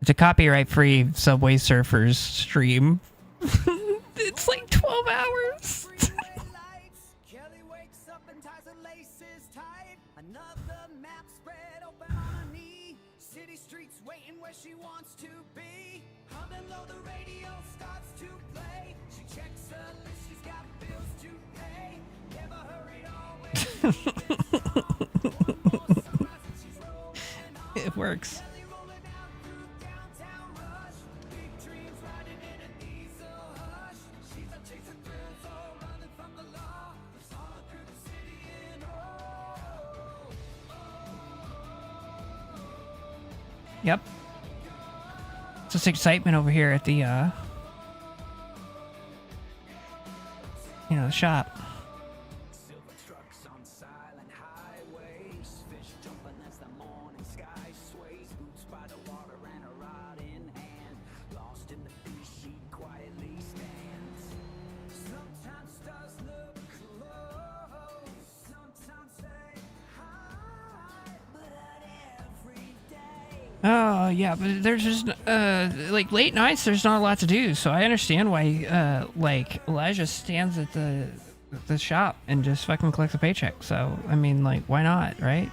Speaker 2: It's a copyright-free Subway Surfers stream. It's like 12 hours.
Speaker 1: Kelly wakes up and ties her laces tight. Another map spread open on her knee. City streets waiting where she wants to be. Humming low, the radio starts to play. She checks her list, she's got bills to pay. Never hurried always.
Speaker 2: It works. Yep. It's just excitement over here at the, the shop.
Speaker 1: Silver trucks on silent highways. Fish jumping as the morning sky sways. Boots by the water and a rod in hand. Lost in the fish, she quietly stands. Sometimes stars look close. Sometimes they hide. But every day.
Speaker 2: Oh, yeah, but there's just, like, late nights, there's not a lot to do, so I understand why, like, Elijah stands at the shop and just fucking collects a paycheck, so, I mean, like, why not, right?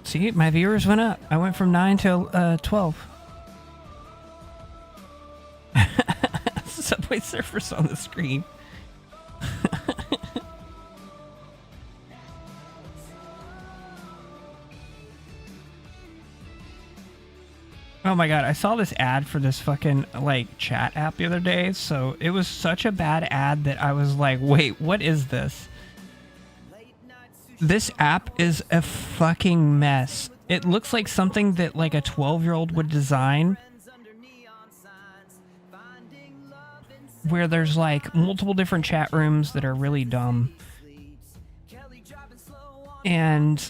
Speaker 2: See, my viewers went up. I went from 9 to, 12. Subway Surfers on the screen. Oh my god, I saw this ad for this fucking, like, chat app the other day, so it was such a bad ad that I was like, wait, what is this? This app is a fucking mess. It looks like something that, like, a 12-year-old would design, where there's, like, multiple different chat rooms that are really dumb. And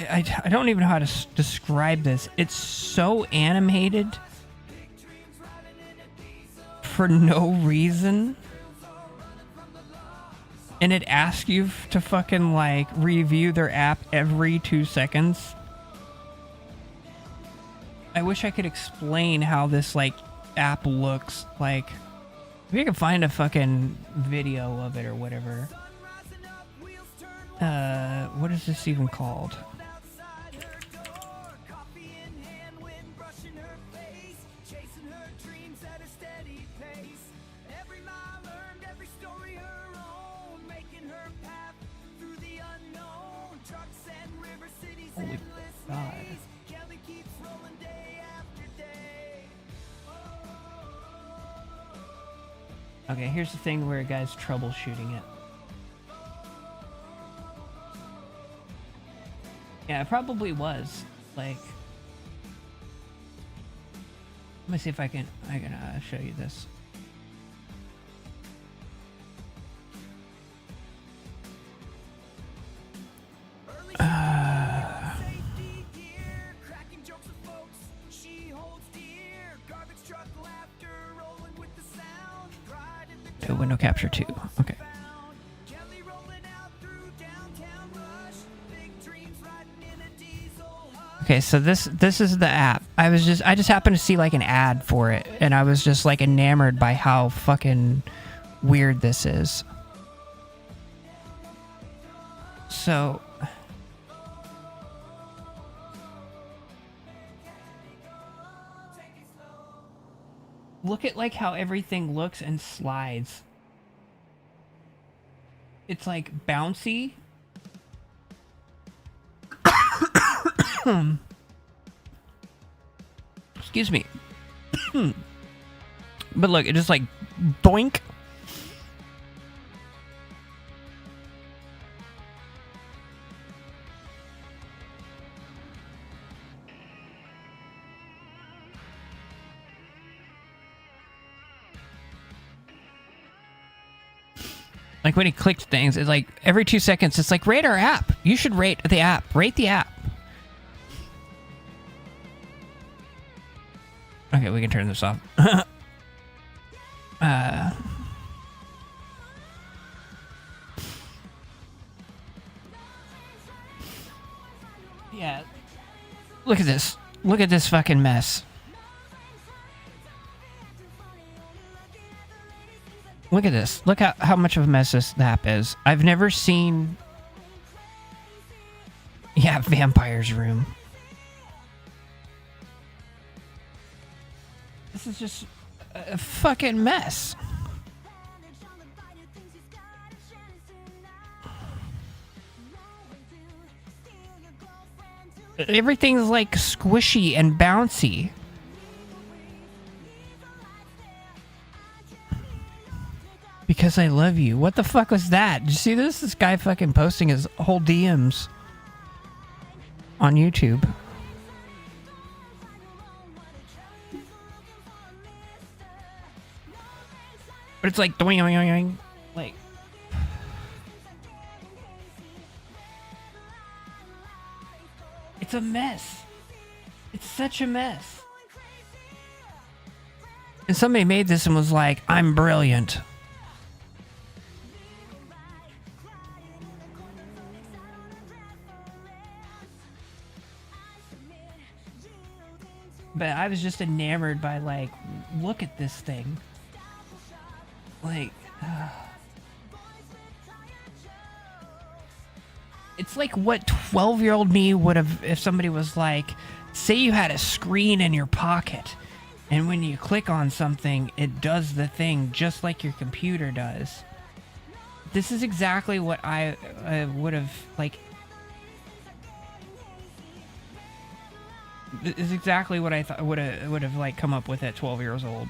Speaker 2: I don't even know how to describe this. It's so animated for no reason. And it asks you to fucking, like, review their app every 2 seconds. I wish I could explain how this, like, app looks like. If you can find a fucking video of it or whatever. What is this even called? Holy God. Okay, here's the thing where a guy's troubleshooting it. Yeah, it probably was. Like, let me see if I can show you this. Window capture 2. Okay. Okay, so this is the app. I just happened to see like an ad for it, and I was just like enamored by how fucking weird this is. So Look at like how everything looks and slides. It's like bouncy. Excuse me. But look, it just like doink. Like when he clicked things, it's like every 2 seconds, it's like, rate our app. You should rate the app. Rate the app. Okay, we can turn this off. Yeah. Look at this. Look at this fucking mess. Look at this. Look how much of a mess this app is. I've never seen... Yeah, Vampire's Room. This is just a fucking mess. Everything's like squishy and bouncy. Because I love you. What the fuck was that? Did you see this? This guy fucking posting his whole DMs on YouTube. But it's like doing, like. It's a mess. It's such a mess. And somebody made this and was like, I'm brilliant. But I was just enamored by, like, look at this thing. Like, it's like what 12-year-old me would have if somebody was like, say you had a screen in your pocket, and when you click on something, it does the thing just like your computer does. This is exactly what I would have, like... This is exactly what I thought would have like come up with at 12 years old.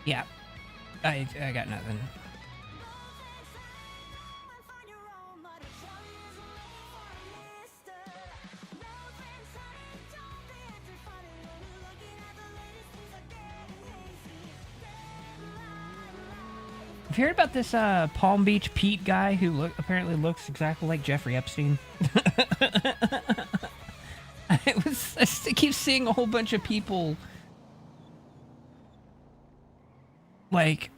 Speaker 2: Yeah, I got nothing. Have you heard about this Palm Beach Pete guy who apparently looks exactly like Jeffrey Epstein? I keep seeing a whole bunch of people like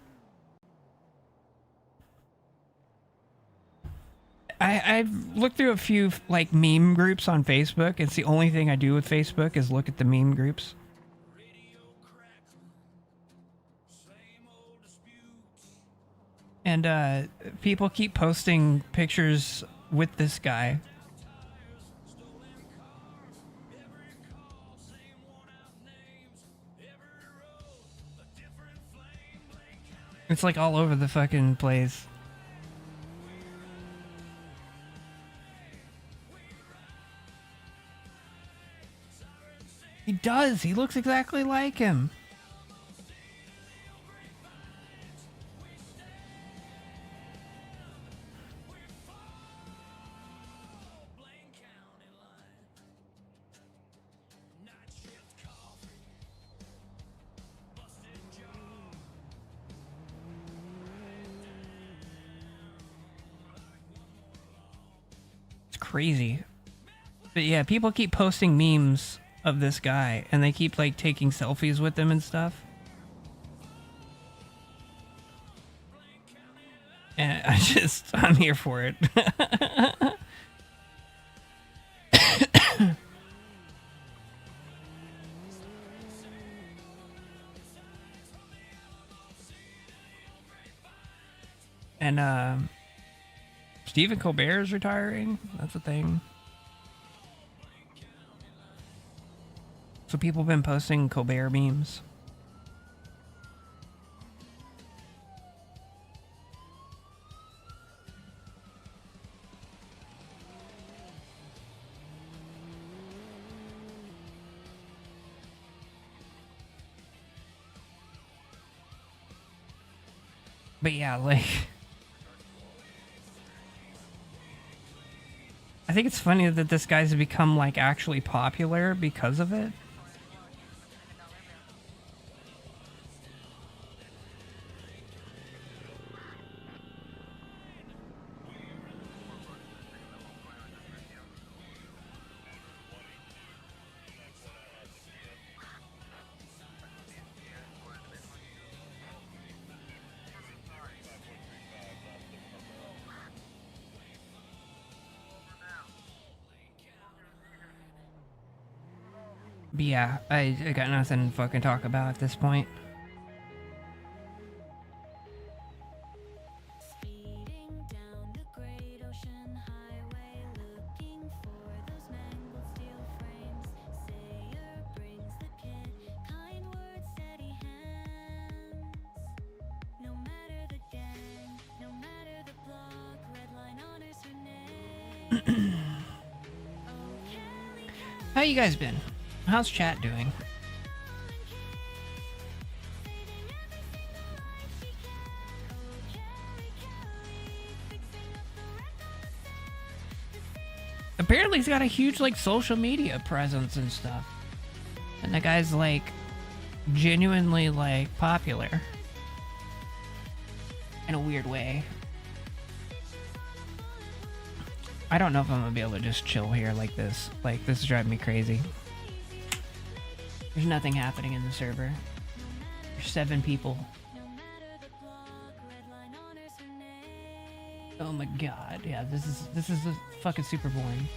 Speaker 2: I've looked through a few like meme groups on Facebook. It's the only thing I do with Facebook is look at the meme groups. And people keep posting pictures with this guy. It's like all over the fucking place. He does. He looks exactly like him. crazy. But yeah, people keep posting memes of this guy, and they keep like taking selfies with him and stuff. And I'm here for it. And Stephen Colbert is retiring. That's a thing. So people have been posting Colbert memes. But yeah, like, I think it's funny that this guy's become like actually popular because of it. But yeah, I got nothing to fucking talk about at this point. How you guys been? How's chat doing? Apparently he's got a huge like social media presence and stuff. And the guy's like genuinely like popular. In a weird way. I don't know if I'm gonna be able to just chill here like this. Like, this is driving me crazy. There's nothing happening in the server. There's 7 people. Oh my god, yeah, this is fucking super boring.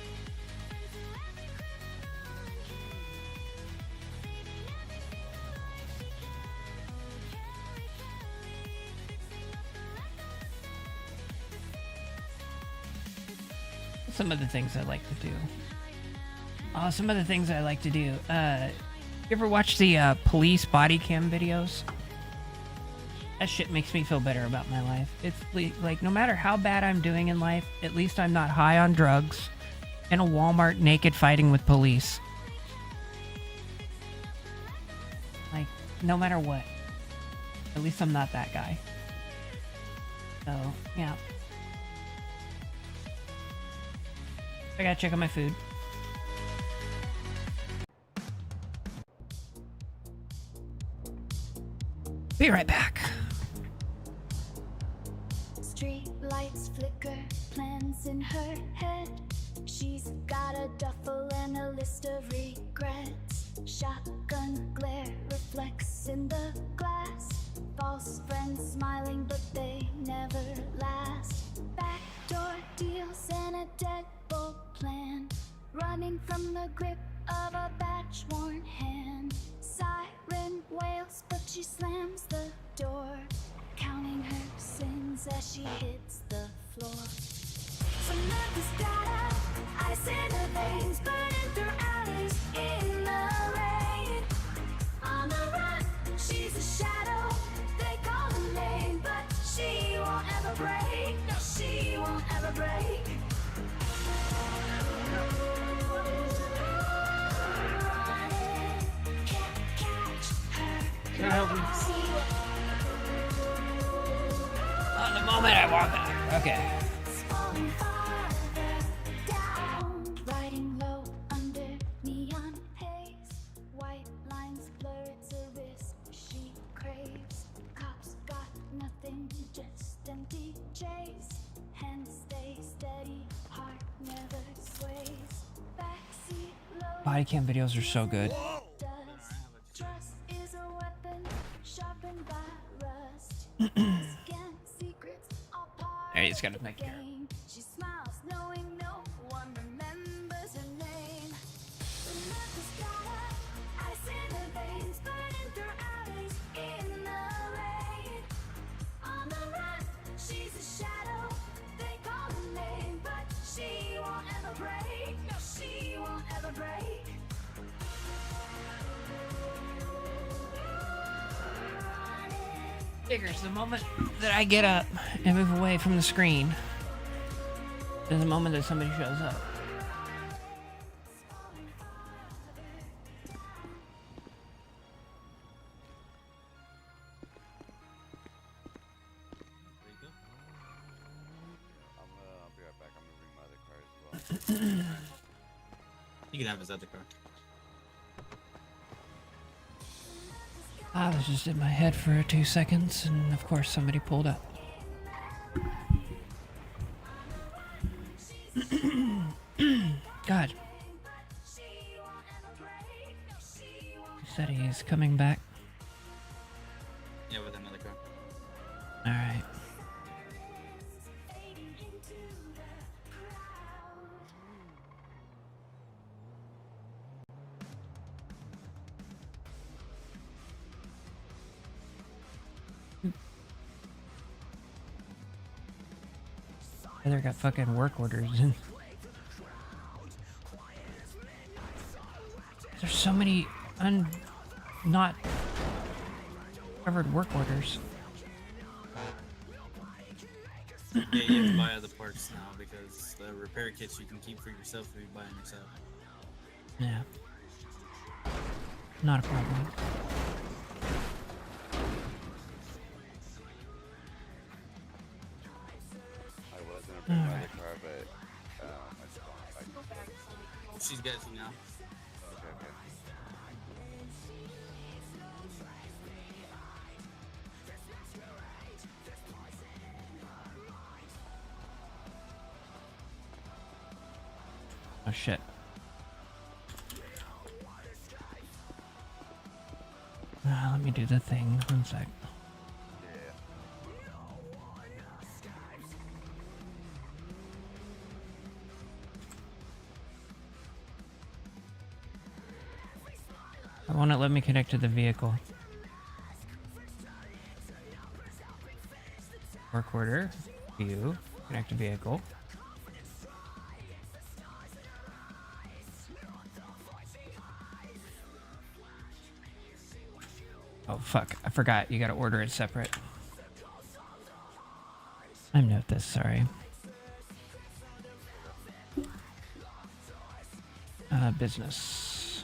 Speaker 2: Some of the things I like to do. Oh, some of the things I like to do. You ever watch the police body cam videos? That shit makes me feel better about my life. It's like, no matter how bad I'm doing in life, at least I'm not high on drugs in a Walmart naked fighting with police. Like, no matter what. At least I'm not that guy. So, yeah. I gotta check on my food. Be right back.
Speaker 15: Street lights flicker, plans in her head. She's got a duffel and a list of regrets. Shotgun glare reflects in the glass. False friends smiling, but they never last. Backdoor deals and a deadbolt plan. Running from the grip of a batch-worn hand. Siren wails, but she slams the door. Counting her sins as she hits the floor. Some Memphis data, ice in her veins, burning through alleys in the rain. On the run, she's a shadow. They call her name, but she won't ever break. No, she won't ever break.
Speaker 6: Can I help you?
Speaker 2: On the moment I want that. Okay.
Speaker 15: Riding low under neon haze. White lines blur, it's a risk she craves. Cops got nothing, just empty chase. Hands stay steady, heart never sways. Backseat
Speaker 2: Body cam videos are so good.
Speaker 15: trust is a weapon sharpened by rust. Again, secrets are part
Speaker 2: Hey, he's
Speaker 15: of
Speaker 2: got a
Speaker 15: the
Speaker 2: neck here.
Speaker 15: game. She smiles knowing no one remembers her name. Samantha's got her ice in her veins, burning through alleys in the rain. On the run, she's a shadow. They call her name, but she won't ever break. No, she won't ever break.
Speaker 2: Figures the moment that I get up and move away from the screen is the moment that somebody shows up.
Speaker 9: I'll be right back. I'm moving my other car as well.
Speaker 13: You can have his other car.
Speaker 2: I was just in my head for 2 seconds, and of course somebody pulled up. God. He said he's coming back.
Speaker 13: Yeah, with another car.
Speaker 2: Alright. Heather got fucking work orders in. There's so many not covered work orders.
Speaker 13: Yeah, you have to buy other parts now because the repair kits you can keep for yourself if you buy them yourself.
Speaker 2: Yeah. Not a problem.
Speaker 9: I was gonna bring my other car, but I just don't like it.
Speaker 13: She's got you now.
Speaker 9: Okay, okay.
Speaker 2: Oh shit. Let me do the thing. 1 sec. I won't let me connect to the vehicle. Work order. View. Connect to vehicle. Oh fuck, I forgot. You gotta order it separate. I note this, sorry. Business.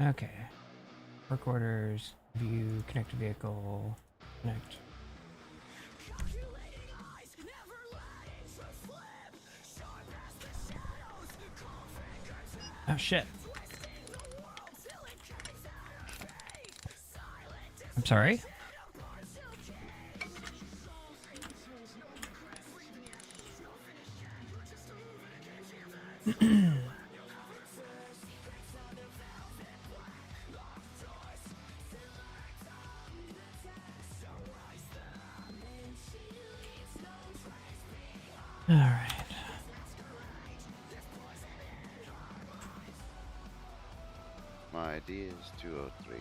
Speaker 2: Okay. Work orders, view, connect to vehicle, connect. Oh shit. I'm sorry? All right.
Speaker 9: My ID is 203.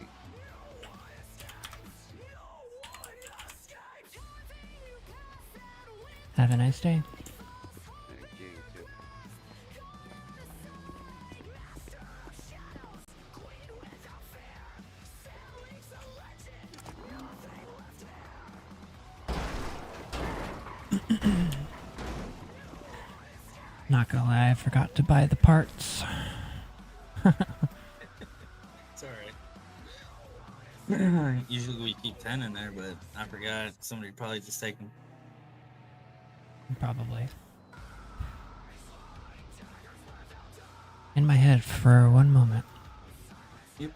Speaker 2: Have a nice day.
Speaker 9: Thank you, you too.
Speaker 2: Not gonna lie, I forgot to buy the parts.
Speaker 13: It's alright. Usually we keep 10 in there, but I forgot. Somebody probably just take them.
Speaker 2: Probably. In my head for one moment.
Speaker 13: Yep.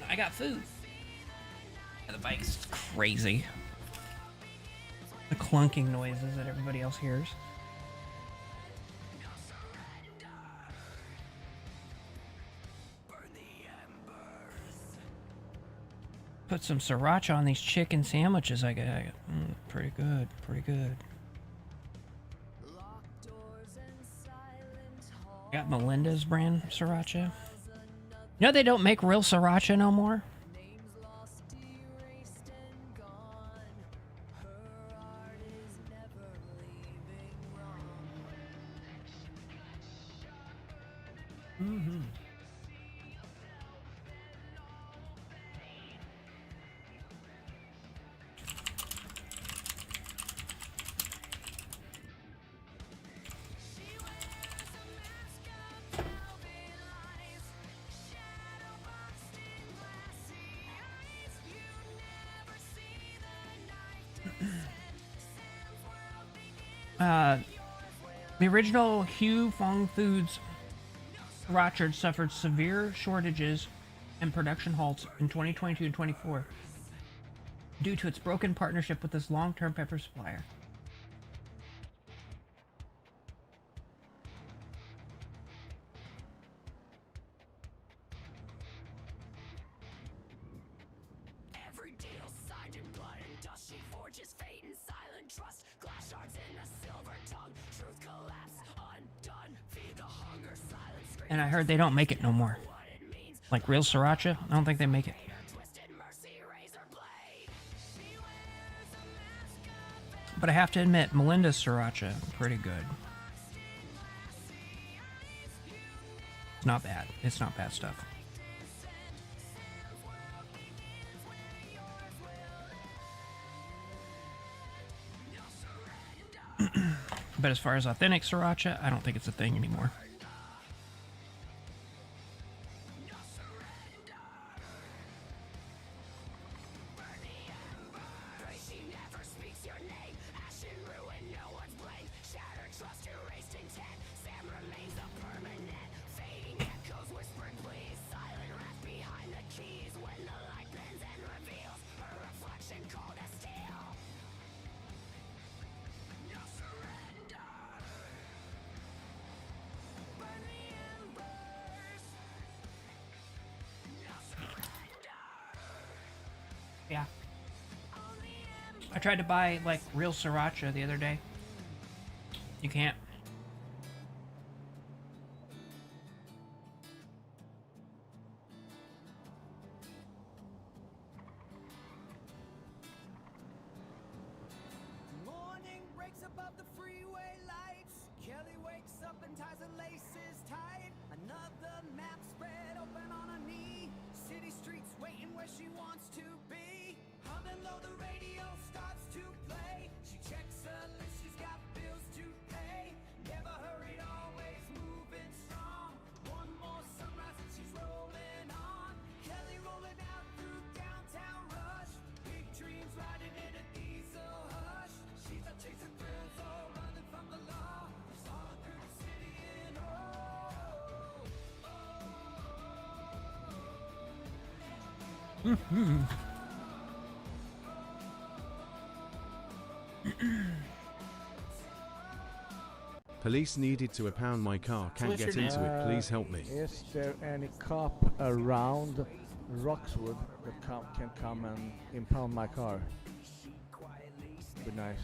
Speaker 2: I got food. The bike's crazy. The clunking noises that everybody else hears. Put some sriracha on these chicken sandwiches I got. Pretty good, pretty good. Got Melinda's brand sriracha. You know they don't make real sriracha no more? Mm-hmm. The original Hue Fong Foods sriracha suffered severe shortages and production halts in 2022 and 24 due to its broken partnership with this long-term pepper supplier.
Speaker 1: Every deal signed in blood and dust, she forges fate and silent trust. Glass shards in a silver tongue, truth collapse, undone. Feed the hunger, silent scream.
Speaker 2: And I heard they don't make it no more. Like real sriracha, I don't think they make it. But I have to admit, Melinda's sriracha, pretty good. It's not bad. It's not bad stuff. But as far as authentic sriracha, I don't think it's a thing anymore. Yeah. I tried to buy, like, real sriracha the other day. You can't.
Speaker 1: Morning breaks above the freeway lights. Kelly wakes up and ties her laces tight. Another map spread open on her knee. City streets waiting where she wants to be. Hub and low, the radio starts to play. She checks her list, she's got bills to pay. Never hurried, always moving strong.
Speaker 16: Police needed to impound my car. Can't get into it. Please help me.
Speaker 17: Is there any cop around Roxwood that can come and impound my car? Be nice.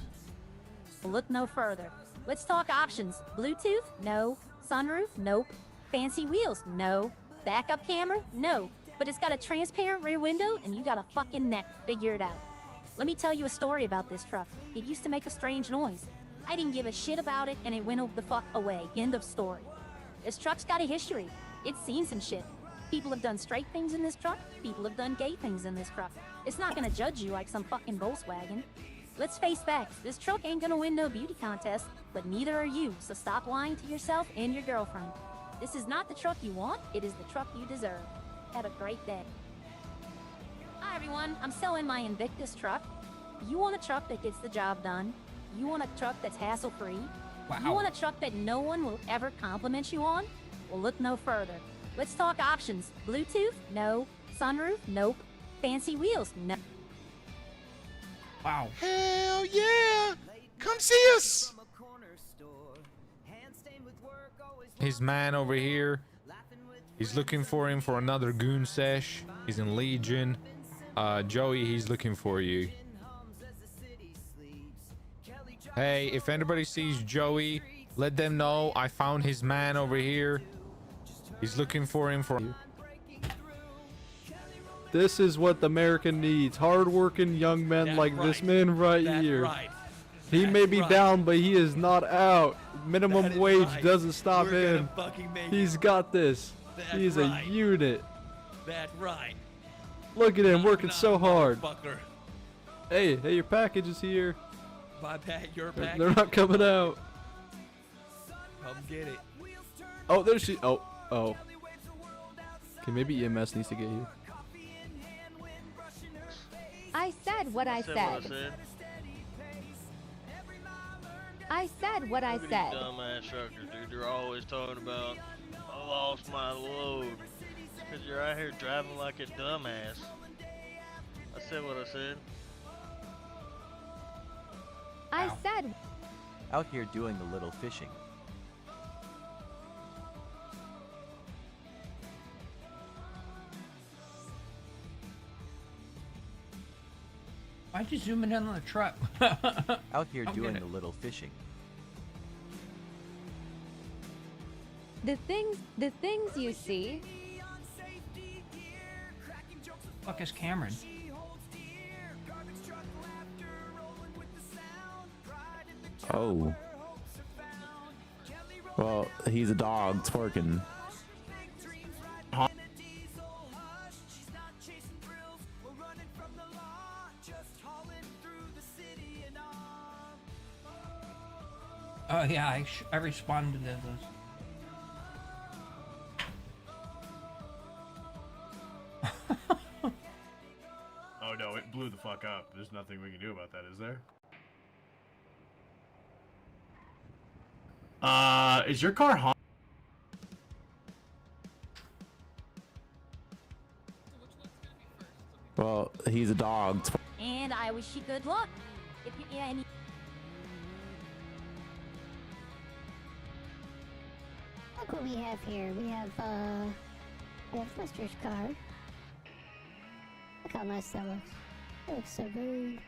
Speaker 18: Look no further. Let's talk options. Bluetooth? No. Sunroof? Nope. Fancy wheels? No. Backup camera? No. But it's got a transparent rear window and you got a fucking neck. Figure it out. Let me tell you a story about this truck. It used to make a strange noise. I didn't give a shit about it and it went the fuck away. End of story. This truck's got a history. It's seen some shit. People have done straight things in this truck. People have done gay things in this truck. It's not gonna judge you like some fucking Volkswagen. Let's face facts. This truck ain't gonna win no beauty contest, but neither are you, so stop lying to yourself and your girlfriend. This is not the truck you want, it is the truck you deserve. Have a great day. Hi everyone, I'm selling my Invictus truck. You want a truck that gets the job done? You want a truck that's hassle-free?
Speaker 2: Wow.
Speaker 18: You want a truck that no one will ever compliment you on? Well, look no further. Let's talk options. Bluetooth? No. Sunroof? Nope. Fancy wheels? No.
Speaker 2: Wow.
Speaker 19: Hell yeah! Come see us! His man over here. He's looking for him for another goon sesh. He's in Legion. Joey, he's looking for you. Hey, if anybody sees Joey, let them know I found his man over here. He's looking for him for you.
Speaker 20: This is what America needs. Hard-working young men like this man right here. He may be down, but he is not out. Minimum wage doesn't stop him. He's got this. He's a unit.
Speaker 21: That's right.
Speaker 20: Look at him working so hard.
Speaker 21: Fucker.
Speaker 20: Hey, your package is here.
Speaker 21: My pack, your pack.
Speaker 20: They're not coming out.
Speaker 21: Come get it.
Speaker 20: Oh, there she. Oh. Okay, maybe EMS needs to get here.
Speaker 22: I said what I said. I said what I
Speaker 23: Look at
Speaker 22: said.
Speaker 23: these dumbass truckers, dude. They're always talking about, I lost my load. Because you're out here driving like a dumbass. I said what I said.
Speaker 22: I said.
Speaker 24: Out here doing a little fishing.
Speaker 2: Why'd you zoom in on the truck?
Speaker 24: Out here
Speaker 2: Don't
Speaker 24: doing
Speaker 2: get
Speaker 24: a
Speaker 2: it.
Speaker 24: little fishing.
Speaker 22: The things you see.
Speaker 2: Fuck is Cameron?
Speaker 25: Oh. Well, he's a dog twerking.
Speaker 2: Oh yeah, I responded to those.
Speaker 26: Oh no, it blew the fuck up. There's nothing we can do about that, is there? Is your car haunted?
Speaker 25: Well, he's a dog.
Speaker 18: And I wish you good luck. If you any.
Speaker 27: Look what we have here. We have Lester's car. Look how nice that looks. It looks so good.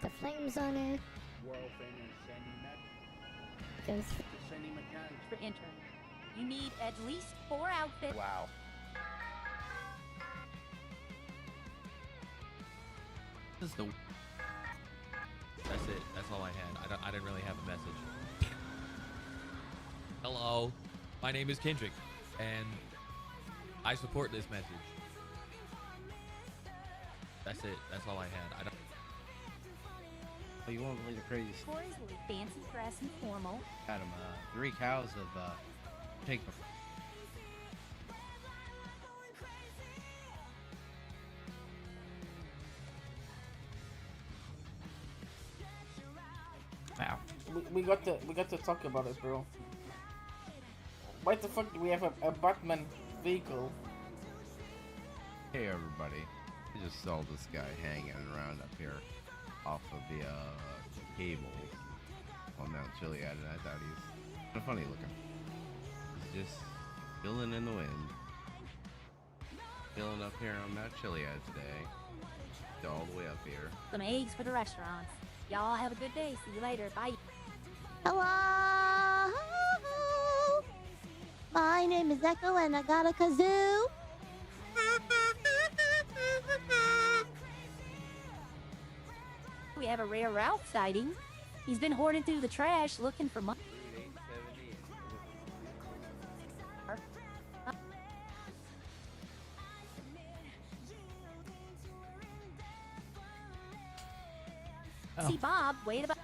Speaker 27: The flames on it.
Speaker 3: World famous Sandy Mac.
Speaker 27: Goes
Speaker 3: Sandy Mechanics.
Speaker 18: For intern, you need at least 4 outfits.
Speaker 3: Wow.
Speaker 12: This is the. That's it. That's all I had. I didn't really have a message. Hello, my name is Kendrick, and I support this message. That's it. That's all I had. I don't.
Speaker 28: Oh, you won't believe the craziest.
Speaker 18: Corey's really fancy dress and formal.
Speaker 28: Got him 3 cows of pig.
Speaker 2: Wow.
Speaker 6: We got to talk about it, bro. Why the fuck do we have a Batman vehicle?
Speaker 28: Hey everybody. I just saw this guy hanging around up here off of the cable on Mount Chiliad, and I thought he was kind of funny looking. He's just chilling in the wind. Chilling up here on Mount Chiliad today. All the way up here.
Speaker 18: Some eggs for the restaurants. Y'all have a good day. See you later. Bye.
Speaker 27: Hello. My name is Echo, and I got a kazoo.
Speaker 18: We have a rare Ralph sighting. He's been hoarding through the trash looking for money.
Speaker 2: Oh.
Speaker 18: See Bob, wait about.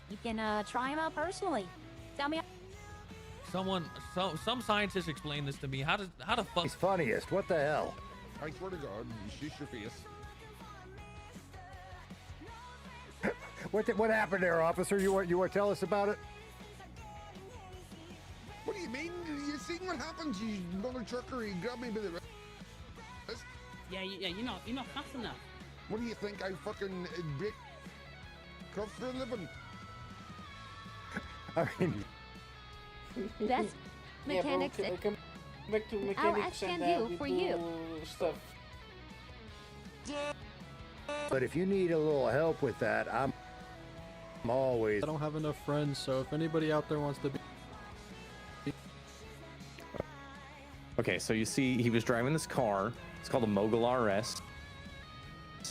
Speaker 18: You can try him out personally. Tell me.
Speaker 21: Some scientists explain this to me. How the fuck?
Speaker 4: He's funniest. What the hell? I swear to God, you shush your face. What happened there, officer? You want to tell us about it?
Speaker 5: What do you mean? You seen what happened? You mother trucker, he grabbed me by the wrist.
Speaker 7: Yeah, you're not fast enough.
Speaker 5: What do you think? I fucking break cuffs for a living.
Speaker 4: I mean,
Speaker 18: That's mechanics.
Speaker 8: Yeah, bro, come back to
Speaker 18: I'll
Speaker 8: mechanics
Speaker 18: ask
Speaker 8: and
Speaker 18: you for you.
Speaker 8: stuff.
Speaker 4: but if you need a little help with that, I'm always.
Speaker 20: I don't have enough friends, so if anybody out there wants to be.
Speaker 10: Okay, so you see he was driving this car. It's called a Mogul RS.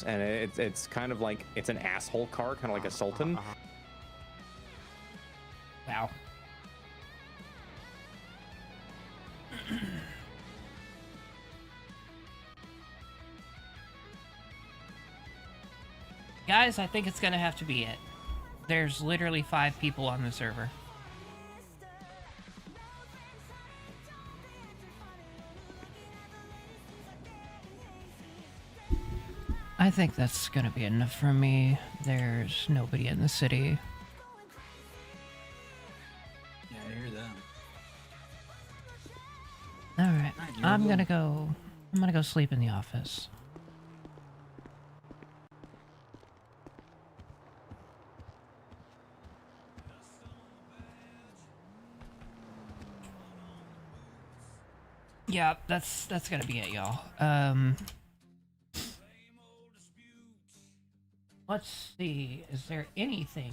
Speaker 10: And it's kind of like, it's an asshole car, kind of like a Sultan.
Speaker 2: Wow. Guys, I think it's gonna have to be it. There's literally 5 people on the server. I think that's gonna be enough for me. There's nobody in the city.
Speaker 11: Yeah, I hear that.
Speaker 2: Alright,
Speaker 11: you're
Speaker 2: I'm
Speaker 11: alone.
Speaker 2: gonna go sleep in the office. Yeah, that's gonna be it, y'all. Let's see, is there anybody?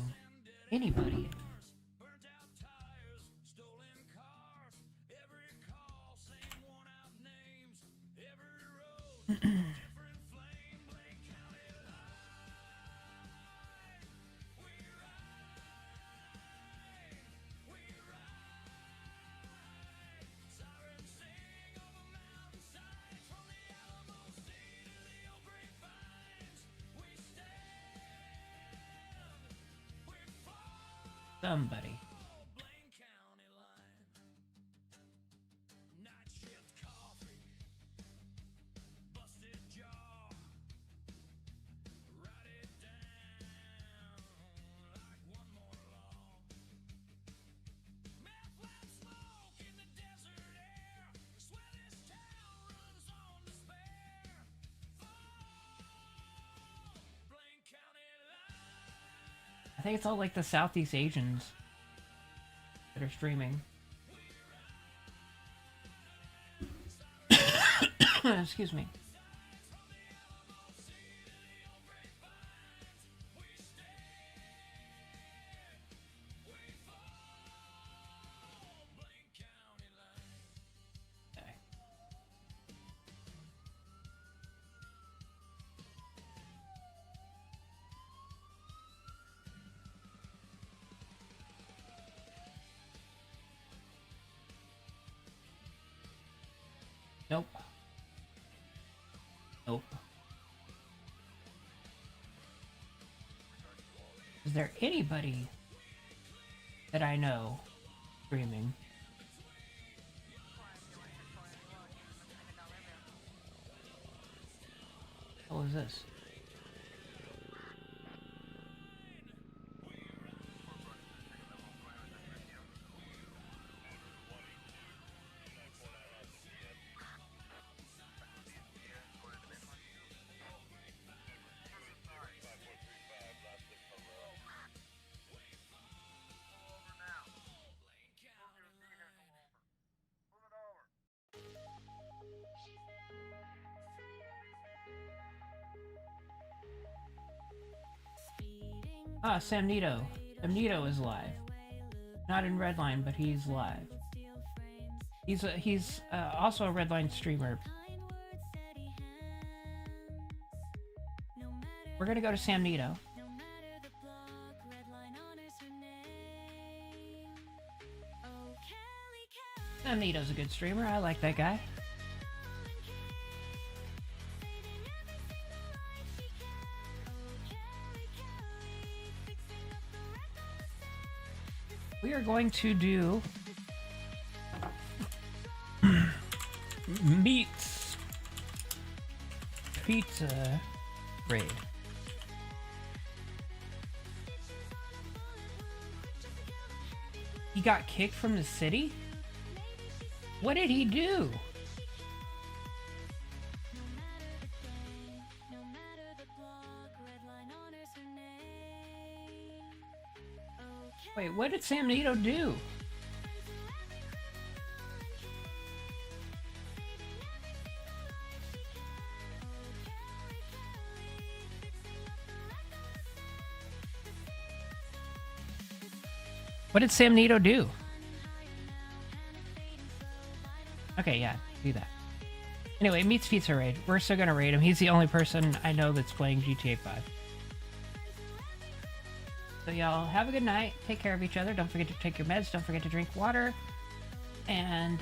Speaker 2: Somebody. I think it's all like the Southeast Asians that are streaming. Excuse me. Okay. Nope. Nope. Is there anybody that I know streaming? What was this? Ah, Sam Nito. Sam Nito is live. Not in Redline, but he's live. He's also a Redline streamer. We're gonna go to Sam Nito. Sam Nito's a good streamer. I like that guy. We are going to do Meats Pizza Raid. He got kicked from the city? What did he do? Wait, what did Sam Nito do? What did Sam Nito do? Okay, yeah, do that. Anyway, Meets Pizza Raid. We're still gonna raid him. He's the only person I know that's playing GTA 5. So y'all have a good night. Take care of each other. Don't forget to take your meds. Don't forget to drink water. And,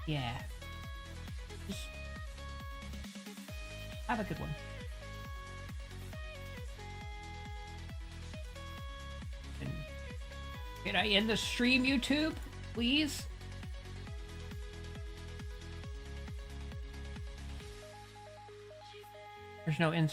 Speaker 2: yeah. Just have a good one. And can I end the stream, YouTube? Please? There's no end